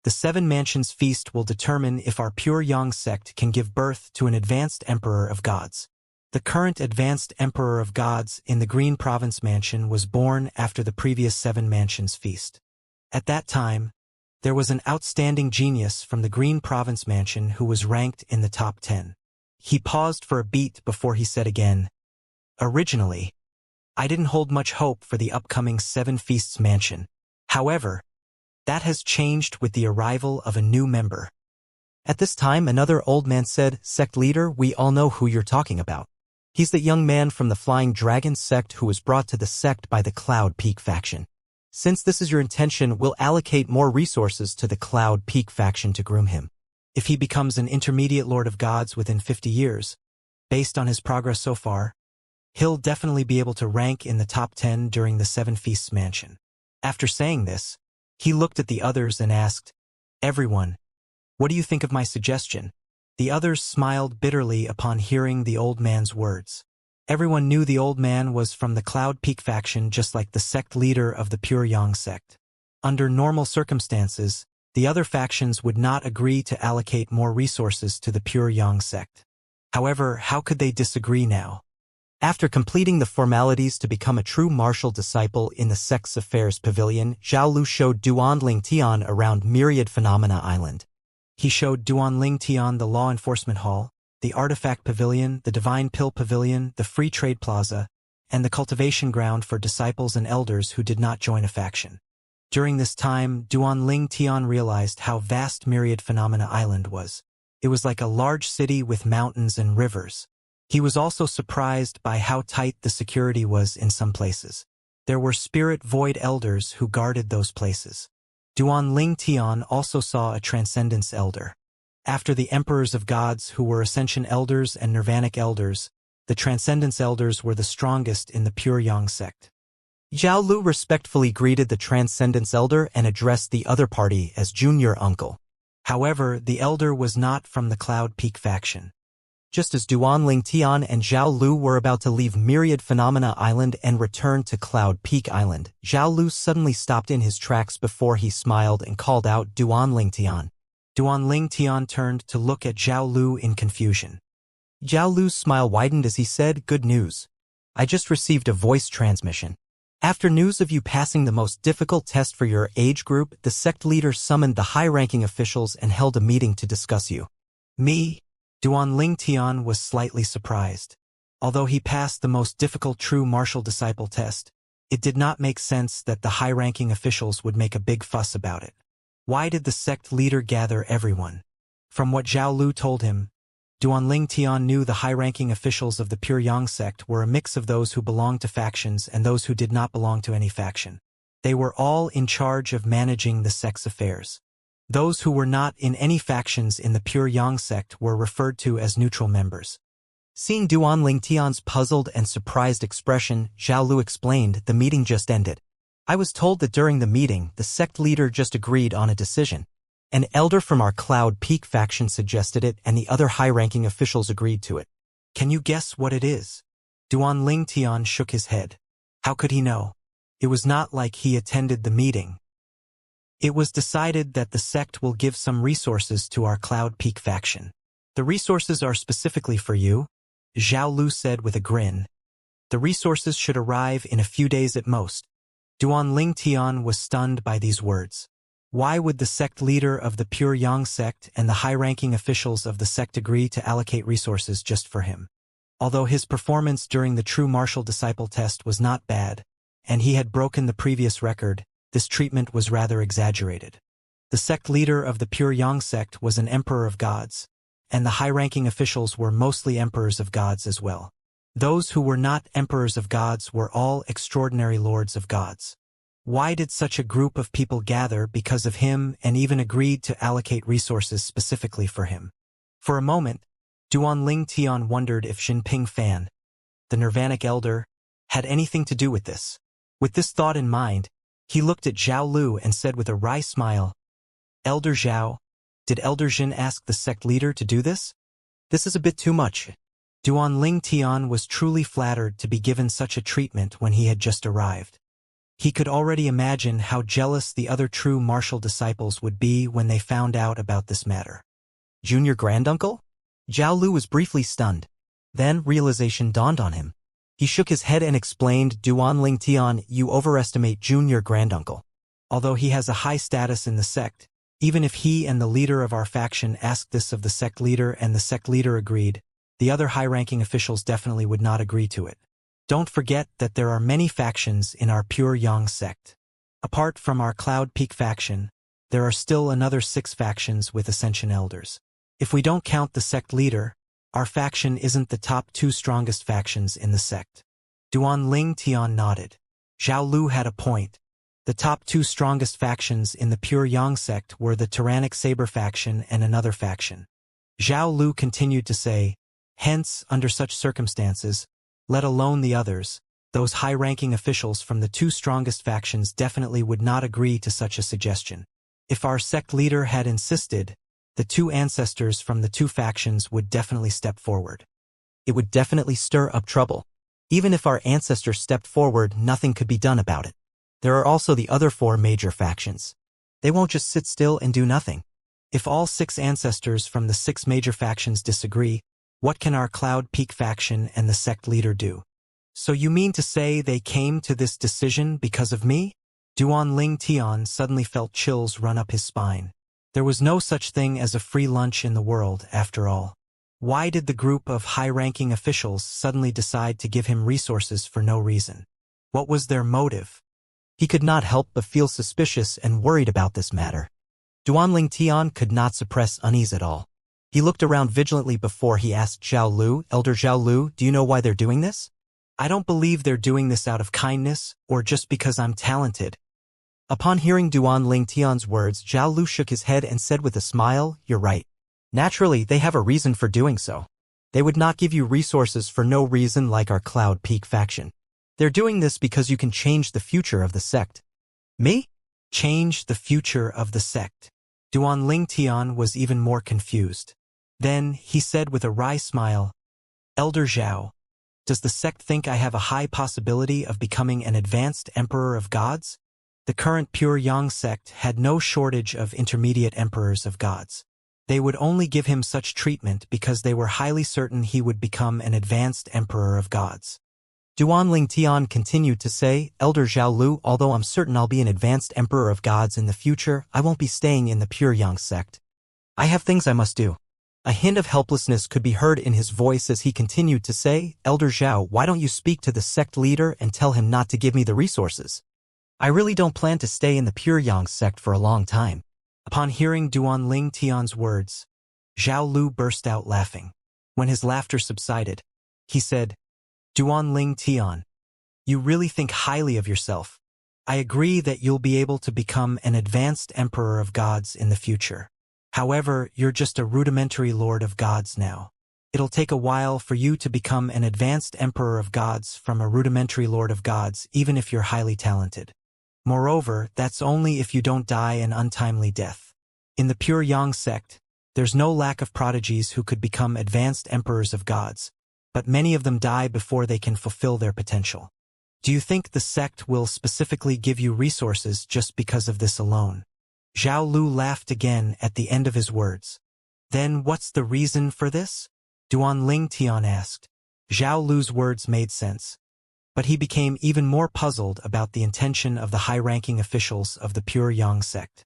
"The Seven Mansions Feast will determine if our Pure Yang sect can give birth to an advanced Emperor of Gods. The current advanced Emperor of Gods in the Green Province Mansion was born after the previous Seven Mansions Feast. At that time, there was an outstanding genius from the Green Province Mansion who was ranked in the top 10. He paused for a beat before he said again, "Originally, I didn't hold much hope for the upcoming Seven Feasts Mansion. However, that has changed with the arrival of a new member." At this time, another old man said, "Sect leader, we all know who you're talking about. He's the young man from the Flying Dragon sect who was brought to the sect by the Cloud Peak faction. Since this is your intention, we'll allocate more resources to the Cloud Peak faction to groom him. If he becomes an intermediate Lord of Gods within 50 years, based on his progress so far, he'll definitely be able to rank in the top 10 during the Seven Feasts Mansion." After saying this, he looked at the others and asked, "Everyone, what do you think of my suggestion?" The others smiled bitterly upon hearing the old man's words. Everyone knew the old man was from the Cloud Peak faction, just like the sect leader of the Pure Yang sect. Under normal circumstances, the other factions would not agree to allocate more resources to the Pure Yang sect. However, how could they disagree now? After completing the formalities to become a true martial disciple in the Sect's Affairs Pavilion, Zhao Lu showed Duanling Tian around Myriad Phenomena Island. He showed Duanling Tian the Law Enforcement Hall, the Artifact Pavilion, the Divine Pill Pavilion, the Free Trade Plaza, and the Cultivation Ground for disciples and elders who did not join a faction. During this time, Duanling Tian realized how vast Myriad Phenomena Island was. It was like a large city with mountains and rivers. He was also surprised by how tight the security was in some places. There were spirit void elders who guarded those places. Duanling Tian also saw a Transcendence Elder. After the Emperors of Gods, who were Ascension Elders and Nirvanic Elders, the Transcendence Elders were the strongest in the Pure Yang sect. Zhao Lu respectfully greeted the Transcendence Elder and addressed the other party as Junior Uncle. However, the Elder was not from the Cloud Peak faction. Just as Duanling Tian and Zhao Lu were about to leave Myriad Phenomena Island and return to Cloud Peak Island, Zhao Lu suddenly stopped in his tracks before he smiled and called out Duanling Tian. Duanling Tian turned to look at Zhao Lu in confusion. Zhao Lu's smile widened as he said, "Good news. I just received a voice transmission. After news of you passing the most difficult test for your age group, the sect leader summoned the high-ranking officials and held a meeting to discuss you." "Me?" Duanling Tian was slightly surprised. Although he passed the most difficult true martial disciple test, it did not make sense that the high-ranking officials would make a big fuss about it. Why did the sect leader gather everyone? From what Zhao Lu told him, Duanling Tian knew the high-ranking officials of the Pure Yang sect were a mix of those who belonged to factions and those who did not belong to any faction. They were all in charge of managing the sect's affairs. Those who were not in any factions in the Pure Yang sect were referred to as neutral members. Seeing Duanling Tian's puzzled and surprised expression, Zhao Lu explained, "The meeting just ended. I was told that during the meeting, the sect leader just agreed on a decision. An elder from our Cloud Peak faction suggested it, and the other high-ranking officials agreed to it. Can you guess what it is?" Duanling Tian shook his head. How could he know? It was not like he attended the meeting. "It was decided that the sect will give some resources to our Cloud Peak faction. The resources are specifically for you," Zhao Lu said with a grin. "The resources should arrive in a few days at most." Duanling Tian was stunned by these words. Why would the sect leader of the Pure Yang sect and the high-ranking officials of the sect agree to allocate resources just for him? Although his performance during the true martial disciple test was not bad, and he had broken the previous record, this treatment was rather exaggerated. The sect leader of the Pure Yang sect was an Emperor of Gods, and the high-ranking officials were mostly Emperors of Gods as well. Those who were not Emperors of Gods were all extraordinary Lords of Gods. Why did such a group of people gather because of him and even agreed to allocate resources specifically for him? For a moment, Duanling Tian wondered if Jinping Fan, the Nirvanic Elder, had anything to do with this. With this thought in mind, he looked at Zhao Lu and said with a wry smile, "Elder Zhao, did Elder Jin ask the sect leader to do this? This is a bit too much." Duanling Tian was truly flattered to be given such a treatment when he had just arrived. He could already imagine how jealous the other true martial disciples would be when they found out about this matter. Junior granduncle? Zhao Lu was briefly stunned. Then realization dawned on him. He shook his head and explained, "Duanling Tian, you overestimate Junior granduncle. although he has a high status in the sect. Even if he and the leader of our faction asked this of the sect leader and the sect leader agreed, the other high-ranking officials definitely would not agree to it. Don't forget that there are many factions in our Pure Yang sect. Apart from our Cloud Peak faction, there are still another 6 factions with Ascension elders. If we don't count the sect leader, our faction isn't the top 2 strongest factions in the sect. Duan Ling Tian nodded. Zhao Lu had a point. The top 2 strongest factions in the Pure Yang sect were the Tyrannic Saber faction and another faction. Zhao Lu continued to say, hence, under such circumstances, let alone the others, those high-ranking officials from the 2 strongest factions definitely would not agree to such a suggestion. If our sect leader had insisted, the 2 ancestors from the 2 factions would definitely step forward. It would definitely stir up trouble. Even if our ancestors stepped forward, nothing could be done about it. There are also the other 4 major factions. They won't just sit still and do nothing. If all 6 ancestors from the 6 major factions disagree, what can our Cloud Peak faction and the sect leader do? So you mean to say they came to this decision because of me? Duan Ling Tian suddenly felt chills run up his spine. There was no such thing as a free lunch in the world, after all. Why did the group of high-ranking officials suddenly decide to give him resources for no reason? What was their motive? He could not help but feel suspicious and worried about this matter. Duan Ling Tian could not suppress unease at all. He looked around vigilantly before he asked Zhao Lu, Elder Zhao Lu, do you know why they're doing this? I don't believe they're doing this out of kindness, or just because I'm talented. Upon hearing Duan Ling Tian's words, Zhao Lu shook his head and said with a smile, you're right. Naturally, they have a reason for doing so. They would not give you resources for no reason like our Cloud Peak faction. They're doing this because you can change the future of the sect. Me? Change the future of the sect. Duan Ling Tian was even more confused. Then, he said with a wry smile, Elder Zhao, does the sect think I have a high possibility of becoming an advanced emperor of gods? The current Pure Yang sect had no shortage of intermediate emperors of gods. They would only give him such treatment because they were highly certain he would become an advanced emperor of gods. Duan Ling Tian continued to say, Elder Zhao Lu, although I'm certain I'll be an advanced emperor of gods in the future, I won't be staying in the Pure Yang sect. I have things I must do. A hint of helplessness could be heard in his voice as he continued to say, Elder Zhao, why don't you speak to the sect leader and tell him not to give me the resources? I really don't plan to stay in the Pure Yang sect for a long time. Upon hearing Duan Ling Tian's words, Zhao Lu burst out laughing. When his laughter subsided, he said, Duan Ling Tian, you really think highly of yourself. I agree that you'll be able to become an advanced emperor of gods in the future. However, you're just a rudimentary lord of gods now. It'll take a while for you to become an advanced emperor of gods from a rudimentary lord of gods, even if you're highly talented. Moreover, that's only if you don't die an untimely death. In the Pure Yang sect, there's no lack of prodigies who could become advanced emperors of gods, but many of them die before they can fulfill their potential. Do you think the sect will specifically give you resources just because of this alone? Zhao Lu laughed again at the end of his words. Then what's the reason for this? Duan Ling Tian asked. Zhao Lu's words made sense, but he became even more puzzled about the intention of the high-ranking officials of the Pure Yang sect.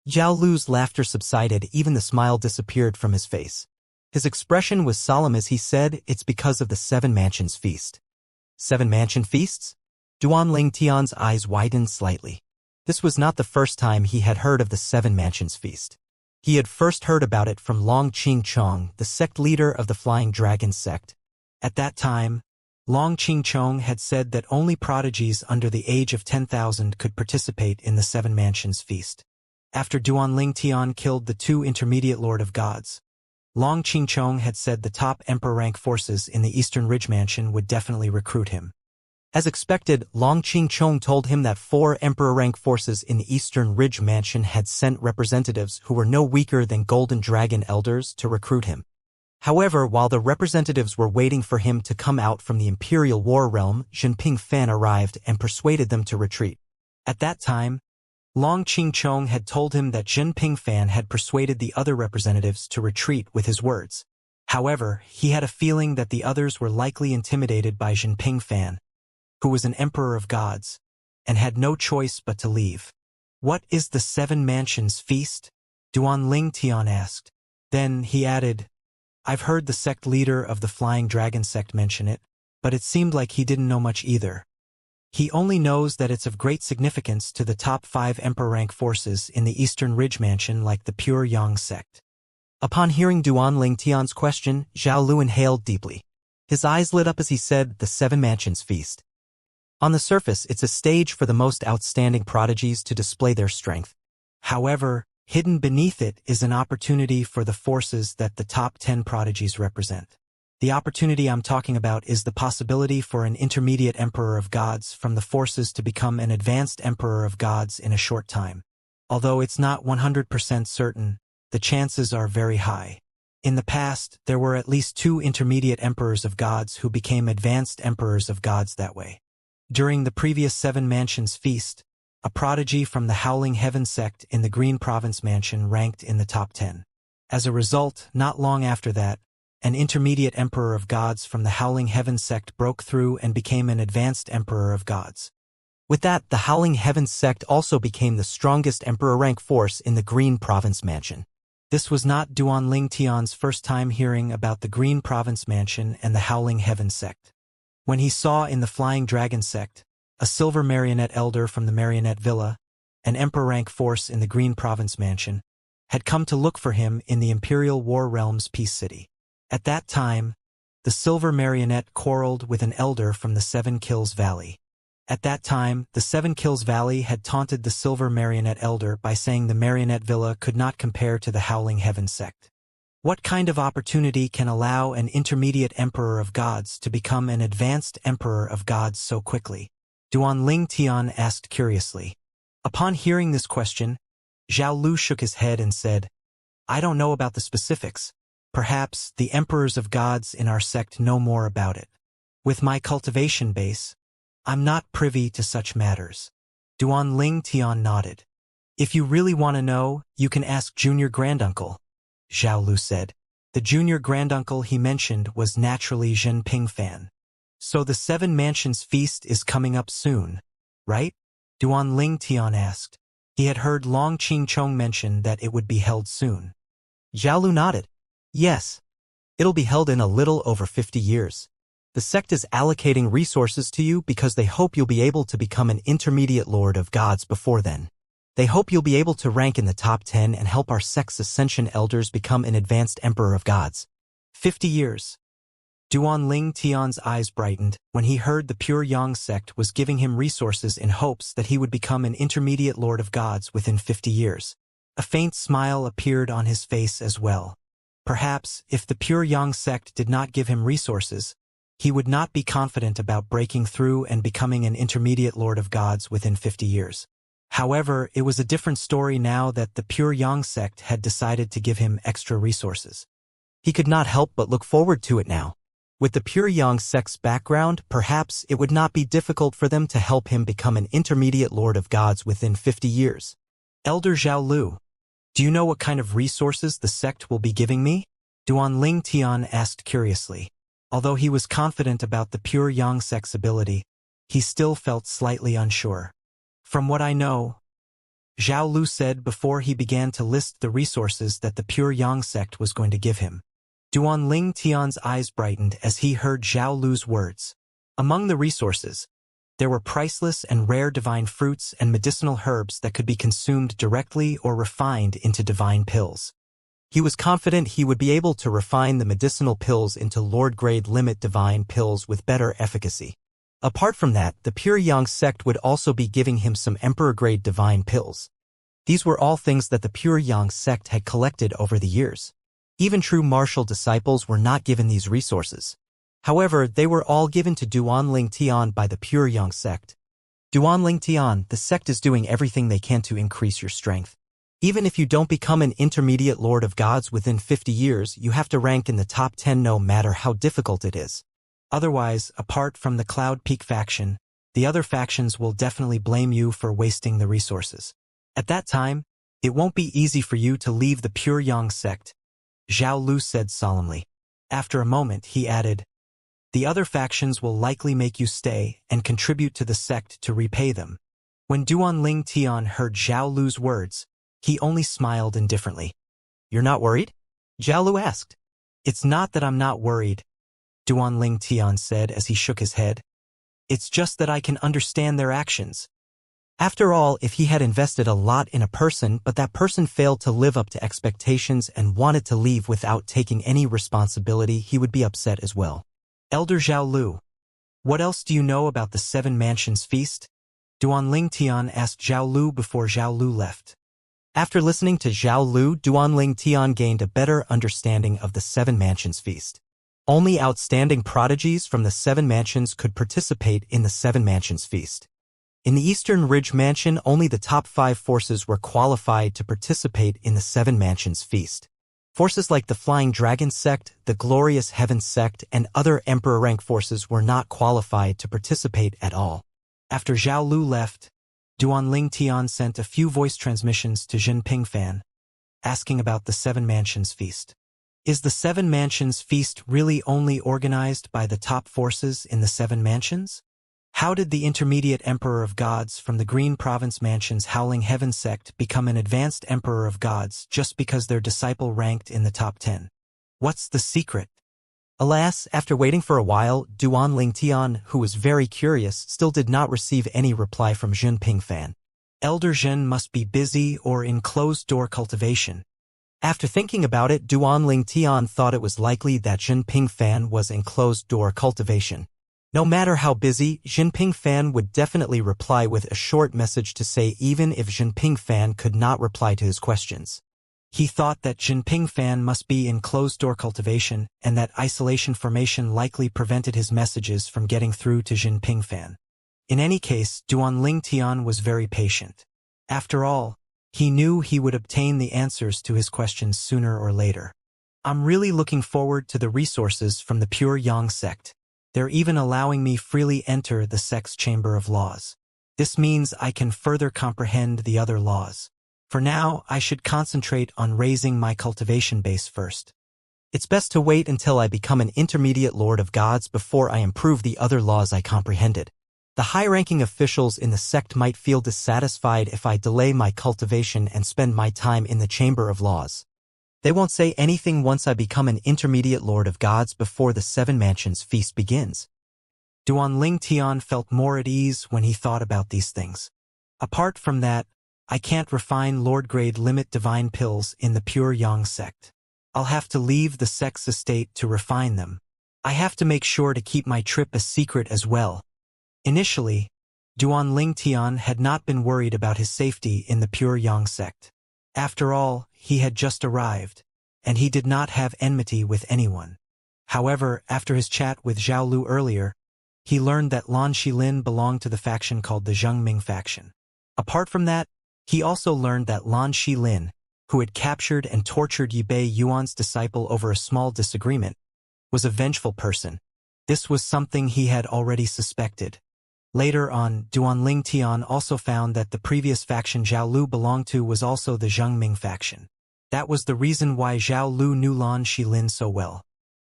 Zhao Lu's laughter subsided, even the smile disappeared from his face. His expression was solemn as he said, it's because of the 7 Mansions feast. 7 Mansion feasts? Duan Ling Tian's eyes widened slightly. This was not the first time he had heard of the 7 Mansions feast. He had first heard about it from Long Qing Chong, the sect leader of the Flying Dragon sect. At that time, Long Qing Chong had said that only prodigies under the age of 10,000 could participate in the 7 Mansions feast. After Duan Ling Tian killed the 2 intermediate Lord of Gods, Long Qing Chong had said the top Emperor rank forces in the Eastern Ridge Mansion would definitely recruit him. As expected, Long Qing Chong told him that 4 Emperor rank forces in the Eastern Ridge Mansion had sent representatives who were no weaker than Golden Dragon elders to recruit him. However, while the representatives were waiting for him to come out from the Imperial War Realm, Jinping Fan arrived and persuaded them to retreat. At that time, Long Qing Chong had told him that Jinping Fan had persuaded the other representatives to retreat with his words. However, he had a feeling that the others were likely intimidated by Jinping Fan, who was an emperor of gods, and had no choice but to leave. "What is the Seven Mansions Feast?" Duan Ling Tian asked. Then he added, "I've heard the sect leader of the Flying Dragon sect mention it, but it seemed like he didn't know much either. He only knows that it's of great significance to the top 5 Emperor rank forces in the Eastern Ridge Mansion like the Pure Yang sect." Upon hearing Duan Ling Tian's question, Zhao Lu inhaled deeply. His eyes lit up as he said, "The Seven Mansions Feast." On the surface, it's a stage for the most outstanding prodigies to display their strength. However, hidden beneath it is an opportunity for the forces that the top 10 prodigies represent. The opportunity I'm talking about is the possibility for an intermediate Emperor of Gods from the forces to become an advanced Emperor of Gods in a short time. Although it's not 100% certain, the chances are very high. In the past, there were at least 2 intermediate Emperors of Gods who became advanced Emperors of Gods that way. During the previous Seven Mansions Feast, a prodigy from the Howling Heaven sect in the Green Province Mansion ranked in the top 10. As a result, not long after that, an intermediate Emperor of Gods from the Howling Heaven sect broke through and became an advanced Emperor of Gods. With that, the Howling Heaven sect also became the strongest Emperor rank force in the Green Province Mansion. This was not Duan Ling Tian's first time hearing about the Green Province Mansion and the Howling Heaven sect. When he saw in the Flying Dragon sect, a silver marionette elder from the Marionette Villa, an Emperor rank force in the Green Province Mansion, had come to look for him in the Imperial War Realm's Peace City. At that time, the silver marionette quarreled with an elder from the Seven Kills Valley. At that time, the Seven Kills Valley had taunted the silver marionette elder by saying the Marionette Villa could not compare to the Howling Heaven sect. What kind of opportunity can allow an intermediate Emperor of Gods to become an advanced Emperor of Gods so quickly? Duan Ling Tian asked curiously. Upon hearing this question, Zhao Lu shook his head and said, "I don't know about the specifics. Perhaps the Emperors of Gods in our sect know more about it. With my cultivation base, I'm not privy to such matters." Duan Ling Tian nodded. "If you really want to know, you can ask Junior Granduncle," Zhao Lu said. The junior granduncle he mentioned was naturally Zhen Pingfan. "So the Seven Mansions Feast is coming up soon, right?" Duan Ling Tian asked. He had heard Long Qing Chong mention that it would be held soon. Zhao Lu nodded. "Yes. It'll be held in a little over 50 years. The sect is allocating resources to you because they hope you'll be able to become an intermediate Lord of Gods before then. They hope you'll be able to rank in the top 10 and help our sect's Ascension elders become an advanced Emperor of Gods. 50 years. Duan Ling Tian's eyes brightened when he heard the Pure Yang sect was giving him resources in hopes that he would become an intermediate Lord of Gods within 50 years. A faint smile appeared on his face as well. Perhaps, if the Pure Yang sect did not give him resources, he would not be confident about breaking through and becoming an intermediate Lord of Gods within 50 years. However, it was a different story now that the Pure Yang sect had decided to give him extra resources. He could not help but look forward to it now. With the Pure Yang sect's background, perhaps it would not be difficult for them to help him become an intermediate Lord of Gods within 50 years. Elder Zhao Lu, do you know what kind of resources the sect will be giving me? Duan Ling Tian asked curiously. Although he was confident about the Pure Yang sect's ability, he still felt slightly unsure. From what I know, Zhao Lu said before he began to list the resources that the Pure Yang sect was going to give him. Duan Ling Tian's eyes brightened as he heard Zhao Lu's words. Among the resources, there were priceless and rare divine fruits and medicinal herbs that could be consumed directly or refined into divine pills. He was confident he would be able to refine the medicinal pills into Lord-grade limit divine pills with better efficacy. Apart from that, the Pure Yang sect would also be giving him some Emperor-grade divine pills. These were all things that the Pure Yang sect had collected over the years. Even true martial disciples were not given these resources. However, they were all given to Duan Ling Tian by the Pure Yang sect. Duan Ling Tian, the sect is doing everything they can to increase your strength. Even if you don't become an intermediate Lord of Gods within 50 years, you have to rank in the top 10 no matter how difficult it is. Otherwise, apart from the Cloud Peak faction, the other factions will definitely blame you for wasting the resources. At that time, it won't be easy for you to leave the Pure Yang sect, Zhao Lu said solemnly. After a moment, he added, the other factions will likely make you stay and contribute to the sect to repay them. When Duanling Tian heard Zhao Lu's words, he only smiled indifferently. "You're not worried?" Zhao Lu asked. "It's not that I'm not worried," Duanling Tian said as he shook his head. "It's just that I can understand their actions. After all, if he had invested a lot in a person but that person failed to live up to expectations and wanted to leave without taking any responsibility, he would be upset as well." "Elder Zhao Lu, what else do you know about the Seven Mansions Feast?" Duanling Tian asked Zhao Lu before Zhao Lu left. After listening to Zhao Lu, Duanling Tian gained a better understanding of the Seven Mansions Feast. Only outstanding prodigies from the Seven Mansions could participate in the Seven Mansions Feast. In the Eastern Ridge Mansion, only the top 5 forces were qualified to participate in the Seven Mansions Feast. Forces like the Flying Dragon Sect, the Glorious Heaven Sect, and other Emperor-rank forces were not qualified to participate at all. After Zhao Lu left, Duanling Tian sent a few voice transmissions to Jinping Fan, asking about the Seven Mansions Feast. Is the Seven Mansions Feast really only organized by the top forces in the Seven Mansions? How did the intermediate Emperor of Gods from the Green Province Mansion's Howling Heaven sect become an advanced Emperor of Gods just because their disciple ranked in the top 10? What's the secret? Alas, after waiting for a while, Duanling Tian, who was very curious, still did not receive any reply from Jinping Fan. Elder Zhen must be busy or in closed-door cultivation. After thinking about it, Duanling Tian thought it was likely that Jinping Fan was in closed-door cultivation. No matter how busy, Jinping Fan would definitely reply with a short message to say even if Jinping Fan could not reply to his questions. He thought that Jinping Fan must be in closed-door cultivation and that isolation formation likely prevented his messages from getting through to Jinping Fan. In any case, Duanling Tian was very patient. After all, he knew he would obtain the answers to his questions sooner or later. "I'm really looking forward to the resources from the Pure Yang sect. They're even allowing me freely enter the sect's Chamber of Laws. This means I can further comprehend the other laws. For now, I should concentrate on raising my cultivation base first. It's best to wait until I become an intermediate Lord of Gods before I improve the other laws I comprehended. The high-ranking officials in the sect might feel dissatisfied if I delay my cultivation and spend my time in the Chamber of Laws. They won't say anything once I become an intermediate Lord of Gods before the Seven Mansions Feast begins." Duanling Tian felt more at ease when he thought about these things. Apart from that, I can't refine Lord-grade limit divine pills in the Pure Yang sect. I'll have to leave the sect's estate to refine them. I have to make sure to keep my trip a secret as well. Initially, Duanling Tian had not been worried about his safety in the Pure Yang sect. After all, he had just arrived, and he did not have enmity with anyone. However, after his chat with Zhao Lu earlier, he learned that Lan Shilin belonged to the faction called the Zhengming faction. Apart from that, he also learned that Lan Shilin, who had captured and tortured Yibei Yuan's disciple over a small disagreement, was a vengeful person. This was something he had already suspected. Later on, Duanling Tian also found that the previous faction Zhao Lu belonged to was also the Zhengming faction. That was the reason why Zhao Lu knew Lan Shilin so well.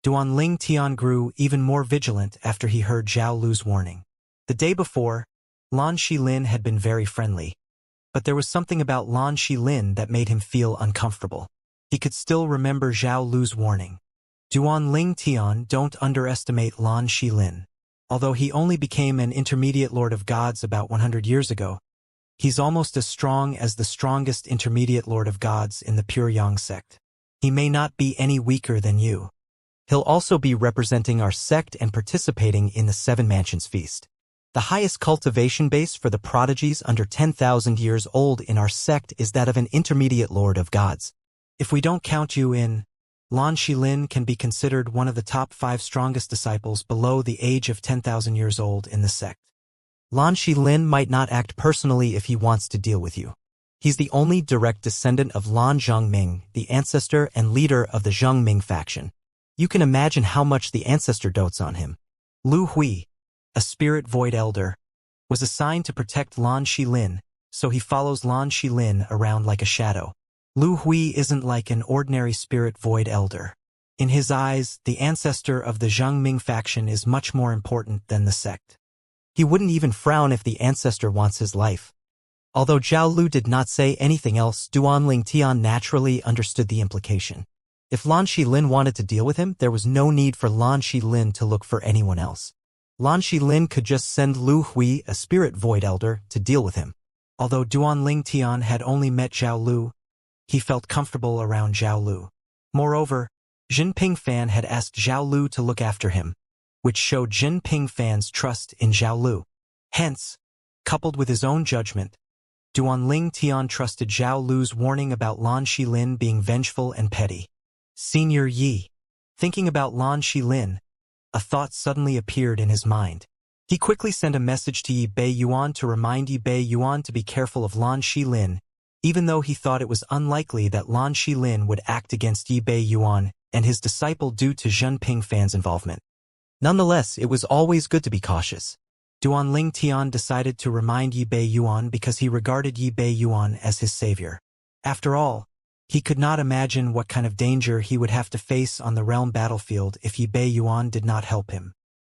Duanling Tian grew even more vigilant after he heard Zhao Lu's warning. The day before, Lan Shilin had been very friendly. But there was something about Lan Shilin that made him feel uncomfortable. He could still remember Zhao Lu's warning. Duanling Tian, don't underestimate Lan Shilin. Although he only became an intermediate Lord of Gods about 100 years ago, he's almost as strong as the strongest intermediate Lord of Gods in the Pure Yang sect. He may not be any weaker than you. He'll also be representing our sect and participating in the Seven Mansions Feast. The highest cultivation base for the prodigies under 10,000 years old in our sect is that of an intermediate Lord of Gods. If we don't count you in, Lan Shilin can be considered one of the top 5 strongest disciples below the age of 10,000 years old in the sect. Lan Shilin might not act personally if he wants to deal with you. He's the only direct descendant of Lan Zhengming, the ancestor and leader of the Zhengming faction. You can imagine how much the ancestor dotes on him. Lu Hui, a spirit void elder, was assigned to protect Lan Shilin, so he follows Lan Shilin around like a shadow. Lu Hui isn't like an ordinary spirit void elder. In his eyes, the ancestor of the Zhengming faction is much more important than the sect. He wouldn't even frown if the ancestor wants his life. Although Zhao Lu did not say anything else, Duanling Tian naturally understood the implication. If Lan Shilin wanted to deal with him, there was no need for Lan Shilin to look for anyone else. Lan Shilin could just send Lu Hui, a spirit void elder, to deal with him. Although Duanling Tian had only met Zhao Lu, he felt comfortable around Zhao Lu. Moreover, Jinping Fan had asked Zhao Lu to look after him, which showed Jinping Fan's trust in Zhao Lu. Hence, coupled with his own judgment, Duanling Tian trusted Zhao Lu's warning about Lan Shilin being vengeful and petty. Senior Yi. Thinking about Lan Shilin, a thought suddenly appeared in his mind. He quickly sent a message to Yi Bei Yuan to remind Yi Bei Yuan to be careful of Lan Shilin, even though he thought it was unlikely that Lan Shilin would act against Yi Bei Yuan and his disciple due to Jinping Fan's involvement. Nonetheless, it was always good to be cautious. Duanling Tian decided to remind Yi Bei Yuan because he regarded Yi Bei Yuan as his savior. After all, he could not imagine what kind of danger he would have to face on the realm battlefield if Yi Bei Yuan did not help him.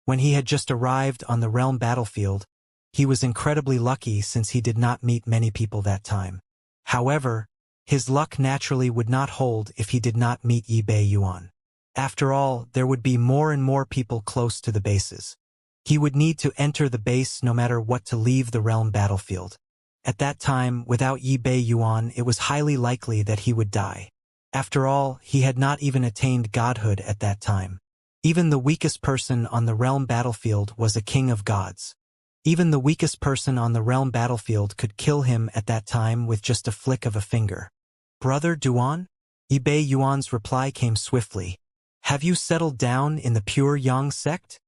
When he had just arrived on the realm battlefield, he was incredibly lucky since he did not meet many people that time. However, his luck naturally would not hold if he did not meet Yi Bei Yuan. After all, there would be more and more people close to the bases. He would need to enter the base no matter what to leave the realm battlefield. At that time, without Yi Bei Yuan, it was highly likely that he would die. After all, he had not even attained godhood at that time. Even the weakest person on the realm battlefield was a king of gods. Even the weakest person on the realm battlefield could kill him at that time with just a flick of a finger. Brother Duan? Yi Bei Yuan's reply came swiftly. Have you settled down in the pure Yang sect?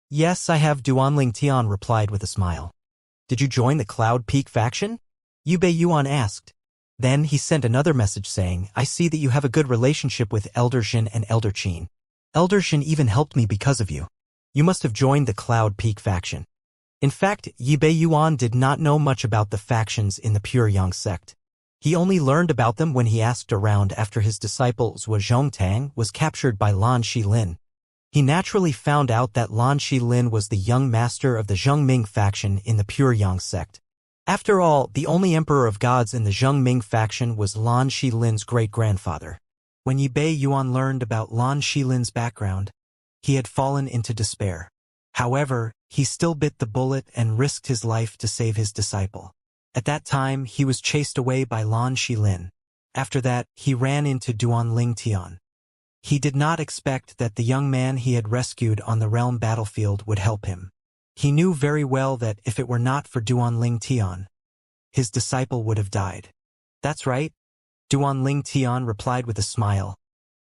Yes, I have, Duanling Tian replied with a smile. Did you join the Cloud Peak faction? Yi Bei Yuan asked. Then he sent another message saying, I see that you have a good relationship with Elder Xin and Elder Qin. Elder Xin even helped me because of you. You must have joined the Cloud Peak faction. In fact, Yi Bei Yuan did not know much about the factions in the Pure Yang sect. He only learned about them when he asked around after his disciple Zhuo Zhongtang was captured by Lan Shilin. He naturally found out that Lan Shilin was the young master of the Zhengming faction in the Pure Yang sect. After all, the only emperor of gods in the Zhengming faction was Lan Shilin's great-grandfather. When Yi Bei Yuan learned about Lan Shilin's background, he had fallen into despair. However, he still bit the bullet and risked his life to save his disciple. At that time, he was chased away by Lan Shilin. After that, he ran into Duanling Tian. He did not expect that the young man he had rescued on the realm battlefield would help him. He knew very well that if it were not for Duanling Tian, his disciple would have died. That's right, Duanling Tian replied with a smile.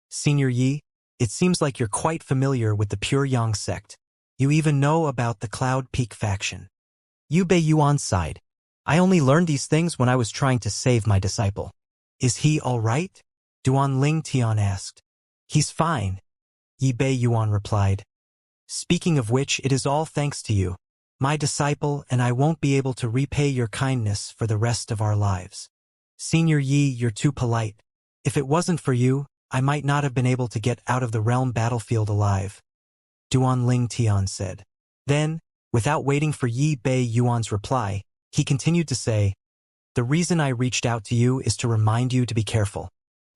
Senior Yi, it seems like you're quite familiar with the Pure Yang sect. You even know about the Cloud Peak faction. Yi Bei Yuan sighed. I only learned these things when I was trying to save my disciple. Is he all right? Duanling Tian asked. He's fine, Yi Bei Yuan replied. Speaking of which, it is all thanks to you, my disciple, and I won't be able to repay your kindness for the rest of our lives. Senior Yi, you're too polite. If it wasn't for you, I might not have been able to get out of the realm battlefield alive, Duanling Tian said. Then, without waiting for Yi Bei Yuan's reply, he continued to say, the reason I reached out to you is to remind you to be careful.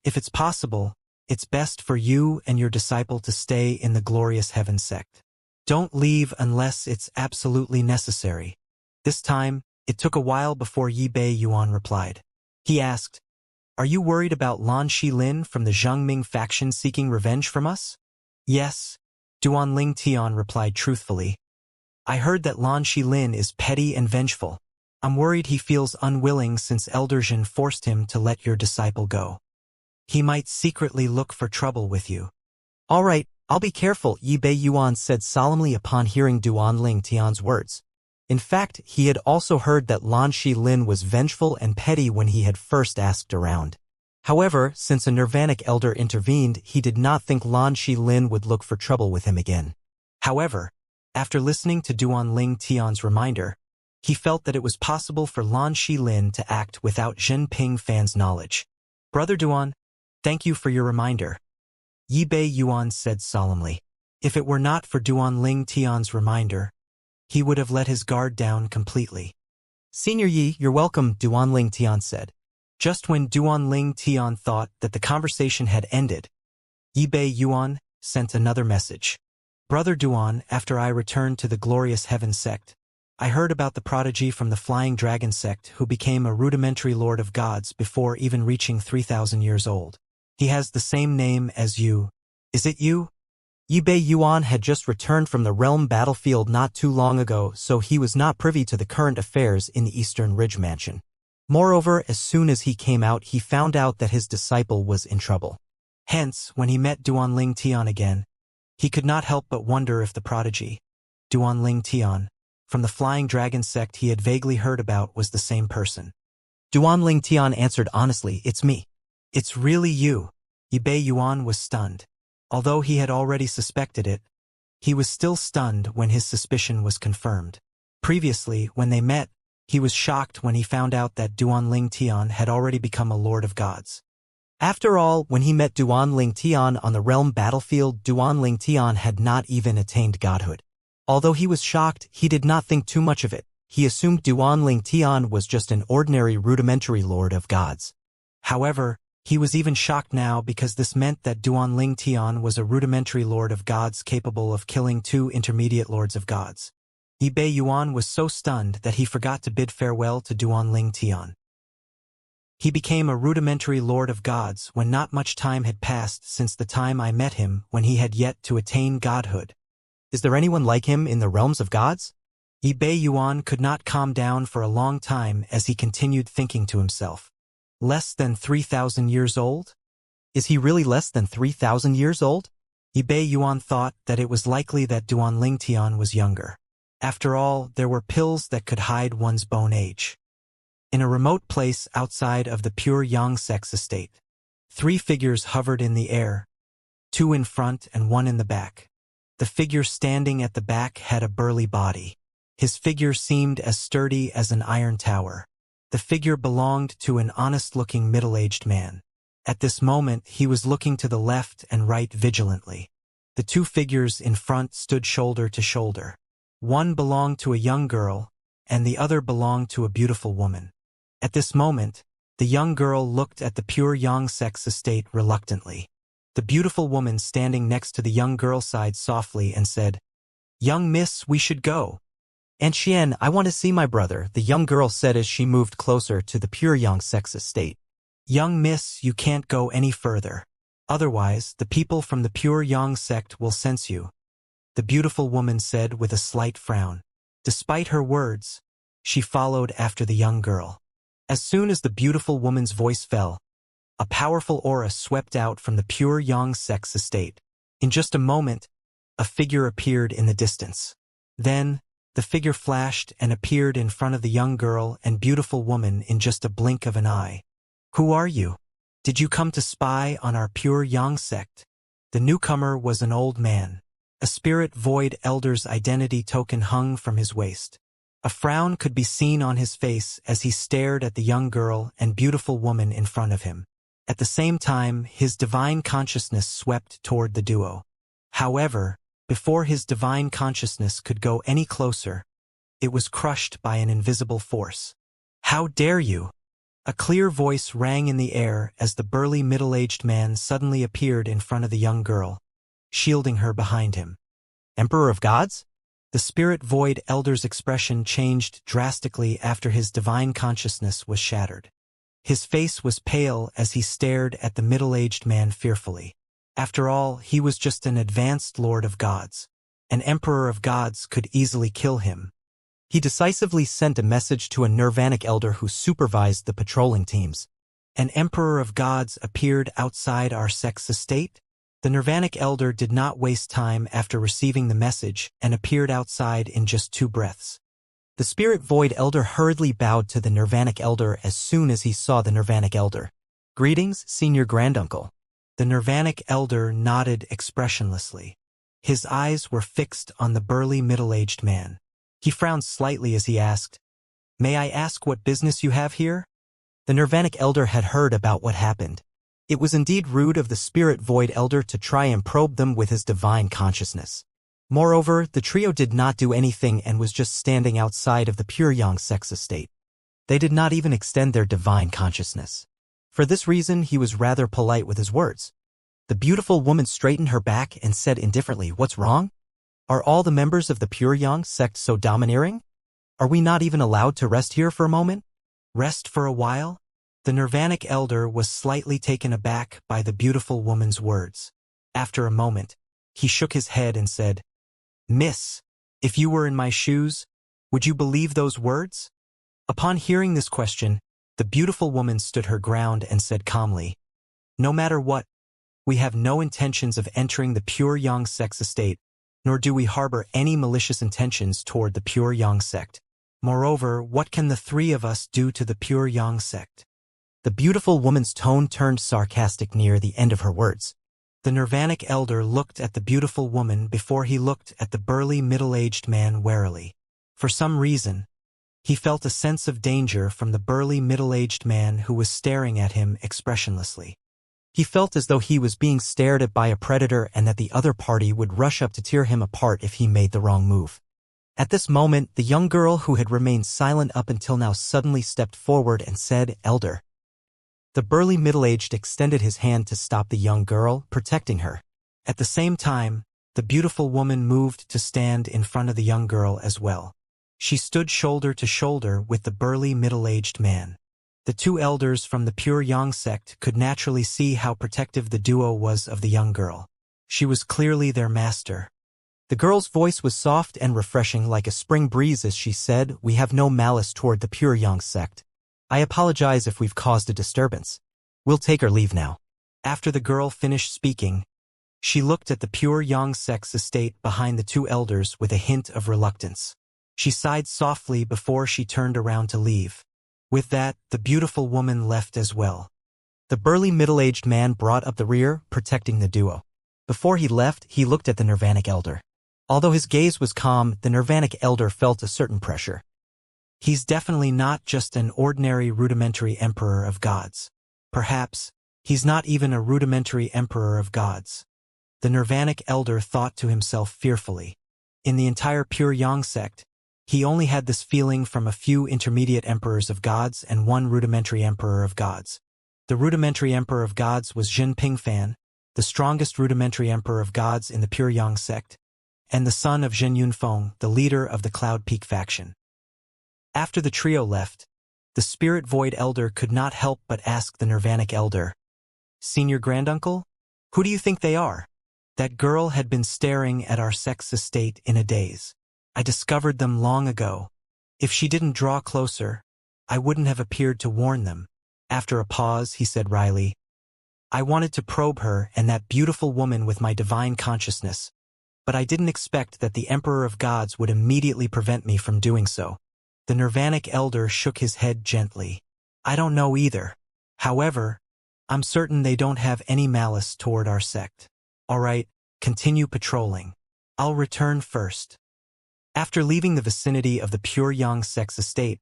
If it's possible, it's best for you and your disciple to stay in the glorious heaven sect. Don't leave unless it's absolutely necessary. This time, it took a while before Yi Bei Yuan replied. He asked, are you worried about Lan Shilin from the Zhengming faction seeking revenge from us? Yes, Duanling Tian replied truthfully. I heard that Lan Shilin is petty and vengeful. I'm worried he feels unwilling since Elder Xin forced him to let your disciple go. He might secretly look for trouble with you. All right, I'll be careful, Yi Bei Yuan said solemnly upon hearing Duanling Tian's words. In fact, he had also heard that Lan Shilin was vengeful and petty when he had first asked around. However, since a Nirvanic elder intervened, he did not think Lan Shilin would look for trouble with him again. However, after listening to Duanling Tian's reminder, he felt that it was possible for Lan Shilin to act without Jinping Fan's knowledge. Brother Duan, thank you for your reminder, Yi Bei Yuan said solemnly. If it were not for Duanling Tian's reminder, he would have let his guard down completely. Senior Yi, you're welcome, Duanling Tian said. Just when Duanling Tian thought that the conversation had ended, Yibei Yuan sent another message. Brother Duan, after I returned to the glorious heaven sect, I heard about the prodigy from the Flying Dragon sect who became a rudimentary lord of gods before even reaching 3,000 years old. He has the same name as you. Is it you? Yibei Yuan had just returned from the realm battlefield not too long ago, so he was not privy to the current affairs in the Eastern Ridge Mansion. Moreover, as soon as he came out, he found out that his disciple was in trouble. Hence, when he met Duanling Tian again, he could not help but wonder if the prodigy, Duanling Tian, from the Flying Dragon sect he had vaguely heard about was the same person. Duanling Tian answered honestly, "It's me." "It's really you." Yibei Yuan was stunned. Although he had already suspected it, he was still stunned when his suspicion was confirmed. Previously, when they met, he was shocked when he found out that Duanling Tian had already become a lord of gods. After all, when he met Duanling Tian on the realm battlefield, Duanling Tian had not even attained godhood. Although he was shocked, he did not think too much of it. He assumed Duanling Tian was just an ordinary rudimentary lord of gods. However, he was even shocked now because this meant that Duanling Tian was a rudimentary lord of gods capable of killing 2 intermediate lords of gods. Yibei Yuan was so stunned that he forgot to bid farewell to Duanling Tian. He became a rudimentary lord of gods when not much time had passed since the time I met him, when he had yet to attain godhood. Is there anyone like him in the realms of gods? Yibei Yuan could not calm down for a long time as he continued thinking to himself. Less than 3,000 years old? Is he really less than 3,000 years old? Yibei Yuan thought that it was likely that Duanling Tian was younger. After all, there were pills that could hide one's bone age. In a remote place outside of the pure Yang sex estate, 3 figures hovered in the air, 2 in front and 1 in the back. The figure standing at the back had a burly body. His figure seemed as sturdy as an iron tower. The figure belonged to an honest-looking middle-aged man. At this moment, he was looking to the left and right vigilantly. The 2 figures in front stood shoulder to shoulder. One belonged to a young girl, and the other belonged to a beautiful woman. At this moment, the young girl looked at the pure Yang sex estate reluctantly. The beautiful woman standing next to the young girl sighed softly and said, "Young miss, we should go." "Aunt Xian, I want to see my brother," the young girl said as she moved closer to the pure Yang sex estate. "Young miss, you can't go any further. Otherwise, the people from the pure Yang sect will censor you," the beautiful woman said with a slight frown. Despite her words, she followed after the young girl. As soon as the beautiful woman's voice fell, a powerful aura swept out from the pure Yang sex estate. In just a moment, a figure appeared in the distance. Then, the figure flashed and appeared in front of the young girl and beautiful woman in just a blink of an eye. "Who are you? Did you come to spy on our pure Yang sect?" The newcomer was an old man. A spirit void elder's identity token hung from his waist. A frown could be seen on his face as he stared at the young girl and beautiful woman in front of him. At the same time, his divine consciousness swept toward the duo. However, before his divine consciousness could go any closer, it was crushed by an invisible force. "How dare you!" A clear voice rang in the air as the burly middle-aged man suddenly appeared in front of the young girl, shielding her behind him. "Emperor of Gods?" The spirit void elder's expression changed drastically after his divine consciousness was shattered. His face was pale as he stared at the middle-aged man fearfully. After all, he was just an advanced lord of gods. An emperor of gods could easily kill him. He decisively sent a message to a Nirvanic elder who supervised the patrolling teams. "An emperor of gods appeared outside our sex estate?" The Nirvanic elder did not waste time after receiving the message and appeared outside in just 2 breaths. The spirit void elder hurriedly bowed to the Nirvanic elder as soon as he saw the Nirvanic elder. "Greetings, senior granduncle." The Nirvanic elder nodded expressionlessly. His eyes were fixed on the burly middle-aged man. He frowned slightly as he asked, "May I ask what business you have here?" The Nirvanic elder had heard about what happened. It was indeed rude of the spirit void elder to try and probe them with his divine consciousness. Moreover, the trio did not do anything and was just standing outside of the pure Yang sex estate. They did not even extend their divine consciousness. For this reason, he was rather polite with his words. The beautiful woman straightened her back and said indifferently, "What's wrong? Are all the members of the Pure Yang sect so domineering? Are we not even allowed to rest here for a moment? Rest for a while?" The Nirvanic elder was slightly taken aback by the beautiful woman's words. After a moment, he shook his head and said, "Miss, if you were in my shoes, would you believe those words?" Upon hearing this question, the beautiful woman stood her ground and said calmly, "No matter what, we have no intentions of entering the Pure Yang sect's estate, nor do we harbor any malicious intentions toward the Pure Yang sect. Moreover, what can the three of us do to the Pure Yang sect?" The beautiful woman's tone turned sarcastic near the end of her words. The Nirvanic elder looked at the beautiful woman before he looked at the burly middle-aged man warily. For some reason, he felt a sense of danger from the burly middle-aged man who was staring at him expressionlessly. He felt as though he was being stared at by a predator and that the other party would rush up to tear him apart if he made the wrong move. At this moment, the young girl who had remained silent up until now suddenly stepped forward and said, "Elder." The burly middle-aged extended his hand to stop the young girl, protecting her. At the same time, the beautiful woman moved to stand in front of the young girl as well. She stood shoulder to shoulder with the burly middle-aged man. The two elders from the Pure Yang sect could naturally see how protective the duo was of the young girl. She was clearly their master. The girl's voice was soft and refreshing like a spring breeze as she said, "We have no malice toward the Pure Yang sect. I apologize if we've caused a disturbance. We'll take our leave now." After the girl finished speaking, she looked at the Pure Yang sect's estate behind the two elders with a hint of reluctance. She sighed softly before she turned around to leave. With that, the beautiful woman left as well. The burly middle-aged man brought up the rear, protecting the duo. Before he left, he looked at the Nirvanic elder. Although his gaze was calm, the Nirvanic elder felt a certain pressure. He's definitely not just an ordinary rudimentary emperor of gods. Perhaps, he's not even a rudimentary emperor of gods. The Nirvanic elder thought to himself fearfully. In the entire Pure Yang sect, he only had this feeling from a few intermediate emperors of gods and one rudimentary emperor of gods. The rudimentary emperor of gods was Jin Pingfan, the strongest rudimentary emperor of gods in the Pure Yang sect, and the son of Jin Yunfeng, the leader of the Cloud Peak faction. After the trio left, the Spirit Void elder could not help but ask the Nirvanic elder, "Senior granduncle? Who do you think they are?" That girl had been staring at our sect's estate in a daze. I discovered them long ago. If she didn't draw closer, I wouldn't have appeared to warn them. After a pause, he said wryly, "I wanted to probe her and that beautiful woman with my divine consciousness, but I didn't expect that the Emperor of Gods would immediately prevent me from doing so." The Nirvanic elder shook his head gently. "I don't know either. However, I'm certain they don't have any malice toward our sect. All right, continue patrolling. I'll return first." After leaving the vicinity of the Pure Yang sect's estate,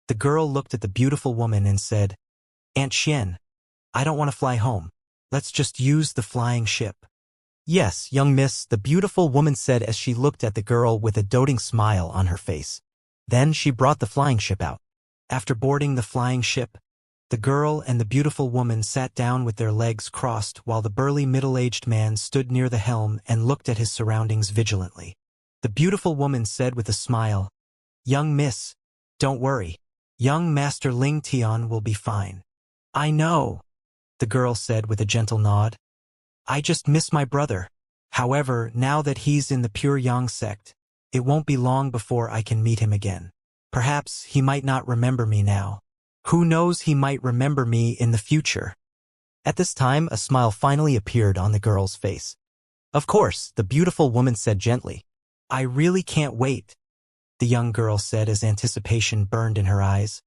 the girl looked at the beautiful woman and said, "Aunt Xian, I don't want to fly home. Let's just use the flying ship." "Yes, young miss," the beautiful woman said as she looked at the girl with a doting smile on her face. Then she brought the flying ship out. After boarding the flying ship, the girl and the beautiful woman sat down with their legs crossed while the burly middle-aged man stood near the helm and looked at his surroundings vigilantly. The beautiful woman said with a smile, "Young miss, don't worry. Young Master Ling Tian will be fine." "I know," the girl said with a gentle nod. "I just miss my brother. However, now that he's in the Pure Yang sect, it won't be long before I can meet him again. Perhaps he might not remember me now. Who knows, he might remember me in the future." At this time, a smile finally appeared on the girl's face. "Of course," the beautiful woman said gently. "I really can't wait," the young girl said as anticipation burned in her eyes.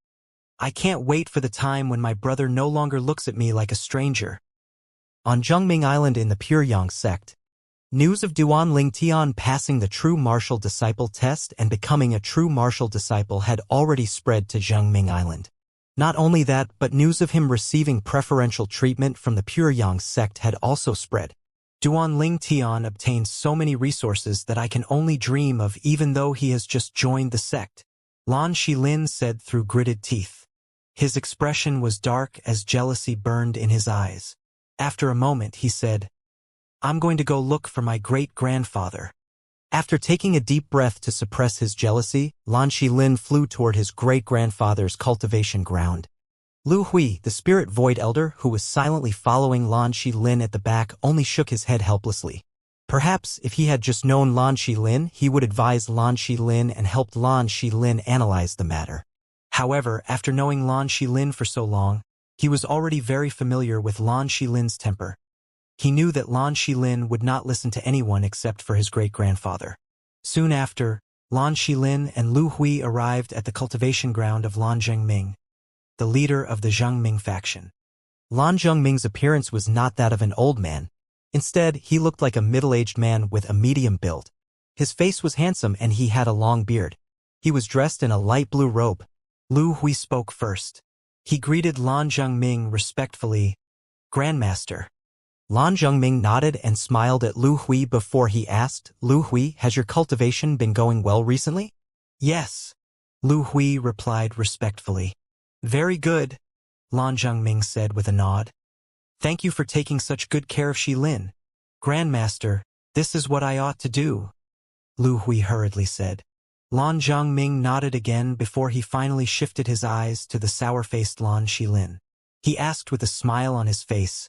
"I can't wait for the time when my brother no longer looks at me like a stranger." On Zhengming Island in the Pure Yang sect, news of Duan Lingtian passing the true martial disciple test and becoming a true martial disciple had already spread to Zhengming Island. Not only that, but news of him receiving preferential treatment from the Pure Yang sect had also spread. Duan Lingtian obtained so many resources that I can only dream of even though he has just joined the sect, Lan Shilin said through gritted teeth. His expression was dark as jealousy burned in his eyes. After a moment he said, "I'm going to go look for my great-grandfather." After taking a deep breath to suppress his jealousy, Lan Shilin flew toward his great-grandfather's cultivation ground. Lu Hui, the spirit void elder who was silently following Lan Shilin at the back, only shook his head helplessly. Perhaps if he had just known Lan Shilin, he would advise Lan Shilin and helped Lan Shilin analyze the matter. However, after knowing Lan Shilin for so long, he was already very familiar with Lan Shilin's temper. He knew that Lan Shilin would not listen to anyone except for his great-grandfather. Soon after, Lan Shilin and Lu Hui arrived at the cultivation ground of Lan Zhengming, the leader of the Zhengming faction. Lan Zhengming's appearance was not that of an old man. Instead, he looked like a middle-aged man with a medium build. His face was handsome and he had a long beard. He was dressed in a light blue robe. Lu Hui spoke first. He greeted Lan Zhengming respectfully, "Grandmaster." Lan Zhengming nodded and smiled at Lu Hui before he asked, "Lu Hui, has your cultivation been going well recently?" "Yes," Lu Hui replied respectfully. "Very good," Lan Zhengming said with a nod. "Thank you for taking such good care of Shilin. Grandmaster, this is what I ought to do," Lu Hui hurriedly said. Lan Zhengming nodded again before he finally shifted his eyes to the sour-faced Lan Shilin. He asked with a smile on his face,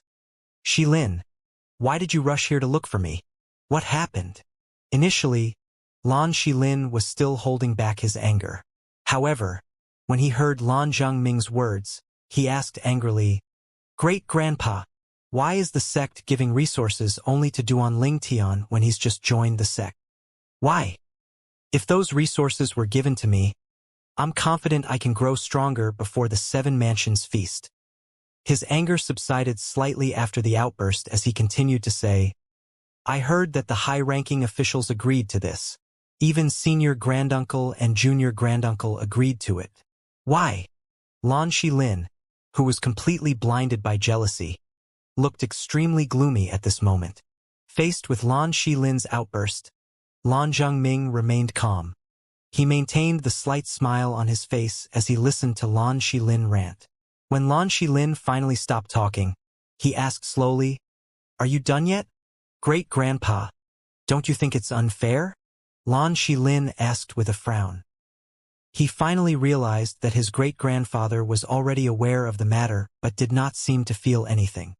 "Shilin, why did you rush here to look for me? What happened?" Initially, Lan Shilin was still holding back his anger. However, when he heard Lan Zhengming's words, he asked angrily, "Great-grandpa, why is the sect giving resources only to Duan Ling Tian when he's just joined the sect? Why? If those resources were given to me, I'm confident I can grow stronger before the 7 Mansions feast." His anger subsided slightly after the outburst as he continued to say, "I heard that the high-ranking officials agreed to this. Even senior granduncle and junior granduncle agreed to it. Why?" Lan Shilin, who was completely blinded by jealousy, looked extremely gloomy at this moment. Faced with Lan Shilin's outburst, Lan Zhengming remained calm. He maintained the slight smile on his face as he listened to Lan Shilin rant. When Lan Shilin finally stopped talking, he asked slowly, "Are you done yet? Great-grandpa, don't you think it's unfair?" Lan Shilin asked with a frown. He finally realized that his great-grandfather was already aware of the matter but did not seem to feel anything.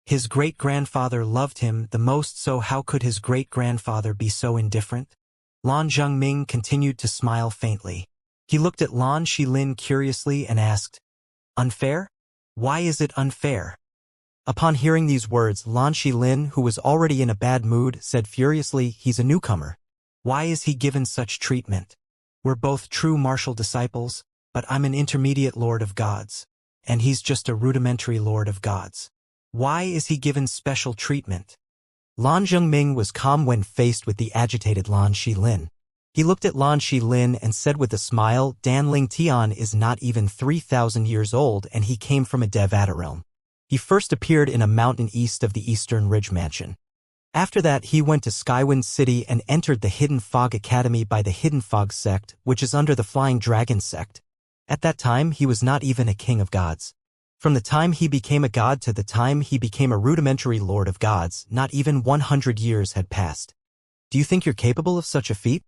His great-grandfather loved him the most, so how could his great-grandfather be so indifferent? Lan Zhengming continued to smile faintly. He looked at Lan Shilin curiously and asked, "Unfair? Why is it unfair?" Upon hearing these words, Lan Shilin, who was already in a bad mood, said furiously, "He's a newcomer. Why is he given such treatment? We're both true martial disciples, but I'm an intermediate lord of gods, and he's just a rudimentary lord of gods. Why is he given special treatment?" Lan Zhengming was calm when faced with the agitated Lan Shilin. He looked at Lan Shilin and said with a smile, "Dan Ling Tian is not even 3,000 years old and he came from a Devata realm. He first appeared in a mountain east of the Eastern Ridge Mansion. After that he went to Skywind City and entered the Hidden Fog Academy by the Hidden Fog sect, which is under the Flying Dragon sect. At that time he was not even a king of gods. From the time he became a god to the time he became a rudimentary lord of gods, not even 100 years had passed. Do you think you're capable of such a feat?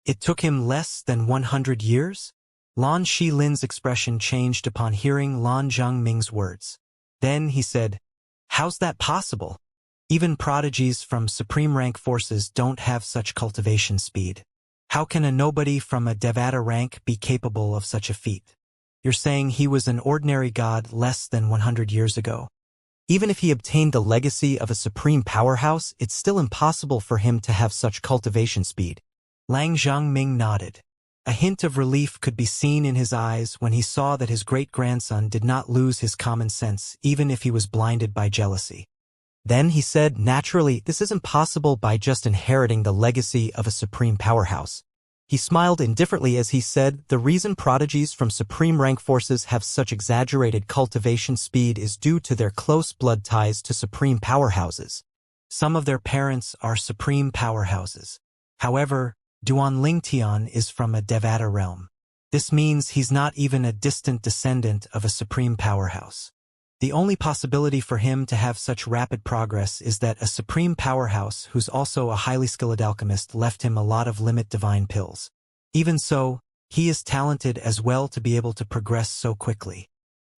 It took him less than 100 years? Lan Shilin's expression changed upon hearing Lan Zhengming's words. Then he said, "How's that possible? Even prodigies from supreme rank forces don't have such cultivation speed. How can a nobody from a Devata rank be capable of such a feat? You're saying he was an ordinary god less than 100 years ago? Even if he obtained the legacy of a supreme powerhouse, it's still impossible for him to have such cultivation speed." Lan Zhengming nodded. A hint of relief could be seen in his eyes when he saw that his great-grandson did not lose his common sense even if he was blinded by jealousy. Then he said, "Naturally, this isn't possible by just inheriting the legacy of a supreme powerhouse." He smiled indifferently as he said, "The reason prodigies from supreme rank forces have such exaggerated cultivation speed is due to their close blood ties to supreme powerhouses. Some of their parents are supreme powerhouses. However, Duan Ling Tian is from a Devata realm. This means he's not even a distant descendant of a supreme powerhouse. The only possibility for him to have such rapid progress is that a supreme powerhouse who's also a highly skilled alchemist left him a lot of limit divine pills. Even so, he is talented as well to be able to progress so quickly.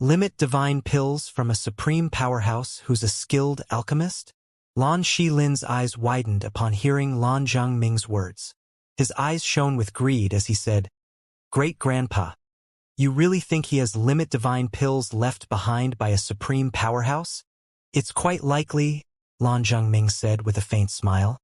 Limit divine pills from a supreme powerhouse who's a skilled alchemist? Lan Shilin's eyes widened upon hearing Lan Zhongming's words. His eyes shone with greed as he said, "Great-grandpa, you really think he has limit divine pills left behind by a supreme powerhouse?" "It's quite likely," Lan Zhongming said with a faint smile.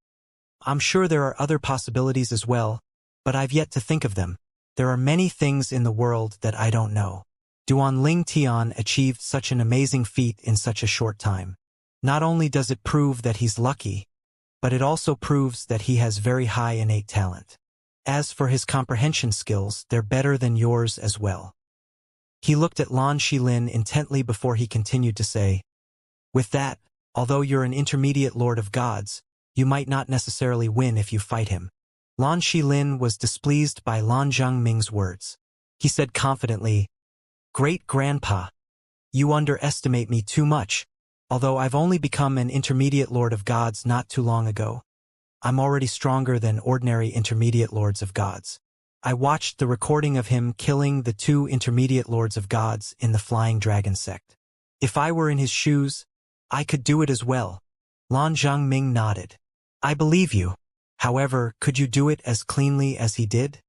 "I'm sure there are other possibilities as well, but I've yet to think of them. There are many things in the world that I don't know." Duanling Tian achieved such an amazing feat in such a short time. Not only does it prove that he's lucky, but it also proves that he has very high innate talent. As for his comprehension skills, they're better than yours as well. He looked at Lan Shilin intently before he continued to say, "With that, although you're an intermediate lord of gods, you might not necessarily win if you fight him." Lan Shilin was displeased by Lan Zhongming's words. He said confidently, "Great-grandpa, you underestimate me too much. Although I've only become an intermediate lord of gods not too long ago, I'm already stronger than ordinary intermediate lords of gods. I watched the recording of him killing the 2 intermediate lords of gods in the Flying Dragon sect. If I were in his shoes, I could do it as well." Lan Zhongming nodded. "I believe you. However, could you do it as cleanly as he did?"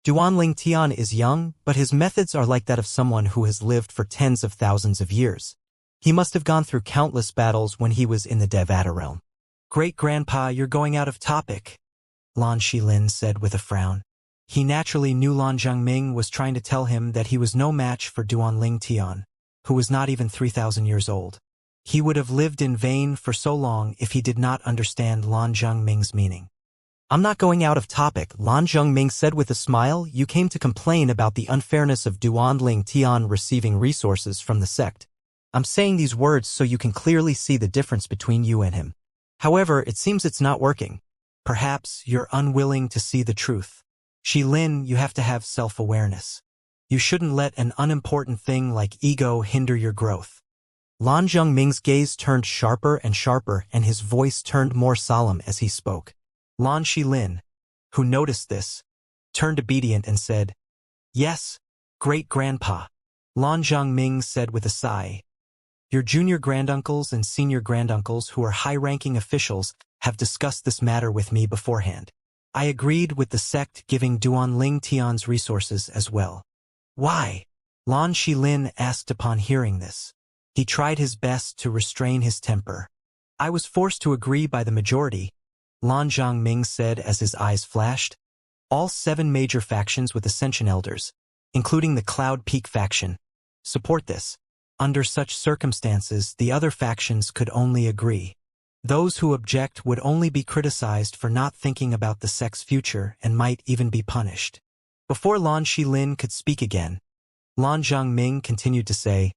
Duanling Tian is young, but his methods are like that of someone who has lived for tens of thousands of years. He must have gone through countless battles when he was in the Devata realm. "Great-grandpa, you're going out of topic," Lan Shilin said with a frown. He naturally knew Lan Zhongming was trying to tell him that he was no match for Duanling Tian, who was not even 3,000 years old. He would have lived in vain for so long if he did not understand Lan Zhongming's meaning. "I'm not going out of topic," Lan Zhongming said with a smile. "You came to complain about the unfairness of Duanling Tian receiving resources from the sect. I'm saying these words so you can clearly see the difference between you and him. However, it seems it's not working. Perhaps you're unwilling to see the truth. Shilin, you have to have self-awareness. You shouldn't let an unimportant thing like ego hinder your growth." Lan Zhongming's gaze turned sharper and sharper and his voice turned more solemn as he spoke. Lan Shilin, who noticed this, turned obedient and said, "Yes, great-grandpa." Lan Zhongming said with a sigh, "Your junior granduncles and senior granduncles who are high-ranking officials have discussed this matter with me beforehand. I agreed with the sect giving Duanling Tian's resources as well." "Why?" Lan Shilin asked upon hearing this. He tried his best to restrain his temper. "I was forced to agree by the majority," Lan Zhongming said as his eyes flashed. "All 7 major factions with Ascension elders, including the Cloud Peak faction, support this. Under such circumstances, the other factions could only agree. Those who object would only be criticized for not thinking about the sect's future and might even be punished." Before Lan Shilin could speak again, Lan Zhongming continued to say,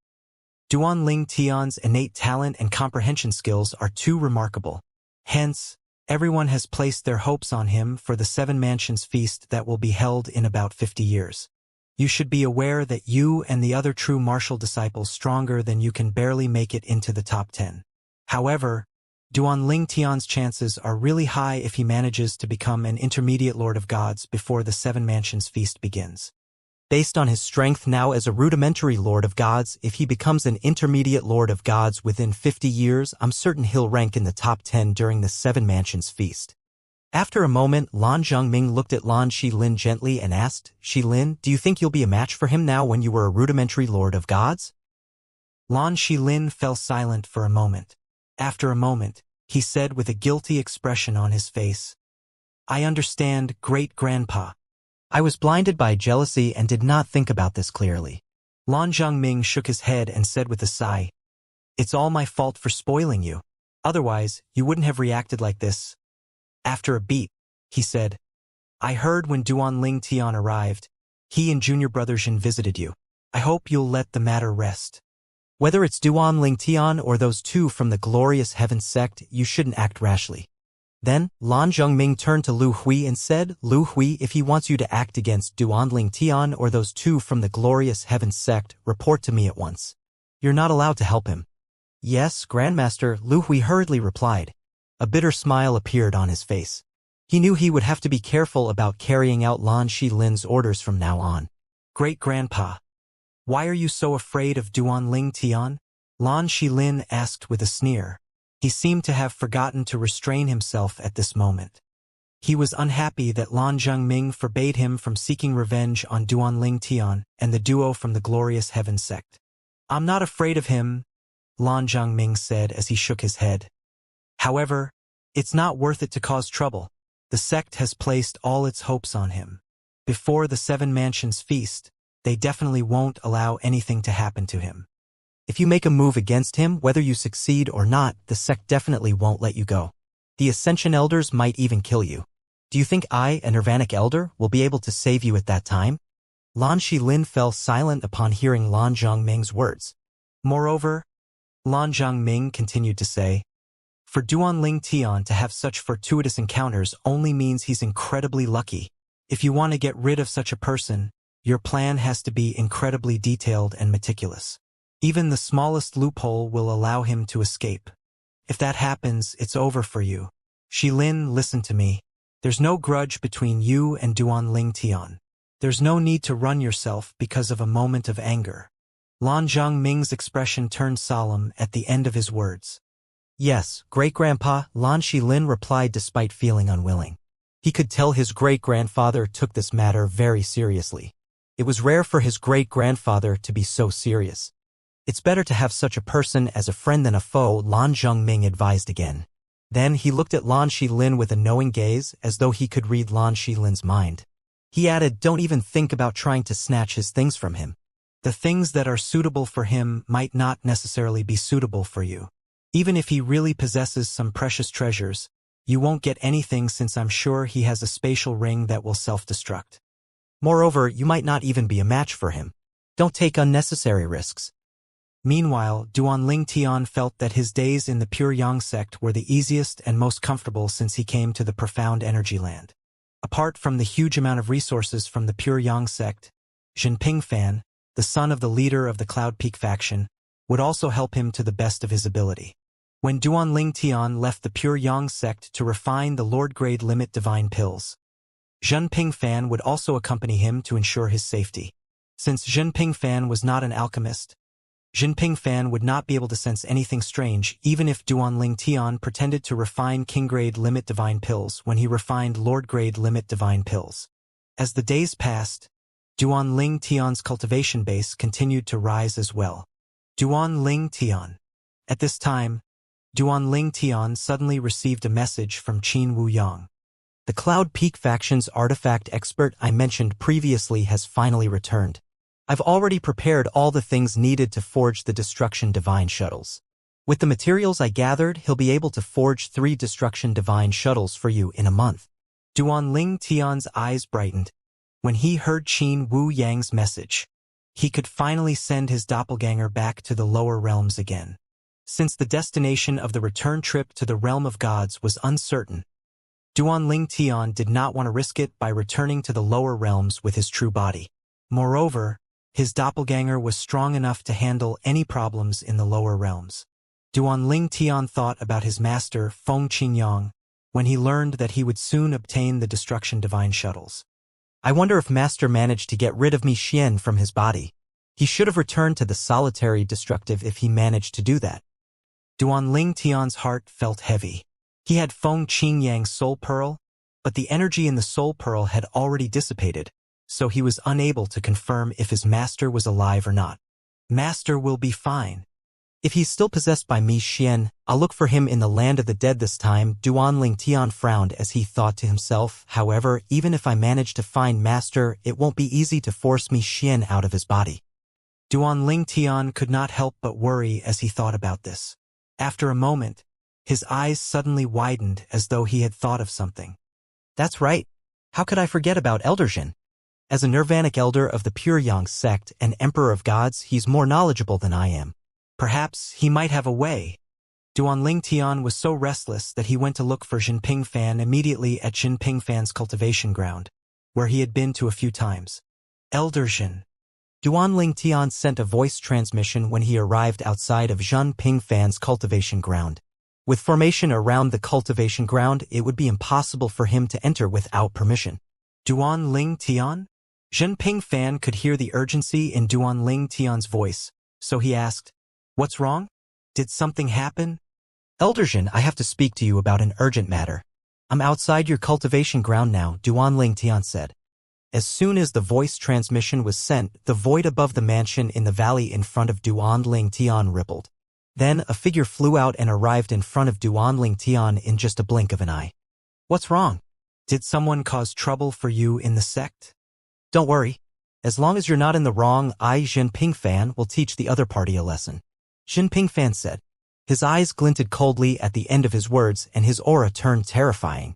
"Duanling Tian's innate talent and comprehension skills are too remarkable. Hence, everyone has placed their hopes on him for the 7 Mansions feast that will be held in about 50 years. You should be aware that you and the other true martial disciples stronger than you can barely make it into the top 10. However, Duanling Tian's chances are really high if he manages to become an intermediate lord of gods before the 7 Mansions feast begins. Based on his strength now as a rudimentary lord of gods, if he becomes an intermediate lord of gods within 50 years, I'm certain he'll rank in the top 10 during the 7 Mansions feast." After a moment, Lan Zhongming looked at Lan Shilin gently and asked, "Shilin, do you think you'll be a match for him now when you were a rudimentary lord of gods?" Lan Shilin fell silent for a moment. After a moment, he said with a guilty expression on his face, "I understand, great-grandpa. I was blinded by jealousy and did not think about this clearly." Lan Zhongming shook his head and said with a sigh, "It's all my fault for spoiling you. Otherwise, you wouldn't have reacted like this." After a beat, he said, "I heard when Duanling Tian arrived, he and junior brother Jin visited you. I hope you'll let the matter rest. Whether it's Duanling Tian or those 2 from the glorious heaven sect, you shouldn't act rashly. Then, Lan Zhengming turned to Lu Hui and said, Lu Hui, if he wants you to act against Duanling Tian or those two from the Glorious Heavens sect, report to me at once. You're not allowed to help him. Yes, Grandmaster, Lu Hui hurriedly replied. A bitter smile appeared on his face. He knew he would have to be careful about carrying out Lan Shilin's orders from now on. Great-grandpa, why are you so afraid of Duanling Tian? Lan Shilin asked with a sneer. He seemed to have forgotten to restrain himself at this moment. He was unhappy that Lan Zhengming forbade him from seeking revenge on Duanling Tian and the duo from the Glorious Heaven sect. I'm not afraid of him, Lan Zhengming said as he shook his head. However, it's not worth it to cause trouble. The sect has placed all its hopes on him. Before the Seven Mansions feast, they definitely won't allow anything to happen to him. If you make a move against him, whether you succeed or not, the sect definitely won't let you go. The Ascension Elders might even kill you. Do you think I, a Nirvanic Elder, will be able to save you at that time? Lan Shilin fell silent upon hearing Lan Zhengming's words. Moreover, Lan Zhengming continued to say, for Duanling Tian to have such fortuitous encounters only means he's incredibly lucky. If you want to get rid of such a person, your plan has to be incredibly detailed and meticulous. Even the smallest loophole will allow him to escape. If that happens, it's over for you. Shilin, listen to me. There's no grudge between you and Duanling Tian. There's no need to run yourself because of a moment of anger. Lan Zhengming's expression turned solemn at the end of his words. Yes, great-grandpa, Lan Shilin replied despite feeling unwilling. He could tell his great-grandfather took this matter very seriously. It was rare for his great-grandfather to be so serious. It's better to have such a person as a friend than a foe, Lan Zhengming advised again. Then he looked at Lan Shilin with a knowing gaze as though he could read Lan Shilin's mind. He added, don't even think about trying to snatch his things from him. The things that are suitable for him might not necessarily be suitable for you. Even if he really possesses some precious treasures, you won't get anything since I'm sure he has a spatial ring that will self-destruct. Moreover, you might not even be a match for him. Don't take unnecessary risks. Meanwhile, Duanling Tian felt that his days in the Pure Yang sect were the easiest and most comfortable since he came to the profound energy land. Apart from the huge amount of resources from the Pure Yang sect, Jinping Fan, the son of the leader of the Cloud Peak faction, would also help him to the best of his ability. When Duanling Tian left the Pure Yang sect to refine the Lord Grade Limit Divine Pills, Jinping Fan would also accompany him to ensure his safety. Since Jinping Fan was not an alchemist, Jinping Fan would not be able to sense anything strange even if Duanling Tian pretended to refine King-grade Limit Divine Pills when he refined Lord-grade Limit Divine Pills. As the days passed, Duanling Tian's cultivation base continued to rise as well. Duanling Tian. At this time, Duanling Tian suddenly received a message from Qin Wuyang. The Cloud Peak faction's artifact expert I mentioned previously has finally returned. I've already prepared all the things needed to forge the Destruction Divine Shuttles. With the materials I gathered, he'll be able to forge 3 Destruction Divine Shuttles for you in a month. Duanling Tian's eyes brightened when he heard Qin Wuyang's message. He could finally send his doppelganger back to the lower realms again. Since the destination of the return trip to the realm of gods was uncertain, Duanling Tian did not want to risk it by returning to the lower realms with his true body. Moreover, his doppelganger was strong enough to handle any problems in the lower realms. Duanling Tian thought about his master, Feng Qingyang, when he learned that he would soon obtain the Destruction Divine Shuttles. I wonder if Master managed to get rid of Mi Xian from his body. He should have returned to the solitary destructive if he managed to do that. Duanling Tian's heart felt heavy. He had Feng Qingyang's soul pearl, but the energy in the soul pearl had already dissipated, so he was unable to confirm if his master was alive or not. Master will be fine. If he's still possessed by Mi Xian, I'll look for him in the land of the dead this time. Duanling Tian frowned as he thought to himself, however, even if I manage to find Master, it won't be easy to force Mi Xian out of his body. Duanling Tian could not help but worry as he thought about this. After a moment, his eyes suddenly widened as though he had thought of something. That's right. How could I forget about Elder Jin? As a Nirvanic Elder of the Pure Yang sect and Emperor of Gods, he's more knowledgeable than I am. Perhaps he might have a way. Duanling Tian was so restless that he went to look for Jinping Fan immediately at Jinping Fan's cultivation ground, where he had been to a few times. Elder Jin. Duanling Tian sent a voice transmission when he arrived outside of Jinping Fan's cultivation ground. With formation around the cultivation ground, it would be impossible for him to enter without permission. Duanling Tian? Jinping Fan could hear the urgency in Duanling Tian's voice, so he asked, "What's wrong? Did something happen?" "Elder Jin, I have to speak to you about an urgent matter. I'm outside your cultivation ground now," Duanling Tian said. As soon as the voice transmission was sent, the void above the mansion in the valley in front of Duanling Tian rippled. Then a figure flew out and arrived in front of Duanling Tian in just a blink of an eye. "What's wrong? Did someone cause trouble for you in the sect?" "Don't worry. As long as you're not in the wrong, I, Jinping Fan, will teach the other party a lesson," Jinping Fan said. His eyes glinted coldly at the end of his words and his aura turned terrifying.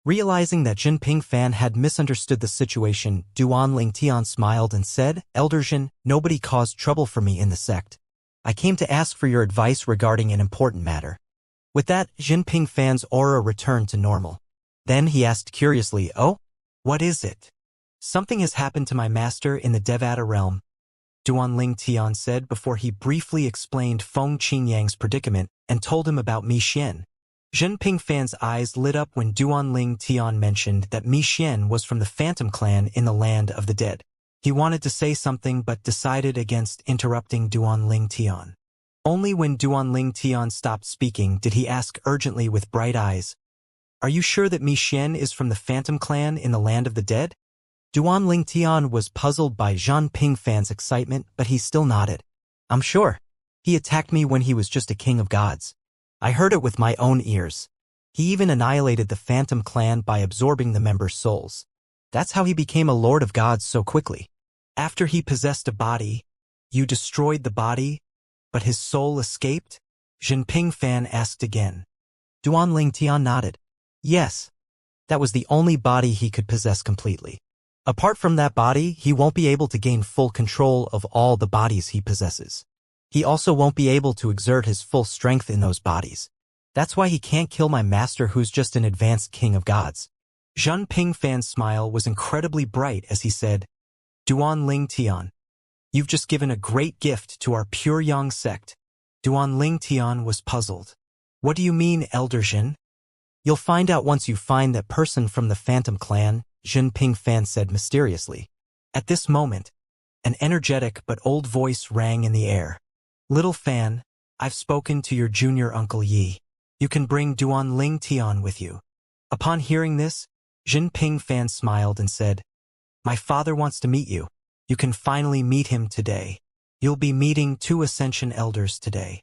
Realizing that Jinping Fan had misunderstood the situation, Duanling Tian smiled and said, "Elder Jin, nobody caused trouble for me in the sect. I came to ask for your advice regarding an important matter." With that, Jinping Fan's aura returned to normal. Then he asked curiously, "Oh? What is it?" "Something has happened to my master in the Devata realm," Duanling Tian said before he briefly explained Feng Qingyang's predicament and told him about Mi Xian. Jinping Fan's eyes lit up when Duanling Tian mentioned that Mi Xian was from the Phantom clan in the land of the dead. He wanted to say something but decided against interrupting Duanling Tian. Only when Duanling Tian stopped speaking did he ask urgently with bright eyes, "Are you sure that Mi Xian is from the Phantom clan in the land of the dead?" Duanling Tian was puzzled by Jinping Fan's excitement, but he still nodded. "I'm sure. He attacked me when he was just a king of gods. I heard it with my own ears. He even annihilated the Phantom clan by absorbing the members' souls. That's how he became a lord of gods so quickly. After he possessed a body, you destroyed the body, but his soul escaped?" Jinping Fan asked again. Duanling Tian nodded. "Yes. That was the only body he could possess completely. Apart from that body, he won't be able to gain full control of all the bodies he possesses. He also won't be able to exert his full strength in those bodies. That's why he can't kill my master who's just an advanced king of gods." Jinping Fan's smile was incredibly bright as he said, "Duanling Tian, you've just given a great gift to our pure Yang sect." Duanling Tian was puzzled. "What do you mean, Elder Jin?" "You'll find out once you find that person from the Phantom clan," Jinping Fan said mysteriously. At this moment, an energetic but old voice rang in the air. "Little Fan, I've spoken to your junior uncle Yi. You can bring Duanling Tian with you." Upon hearing this, Jinping Fan smiled and said, "My father wants to meet you. You can finally meet him today. You'll be meeting 2 Ascension elders today."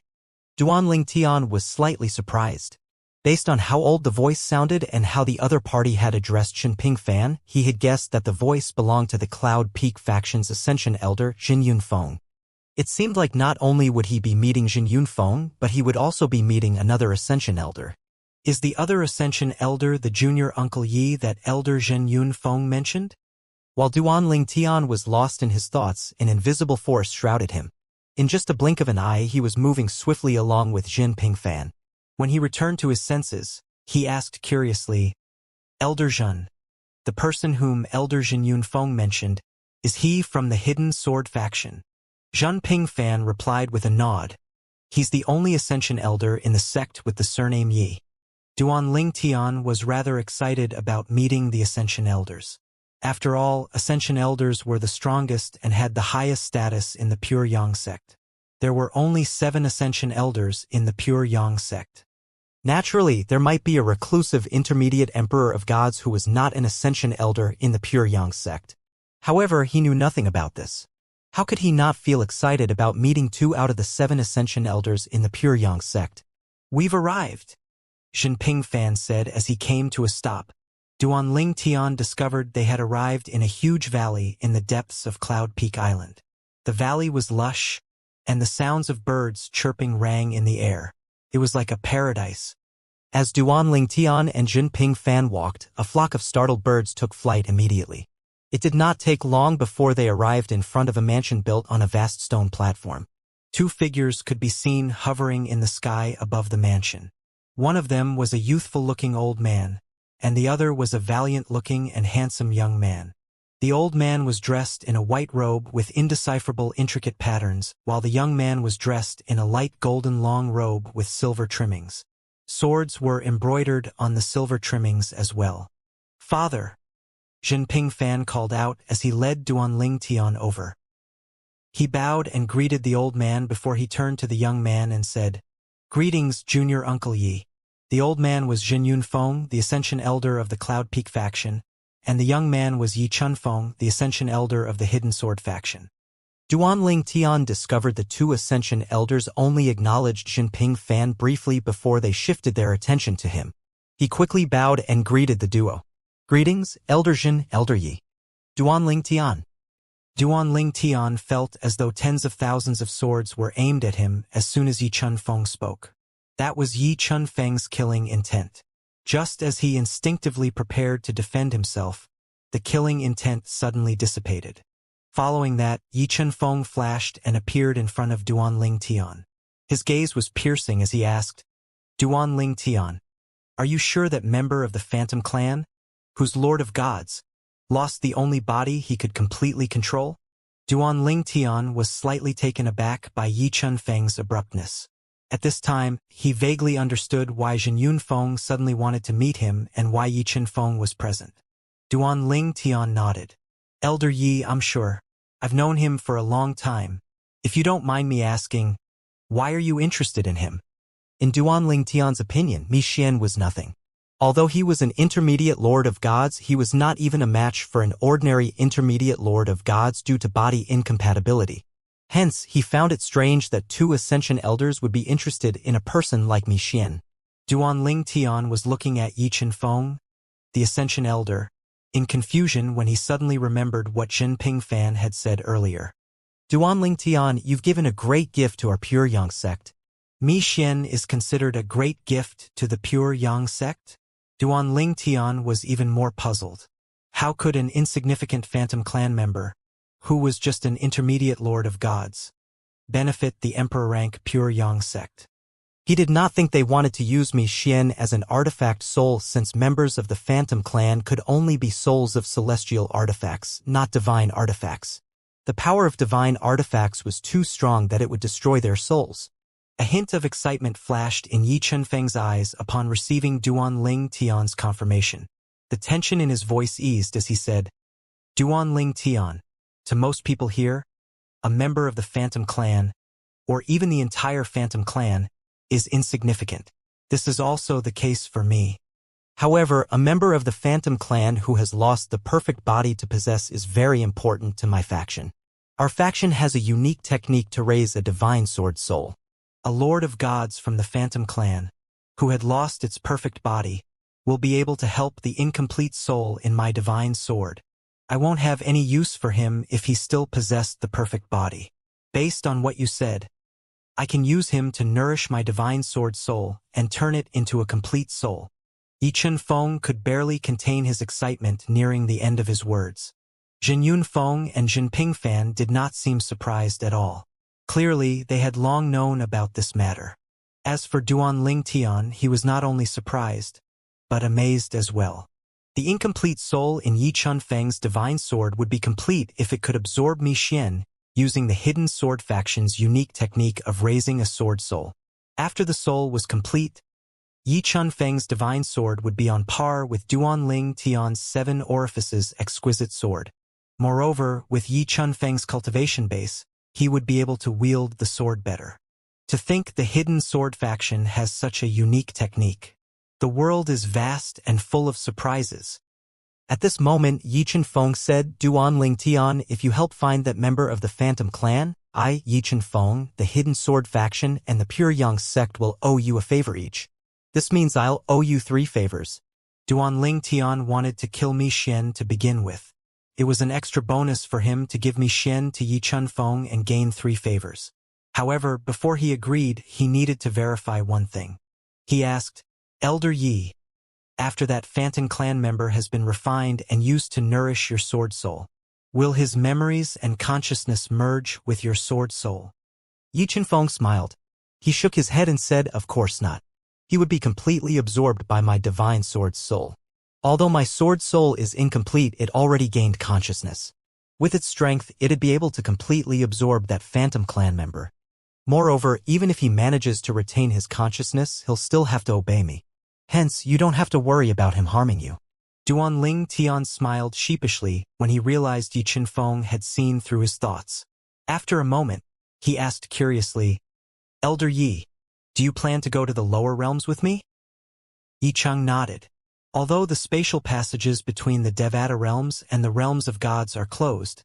Duanling Tian was slightly surprised. Based on how old the voice sounded and how the other party had addressed Jinping Fan, he had guessed that the voice belonged to the Cloud Peak faction's Ascension elder, Jin Yunfeng. It seemed like not only would he be meeting Jin Yunfeng, but he would also be meeting another Ascension elder. Is the other Ascension elder the junior Uncle Yi that Elder Jin Yunfeng mentioned? While Duanling Tian was lost in his thoughts, an invisible force shrouded him. In just a blink of an eye, he was moving swiftly along with Jinping Fan. When he returned to his senses, he asked curiously, "Elder Jin, the person whom Elder Jin Yunfeng mentioned, is he from the Hidden Sword faction?" Jinping Fan replied with a nod. "He's the only Ascension elder in the sect with the surname Yi." Duanling Tian was rather excited about meeting the Ascension elders. After all, Ascension elders were the strongest and had the highest status in the Pure Yang sect. There were only 7 Ascension elders in the Pure Yang sect. Naturally, there might be a reclusive intermediate emperor of gods who was not an Ascension elder in the Pure Yang sect. However, he knew nothing about this. How could he not feel excited about meeting 2 out of the 7 Ascension elders in the Pure Yang sect? "We've arrived," Jinping Fan said as he came to a stop. Duanling Tian discovered they had arrived in a huge valley in the depths of Cloud Peak Island. The valley was lush, and the sounds of birds chirping rang in the air. It was like a paradise. As Duanling Tian and Jinping Fan walked, a flock of startled birds took flight immediately. It did not take long before they arrived in front of a mansion built on a vast stone platform. Two figures could be seen hovering in the sky above the mansion. One of them was a youthful-looking old man, and the other was a valiant-looking and handsome young man. The old man was dressed in a white robe with indecipherable intricate patterns, while the young man was dressed in a light golden long robe with silver trimmings. Swords were embroidered on the silver trimmings as well. "Father!" Jinping Fan called out as he led Duanling Tian over. He bowed and greeted the old man before he turned to the young man and said, "Greetings, Junior Uncle Yi." The old man was Jin Yunfeng, the Ascension Elder of the Cloud Peak faction, and the young man was Yi Chunfeng, the Ascension Elder of the Hidden Sword faction. Duanling Tian discovered the two Ascension Elders only acknowledged Jinping Fan briefly before they shifted their attention to him. He quickly bowed and greeted the duo. "Greetings, Elder Jin, Elder Yi." Duanling Tian. Duanling Tian felt as though tens of thousands of swords were aimed at him as soon as Yi Chunfeng spoke. That was Yi Chunfeng's killing intent. Just as he instinctively prepared to defend himself, the killing intent suddenly dissipated. Following that, Yi Chunfeng flashed and appeared in front of Duanling Tian. His gaze was piercing as he asked, "Duanling Tian, are you sure that member of the Phantom Clan, whose Lord of Gods, lost the only body he could completely control?" Duanling Tian was slightly taken aback by Yi Chunfeng's abruptness. At this time, he vaguely understood why Jin Yunfeng suddenly wanted to meet him and why Yi Chunfeng was present. Duanling Tian nodded. "Elder Yi, I'm sure. I've known him for a long time. If you don't mind me asking, why are you interested in him?" In Duanling Tian's opinion, Mi Xian was nothing. Although he was an intermediate Lord of Gods, he was not even a match for an ordinary intermediate Lord of Gods due to body incompatibility. Hence, he found it strange that two Ascension Elders would be interested in a person like Mi Xian. Duanling Tian was looking at Yi Chunfeng, the Ascension Elder, in confusion when he suddenly remembered what Jinping Fan had said earlier. "Duanling Tian, you've given a great gift to our Pure Yang sect. Mi Xian is considered a great gift to the Pure Yang sect?" Duanling Tian was even more puzzled. How could an insignificant Phantom Clan member, who was just an intermediate Lord of Gods, benefit the Emperor rank Pure Yang sect? He did not think they wanted to use Mi Xian as an artifact soul, since members of the Phantom Clan could only be souls of celestial artifacts, not divine artifacts. The power of divine artifacts was too strong that it would destroy their souls. A hint of excitement flashed in Yi Chunfeng's eyes upon receiving Duanling Tian's confirmation. The tension in his voice eased as he said, "Duanling Tian, to most people here, a member of the Phantom Clan, or even the entire Phantom Clan, is insignificant. This is also the case for me. However, a member of the Phantom Clan who has lost the perfect body to possess is very important to my faction. Our faction has a unique technique to raise a divine sword soul. A Lord of Gods from the Phantom Clan, who had lost its perfect body, will be able to help the incomplete soul in my divine sword. I won't have any use for him if he still possessed the perfect body. Based on what you said, I can use him to nourish my divine sword soul and turn it into a complete soul." Yi Chunfeng could barely contain his excitement nearing the end of his words. Jin Yunfeng and Jinping Fan did not seem surprised at all. Clearly, they had long known about this matter. As for Duanling Tian, he was not only surprised, but amazed as well. The incomplete soul in Yi Chunfeng's divine sword would be complete if it could absorb Mi Xian, using the Hidden Sword faction's unique technique of raising a sword soul. After the soul was complete, Yi Chunfeng's divine sword would be on par with Duanling Tian's 7 orifices exquisite sword. Moreover, with Yi Chunfeng's cultivation base, he would be able to wield the sword better. To think the Hidden Sword faction has such a unique technique. The world is vast and full of surprises. At this moment, Yi Chunfeng said, "Duanling Tian, if you help find that member of the Phantom Clan, I, Yi Chunfeng, the Hidden Sword faction, and the Pure Yang sect will owe you a favor each. This means I'll owe you 3 favors." Duanling Tian wanted to kill Mi Xian to begin with. It was an extra bonus for him to give Mi Xian to Yi Chunfeng and gain 3 favors. However, before he agreed, he needed to verify one thing. He asked, "Elder Yi, after that Phantom Clan member has been refined and used to nourish your sword soul, will his memories and consciousness merge with your sword soul?" Yi Qianfeng smiled. He shook his head and said, of course not. He would be completely absorbed by my divine sword's soul. Although my sword's soul is incomplete, it already gained consciousness. With its strength, it'd be able to completely absorb that phantom clan member. Moreover, even if he manages to retain his consciousness, he'll still have to obey me. Hence, you don't have to worry about him harming you. Duanling Tian smiled sheepishly when he realized Yi Qianfeng had seen through his thoughts. After a moment, he asked curiously, Elder Yi, do you plan to go to the lower realms with me? Yi Cheng nodded. Although the spatial passages between the Devata realms and the realms of gods are closed,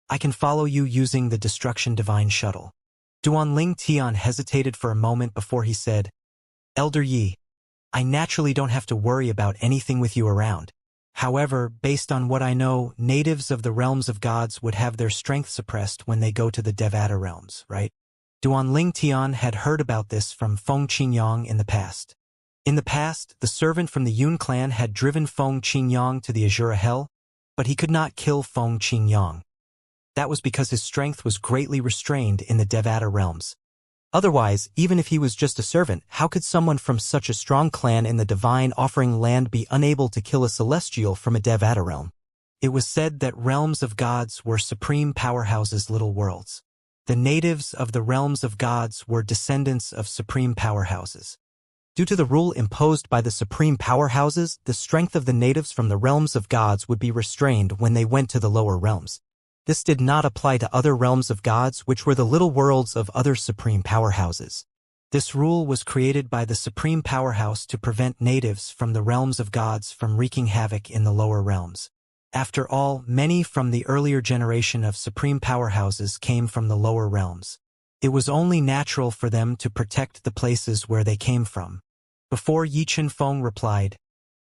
I can follow you using the Destruction Divine Shuttle. Duanling Tian hesitated for a moment before he said, Elder Yi, I naturally don't have to worry about anything with you around. However, based on what I know, natives of the realms of gods would have their strength suppressed when they go to the Devata realms, right? Duanling Tian had heard about this from Feng Qingyang in the past. In the past, the servant from the Yun clan had driven Feng Qingyang to the Azura Hell, but he could not kill Feng Qingyang. That was because his strength was greatly restrained in the Devata realms. Otherwise, even if he was just a servant, how could someone from such a strong clan in the divine offering land be unable to kill a celestial from a Devata realm? It was said that realms of gods were supreme powerhouses, little worlds. The natives of the realms of gods were descendants of supreme powerhouses. Due to the rule imposed by the supreme powerhouses, the strength of the natives from the realms of gods would be restrained when they went to the lower realms. This did not apply to other realms of gods, which were the little worlds of other supreme powerhouses. This rule was created by the supreme powerhouse to prevent natives from the realms of gods from wreaking havoc in the lower realms. After all, many from the earlier generation of supreme powerhouses came from the lower realms. It was only natural for them to protect the places where they came from. Before Yi Qianfeng replied,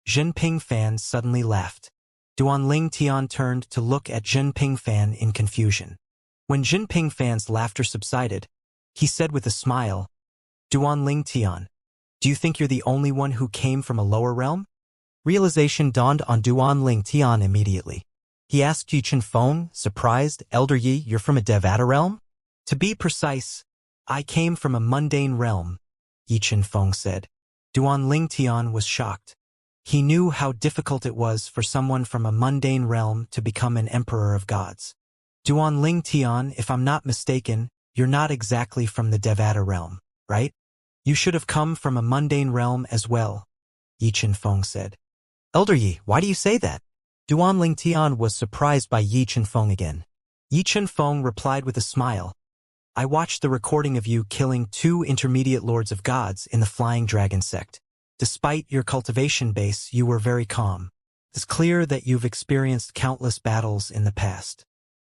Jinping Fan suddenly laughed. Duanling Tian turned to look at Jinping Fan in confusion. When Jinping Fan's laughter subsided, he said with a smile, Duanling Tian, do you think you're the only one who came from a lower realm? Realization dawned on Duanling Tian immediately. He asked Yi Qianfeng, surprised, Elder Yi, you're from a Devata realm? To be precise, I came from a mundane realm, Yi Qianfeng said. Duanling Tian was shocked. He knew how difficult it was for someone from a mundane realm to become an emperor of gods. Duanling Tian, if I'm not mistaken, you're not exactly from the Devata realm, right? You should have come from a mundane realm as well, Yi Qianfeng said. Elder Yi, why do you say that? Duanling Tian was surprised by Yi Qianfeng again. Yi Qianfeng replied with a smile. I watched the recording of you killing 2 intermediate lords of gods in the Flying Dragon sect. Despite your cultivation base, you were very calm. It's clear that you've experienced countless battles in the past.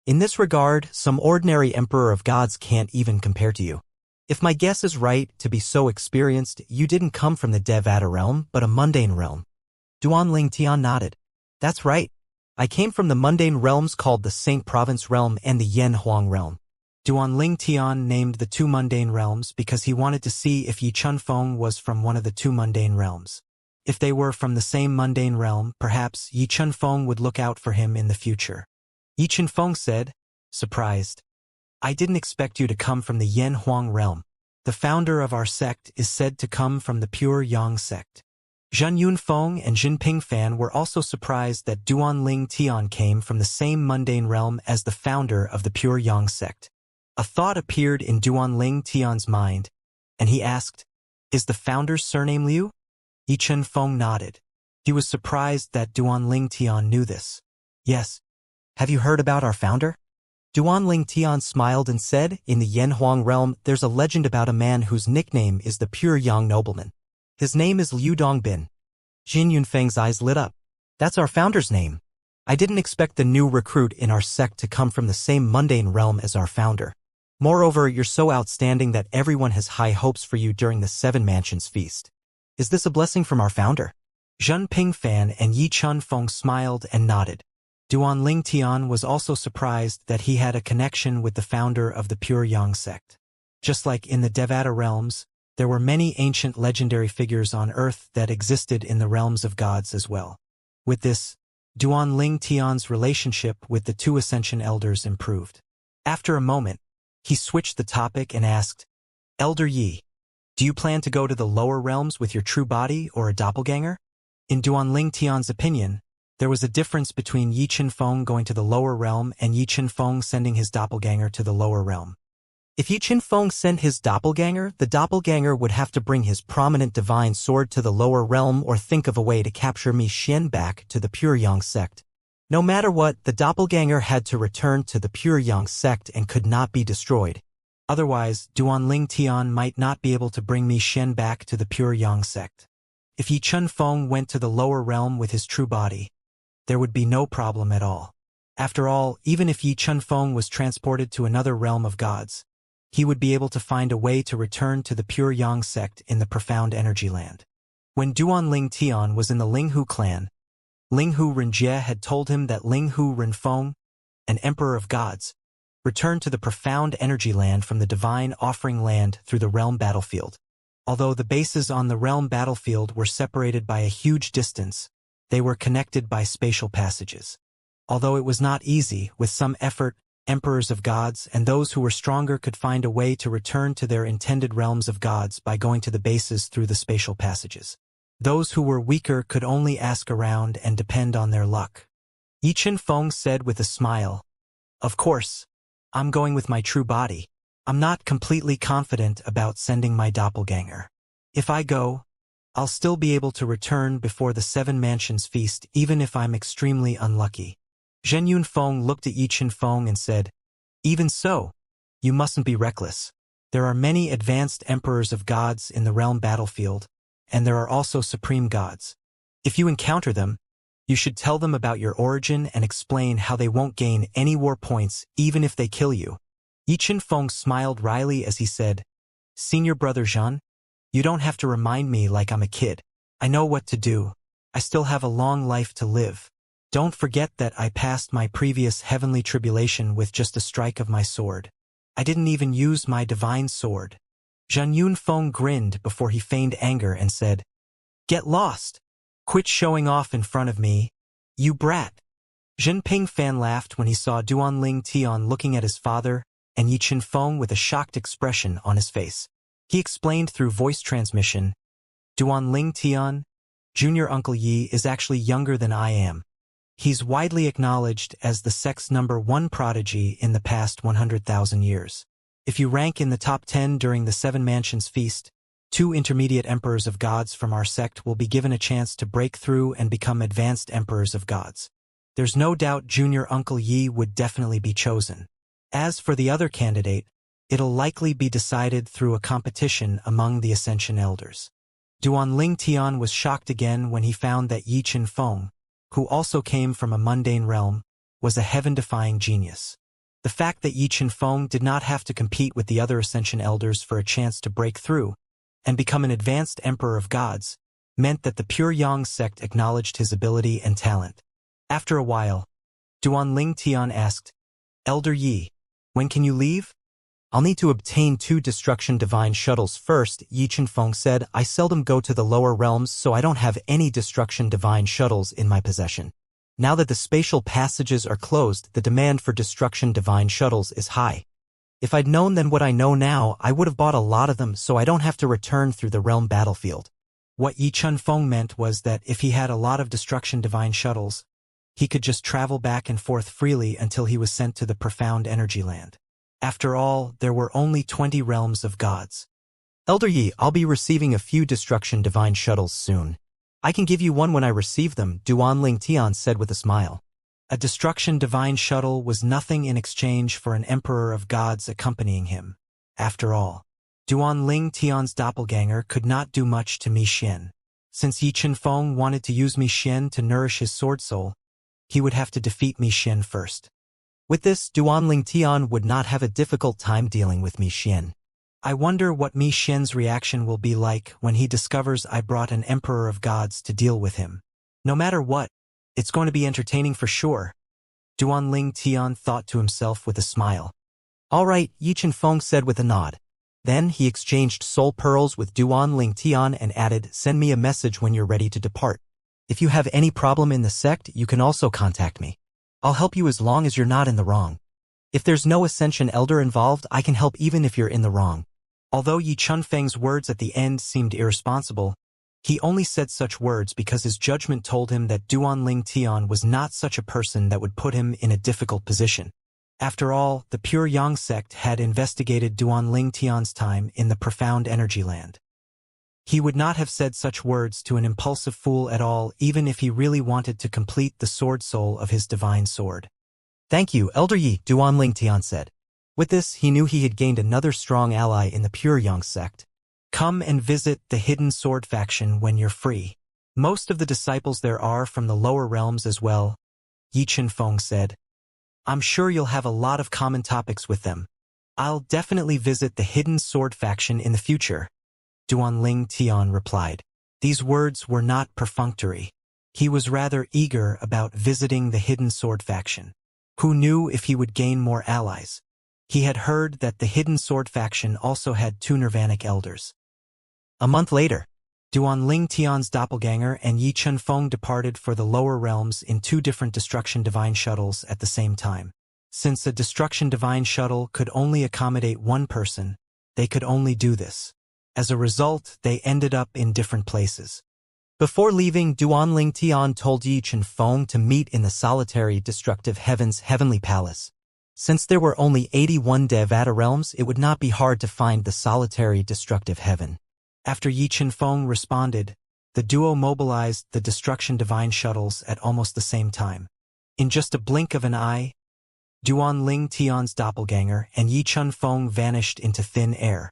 In this regard, some ordinary emperor of gods can't even compare to you. If my guess is right, to be so experienced, you didn't come from the Devata realm, but a mundane realm. Duanling Tian nodded. That's right. I came from the mundane realms called the Saint Province realm and the Yen Huang realm. Duanling Tian named the 2 mundane realms because he wanted to see if Yi Qianfeng was from one of the 2 mundane realms. If they were from the same mundane realm, perhaps Yi Qianfeng would look out for him in the future. Yi Qianfeng said, surprised, I didn't expect you to come from the Yen Huang realm. The founder of our sect is said to come from the Pure Yang sect. Zhen Yunfeng and Jinping Fan were also surprised that Duanling Tian came from the same mundane realm as the founder of the Pure Yang sect. A thought appeared in Duanling Tian's mind, and he asked, is the founder's surname Liu? Yi Qianfeng nodded. He was surprised that Duanling Tian knew this. Yes. Have you heard about our founder? Duanling Tian smiled and said, in the Yen Huang realm, there's a legend about a man whose nickname is the Pure Yang Nobleman. His name is Liu Dongbin. Jin Yunfeng's eyes lit up. That's our founder's name. I didn't expect the new recruit in our sect to come from the same mundane realm as our founder. Moreover, you're so outstanding that everyone has high hopes for you during the 7 Mansions feast. Is this a blessing from our founder? Jinping Fan and Yi Qianfeng smiled and nodded. Duanling Tian was also surprised that he had a connection with the founder of the Pure Yang sect. Just like in the Devata realms, there were many ancient legendary figures on Earth that existed in the realms of gods as well. With this, Duanling Tian's relationship with the 2 Ascension elders improved. After a moment, He switched the topic and asked, Elder Yi, do you plan to go to the lower realms with your true body or a doppelganger? In Duanling Tian's opinion, there was a difference between Yi Qinfeng going to the lower realm and Yi Qinfeng sending his doppelganger to the lower realm. If Yi Qinfeng sent his doppelganger, the doppelganger would have to bring his prominent divine sword to the lower realm or think of a way to capture Mi Xian back to the Pure Yang sect. No matter what, the doppelganger had to return to the Pure Yang sect and could not be destroyed. Otherwise, Duanling Tian might not be able to bring Mi Xian back to the Pure Yang sect. If Yi Qinfeng went to the lower realm with his true body, there would be no problem at all. After all, even if Yi Qinfeng was transported to another realm of gods, he would be able to find a way to return to the Pure Yang sect in the Profound Energy Land. When Duanling Tian was in the Linghu clan, Linghu Renjie had told him that Linghu Renfeng, an emperor of gods, returned to the Profound Energy Land from the Divine Offering Land through the realm battlefield. Although the bases on the realm battlefield were separated by a huge distance, they were connected by spatial passages. Although it was not easy, with some effort, emperors of gods and those who were stronger could find a way to return to their intended realms of gods by going to the bases through the spatial passages. Those who were weaker could only ask around and depend on their luck. Yi Qinfeng said with a smile, Of course, I'm going with my true body. I'm not completely confident about sending my doppelganger. If I go, I'll still be able to return before the Seven Mansions feast even if I'm extremely unlucky. Zhen Yunfeng looked at Yi Qinfeng and said, Even so, you mustn't be reckless. There are many advanced emperors of gods in the realm battlefield, and there are also supreme gods. If you encounter them, you should tell them about your origin and explain how they won't gain any war points even if they kill you. Yi Qinfeng smiled wryly as he said, Senior brother Zhen, you don't have to remind me like I'm a kid. I know what to do. I still have a long life to live. Don't forget that I passed my previous heavenly tribulation with just a strike of my sword. I didn't even use my divine sword. Zhen Yunfeng grinned before he feigned anger and said, Get lost. Quit showing off in front of me, you brat. Zhen Pingfan laughed when he saw Duanling Tian looking at his father and Yi Qinfeng with a shocked expression on his face. He explained through voice transmission, Duanling Tian, Junior Uncle Yi is actually younger than I am. He's widely acknowledged as the sect's #1 prodigy in the past 100,000 years. If you rank in the top 10 during the Seven Mansions feast, 2 intermediate emperors of gods from our sect will be given a chance to break through and become advanced emperors of gods. There's no doubt Junior Uncle Yi would definitely be chosen. As for the other candidate, it'll likely be decided through a competition among the Ascension elders. Duanling Tian was shocked again when he found that Yi Qinfeng, who also came from a mundane realm, was a heaven-defying genius. The fact that Yi Qinfeng did not have to compete with the other Ascension elders for a chance to break through and become an advanced emperor of gods meant that the Pure Yang sect acknowledged his ability and talent. After a while, Duanling Tian asked, Elder Yi, when can you leave? I'll need to obtain 2 Destruction Divine Shuttles first, Yi Qinfeng said. I seldom go to the lower realms, so I don't have any Destruction Divine Shuttles in my possession. Now that the spatial passages are closed, the demand for Destruction Divine Shuttles is high. If I'd known then what I know now, I would have bought a lot of them so I don't have to return through the realm battlefield. What Yi Qinfeng meant was that if he had a lot of Destruction Divine Shuttles, he could just travel back and forth freely until he was sent to the Profound Energy Land. After all, there were only 20 realms of gods. Elder Yi, I'll be receiving a few Destruction Divine Shuttles soon. I can give you one when I receive them, Duanling Tian said with a smile. A Destruction Divine Shuttle was nothing in exchange for an Emperor of Gods accompanying him. After all, Duanling Tian's doppelganger could not do much to Mi Xian. Since Yi Qinfeng wanted to use Mi Xian to nourish his sword soul, he would have to defeat Mi Xian first. With this, Duanling Tian would not have a difficult time dealing with Mi Xian. I wonder what Mi Xian's reaction will be like when he discovers I brought an Emperor of Gods to deal with him. No matter what, it's going to be entertaining for sure. Duanling Tian thought to himself with a smile. All right, Yi Qinfeng said with a nod. Then he exchanged soul pearls with Duanling Tian and added, Send me a message when you're ready to depart. If you have any problem in the sect, you can also contact me. I'll help you as long as you're not in the wrong. If there's no Ascension elder involved, I can help even if you're in the wrong. Although Yi Chunfeng's words at the end seemed irresponsible, he only said such words because his judgment told him that Duanling Tian was not such a person that would put him in a difficult position. After all, the Pure Yang sect had investigated Duanling Tian's time in the profound energy land. He would not have said such words to an impulsive fool at all, even if he really wanted to complete the sword soul of his divine sword. Thank you, Elder Yi, Duanling Tian said. With this, he knew he had gained another strong ally in the Pure Yang sect. Come and visit the Hidden Sword faction when you're free. Most of the disciples there are from the lower realms as well, Yi Chunfeng said. I'm sure you'll have a lot of common topics with them. I'll definitely visit the Hidden Sword faction in the future, Duanling Tian replied. These words were not perfunctory. He was rather eager about visiting the Hidden Sword faction. Who knew if he would gain more allies? He had heard that the Hidden Sword faction also had 2 Nirvanic elders. A month later, Duanling Tian's doppelganger and Yi Chunfeng departed for the lower realms in 2 different Destruction Divine shuttles at the same time. Since a Destruction Divine shuttle could only accommodate 1 person, they could only do this. As a result, they ended up in different places. Before leaving, Duanling Tian told Yi Chunfeng to meet in the solitary destructive heaven's heavenly palace. Since there were only 81 Devata realms, it would not be hard to find the solitary destructive heaven. After Yi Chunfeng responded, the duo mobilized the Destruction Divine shuttles at almost the same time. In just a blink of an eye, Duanling Tian's doppelganger and Yi Chunfeng vanished into thin air.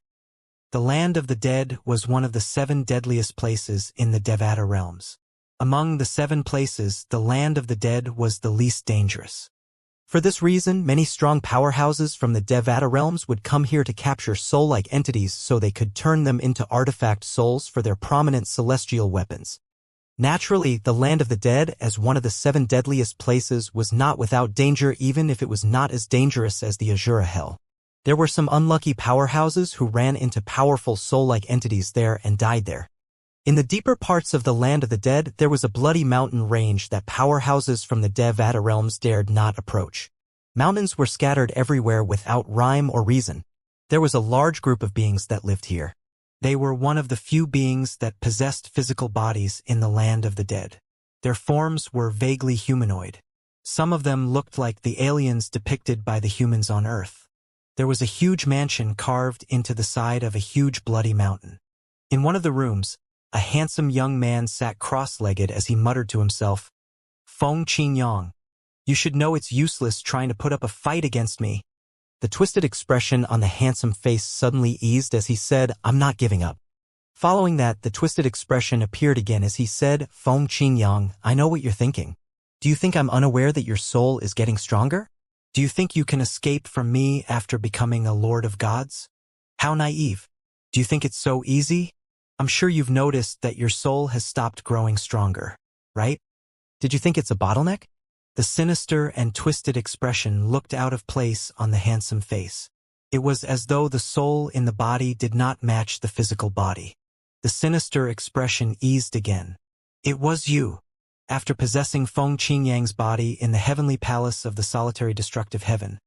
The land of the dead was one of the 7 deadliest places in the Devata realms. Among the 7 places, the land of the dead was the least dangerous. For this reason, many strong powerhouses from the Devata realms would come here to capture soul-like entities so they could turn them into artifact souls for their prominent celestial weapons. Naturally, the land of the dead, as one of the 7 deadliest places, was not without danger even if it was not as dangerous as the Azura Hell. There were some unlucky powerhouses who ran into powerful soul-like entities there and died there. In the deeper parts of the land of the dead, there was a bloody mountain range that powerhouses from the Devata realms dared not approach. Mountains were scattered everywhere without rhyme or reason. There was a large group of beings that lived here. They were one of the few beings that possessed physical bodies in the land of the dead. Their forms were vaguely humanoid. Some of them looked like the aliens depicted by the humans on Earth. There was a huge mansion carved into the side of a huge bloody mountain. In one of the rooms, a handsome young man sat cross-legged as he muttered to himself, Feng Qingyang, you should know it's useless trying to put up a fight against me. The twisted expression on the handsome face suddenly eased as he said, I'm not giving up. Following that, the twisted expression appeared again as he said, Feng Qingyang, I know what you're thinking. Do you think I'm unaware that your soul is getting stronger? Do you think you can escape from me after becoming a Lord of Gods? How naive. Do you think it's so easy? I'm sure you've noticed that your soul has stopped growing stronger, right? Did you think it's a bottleneck? The sinister and twisted expression looked out of place on the handsome face. It was as though the soul in the body did not match the physical body. The sinister expression eased again. It was you. After possessing Feng Qingyang's body in the heavenly palace of the solitary destructive heaven,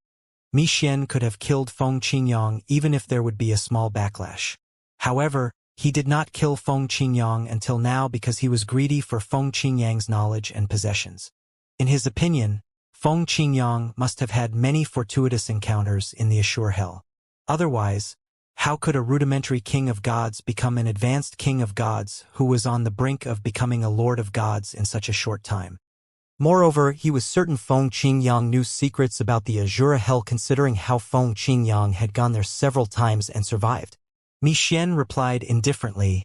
Mi Xian could have killed Feng Qingyang even if there would be a small backlash. However, he did not kill Feng Qingyang until now because he was greedy for Feng Qingyang's knowledge and possessions. In his opinion, Feng Qingyang must have had many fortuitous encounters in the Azure Hell. Otherwise, how could a rudimentary king of gods become an advanced king of gods who was on the brink of becoming a lord of gods in such a short time? Moreover, he was certain Feng Qingyang knew secrets about the Azure Hell considering how Feng Qingyang had gone there several times and survived. Mi Xian replied indifferently,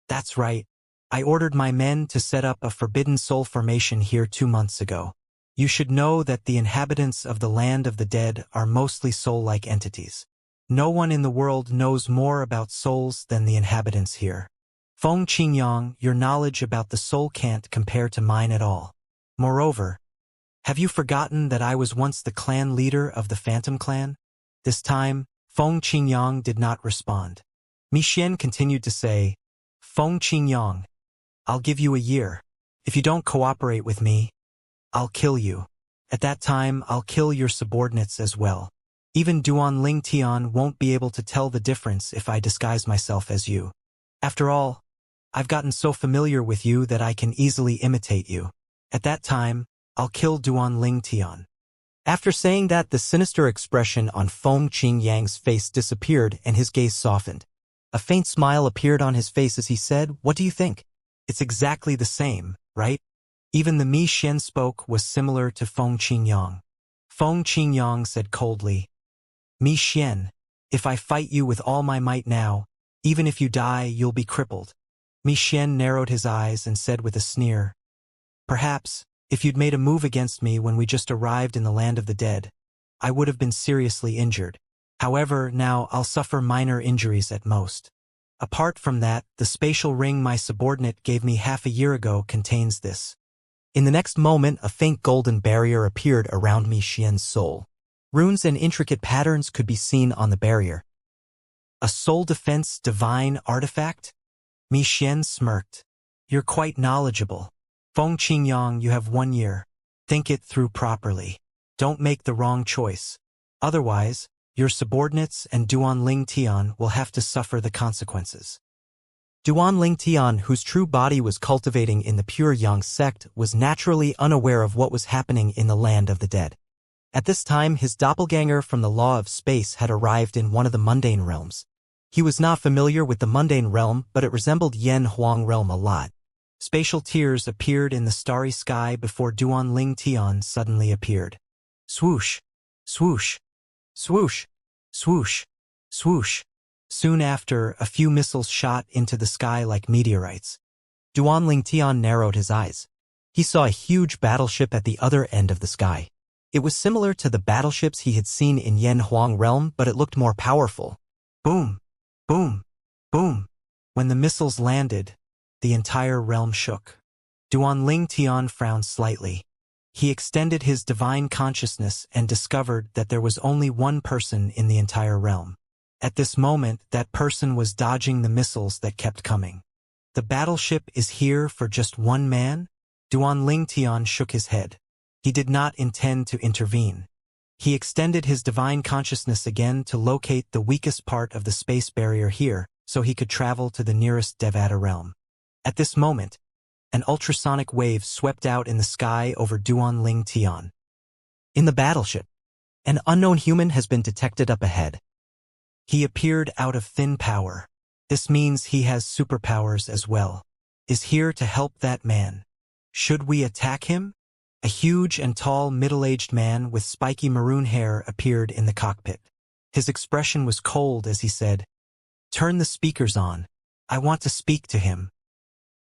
That's right. I ordered my men to set up a forbidden soul formation here 2 months ago. You should know that the inhabitants of the land of the dead are mostly soul-like entities. No one in the world knows more about souls than the inhabitants here. Feng Qingyang, your knowledge about the soul can't compare to mine at all. Moreover, have you forgotten that I was once the clan leader of the Phantom Clan? This time, Feng Qingyang did not respond. Mi Xian continued to say, Feng Qingyang, I'll give you a year. If you don't cooperate with me, I'll kill you. At that time, I'll kill your subordinates as well. Even Duan Ling Tian won't be able to tell the difference if I disguise myself as you. After all, I've gotten so familiar with you that I can easily imitate you. At that time, I'll kill Duan Ling Tian. After saying that, the sinister expression on Feng Qingyang's face disappeared and his gaze softened. A faint smile appeared on his face as he said, "What do you think? It's exactly the same, right?" Even the Mi Xian spoke was similar to Feng Qingyang. Feng Qingyang said coldly, "Mi Xian, if I fight you with all my might now, even if you die, you'll be crippled." Mi Xian narrowed his eyes and said with a sneer, "Perhaps, if you'd made a move against me when we just arrived in the land of the dead, I would have been seriously injured. However, now I'll suffer minor injuries at most. Apart from that, the spatial ring my subordinate gave me half a year ago contains this." In the next moment, a faint golden barrier appeared around Mi Xian's soul. Runes and intricate patterns could be seen on the barrier. "A soul defense divine artifact?" Mi Xian smirked. "You're quite knowledgeable. Feng Qingyang, you have 1 year. Think it through properly. Don't make the wrong choice. Otherwise, your subordinates and Duan Ling Tian will have to suffer the consequences." Duan Ling Tian, whose true body was cultivating in the pure Yang sect, was naturally unaware of what was happening in the land of the dead. At this time, his doppelganger from the law of space had arrived in one of the mundane realms. He was not familiar with the mundane realm, but it resembled Yen Huang realm a lot. Spatial tears appeared in the starry sky before Duan Ling Tian suddenly appeared. Swoosh, swoosh, swoosh, swoosh, swoosh. Soon after, a few missiles shot into the sky like meteorites. Duan Ling Tian narrowed his eyes. He saw a huge battleship at the other end of the sky. It was similar to the battleships he had seen in Yen Huang realm, but it looked more powerful. Boom, boom, boom. When the missiles landed, the entire realm shook. Duan Ling Tian frowned slightly. He extended his divine consciousness and discovered that there was only one person in the entire realm. At this moment, that person was dodging the missiles that kept coming. "The battleship is here for just one man?" Duan Ling Tian shook his head. He did not intend to intervene. He extended his divine consciousness again to locate the weakest part of the space barrier here, so he could travel to the nearest Devata realm. At this moment, an ultrasonic wave swept out in the sky over Duan Ling Tian. "In the battleship, an unknown human has been detected up ahead. He appeared out of thin power. This means he has superpowers as well. Is here to help that man. Should we attack him?" A huge and tall middle-aged man with spiky maroon hair appeared in the cockpit. His expression was cold as he said, "Turn the speakers on. I want to speak to him.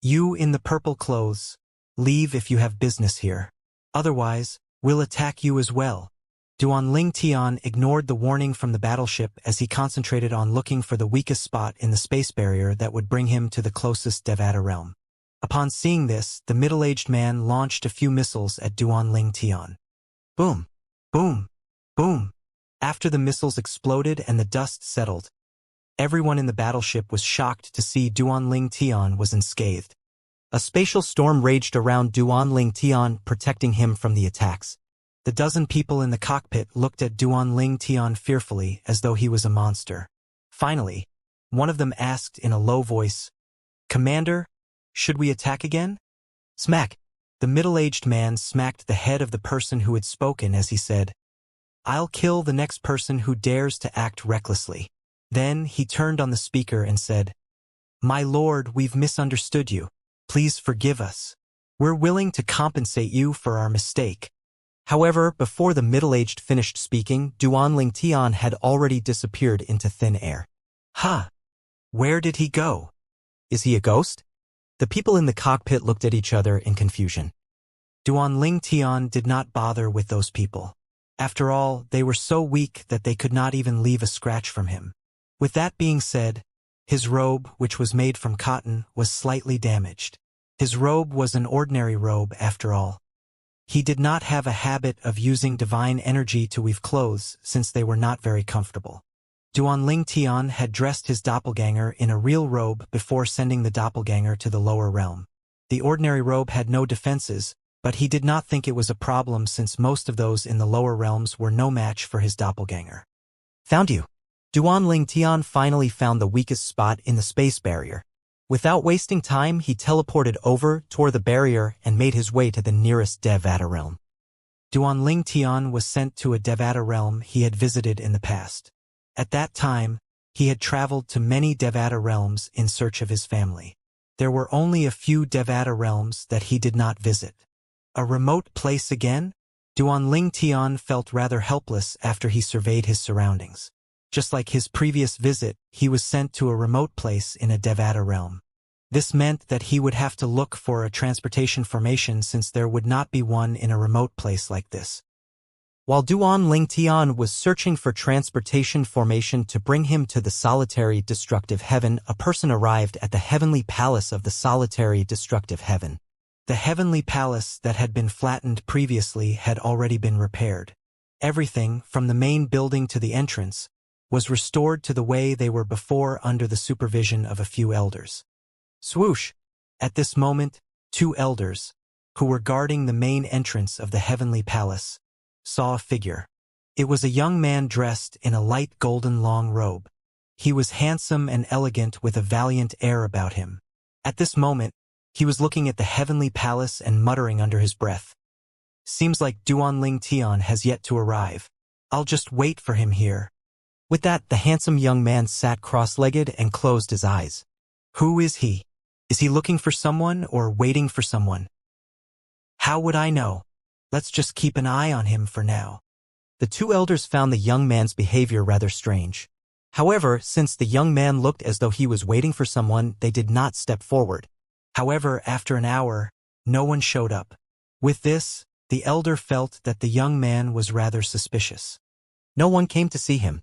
You in the purple clothes, leave if you have business here. Otherwise, we'll attack you as well." Duan Ling Tian ignored the warning from the battleship as he concentrated on looking for the weakest spot in the space barrier that would bring him to the closest Devata realm. Upon seeing this, the middle-aged man launched a few missiles at Duan Ling Tian. Boom, boom, boom. After the missiles exploded and the dust settled, everyone in the battleship was shocked to see Duan Ling Tian was unscathed. A spatial storm raged around Duan Ling Tian, protecting him from the attacks. The dozen people in the cockpit looked at Duan Ling Tian fearfully as though he was a monster. Finally, one of them asked in a low voice, "Commander, should we attack again?" Smack! The middle-aged man smacked the head of the person who had spoken as he said, "I'll kill the next person who dares to act recklessly." Then he turned on the speaker and said, "My lord, we've misunderstood you. Please forgive us. We're willing to compensate you for our mistake." However, before the middle-aged finished speaking, Duan Ling Tian had already disappeared into thin air. "Huh! Where did he go? Is he a ghost?" The people in the cockpit looked at each other in confusion. Duan Ling Tian did not bother with those people. After all, they were so weak that they could not even leave a scratch from him. With that being said, his robe, which was made from cotton, was slightly damaged. His robe was an ordinary robe after all. He did not have a habit of using divine energy to weave clothes since they were not very comfortable. Duan Ling Tian had dressed his doppelganger in a real robe before sending the doppelganger to the lower realm. The ordinary robe had no defenses, But he did not think it was a problem since most of those in the lower realms were no match for his doppelganger. Found you. Duan Ling Tian finally found the weakest spot in the space barrier. Without wasting time, he teleported over, tore the barrier, and made his way to the nearest Devata realm. Duan Ling Tian was sent to a Devata realm he had visited in the past. At that time, he had traveled to many Devata realms in search of his family. There were only a few Devata realms that he did not visit. A remote place again? Duan Ling Tian felt rather helpless after he surveyed his surroundings. Just like his previous visit, he was sent to a remote place in a Devata realm. This meant that he would have to look for a transportation formation since there would not be one in a remote place like this. While Duan Ling Tian was searching for transportation formation to bring him to the solitary destructive heaven, a person arrived at the heavenly palace of the solitary destructive heaven. The heavenly palace that had been flattened previously had already been repaired. Everything, from the main building to the entrance, was restored to the way they were before under the supervision of a few elders. Swoosh! At this moment, 2 elders, who were guarding the main entrance of the heavenly palace, saw a figure. It was a young man dressed in a light golden long robe. He was handsome and elegant with a valiant air about him. At this moment, he was looking at the heavenly palace and muttering under his breath. Seems like Duan Ling Tian has yet to arrive. I'll just wait for him here. With that, the handsome young man sat cross-legged and closed his eyes. Who is he? Is he looking for someone or waiting for someone? How would I know? Let's just keep an eye on him for now. The 2 elders found the young man's behavior rather strange. However, since the young man looked as though he was waiting for someone, they did not step forward. However, after an hour, no one showed up. With this, the elder felt that the young man was rather suspicious. No one came to see him.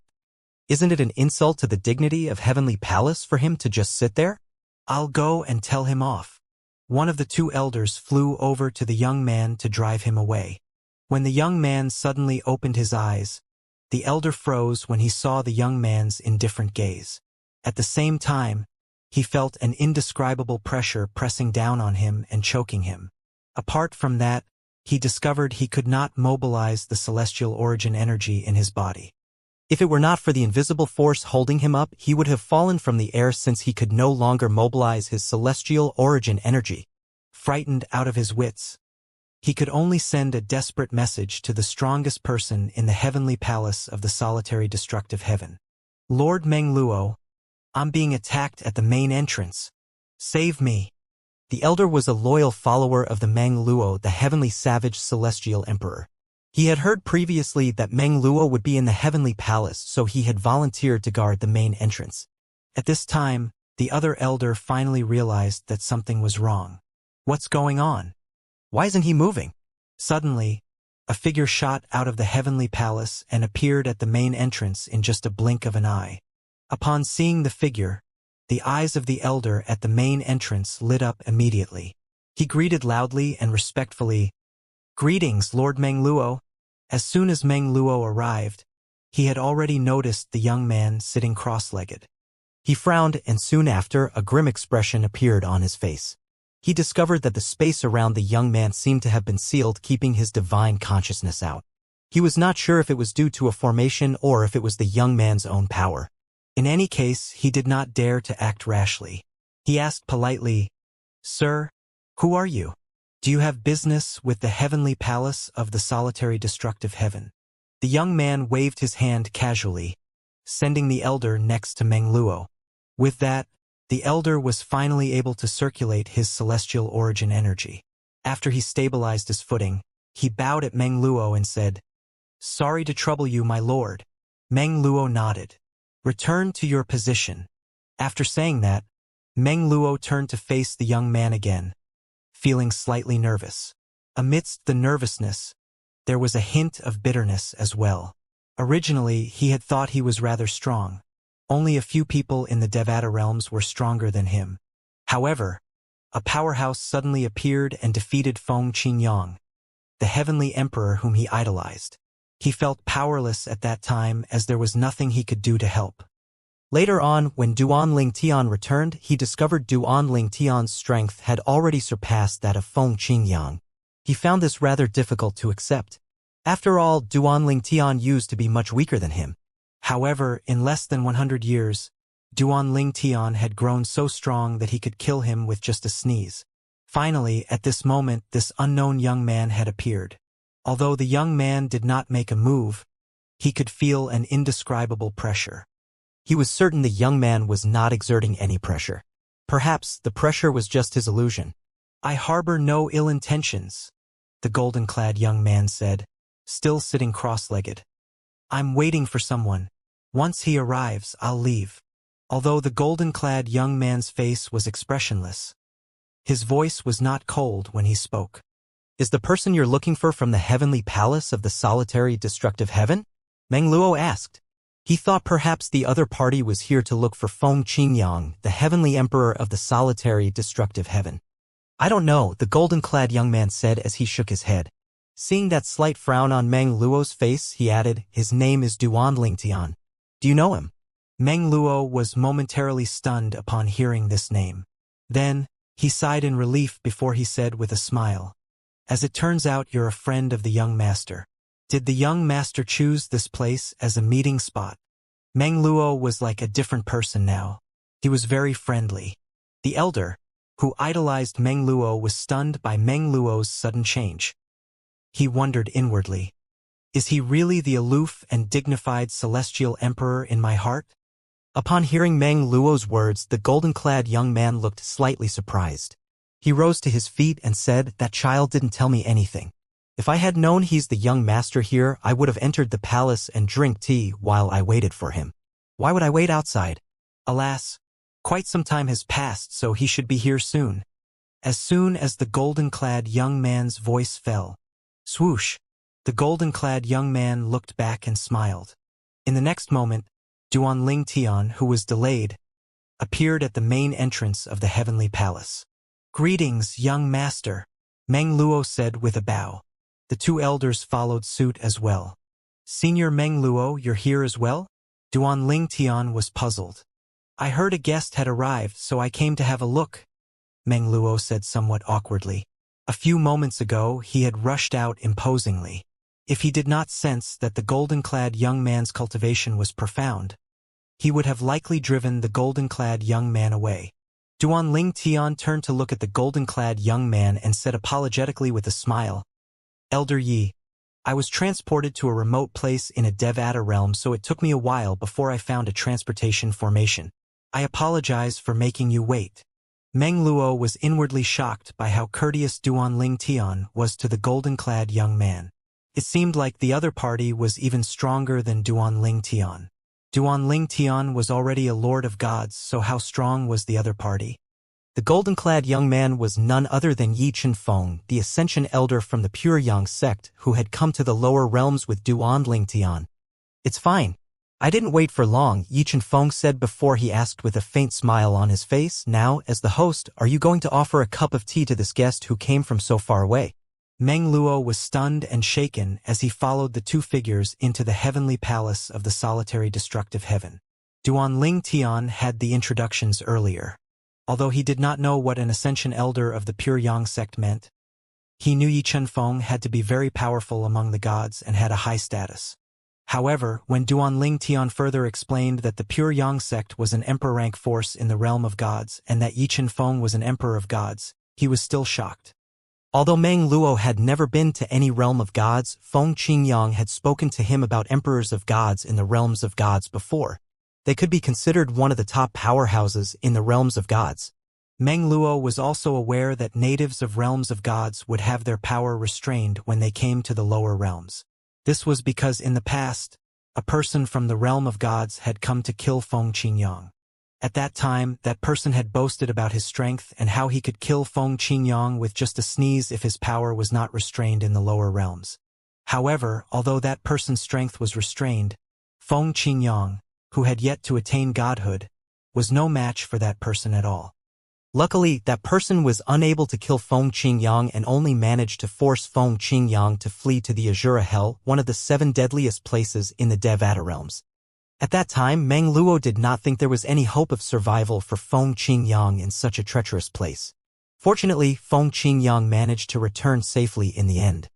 Isn't it an insult to the dignity of Heavenly Palace for him to just sit there? I'll go and tell him off. One of the 2 elders flew over to the young man to drive him away. When the young man suddenly opened his eyes, the elder froze when he saw the young man's indifferent gaze. At the same time, he felt an indescribable pressure pressing down on him and choking him. Apart from that, he discovered he could not mobilize the celestial origin energy in his body. If it were not for the invisible force holding him up, he would have fallen from the air since he could no longer mobilize his celestial origin energy. Frightened out of his wits, he could only send a desperate message to the strongest person in the heavenly palace of the solitary destructive heaven. Lord Meng Luo, I'm being attacked at the main entrance. Save me. The elder was a loyal follower of the Meng Luo, the heavenly savage celestial emperor. He had heard previously that Meng Luo would be in the heavenly palace, so he had volunteered to guard the main entrance. At this time, the other elder finally realized that something was wrong. What's going on? Why isn't he moving? Suddenly, a figure shot out of the heavenly palace and appeared at the main entrance in just a blink of an eye. Upon seeing the figure, the eyes of the elder at the main entrance lit up immediately. He greeted loudly and respectfully, "Greetings, Lord Meng Luo." As soon as Meng Luo arrived, he had already noticed the young man sitting cross-legged. He frowned, and soon after, a grim expression appeared on his face. He discovered that the space around the young man seemed to have been sealed, keeping his divine consciousness out. He was not sure if it was due to a formation or if it was the young man's own power. In any case, he did not dare to act rashly. He asked politely, "Sir, who are you? Do you have business with the heavenly palace of the solitary destructive heaven?" The young man waved his hand casually, sending the elder next to Meng Luo. With that, the elder was finally able to circulate his celestial origin energy. After he stabilized his footing, he bowed at Meng Luo and said, "Sorry to trouble you, my lord." Meng Luo nodded. "Return to your position." After saying that, Meng Luo turned to face the young man again, feeling slightly nervous. Amidst the nervousness, there was a hint of bitterness as well. Originally, he had thought he was rather strong. Only a few people in the Devata realms were stronger than him. However, a powerhouse suddenly appeared and defeated Feng Qingyang, the heavenly emperor whom he idolized. He felt powerless at that time as there was nothing he could do to help. Later on, when Duan Ling Tian returned, he discovered Duan Ling Tian's strength had already surpassed that of Feng Qingyang. He found this rather difficult to accept. After all, Duanling Tian used to be much weaker than him. However, in less than 100 years, Duanling Tian had grown so strong that he could kill him with just a sneeze. Finally, at this moment, this unknown young man had appeared. Although the young man did not make a move, he could feel an indescribable pressure. He was certain the young man was not exerting any pressure. Perhaps the pressure was just his illusion. "I harbor no ill intentions," the golden-clad young man said, still sitting cross-legged. "I'm waiting for someone. Once he arrives, I'll leave." Although the golden-clad young man's face was expressionless, his voice was not cold when he spoke. "Is the person you're looking for from the heavenly palace of the solitary destructive heaven?" Meng Luo asked. He thought perhaps the other party was here to look for Feng Qingyang, the heavenly emperor of the solitary destructive heaven. "I don't know," the golden-clad young man said as he shook his head. Seeing that slight frown on Meng Luo's face, he added, "His name is Duanling Tian. Do you know him?" Meng Luo was momentarily stunned upon hearing this name. Then, he sighed in relief before he said with a smile, "As it turns out, you're a friend of the young master. Did the young master choose this place as a meeting spot?" Meng Luo was like a different person now. He was very friendly. The elder, who idolized Meng Luo, was stunned by Meng Luo's sudden change. He wondered inwardly, "Is he really the aloof and dignified celestial emperor in my heart?" Upon hearing Meng Luo's words, the golden-clad young man looked slightly surprised. He rose to his feet and said, "That child didn't tell me anything. If I had known he's the young master here, I would have entered the palace and drink tea while I waited for him. Why would I wait outside? Alas, quite some time has passed, so he should be here soon." As soon as the golden-clad young man's voice fell, swoosh, the golden-clad young man looked back and smiled. In the next moment, Duanling Tian, who was delayed, appeared at the main entrance of the heavenly palace. "Greetings, young master," Meng Luo said with a bow. The two elders followed suit as well. "Senior Meng Luo, you're here as well?" Duanling Tian was puzzled. "I heard a guest had arrived, so I came to have a look," Meng Luo said somewhat awkwardly. A few moments ago, he had rushed out imposingly. If he did not sense that the golden-clad young man's cultivation was profound, he would have likely driven the golden-clad young man away. Duanling Tian turned to look at the golden-clad young man and said apologetically with a smile, "Elder Yi, I was transported to a remote place in a Devata realm, so it took me a while before I found a transportation formation. I apologize for making you wait." Meng Luo was inwardly shocked by how courteous Duanling Tian was to the golden-clad young man. It seemed like the other party was even stronger than Duanling Tian. Duanling Tian was already a lord of gods, so how strong was the other party? The golden-clad young man was none other than Yi Chenfeng, the Ascension elder from the Pure Yang sect, who had come to the lower realms with Duanling Tian. "It's fine. I didn't wait for long," Yi Chenfeng said before he asked with a faint smile on his face. "Now, as the host, are you going to offer a cup of tea to this guest who came from so far away?" Meng Luo was stunned and shaken as he followed the two figures into the heavenly palace of the solitary destructive heaven. Duanling Tian had the introductions earlier. Although he did not know what an Ascension elder of the Pure Yang sect meant, he knew Yi Chenfeng had to be very powerful among the gods and had a high status. However, when Duanling Tian further explained that the Pure Yang sect was an emperor-rank force in the realm of gods and that Yi Chenfeng was an emperor of gods, he was still shocked. Although Meng Luo had never been to any realm of gods, Feng Qingyang had spoken to him about emperors of gods in the realms of gods before. They could be considered one of the top powerhouses in the realms of gods. Meng Luo was also aware that natives of realms of gods would have their power restrained when they came to the lower realms. This was because in the past, a person from the realm of gods had come to kill Feng Qingyang. At that time, that person had boasted about his strength and how he could kill Feng Qingyang with just a sneeze if his power was not restrained in the lower realms. However, although that person's strength was restrained, Feng Qingyang, who had yet to attain godhood, was no match for that person at all. Luckily, that person was unable to kill Feng Qingyang and only managed to force Feng Qingyang to flee to the Azura Hell, one of the 7 deadliest places in the Devata realms. At that time, Meng Luo did not think there was any hope of survival for Feng Qingyang in such a treacherous place. Fortunately, Feng Qingyang managed to return safely in the end.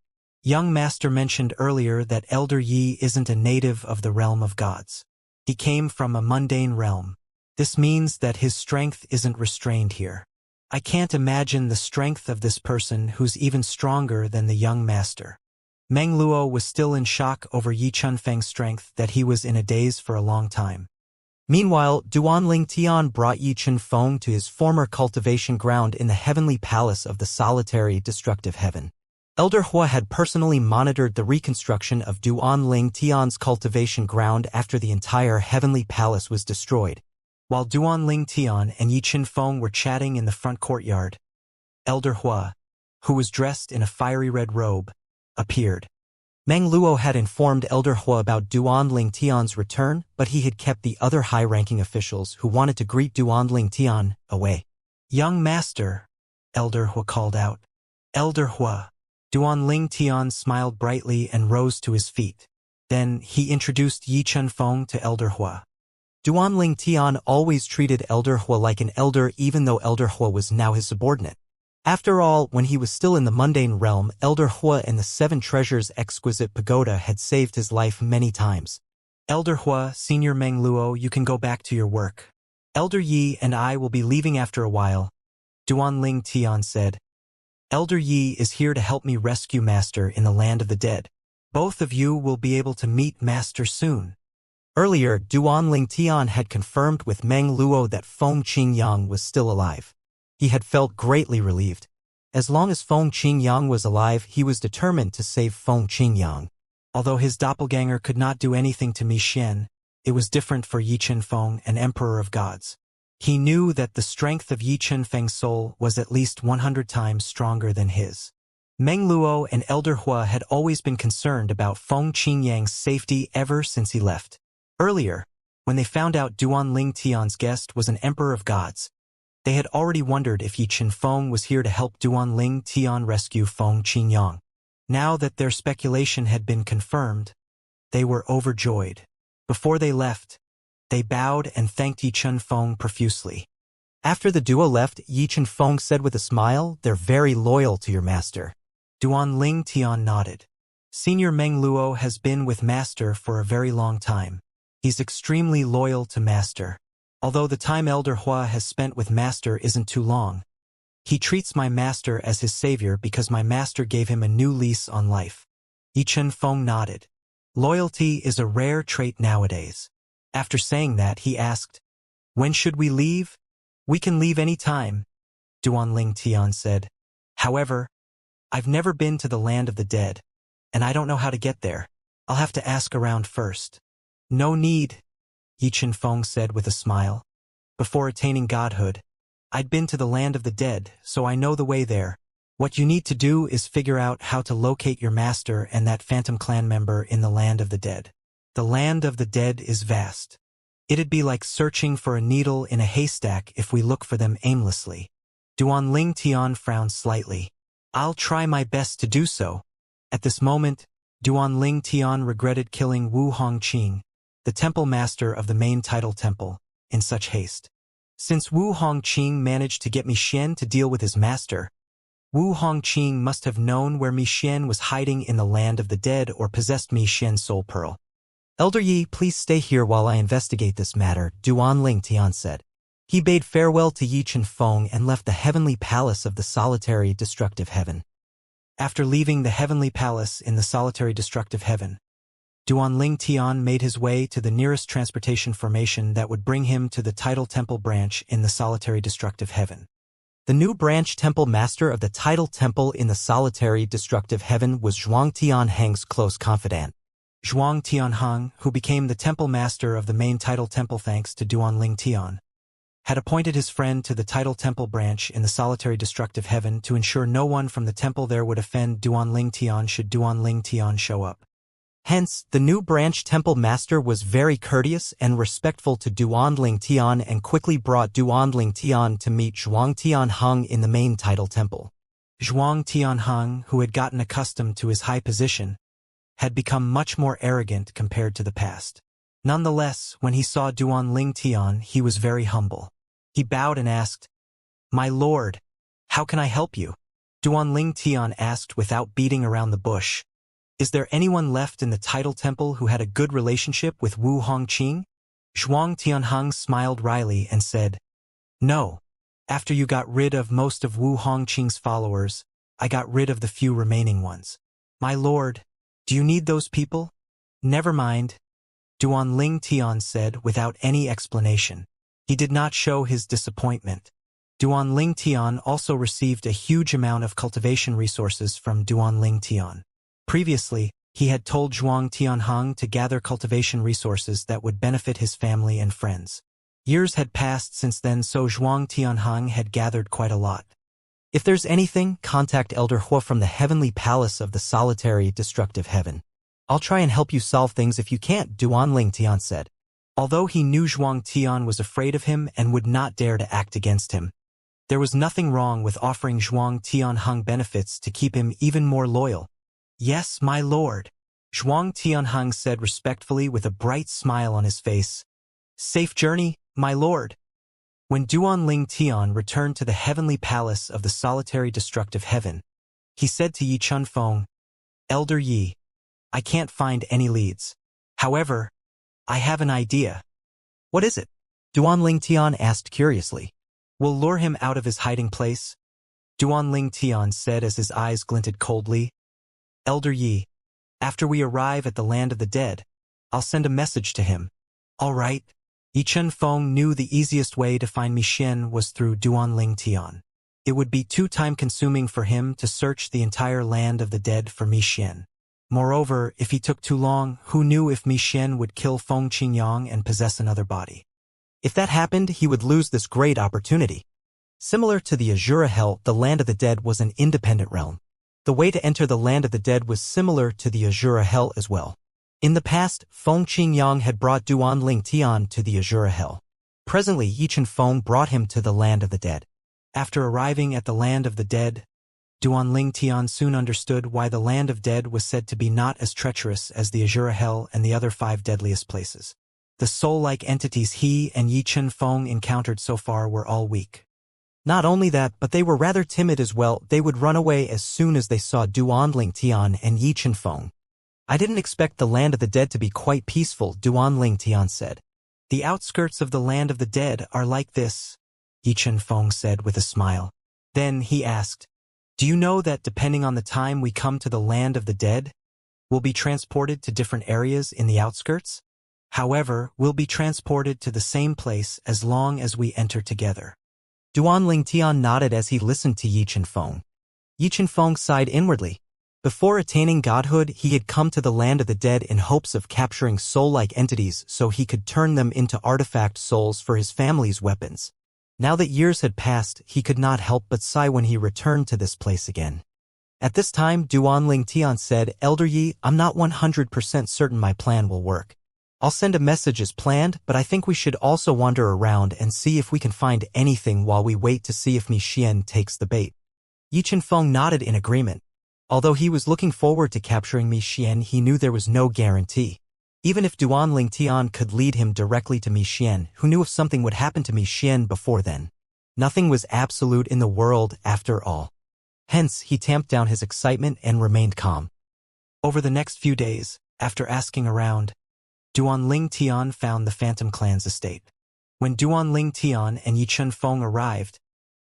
Young Master mentioned earlier that Elder Yi isn't a native of the realm of gods. He came from a mundane realm. This means that his strength isn't restrained here. I can't imagine the strength of this person who's even stronger than the young master. Meng Luo was still in shock over Yi Chunfeng's strength that he was in a daze for a long time. Meanwhile, Duanling Tian brought Yi Chunfeng to his former cultivation ground in the heavenly palace of the solitary destructive heaven. Elder Hua had personally monitored the reconstruction of Duanling Tian's cultivation ground after the entire heavenly palace was destroyed. While Duanling Tian and Yi Chunfeng were chatting in the front courtyard, Elder Hua, who was dressed in a fiery red robe, appeared. Meng Luo had informed Elder Hua about Duanling Tian's return, but he had kept the other high-ranking officials who wanted to greet Duanling Tian away. "Young master," Elder Hua called out. "Elder Hua." Duanling Tian smiled brightly and rose to his feet. Then he introduced Yi Chunfeng to Elder Hua. Duanling Tian always treated Elder Hua like an elder even though Elder Hua was now his subordinate. After all, when he was still in the mundane realm, Elder Hua and the Seven Treasures exquisite pagoda had saved his life many times. "Elder Hua, Senior Meng Luo, you can go back to your work. Elder Yi and I will be leaving after a while," Duanling Tian said. "Elder Yi is here to help me rescue Master in the land of the dead. Both of you will be able to meet Master soon." Earlier, Duanling Tian had confirmed with Meng Luo that Feng Qingyang was still alive. He had felt greatly relieved. As long as Feng Qingyang was alive, he was determined to save Feng Qingyang. Although his doppelganger could not do anything to Mi Xian, it was different for Yi Chunfeng, an emperor of gods. He knew that the strength of Yi Chunfeng's soul was at least 100 times stronger than his. Meng Luo and Elder Hua had always been concerned about Feng Qingyang's safety ever since he left. Earlier, when they found out Duanling Tian's guest was an emperor of gods, they had already wondered if Yi Chunfeng was here to help Duanling Tian rescue Feng Qingyang. Now that their speculation had been confirmed, they were overjoyed. Before they left, they bowed and thanked Yi Chunfeng profusely. After the duo left, Yi Chunfeng said with a smile, "They're very loyal to your master." Duanling Tian nodded. "Senior Meng Luo has been with Master for a very long time. He's extremely loyal to Master. Although the time Elder Hua has spent with Master isn't too long, he treats my Master as his savior because my Master gave him a new lease on life." Yi Chunfeng nodded. Loyalty is a rare trait nowadays. After saying that, he asked, "When should we leave?" "We can leave any time," Duanling Tian said. "However, I've never been to the land of the dead, and I don't know how to get there. I'll have to ask around first." "No need," Yi Chunfeng said with a smile. "Before attaining godhood, I'd been to the land of the dead, so I know the way there. What you need to do is figure out how to locate your master and that phantom clan member in the land of the dead. The land of the dead is vast. It'd be like searching for a needle in a haystack if we look for them aimlessly." Duanling Tian frowned slightly. "I'll try my best to do so." At this moment, Duanling Tian regretted killing Wu Hongqing, the temple master of the main title temple, in such haste. Since Wu Hongqing managed to get Mi Xian to deal with his master, Wu Hongqing must have known where Mi Xian was hiding in the land of the dead or possessed Mi Xian's soul pearl. "Elder Yi, please stay here while I investigate this matter," Duanling Tian said. He bade farewell to Yi Chunfeng and left the heavenly palace of the solitary destructive heaven. After leaving the heavenly palace in the solitary destructive heaven, Duanling Tian made his way to the nearest transportation formation that would bring him to the Tidal Temple branch in the solitary destructive heaven. The new branch temple master of the Tidal Temple in the solitary destructive heaven was Zhuang Tianheng's close confidant. Zhuang Tianheng, who became the temple master of the main Tidal Temple thanks to Duanling Tian, had appointed his friend to the Tidal Temple branch in the solitary destructive heaven to ensure no one from the temple there would offend Duanling Tian should Duanling Tian show up. Hence, the new branch temple master was very courteous and respectful to Duanling Tian and quickly brought Duanling Tian to meet Zhuang Tianheng in the main Tidal Temple. Zhuang Tianheng, who had gotten accustomed to his high position, had become much more arrogant compared to the past. Nonetheless, when he saw Duanling Tian, he was very humble. He bowed and asked, "My lord, How can I help you? Duanling Tian asked without beating around the bush. Is there anyone left in the title temple who had a good relationship with Wu Hongqing? Zhuang Tianheng smiled wryly and said, No. After you got rid of most of Wu Hongqing's followers, I got rid of the few remaining ones. My lord, do you need those people? Never mind, Duanling Tian said without any explanation. He did not show his disappointment. Duanling Tian also received a huge amount of cultivation resources from Duanling Tian. Previously, he had told Zhuang Tianheng to gather cultivation resources that would benefit his family and friends. Years had passed since then, so Zhuang Tianheng had gathered quite a lot. If there's anything, contact Elder Hua from the heavenly palace of the solitary destructive heaven. I'll try and help you solve things if you can't, Duanling Tian said. Although he knew Zhuang Tian was afraid of him and would not dare to act against him, there was nothing wrong with offering Zhuang Tianheng benefits to keep him even more loyal. Yes, my lord, Zhuang Tianheng said respectfully with a bright smile on his face. Safe journey, my lord. When Duanling Tian returned to the heavenly palace of the solitary destructive heaven, he said to Yi Chunfeng, Elder Yi, I can't find any leads. However, I have an idea. What is it? Duanling Tian asked curiously. We'll lure him out of his hiding place, Duanling Tian said as his eyes glinted coldly. Elder Yi, after we arrive at the land of the dead, I'll send a message to him. All right. Yi Chunfeng knew the easiest way to find Mixien was through Duanling Tian. It would be too time-consuming for him to search the entire land of the dead for Mixien. Moreover, if he took too long, who knew if Mixien would kill Feng Qingyang and possess another body? If that happened, he would lose this great opportunity. Similar to the Azura Hell, the land of the dead was an independent realm. The way to enter the land of the dead was similar to the Azura Hell as well. In the past, Feng Qingyang had brought Duanling Tian to the Azura Hell. Presently, Yi Chunfeng brought him to the land of the dead. After arriving at the land of the dead, Duanling Tian soon understood why the land of dead was said to be not as treacherous as the Azura Hell and the other 5 deadliest places. The soul-like entities he and Yi Chunfeng encountered so far were all weak. Not only that, but they were rather timid as well. They would run away as soon as they saw Duanling Tian and Yi Chunfeng. I didn't expect the land of the dead to be quite peaceful, Duanling Tian said. The outskirts of the land of the dead are like this, Yi Chunfeng said with a smile. Then he asked, Do you know that depending on the time we come to the land of the dead, we'll be transported to different areas in the outskirts? However, we'll be transported to the same place as long as we enter together. Duanling Tian nodded as he listened to Yi Chunfeng. Yi Chunfeng sighed inwardly. Before attaining godhood, he had come to the land of the dead in hopes of capturing soul-like entities so he could turn them into artifact souls for his family's weapons. Now that years had passed, he could not help but sigh when he returned to this place again. At this time, Duanling Tian said, Elder Yi, I'm not 100% certain my plan will work. I'll send a message as planned, but I think we should also wander around and see if we can find anything while we wait to see if Mixien takes the bait. Yi Chunfeng nodded in agreement. Although he was looking forward to capturing Mixien, he knew there was no guarantee. Even if Duanling Tian could lead him directly to Mixien, who knew if something would happen to Mixien before then? Nothing was absolute in the world after all. Hence, he tamped down his excitement and remained calm. Over the next few days, after asking around, Duanling Tian found the Phantom Clan's estate. When Duanling Tian and Yi Chunfeng arrived,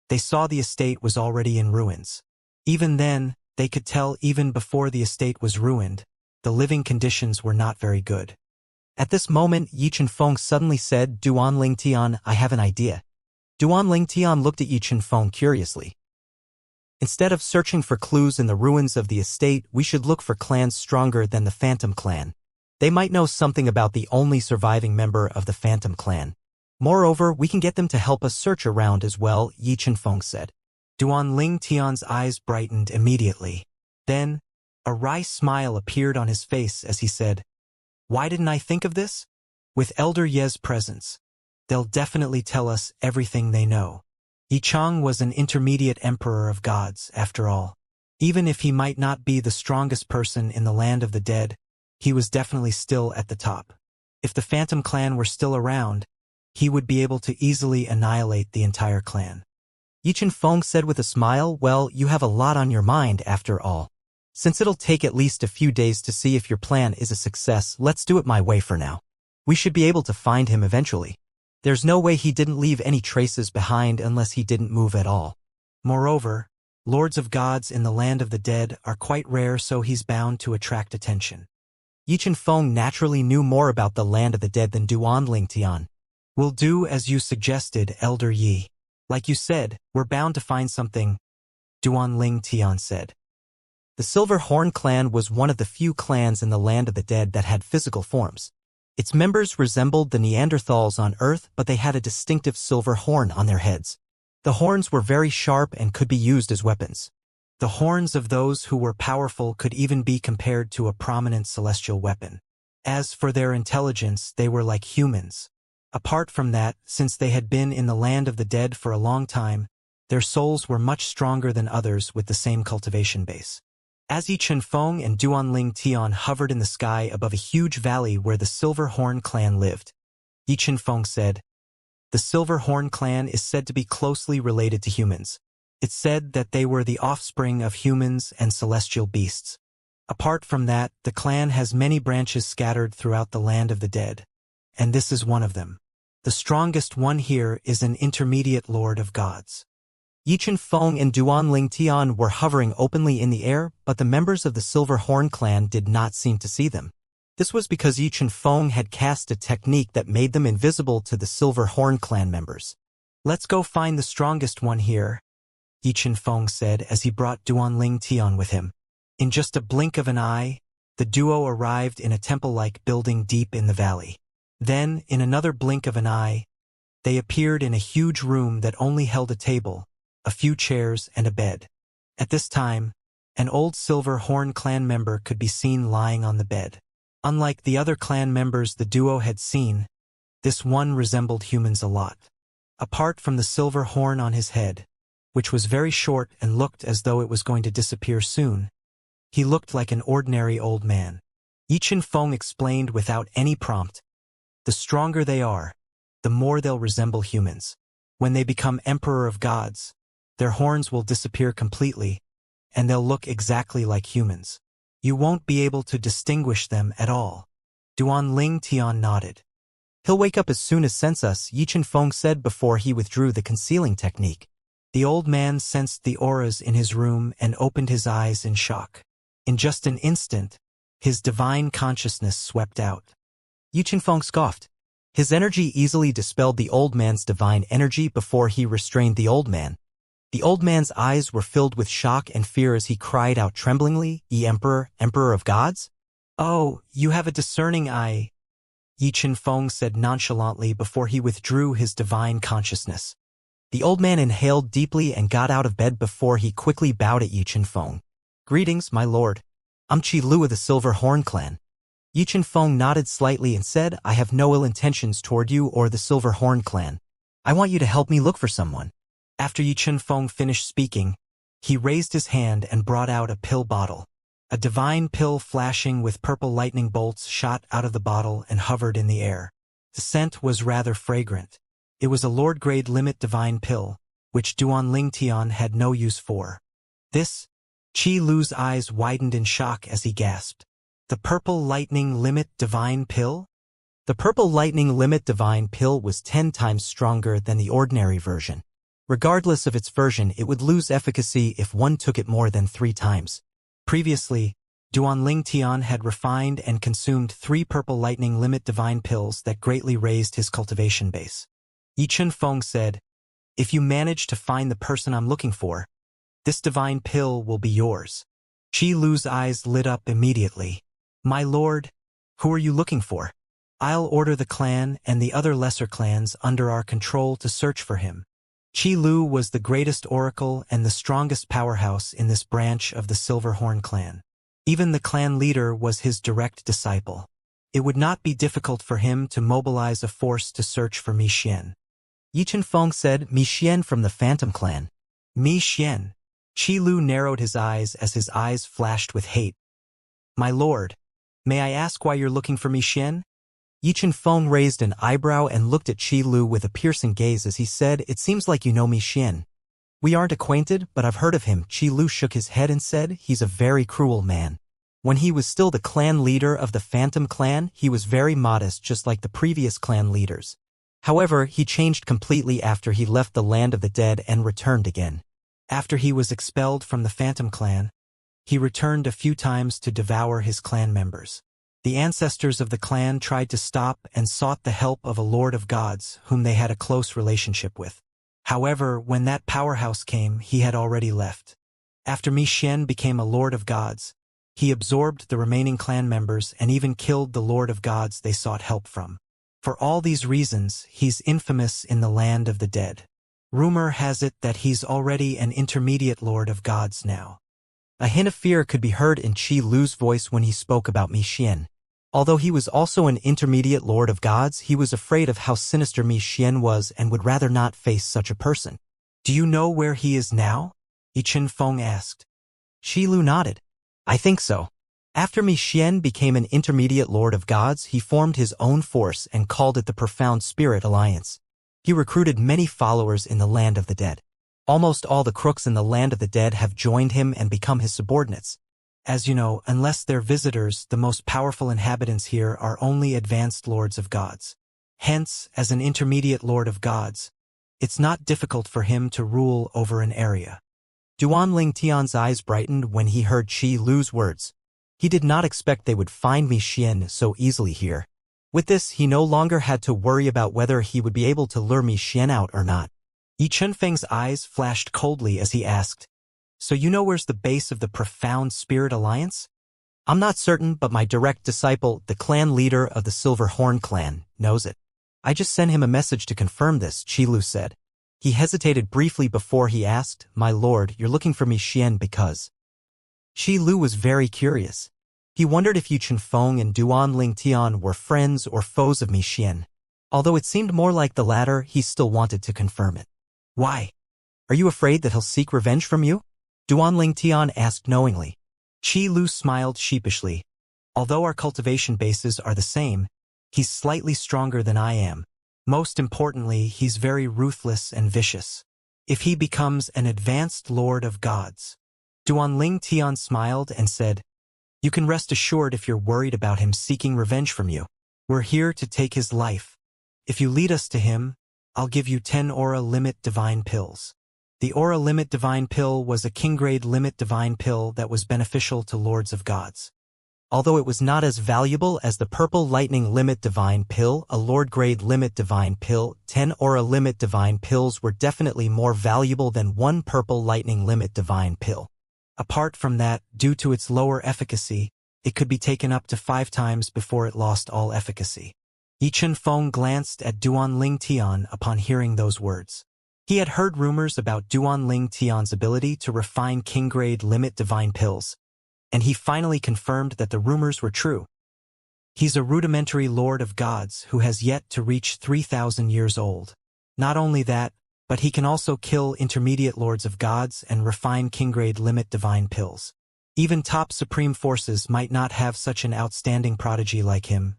they saw the estate was already in ruins. Even then, they could tell even before the estate was ruined, the living conditions were not very good. At this moment, Yi Chunfeng suddenly said, Duanling Tian, I have an idea. Duanling Tian looked at Yi Chunfeng curiously. Instead of searching for clues in the ruins of the estate, we should look for clans stronger than the Phantom Clan. They might know something about the only surviving member of the Phantom Clan. Moreover, we can get them to help us search around as well, Yi Chunfeng said. Duanling Tian's eyes brightened immediately. Then, a wry smile appeared on his face as he said, Why didn't I think of this? With Elder Ye's presence, they'll definitely tell us everything they know. Yi Chang was an intermediate emperor of gods, after all. Even if he might not be the strongest person in the land of the dead, he was definitely still at the top. If the Phantom Clan were still around, he would be able to easily annihilate the entire clan. Yichen Feng said with a smile, well, you have a lot on your mind after all. Since it'll take at least a few days to see if your plan is a success, let's do it my way for now. We should be able to find him eventually. There's no way he didn't leave any traces behind unless he didn't move at all. Moreover, lords of gods in the land of the dead are quite rare, so he's bound to attract attention. Yichen Feng naturally knew more about the land of the dead than Duanling Tian. We'll do as you suggested, Elder Yi. Like you said, we're bound to find something, Duanling Tian said. The Silver Horn clan was one of the few clans in the land of the dead that had physical forms. Its members resembled the Neanderthals on Earth, but they had a distinctive silver horn on their heads. The horns were very sharp and could be used as weapons. The horns of those who were powerful could even be compared to a prominent celestial weapon. As for their intelligence, they were like humans. Apart from that, since they had been in the land of the dead for a long time, their souls were much stronger than others with the same cultivation base. As Yichen Feng and Duanling Tian hovered in the sky above a huge valley where the Silver Horn clan lived, Yichen Feng said, the Silver Horn clan is said to be closely related to humans. It's said that they were the offspring of humans and celestial beasts. Apart from that, the clan has many branches scattered throughout the land of the dead, and this is one of them. The strongest one here is an intermediate lord of gods. Yichen Feng and Duanling Tian were hovering openly in the air, but the members of the Silver Horn clan did not seem to see them. This was because Yichen Feng had cast a technique that made them invisible to the Silver Horn clan members. Let's go find the strongest one here, Yichen Feng said as he brought Duanling Tian with him. In just a blink of an eye, the duo arrived in a temple-like building deep in the valley. Then, in another blink of an eye, they appeared in a huge room that only held a table, a few chairs, and a bed. At this time, an old Silver Horn clan member could be seen lying on the bed. Unlike the other clan members the duo had seen, this one resembled humans a lot. Apart from the silver horn on his head, which was very short and looked as though it was going to disappear soon, he looked like an ordinary old man. Yichen Feng explained without any prompt, the stronger they are, the more they'll resemble humans. When they become Emperor of Gods, their horns will disappear completely, and they'll look exactly like humans. You won't be able to distinguish them at all. Duanling Tian nodded. He'll wake up as soon as sense us, Yichen Feng said before he withdrew the concealing technique. The old man sensed the auras in his room and opened his eyes in shock. In just an instant, his divine consciousness swept out. Yichen Feng scoffed. His energy easily dispelled the old man's divine energy before he restrained the old man. The old man's eyes were filled with shock and fear as he cried out tremblingly, Ye Emperor, Emperor of Gods? Oh, you have a discerning eye, Yichen Feng said nonchalantly before he withdrew his divine consciousness. The old man inhaled deeply and got out of bed before he quickly bowed at Yichen Feng. Greetings, my lord. I'm Qi Lu of the Silver Horn clan. Yichen Feng nodded slightly and said, I have no ill intentions toward you or the Silver Horn clan. I want you to help me look for someone. After Yichen Feng finished speaking, he raised his hand and brought out a pill bottle. A divine pill flashing with purple lightning bolts shot out of the bottle and hovered in the air. The scent was rather fragrant. It was a Lord-grade limit divine pill, which Duanling Tian had no use for. This? Qi Lu's eyes widened in shock as he gasped. The purple lightning limit divine pill? The purple lightning limit divine pill was 10 times stronger than the ordinary version. Regardless of its version, it would lose efficacy if one took it more than 3 times. Previously, Duanling Tian had refined and consumed 3 purple lightning limit divine pills that greatly raised his cultivation base. Yichen Feng said, if you manage to find the person I'm looking for, this divine pill will be yours. Qi Lu's eyes lit up immediately. My lord, who are you looking for? I'll order the clan and the other lesser clans under our control to search for him. Qi Lu was the greatest oracle and the strongest powerhouse in this branch of the Silver Horn clan. Even the clan leader was his direct disciple. It would not be difficult for him to mobilize a force to search for Mi Xian. Yichen Feng said, Mi Xian from the Phantom clan. Mi Xian. Qi Lu narrowed his eyes as his eyes flashed with hate. My lord, may I ask why you're looking for Mi Xian? Yichen Feng raised an eyebrow and looked at Qi Lu with a piercing gaze as he said, it seems like you know Mi Xian. We aren't acquainted, but I've heard of him. Qi Lu shook his head and said, he's a very cruel man. When he was still the clan leader of the Phantom clan, he was very modest just like the previous clan leaders. However, he changed completely after he left the land of the dead and returned again. After he was expelled from the Phantom clan, he returned a few times to devour his clan members. The ancestors of the clan tried to stop and sought the help of a lord of gods whom they had a close relationship with. However, when that powerhouse came, he had already left. After Mi Xian became a lord of gods, he absorbed the remaining clan members and even killed the lord of gods they sought help from. For all these reasons, he's infamous in the land of the dead. Rumor has it that he's already an intermediate lord of gods now. A hint of fear could be heard in Qi Lu's voice when he spoke about Mi Xian. Although he was also an intermediate lord of gods, he was afraid of how sinister Mi Xian was and would rather not face such a person. Do you know where he is now? Yi Chen-feng asked. Qi Lu nodded. I think so. After Mi Xian became an intermediate lord of gods, he formed his own force and called it the Profound Spirit Alliance. He recruited many followers in the land of the dead. Almost all the crooks in the land of the dead have joined him and become his subordinates. As you know, unless they're visitors, the most powerful inhabitants here are only advanced lords of gods. Hence, as an intermediate lord of gods, it's not difficult for him to rule over an area. Duan Tian's eyes brightened when he heard Qi Lu's words. He did not expect they would find Mi Xian so easily here. With this, he no longer had to worry about whether he would be able to lure Mi Xian out or not. Yi Chen-feng's eyes flashed coldly as he asked, so you know where's the base of the Profound Spirit Alliance? I'm not certain, but my direct disciple, the clan leader of the Silver Horn clan, knows it. I just sent him a message to confirm this, Qi Lu said. He hesitated briefly before he asked, my lord, you're looking for Mi Xian because... Qi Lu was very curious. He wondered if Yi Chen-feng and Duan Tian were friends or foes of Mi Xian. Although it seemed more like the latter, he still wanted to confirm it. Why? Are you afraid that he'll seek revenge from you? Duan Tian asked knowingly. Qi Lu smiled sheepishly. Although our cultivation bases are the same, he's slightly stronger than I am. Most importantly, he's very ruthless and vicious. If he becomes an advanced lord of gods. Duan Tian smiled and said, you can rest assured if you're worried about him seeking revenge from you. We're here to take his life. If you lead us to him, I'll give you 10 Aura Limit Divine Pills. The Aura Limit Divine Pill was a King-grade Limit Divine Pill that was beneficial to Lords of Gods. Although it was not as valuable as the Purple Lightning Limit Divine Pill, a Lord-grade Limit Divine Pill, 10 Aura Limit Divine Pills were definitely more valuable than one Purple Lightning Limit Divine Pill. Apart from that, due to its lower efficacy, it could be taken up to 5 times before it lost all efficacy. Yi Chen-feng glanced at Duan Tian upon hearing those words. He had heard rumors about Duan Tian's ability to refine King-grade Limit Divine Pills, and he finally confirmed that the rumors were true. He's a rudimentary Lord of Gods who has yet to reach 3,000 years old. Not only that, but he can also kill intermediate Lords of Gods and refine King-grade Limit Divine Pills. Even top Supreme Forces might not have such an outstanding prodigy like him.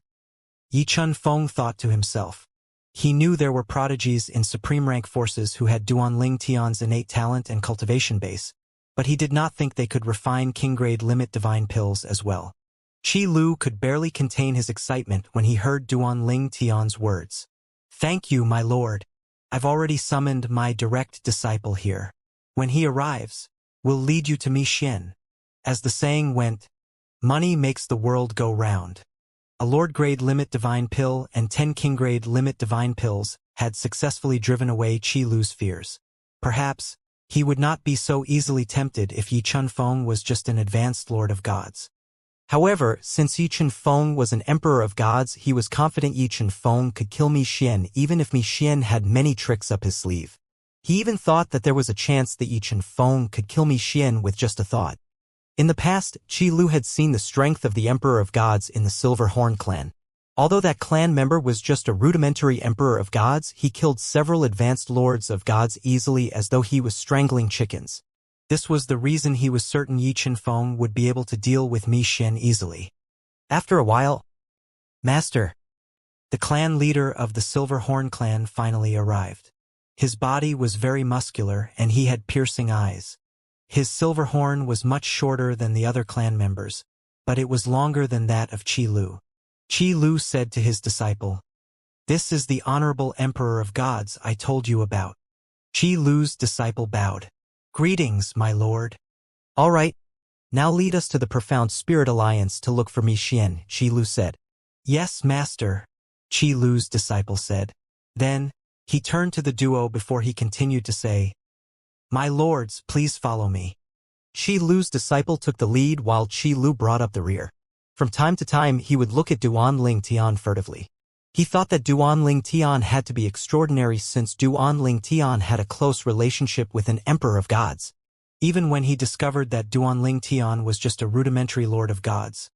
Yi Chen-feng thought to himself. He knew there were prodigies in Supreme Rank Forces who had Duan Tian's innate talent and cultivation base, but he did not think they could refine King-grade Limit Divine Pills as well. Qi Lu could barely contain his excitement when he heard Duan Tian's words. Thank you, my lord. I've already summoned my direct disciple here. When he arrives, we'll lead you to Mi Xian. As the saying went, money makes the world go round. A Lord-grade Limit Divine Pill and 10 King-grade Limit Divine Pills had successfully driven away Qi Lu's fears. Perhaps, he would not be so easily tempted if Yi Chen-feng was just an advanced Lord of Gods. However, since Yi Chen-feng was an Emperor of Gods, he was confident Yi Chen-feng could kill Mi Xian even if Mi Xian had many tricks up his sleeve. He even thought that there was a chance that Yi Chen-feng could kill Mi Xian with just a thought. In the past, Qi Lu had seen the strength of the Emperor of Gods in the Silver Horn clan. Although that clan member was just a rudimentary Emperor of Gods, he killed several advanced Lords of Gods easily as though he was strangling chickens. This was the reason he was certain Yi Chen-feng would be able to deal with Mi Xian easily. After a while, Master, the clan leader of the Silver Horn clan finally arrived. His body was very muscular and he had piercing eyes. His silver horn was much shorter than the other clan members, but it was longer than that of Qi Lu. Qi Lu said to his disciple, "This is the honorable emperor of gods I told you about." Qi Lu's disciple bowed. "Greetings, my lord." "All right. Now lead us to the profound spirit alliance to look for Mi Xian," Qi Lu said. "Yes, master," Qi Lu's disciple said. Then, he turned to the duo before he continued to say, "My lords, please follow me." Qi Lu's disciple took the lead while Qi Lu brought up the rear. From time to time he would look at Duan Ling Tian furtively. He thought that Duan Ling Tian had to be extraordinary since Duan Ling Tian had a close relationship with an emperor of gods. Even when he discovered that Duan Ling Tian was just a rudimentary lord of gods,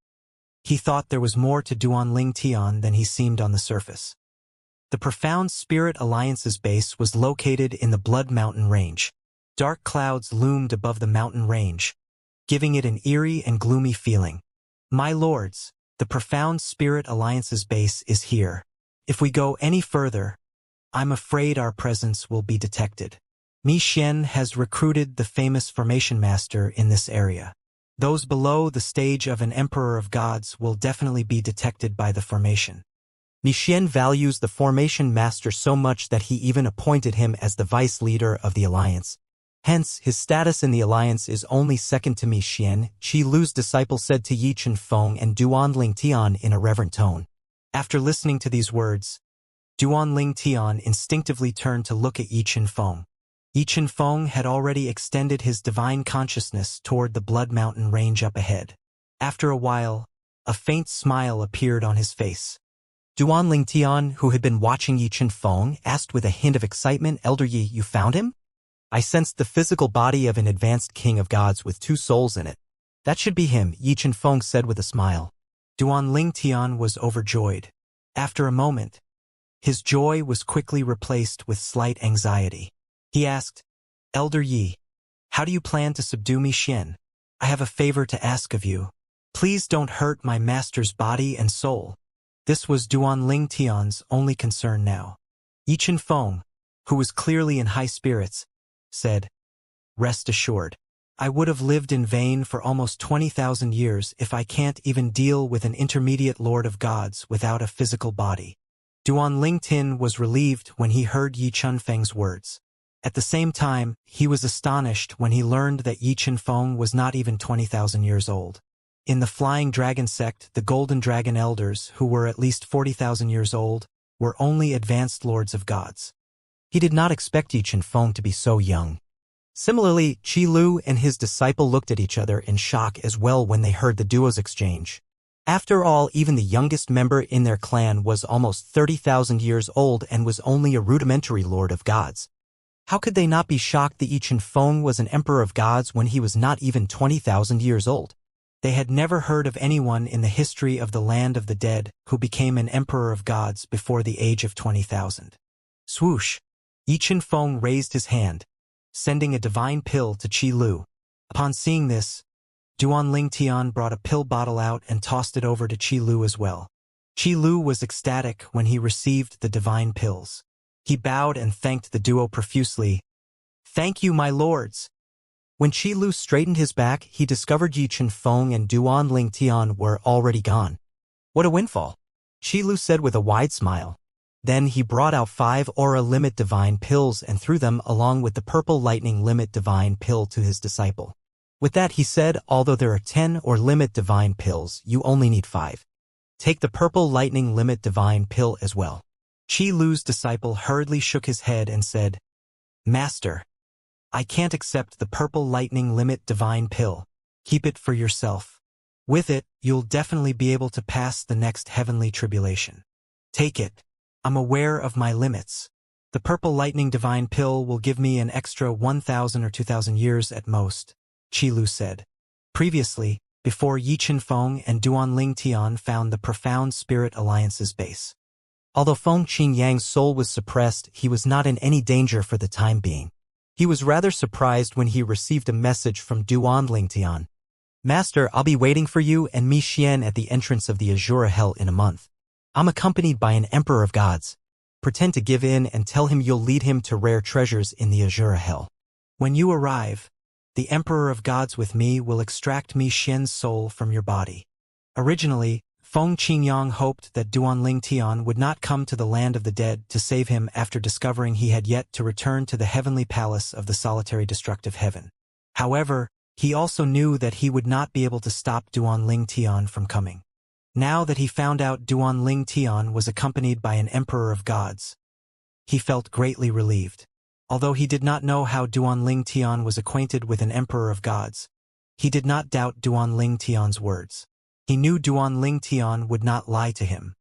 he thought there was more to Duan Ling Tian than he seemed on the surface. The profound spirit alliance's base was located in the Blood Mountain Range. Dark clouds loomed above the mountain range, giving it an eerie and gloomy feeling. "My lords, the profound spirit alliance's base is here. If we go any further, I'm afraid our presence will be detected. Mi Xian has recruited the famous formation master in this area. Those below the stage of an emperor of gods will definitely be detected by the formation. Mi Xian values the formation master so much that he even appointed him as the vice leader of the alliance. Hence, his status in the alliance is only second to Mi Xian," Qi Lu's disciple said to Yi Chen-feng and Duan Ling Tian in a reverent tone. After listening to these words, Duan Ling Tian instinctively turned to look at Yi Chen-feng. Yi Chen-feng had already extended his divine consciousness toward the Blood Mountain Range up ahead. After a while, a faint smile appeared on his face. Duan Ling Tian, who had been watching Yi Chen-feng, asked with a hint of excitement, "Elder Yi, you found him?" "I sensed the physical body of an advanced king of gods with 2 souls in it. That should be him," Yi Chen-feng said with a smile. Duan Ling Tian was overjoyed. After a moment, his joy was quickly replaced with slight anxiety. He asked, "Elder Yi, how do you plan to subdue Mi Xian? I have a favor to ask of you. Please don't hurt my master's body and soul." This was Duan Ling Tian's only concern now. Yi Chen-feng, who was clearly in high spirits, said, "Rest assured, I would have lived in vain for almost 20,000 years if I can't even deal with an intermediate lord of gods without a physical body." Duan Ling Tin was relieved when he heard Yi Chen-feng's words. At the same time, he was astonished when he learned that Yi Chen-feng was not even 20,000 years old. In the Flying Dragon sect, the Golden Dragon Elders, who were at least 40,000 years old, were only advanced lords of gods. He did not expect Yi Chen-feng to be so young. Similarly, Qi Lu and his disciple looked at each other in shock as well when they heard the duo's exchange. After all, even the youngest member in their clan was almost 30,000 years old and was only a rudimentary lord of gods. How could they not be shocked that Yi Chen-feng was an emperor of gods when he was not even 20,000 years old? They had never heard of anyone in the history of the land of the dead who became an emperor of gods before the age of 20,000. Swoosh! Yi Chen-feng raised his hand, sending a divine pill to Qi Lu. Upon seeing this, Duan Ling Tian brought a pill bottle out and tossed it over to Qi Lu as well. Qi Lu was ecstatic when he received the divine pills. He bowed and thanked the duo profusely. "Thank you, my lords." When Qi Lu straightened his back, he discovered Yi Chen-feng and Duan Ling Tian were already gone. "What a windfall," Qi Lu said with a wide smile. Then he brought out 5 Aura Limit Divine Pills and threw them along with the Purple Lightning Limit Divine Pill to his disciple. With that he said, "Although there are 10 or Limit Divine Pills, you only need 5. Take the Purple Lightning Limit Divine Pill as well." Qi Lu's disciple hurriedly shook his head and said, "Master, I can't accept the Purple Lightning Limit Divine Pill. Keep it for yourself. With it, you'll definitely be able to pass the next heavenly tribulation. Take it. I'm aware of my limits. The Purple Lightning Divine Pill will give me an extra 1,000 or 2,000 years at most," Qi Lu said. Previously, before Yi Chen-feng and Duan Ling Tian found the Profound Spirit Alliance's base. Although Feng Qingyang's soul was suppressed, he was not in any danger for the time being. He was rather surprised when he received a message from Duan Ling Tian. "Master, I'll be waiting for you and Mi Xian at the entrance of the Azura Hell in a month. I'm accompanied by an emperor of gods." Pretend to give in and tell him you'll lead him to rare treasures in the Azure Hell. When you arrive, the Emperor of Gods with me will extract Mi Xian's soul from your body. Originally, Feng Qingyang hoped that Duanling Tian would not come to the land of the dead to save him after discovering he had yet to return to the heavenly palace of the solitary destructive heaven. However, he also knew that he would not be able to stop Duanling Tian from coming. Now that he found out Duanling Tian was accompanied by an Emperor of Gods, he felt greatly relieved. Although he did not know how Duanling Tian was acquainted with an Emperor of Gods, he did not doubt Duanling Tian's words. He knew Duanling Tian would not lie to him.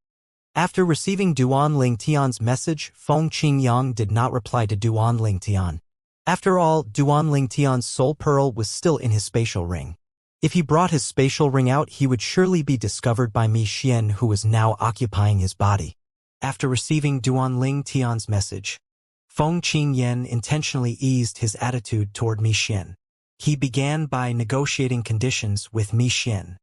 After receiving Duanling Tian's message, Feng Qingyang did not reply to Duanling Tian. After all, Duanling Tian's soul pearl was still in his spatial ring. If he brought his spatial ring out, he would surely be discovered by Mi Xian, who was now occupying his body. After receiving Duanling Tian's message, Feng Qingyang intentionally eased his attitude toward Mi Xian. He began by negotiating conditions with Mi Xian.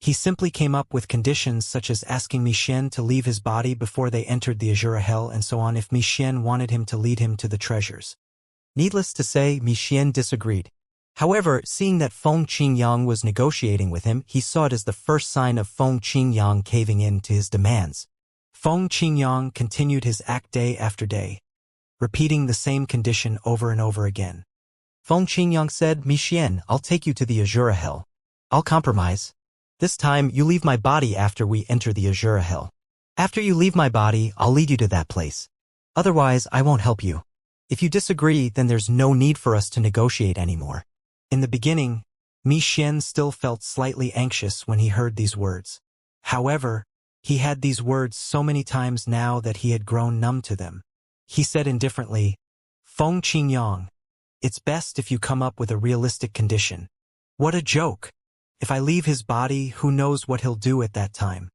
He simply came up with conditions such as asking Mi Xian to leave his body before they entered the Azure Hell and so on if Mi Xian wanted him to lead him to the treasures. Needless to say, Mi Xian disagreed. However, seeing that Feng Qingyang was negotiating with him, he saw it as the first sign of Feng Qingyang caving in to his demands. Feng Qingyang continued his act day after day, repeating the same condition over and over again. Feng Qingyang said, Mi Xian, I'll take you to the Azure Hell. I'll compromise. This time, you leave my body after we enter the Azure Hell. After you leave my body, I'll lead you to that place. Otherwise, I won't help you. If you disagree, then there's no need for us to negotiate anymore. In the beginning, Mi Xian still felt slightly anxious when he heard these words. However, he had these words so many times now that he had grown numb to them. He said indifferently, Feng Qingyang, it's best if you come up with a realistic condition. What a joke! If I leave his body, who knows what he'll do at that time?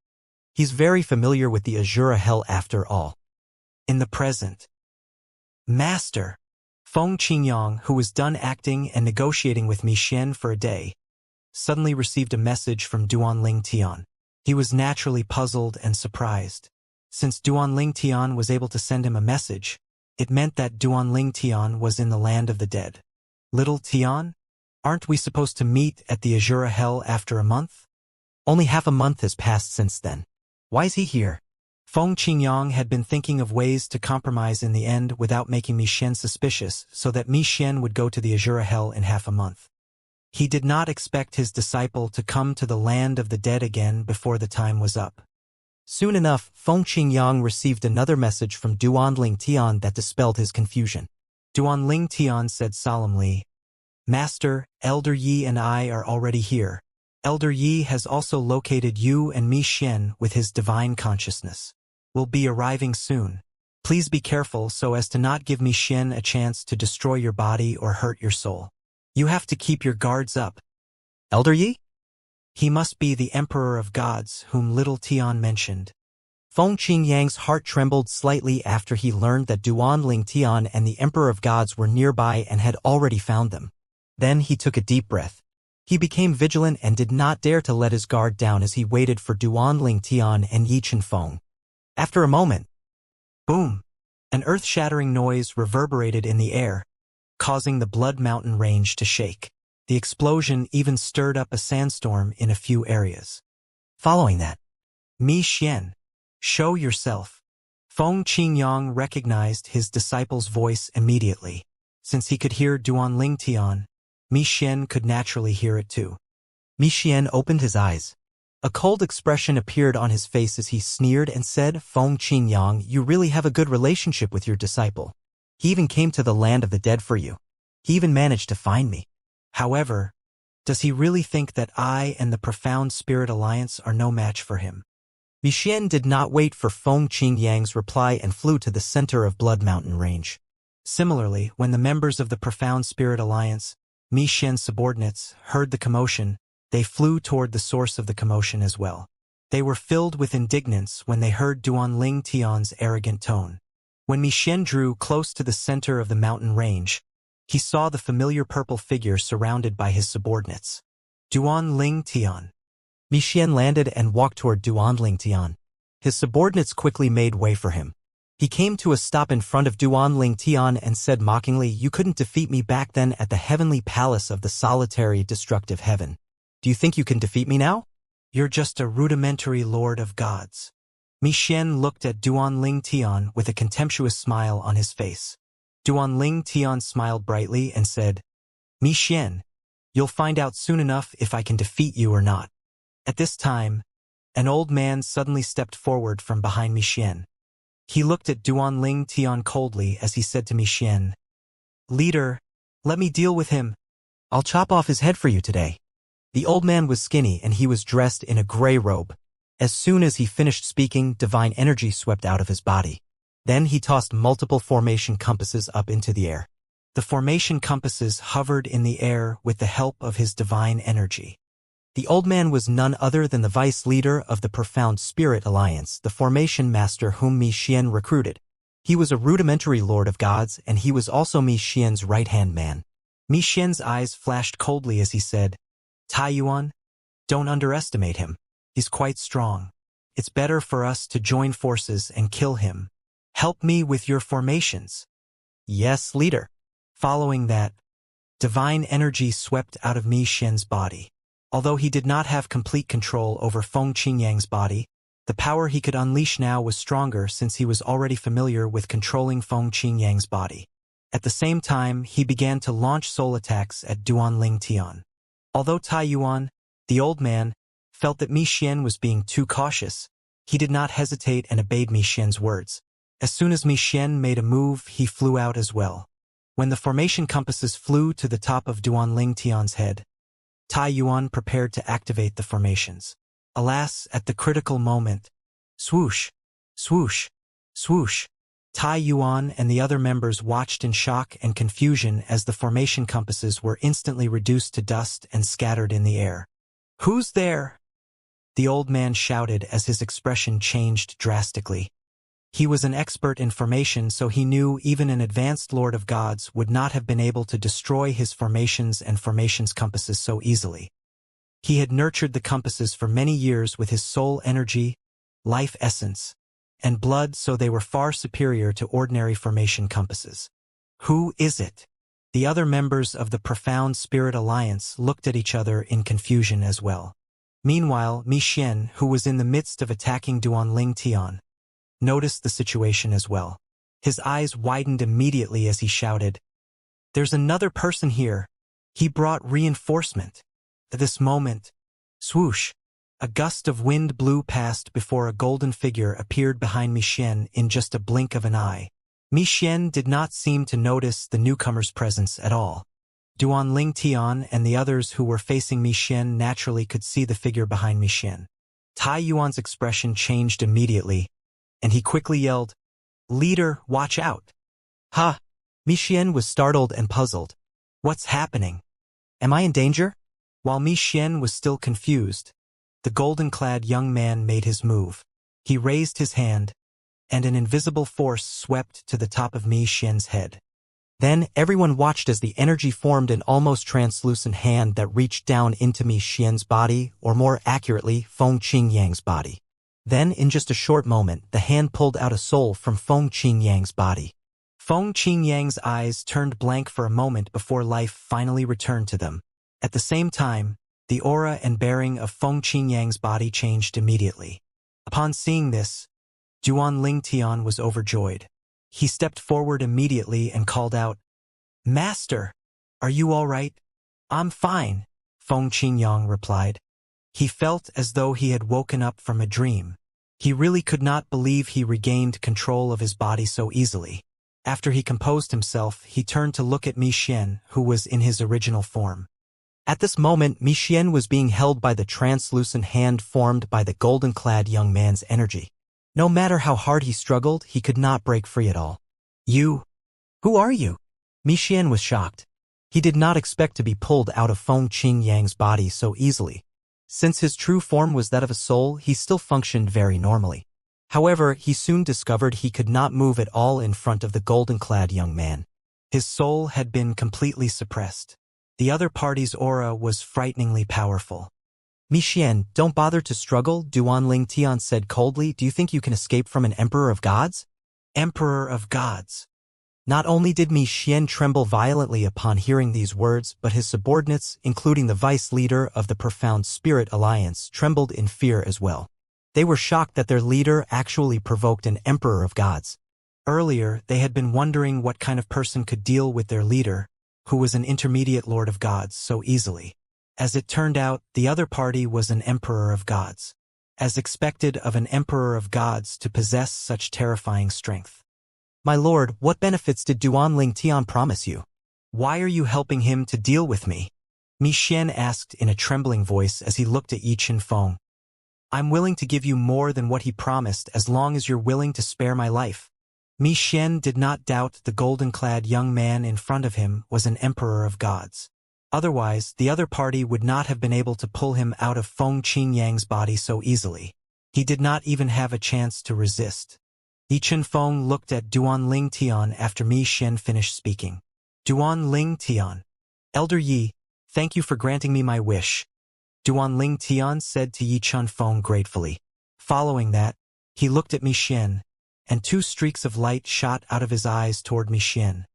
He's very familiar with the Azure Hell after all. In the present, Master, Feng Qingyang, who was done acting and negotiating with Mi Xian for a day, suddenly received a message from Duanling Tian. He was naturally puzzled and surprised. Since Duanling Tian was able to send him a message, it meant that Duanling Tian was in the land of the dead. Little Tian? Aren't we supposed to meet at the Azure Hell after a month? Only half a month has passed since then. Why is he here? Feng Qingyang had been thinking of ways to compromise in the end without making Mi Xian suspicious so that Mi Xian would go to the Azure Hell in half a month. He did not expect his disciple to come to the land of the dead again before the time was up. Soon enough, Feng Qingyang received another message from Duanling Tian that dispelled his confusion. Duanling Tian said solemnly, Master, Elder Yi and I are already here. Elder Yi has also located you and Mi Xian with his divine consciousness. We'll be arriving soon. Please be careful so as to not give Mi Xian a chance to destroy your body or hurt your soul. You have to keep your guards up. Elder Yi? He must be the Emperor of Gods whom little Tian mentioned. Feng Qingyang's heart trembled slightly after he learned that Duanling Tian and the Emperor of Gods were nearby and had already found them. Then he took a deep breath. He became vigilant and did not dare to let his guard down as he waited for Duanling Tian and Yi Chenfeng. After a moment, boom! An earth-shattering noise reverberated in the air, causing the Blood Mountain range to shake. The explosion even stirred up a sandstorm in a few areas. Following that, Mi Xian, show yourself. Feng Qingyang recognized his disciple's voice immediately. Since he could hear Duanling Tian, Mi Xian could naturally hear it too. Mi Xian opened his eyes. A cold expression appeared on his face as he sneered and said, Feng Qingyang, you really have a good relationship with your disciple. He even came to the land of the dead for you. He even managed to find me. However, does he really think that I and the Profound Spirit Alliance are no match for him? Mi Xian did not wait for Feng Qingyang's reply and flew to the center of Blood Mountain Range. Similarly, when the members of the Profound Spirit Alliance, Mi Xian's subordinates, heard the commotion, they flew toward the source of the commotion as well. They were filled with indignance when they heard Duanling Tian's arrogant tone. When Mi Xian drew close to the center of the mountain range, he saw the familiar purple figure surrounded by his subordinates. Duanling Tian. Mi Xian landed and walked toward Duanling Tian. His subordinates quickly made way for him. He came to a stop in front of Duan Tian and said mockingly, "You couldn't defeat me back then at the heavenly palace of the solitary destructive heaven. Do you think you can defeat me now? You're just a rudimentary lord of gods." Mi Xian looked at Duan Tian with a contemptuous smile on his face. Duan Tian smiled brightly and said, "Mi Xian, you'll find out soon enough if I can defeat you or not." At this time, an old man suddenly stepped forward from behind Mi Xian. He looked at Duan Tian coldly as he said to Mi Xian, "Leader, let me deal with him. I'll chop off his head for you today." The old man was skinny and he was dressed in a gray robe. As soon as he finished speaking, divine energy swept out of his body. Then he tossed multiple formation compasses up into the air. The formation compasses hovered in the air with the help of his divine energy. The old man was none other than the vice leader of the Profound Spirit Alliance, the formation master whom Mi Xian recruited. He was a rudimentary lord of gods, and he was also Mi Xian's right-hand man. Mi Xian's eyes flashed coldly as he said, "Tai Yuan, don't underestimate him. He's quite strong. It's better for us to join forces and kill him. Help me with your formations." "Yes, leader." Following that, divine energy swept out of Mi Xian's body. Although he did not have complete control over Feng Qingyang's body, the power he could unleash now was stronger since he was already familiar with controlling Feng Qingyang's body. At the same time, he began to launch soul attacks at Duan Tian. Although Tai Yuan, the old man, felt that Mi Xian was being too cautious, he did not hesitate and obeyed Mi Xian's words. As soon as Mi Xian made a move, he flew out as well. When the formation compasses flew to the top of Duan Tian's head, Tai Yuan prepared to activate the formations. Alas, at the critical moment, swoosh, swoosh, swoosh. Tai Yuan and the other members watched in shock and confusion as the formation compasses were instantly reduced to dust and scattered in the air. "Who's there?" the old man shouted as his expression changed drastically. He was an expert in formation, so he knew even an advanced Lord of Gods would not have been able to destroy his formations and formations compasses so easily. He had nurtured the compasses for many years with his soul energy, life essence, and blood, so they were far superior to ordinary formation compasses. "Who is it?" The other members of the Profound Spirit Alliance looked at each other in confusion as well. Meanwhile, Mi Xian, who was in the midst of attacking Duan Tian, noticed the situation as well. His eyes widened immediately as he shouted, "There's another person here. He brought reinforcement." At this moment, swoosh, a gust of wind blew past before a golden figure appeared behind Mi Xian in just a blink of an eye. Mi Xian did not seem to notice the newcomer's presence at all. Duan Tian and the others who were facing Mi Xian naturally could see the figure behind Mi Xian. Tai Yuan's expression changed immediately, and he quickly yelled, "Leader, watch out!" "Ha!" Mi Xian was startled and puzzled. "What's happening? Am I in danger?" While Mi Xian was still confused, the golden-clad young man made his move. He raised his hand, and an invisible force swept to the top of Mi Xian's head. Then everyone watched as the energy formed an almost translucent hand that reached down into Mi Xian's body, or more accurately, Feng Qingyang's body. Then, in just a short moment, the hand pulled out a soul from Feng Qingyang's body. Feng Qingyang's eyes turned blank for a moment before life finally returned to them. At the same time, the aura and bearing of Feng Qingyang's body changed immediately. Upon seeing this, Duan Tian was overjoyed. He stepped forward immediately and called out, "Master, are you all right?" "I'm fine," Feng Qingyang replied. He felt as though he had woken up from a dream. He really could not believe he regained control of his body so easily. After he composed himself, he turned to look at Mi Xian, who was in his original form. At this moment, Mi Xian was being held by the translucent hand formed by the golden-clad young man's energy. No matter how hard he struggled, he could not break free at all. "You? Who are you?" Mi Xian was shocked. He did not expect to be pulled out of Feng Qingyang's body so easily. Since his true form was that of a soul, he still functioned very normally. However, he soon discovered he could not move at all in front of the golden-clad young man. His soul had been completely suppressed. The other party's aura was frighteningly powerful. "Mi Xian, don't bother to struggle," Duan Tian said coldly. "Do you think you can escape from an emperor of gods?" Emperor of Gods. Not only did Mi Xian tremble violently upon hearing these words, but his subordinates, including the vice leader of the Profound Spirit Alliance, trembled in fear as well. They were shocked that their leader actually provoked an Emperor of Gods. Earlier, they had been wondering what kind of person could deal with their leader, who was an intermediate Lord of Gods, so easily. As it turned out, the other party was an Emperor of Gods. As expected of an Emperor of Gods to possess such terrifying strength. My lord, what benefits did Duanling Tian promise you? Why are you helping him to deal with me? Mi Xian asked in a trembling voice as he looked at Yi Qinfeng. I'm willing to give you more than what he promised as long as you're willing to spare my life. Mi Xian did not doubt the golden-clad young man in front of him was an Emperor of Gods. Otherwise, the other party would not have been able to pull him out of Feng Qingyang's body so easily. He did not even have a chance to resist. Yi Qinfeng looked at Duanling Tian after Mi Xian finished speaking. Duanling Tian. Elder Yi, thank you for granting me my wish. Duanling Tian said to Yi Qinfeng gratefully. Following that, he looked at Mi Xian, and 2 streaks of light shot out of his eyes toward Mi Xian.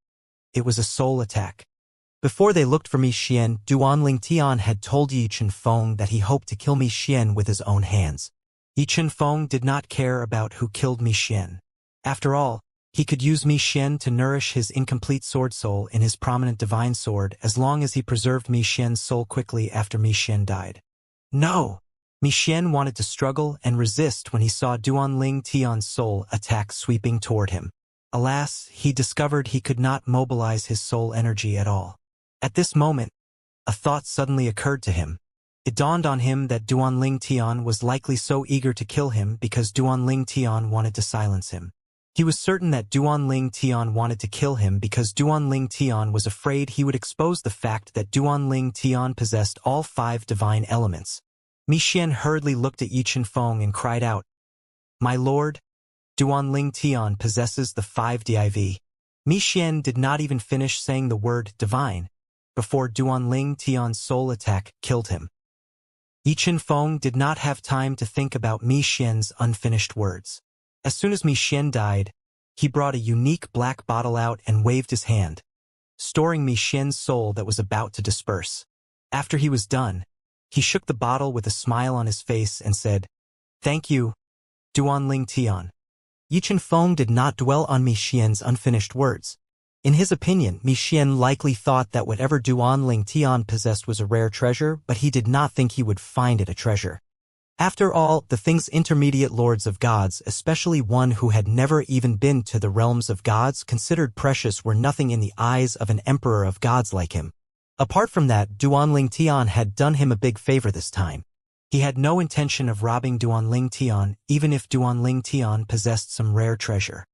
It was a soul attack. Before they looked for Mi Xian, Duanling Tian had told Yi Qinfeng that he hoped to kill Mi Xian with his own hands. Yi Qinfeng did not care about who killed Mi Xian. After all, he could use Mi Xian to nourish his incomplete sword soul in his prominent divine sword as long as he preserved Mi Xian's soul quickly after Mi Xian died. No! Mi Xian wanted to struggle and resist when he saw Duanling Tian's soul attack sweeping toward him. Alas, he discovered he could not mobilize his soul energy at all. At this moment, a thought suddenly occurred to him. It dawned on him that Duanling Tian was likely so eager to kill him because Duanling Tian wanted to silence him. He was certain that Duanling Tian wanted to kill him because Duanling Tian was afraid he would expose the fact that Duanling Tian possessed all 5 divine elements. Mi Xian hurriedly looked at Yi Qinfeng and cried out, My lord, Duanling Tian possesses the 5 div. Mi Xian did not even finish saying the word divine before Duanling Tian's soul attack killed him. Yi Qinfeng did not have time to think about Mi Xian's unfinished words. As soon as Mi Xian died, he brought a unique black bottle out and waved his hand, storing Mi Xian's soul that was about to disperse. After he was done, he shook the bottle with a smile on his face and said, Thank you, Duanling Tian. Yi Qinfeng did not dwell on Mi Xian's unfinished words. In his opinion, Mi Xian likely thought that whatever Duanling Tian possessed was a rare treasure, but he did not think he would find it a treasure. After all, the things intermediate lords of gods, especially one who had never even been to the realms of gods, considered precious were nothing in the eyes of an emperor of gods like him. Apart from that, Duanling Tian had done him a big favor this time. He had no intention of robbing Duanling Tian, even if Duanling Tian possessed some rare treasure.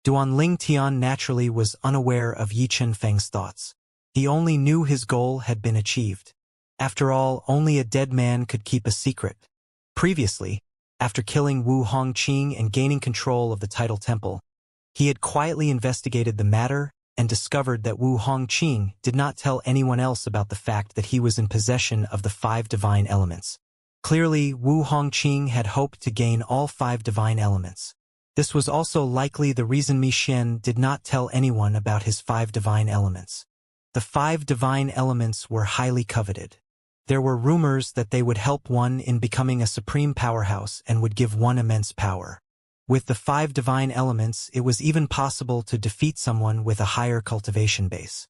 Duanling Tian naturally was unaware of Yi Qinfeng's thoughts. He only knew his goal had been achieved. After all, only a dead man could keep a secret. Previously, after killing Wu Hongqing and gaining control of the Tidal Temple, he had quietly investigated the matter and discovered that Wu Hongqing did not tell anyone else about the fact that he was in possession of the 5 divine elements. Clearly, Wu Hongqing had hoped to gain all 5 divine elements. This was also likely the reason Mi Xian did not tell anyone about his 5 divine elements. The 5 divine elements were highly coveted. There were rumors that they would help one in becoming a supreme powerhouse and would give one immense power. With the 5 divine elements, it was even possible to defeat someone with a higher cultivation base.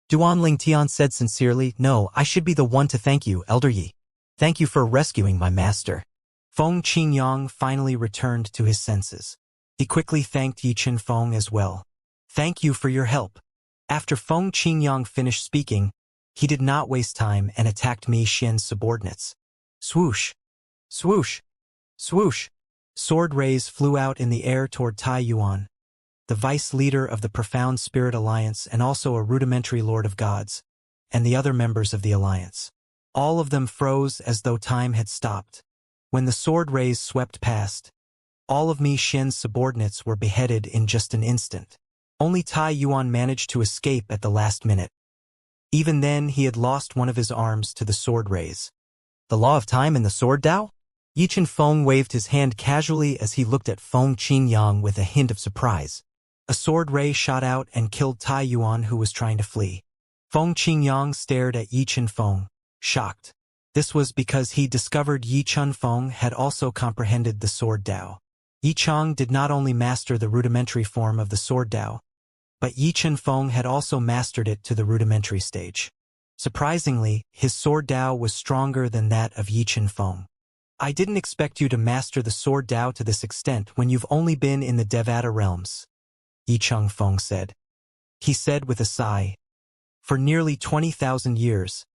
Duanling Tian said sincerely, No, I should be the one to thank you, Elder Yi. Thank you for rescuing my master. Feng Qingyang finally returned to his senses. He quickly thanked Yi Qinfeng as well. Thank you for your help. After Feng Qingyang finished speaking, he did not waste time and attacked Mi Xian's subordinates. Swoosh! Swoosh! Swoosh! Sword rays flew out in the air toward Tai Yuan, the vice leader of the Profound Spirit Alliance and also a rudimentary Lord of Gods, and the other members of the Alliance. All of them froze as though time had stopped. When the sword rays swept past, all of Mi Xian's subordinates were beheaded in just an instant. Only Tai Yuan managed to escape at the last minute. Even then, he had lost one of his arms to the sword rays. The law of time in the sword Dao? Yi Qinfeng waved his hand casually as he looked at Feng Qingyang with a hint of surprise. A sword ray shot out and killed Tai Yuan, who was trying to flee. Feng Qingyang stared at Yi Chunfeng, shocked. This was because he discovered Yi Chunfeng had also comprehended the sword Dao. Yi Chang did not only master the rudimentary form of the sword Dao, but Yi Chunfeng had also mastered it to the rudimentary stage. Surprisingly, his sword Dao was stronger than that of Yi Chunfeng. I didn't expect you to master the sword Dao to this extent when you've only been in the Devata realms, Yi Chunfeng said. He said with a sigh, for nearly 20,000 years,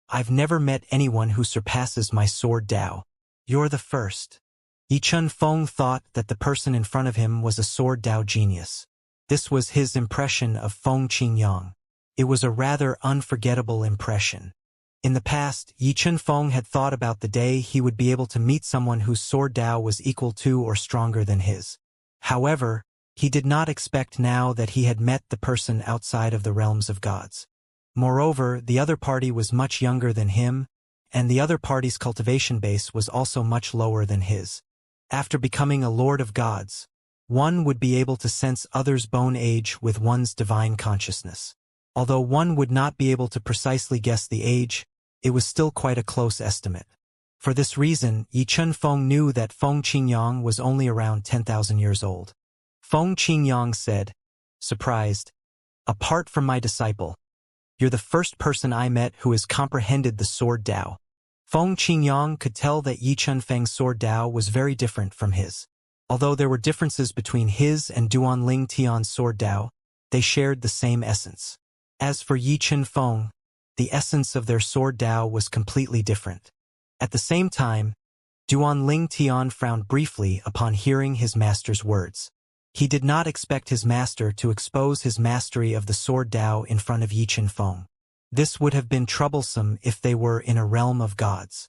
I've never met anyone who surpasses my sword Dao. You're the first. Yi Chunfeng thought that the person in front of him was a sword Dao genius. This was his impression of Feng Qingyang. It was a rather unforgettable impression. In the past, Yi Chunfeng had thought about the day he would be able to meet someone whose sword Dao was equal to or stronger than his. However, he did not expect now that he had met the person outside of the realms of gods. Moreover, the other party was much younger than him, and the other party's cultivation base was also much lower than his. After becoming a lord of gods, one would be able to sense others' bone age with one's divine consciousness. Although one would not be able to precisely guess the age, it was still quite a close estimate. For this reason, Yi Chunfeng knew that Feng Qingyang was only around 10,000 years old. Feng Qingyang said, surprised, apart from my disciple, you're the first person I met who has comprehended the sword Dao. Feng Qingyang could tell that Yi Chunfeng's sword Dao was very different from his. Although there were differences between his and Duanling Tian's sword Dao, they shared the same essence. As for Yi Chunfeng, the essence of their sword Dao was completely different. At the same time, Duanling Tian frowned briefly upon hearing his master's words. He did not expect his master to expose his mastery of the sword Dao in front of Yi Chunfeng. This would have been troublesome if they were in a realm of gods.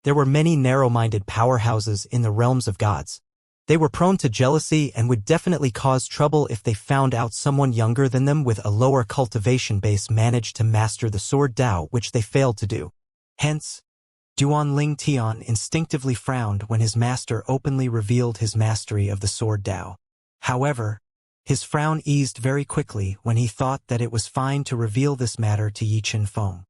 There were many narrow-minded powerhouses in the realms of gods. They were prone to jealousy and would definitely cause trouble if they found out someone younger than them with a lower cultivation base managed to master the sword Dao, which they failed to do. Hence, Duanling Tian instinctively frowned when his master openly revealed his mastery of the sword Dao. However, his frown eased very quickly when he thought that it was fine to reveal this matter to Yi Chunfeng.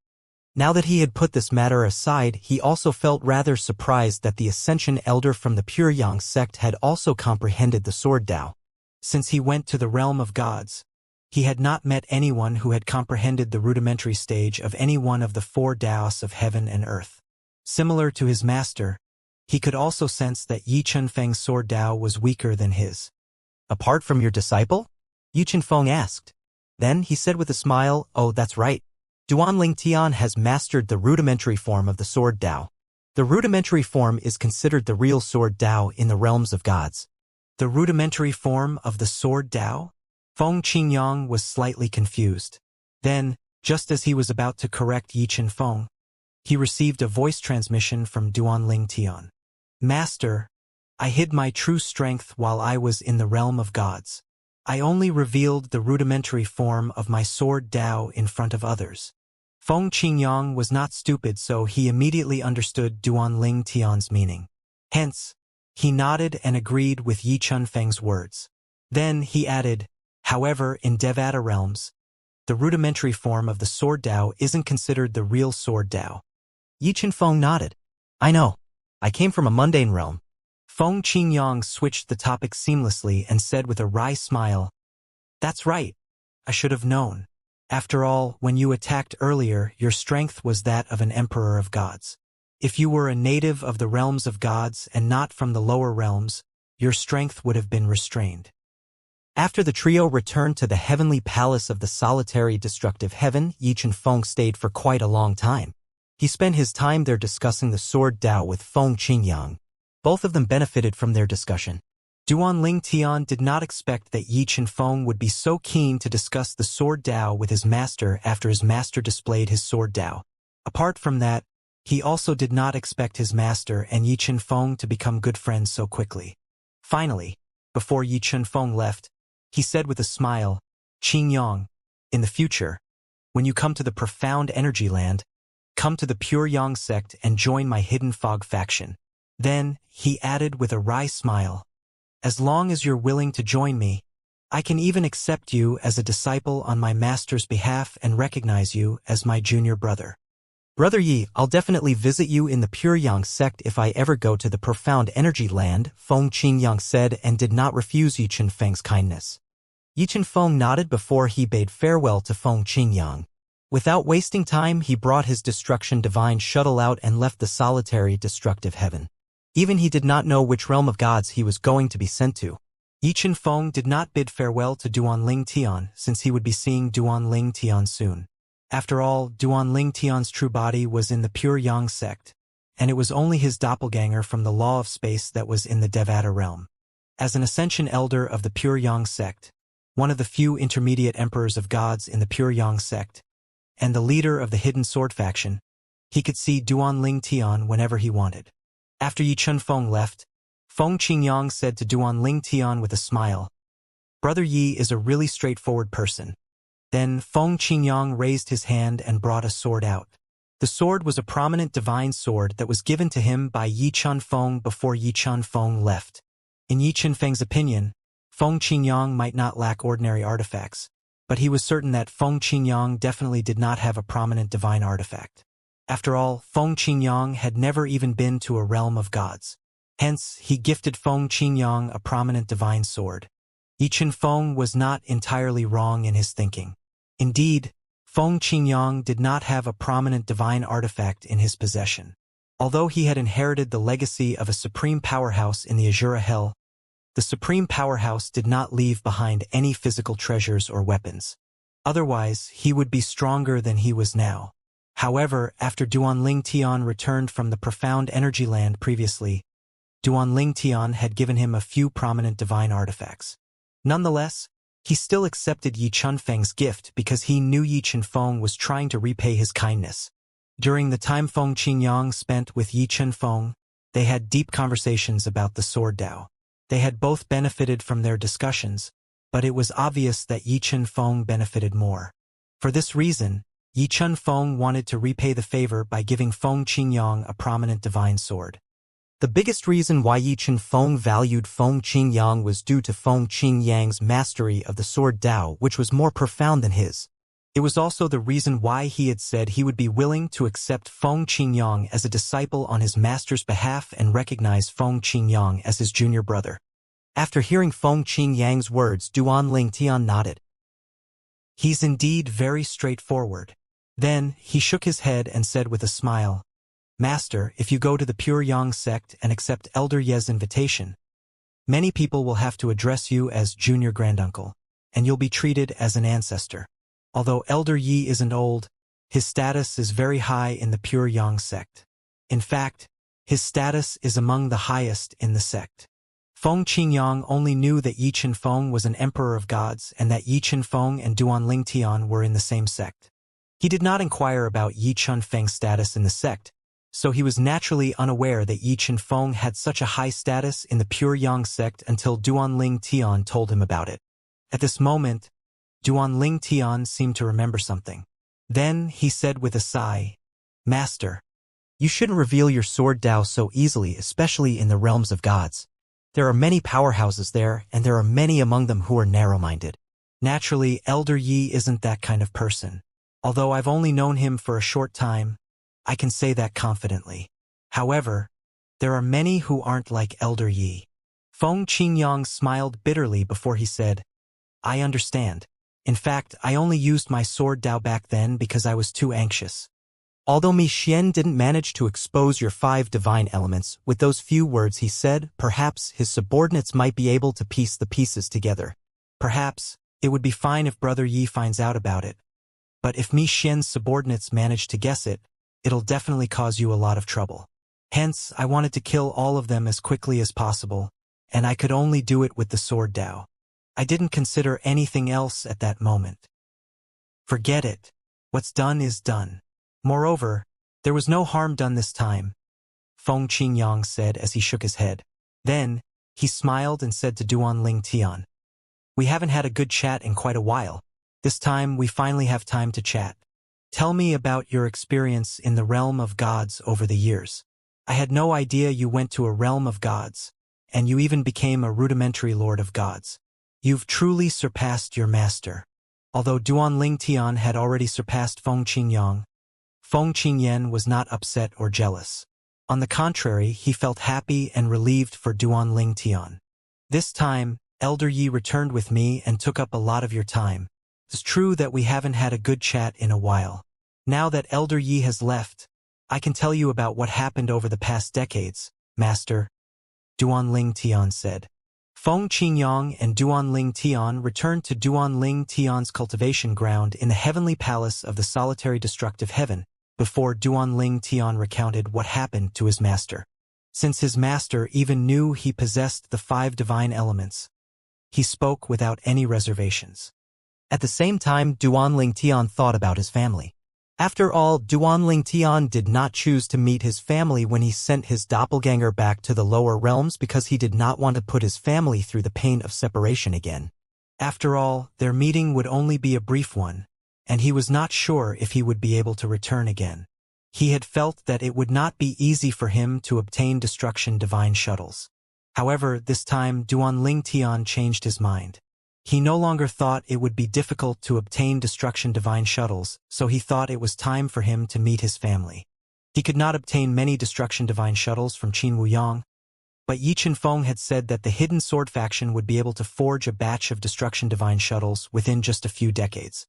Now that he had put this matter aside, he also felt rather surprised that the Ascension elder from the Pure Yang sect had also comprehended the sword Dao. Since he went to the realm of gods, he had not met anyone who had comprehended the rudimentary stage of any one of the four Daos of heaven and earth. Similar to his master, he could also sense that Yi Chunfeng's sword Dao was weaker than his. Apart from your disciple? Yi Chunfeng asked. Then he said with a smile, oh, that's right. Duanling Tian has mastered the rudimentary form of the sword Dao. The rudimentary form is considered the real sword Dao in the realms of gods. The rudimentary form of the sword Dao? Feng Qingyang was slightly confused. Then, just as he was about to correct Yi Chunfeng, he received a voice transmission from Duanling Tian. Master, I hid my true strength while I was in the realm of gods. I only revealed the rudimentary form of my sword Dao in front of others. Feng Qingyang was not stupid, so he immediately understood Duanling Tian's meaning. Hence, he nodded and agreed with Yi Chunfeng's words. Then he added, however, in Devata realms, the rudimentary form of the sword Dao isn't considered the real sword Dao. Yi Chunfeng nodded. I know. I came from a mundane realm. Feng Qingyang switched the topic seamlessly and said with a wry smile, that's right. I should have known. After all, when you attacked earlier, your strength was that of an emperor of gods. If you were a native of the realms of gods and not from the lower realms, your strength would have been restrained. After the trio returned to the heavenly palace of the solitary destructive heaven, Yi Chunfeng stayed for quite a long time. He spent his time there discussing the sword Dao with Feng Qingyang. Both of them benefited from their discussion. Duanling Tian did not expect that Yi Chunfeng would be so keen to discuss the sword Dao with his master after his master displayed his sword Dao. Apart from that, he also did not expect his master and Yi Chunfeng to become good friends so quickly. Finally, before Yi Chunfeng left, he said with a smile, Qingyang, in the future, when you come to the profound energy land, come to the Pure Yang sect and join my hidden fog faction. Then, he added with a wry smile, as long as you're willing to join me, I can even accept you as a disciple on my master's behalf and recognize you as my junior brother. Brother Yi, I'll definitely visit you in the Pure Yang sect if I ever go to the Profound Energy Land, Feng Qingyang said and did not refuse Yi Chunfeng's kindness. Yi Chunfeng nodded before he bade farewell to Feng Qingyang. Without wasting time, he brought his destruction divine shuttle out and left the solitary destructive heaven. Even he did not know which realm of gods he was going to be sent to. Yi Chunfeng did not bid farewell to Duanling Tian since he would be seeing Duanling Tian soon. After all, Duanling Tian's true body was in the Pure Yang sect, and it was only his doppelganger from the law of space that was in the Devata realm. As an Ascension elder of the Pure Yang sect, one of the few intermediate emperors of gods in the Pure Yang sect, and the leader of the Hidden Sword faction, he could see Duanling Tian whenever he wanted. After Yi Chunfeng left, Feng Qingyang said to Duanling Tian with a smile, "Brother Yi is a really straightforward person." Then Feng Qingyang raised his hand and brought a sword out. The sword was a prominent divine sword that was given to him by Yi Chunfeng before Yi Chunfeng left. In Yi Chunfeng's opinion, Feng Qingyang might not lack ordinary artifacts, but he was certain that Feng Qingyang definitely did not have a prominent divine artifact. After all, Feng Qingyang had never even been to a realm of gods. Hence, he gifted Feng Qingyang a prominent divine sword. Yi Chunfeng was not entirely wrong in his thinking. Indeed, Feng Qingyang did not have a prominent divine artifact in his possession. Although he had inherited the legacy of a supreme powerhouse in the Azura Hell, the supreme powerhouse did not leave behind any physical treasures or weapons. Otherwise, he would be stronger than he was now. However, after Duanling Tian returned from the Profound Energy Land previously, Duanling Tian had given him a few prominent divine artifacts. Nonetheless, he still accepted Yi Chunfeng's gift because he knew Yi Chunfeng was trying to repay his kindness. During the time Feng Qingyang spent with Yi Chunfeng, they had deep conversations about the sword Dao. They had both benefited from their discussions, but it was obvious that Yi Chunfeng benefited more. For this reason, Yi Chunfeng wanted to repay the favor by giving Feng Qingyang a prominent divine sword. The biggest reason why Yi Chunfeng valued Feng Qingyang was due to Feng Qingyang's mastery of the sword Dao, which was more profound than his. It was also the reason why he had said he would be willing to accept Feng Qingyang as a disciple on his master's behalf and recognize Feng Qingyang as his junior brother. After hearing Feng Qingyang's words, Duanling Tian nodded. He's indeed very straightforward. Then, he shook his head and said with a smile, "Master, if you go to the Pure Yang sect and accept Elder Ye's invitation, many people will have to address you as junior granduncle, and you'll be treated as an ancestor. Although Elder Yi isn't old, his status is very high in the Pure Yang sect. In fact, his status is among the highest in the sect." Feng Qingyang only knew that Yi Chunfeng was an emperor of gods and that Yi Chunfeng and Duanling Tian were in the same sect. He did not inquire about Yi Chunfeng's status in the sect, so he was naturally unaware that Yi Chunfeng had such a high status in the Pure Yang sect until Duanling Tian told him about it. At this moment, Duanling Tian seemed to remember something. Then he said with a sigh, "Master, you shouldn't reveal your sword Dao so easily, especially in the realms of gods. There are many powerhouses there, and there are many among them who are narrow-minded. Naturally, Elder Yi isn't that kind of person. Although I've only known him for a short time, I can say that confidently. However, there are many who aren't like Elder Yi." Feng Qingyang smiled bitterly before he said, "I understand. In fact, I only used my sword Dao back then because I was too anxious. Although Mi Xian didn't manage to expose your 5 divine elements, with those few words he said, perhaps his subordinates might be able to piece the pieces together. Perhaps, it would be fine if Brother Yi finds out about it. But if Mi Xian's subordinates manage to guess it, it'll definitely cause you a lot of trouble. Hence, I wanted to kill all of them as quickly as possible, and I could only do it with the sword Dao. I didn't consider anything else at that moment. Forget it. What's done is done. Moreover, there was no harm done this time," Feng Qingyang said as he shook his head. Then, he smiled and said to Duanling Tian, "We haven't had a good chat in quite a while. This time, we finally have time to chat. Tell me about your experience in the realm of gods over the years. I had no idea you went to a realm of gods, and you even became a rudimentary lord of gods. You've truly surpassed your master. Although Duanling Tian had already surpassed Feng Qingyang, Feng Qingyan was not upset or jealous. On the contrary, he felt happy and relieved for Duanling Tian. This time, Elder Yi returned with me and took up a lot of your time. It's true that we haven't had a good chat in a while. Now that Elder Yi has left, I can tell you about what happened over the past decades, Master, Duanling Tian said. Feng Qingyang and Duanling Tian returned to Duanling Tian's cultivation ground in the heavenly palace of the solitary destructive heaven, before Duanling Tian recounted what happened to his master. Since his master even knew he possessed the 5 divine elements, he spoke without any reservations. At the same time, Duanling Tian thought about his family. After all, Duanling Tian did not choose to meet his family when he sent his doppelganger back to the lower realms because he did not want to put his family through the pain of separation again. After all, their meeting would only be a brief one, and he was not sure if he would be able to return again. He had felt that it would not be easy for him to obtain destruction divine shuttles. However, this time Duanling Tian changed his mind. He no longer thought it would be difficult to obtain destruction divine shuttles, so he thought it was time for him to meet his family. He could not obtain many destruction divine shuttles from Qin Wuyang, but Yi Qinfeng had said that the hidden sword faction would be able to forge a batch of destruction divine shuttles within just a few decades.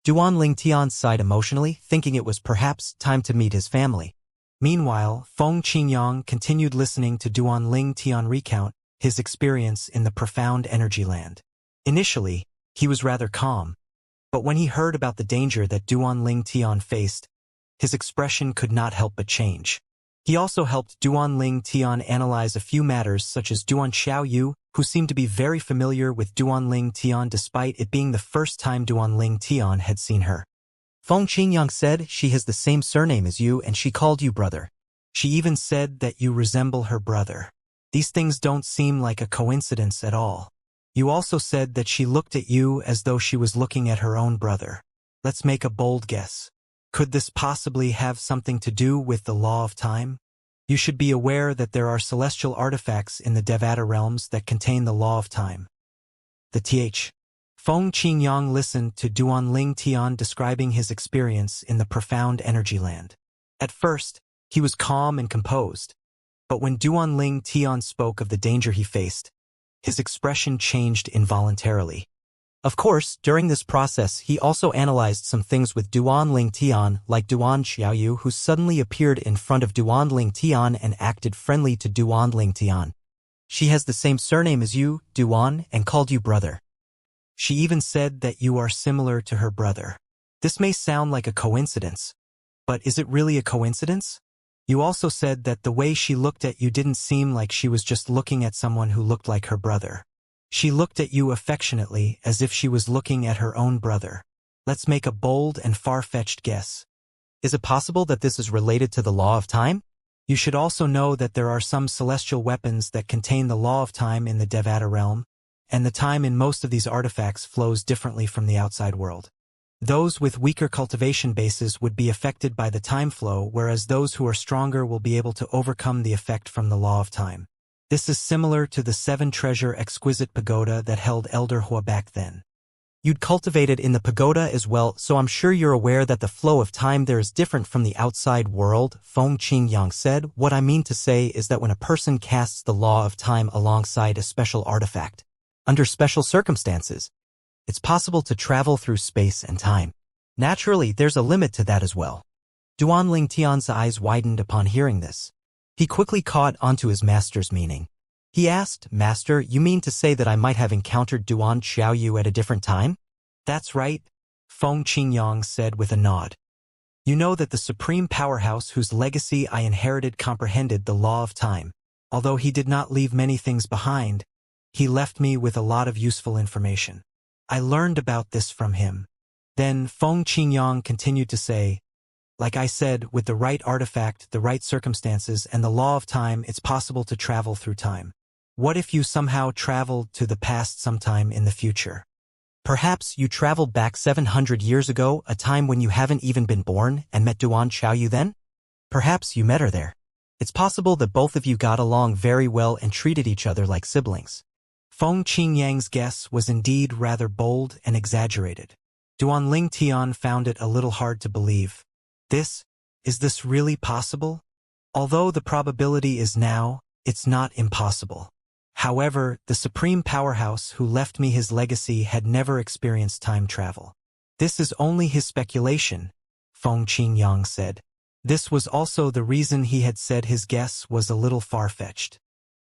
Duanling Tian sighed emotionally, thinking it was perhaps time to meet his family. Meanwhile, Feng Qingyang continued listening to Duanling Tian recount his experience in the profound energy land. Initially, he was rather calm, but when he heard about the danger that Duanling Tian faced, his expression could not help but change. He also helped Duanling Tian analyze a few matters such as Duan Xiaoyu, who seemed to be very familiar with Duanling Tian despite it being the first time Duanling Tian had seen her. Feng Qingyang said she has the same surname as you and she called you brother. She even said that you resemble her brother. These things don't seem like a coincidence at all. You also said that she looked at you as though she was looking at her own brother. Let's make a bold guess. Could this possibly have something to do with the law of time? You should be aware that there are celestial artifacts in the Devata realms that contain the law of time. Feng Qingyang listened to Duanling Tian describing his experience in the profound energy land. At first, he was calm and composed, but when Duanling Tian spoke of the danger he faced, his expression changed involuntarily. Of course, during this process he also analyzed some things with Duanling Tian, like Duan Xiaoyu, who suddenly appeared in front of Duanling Tian and acted friendly to Duanling Tian. She has the same surname as you, Duan, and called you brother. She even said that you are similar to her brother. This may sound like a coincidence, but is it really a coincidence? You also said that the way she looked at you didn't seem like she was just looking at someone who looked like her brother. She looked at you affectionately as if she was looking at her own brother. Let's make a bold and far-fetched guess. Is it possible that this is related to the law of time? You should also know that there are some celestial weapons that contain the law of time in the Devata realm, and the time in most of these artifacts flows differently from the outside world. Those with weaker cultivation bases would be affected by the time flow, whereas those who are stronger will be able to overcome the effect from the law of time. This is similar to the 7-treasure exquisite pagoda that held Elder Hua back then. You'd cultivated in the pagoda as well, so I'm sure you're aware that the flow of time there is different from the outside world, Feng Qingyang said. What I mean to say is that when a person casts the law of time alongside a special artifact, under special circumstances, it's possible to travel through space and time. Naturally, there's a limit to that as well. Duanling Tian's eyes widened upon hearing this. He quickly caught onto his master's meaning. He asked, Master, you mean to say that I might have encountered Duan Xiaoyu at a different time? That's right, Feng Qingyang said with a nod. You know that the supreme powerhouse whose legacy I inherited comprehended the law of time. Although he did not leave many things behind, he left me with a lot of useful information. I learned about this from him. Then Feng Qingyang continued to say, like I said, with the right artifact, the right circumstances, and the law of time, it's possible to travel through time. What if you somehow traveled to the past sometime in the future? Perhaps you traveled back 700 years ago, a time when you haven't even been born, and met Duan Xiaoyu then? Perhaps you met her there. It's possible that both of you got along very well and treated each other like siblings. Feng Qingyang's guess was indeed rather bold and exaggerated. Duan Tian found it a little hard to believe. Is this really possible? Although the probability is now, it's not impossible. However, the supreme powerhouse who left me his legacy had never experienced time travel. This is only his speculation, Feng Qingyang said. This was also the reason he had said his guess was a little far-fetched.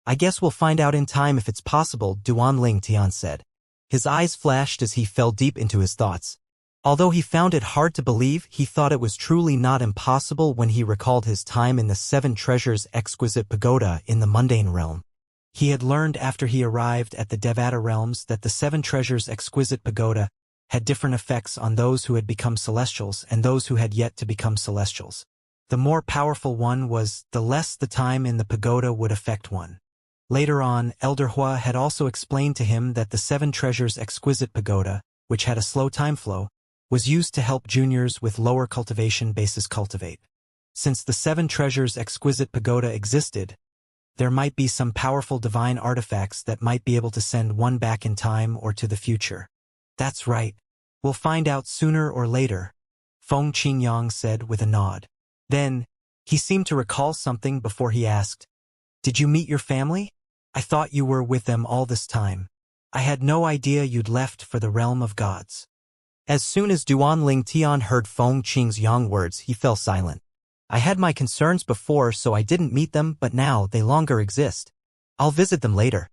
I guess we'll find out in time if it's possible, Duan Tian said. His eyes flashed as he fell deep into his thoughts. Although he found it hard to believe, he thought it was truly not impossible when he recalled his time in the Seven Treasures Exquisite Pagoda in the mundane realm. He had learned after he arrived at the Devata realms that the Seven Treasures Exquisite Pagoda had different effects on those who had become celestials and those who had yet to become celestials. The more powerful one was, the less the time in the pagoda would affect one. Later on, Elder Hua had also explained to him that the Seven Treasures Exquisite Pagoda, which had a slow time flow, was used to help juniors with lower cultivation bases cultivate. Since the Seven Treasures Exquisite Pagoda existed, there might be some powerful divine artifacts that might be able to send one back in time or to the future. That's right. We'll find out sooner or later, Feng Qingyang said with a nod. Then, he seemed to recall something before he asked, "Did you meet your family? I thought you were with them all this time. I had no idea you'd left for the realm of gods." As soon as Duan Tian heard Feng Qingyang's words, he fell silent. "I had my concerns before, so I didn't meet them, but now they longer exist. I'll visit them later."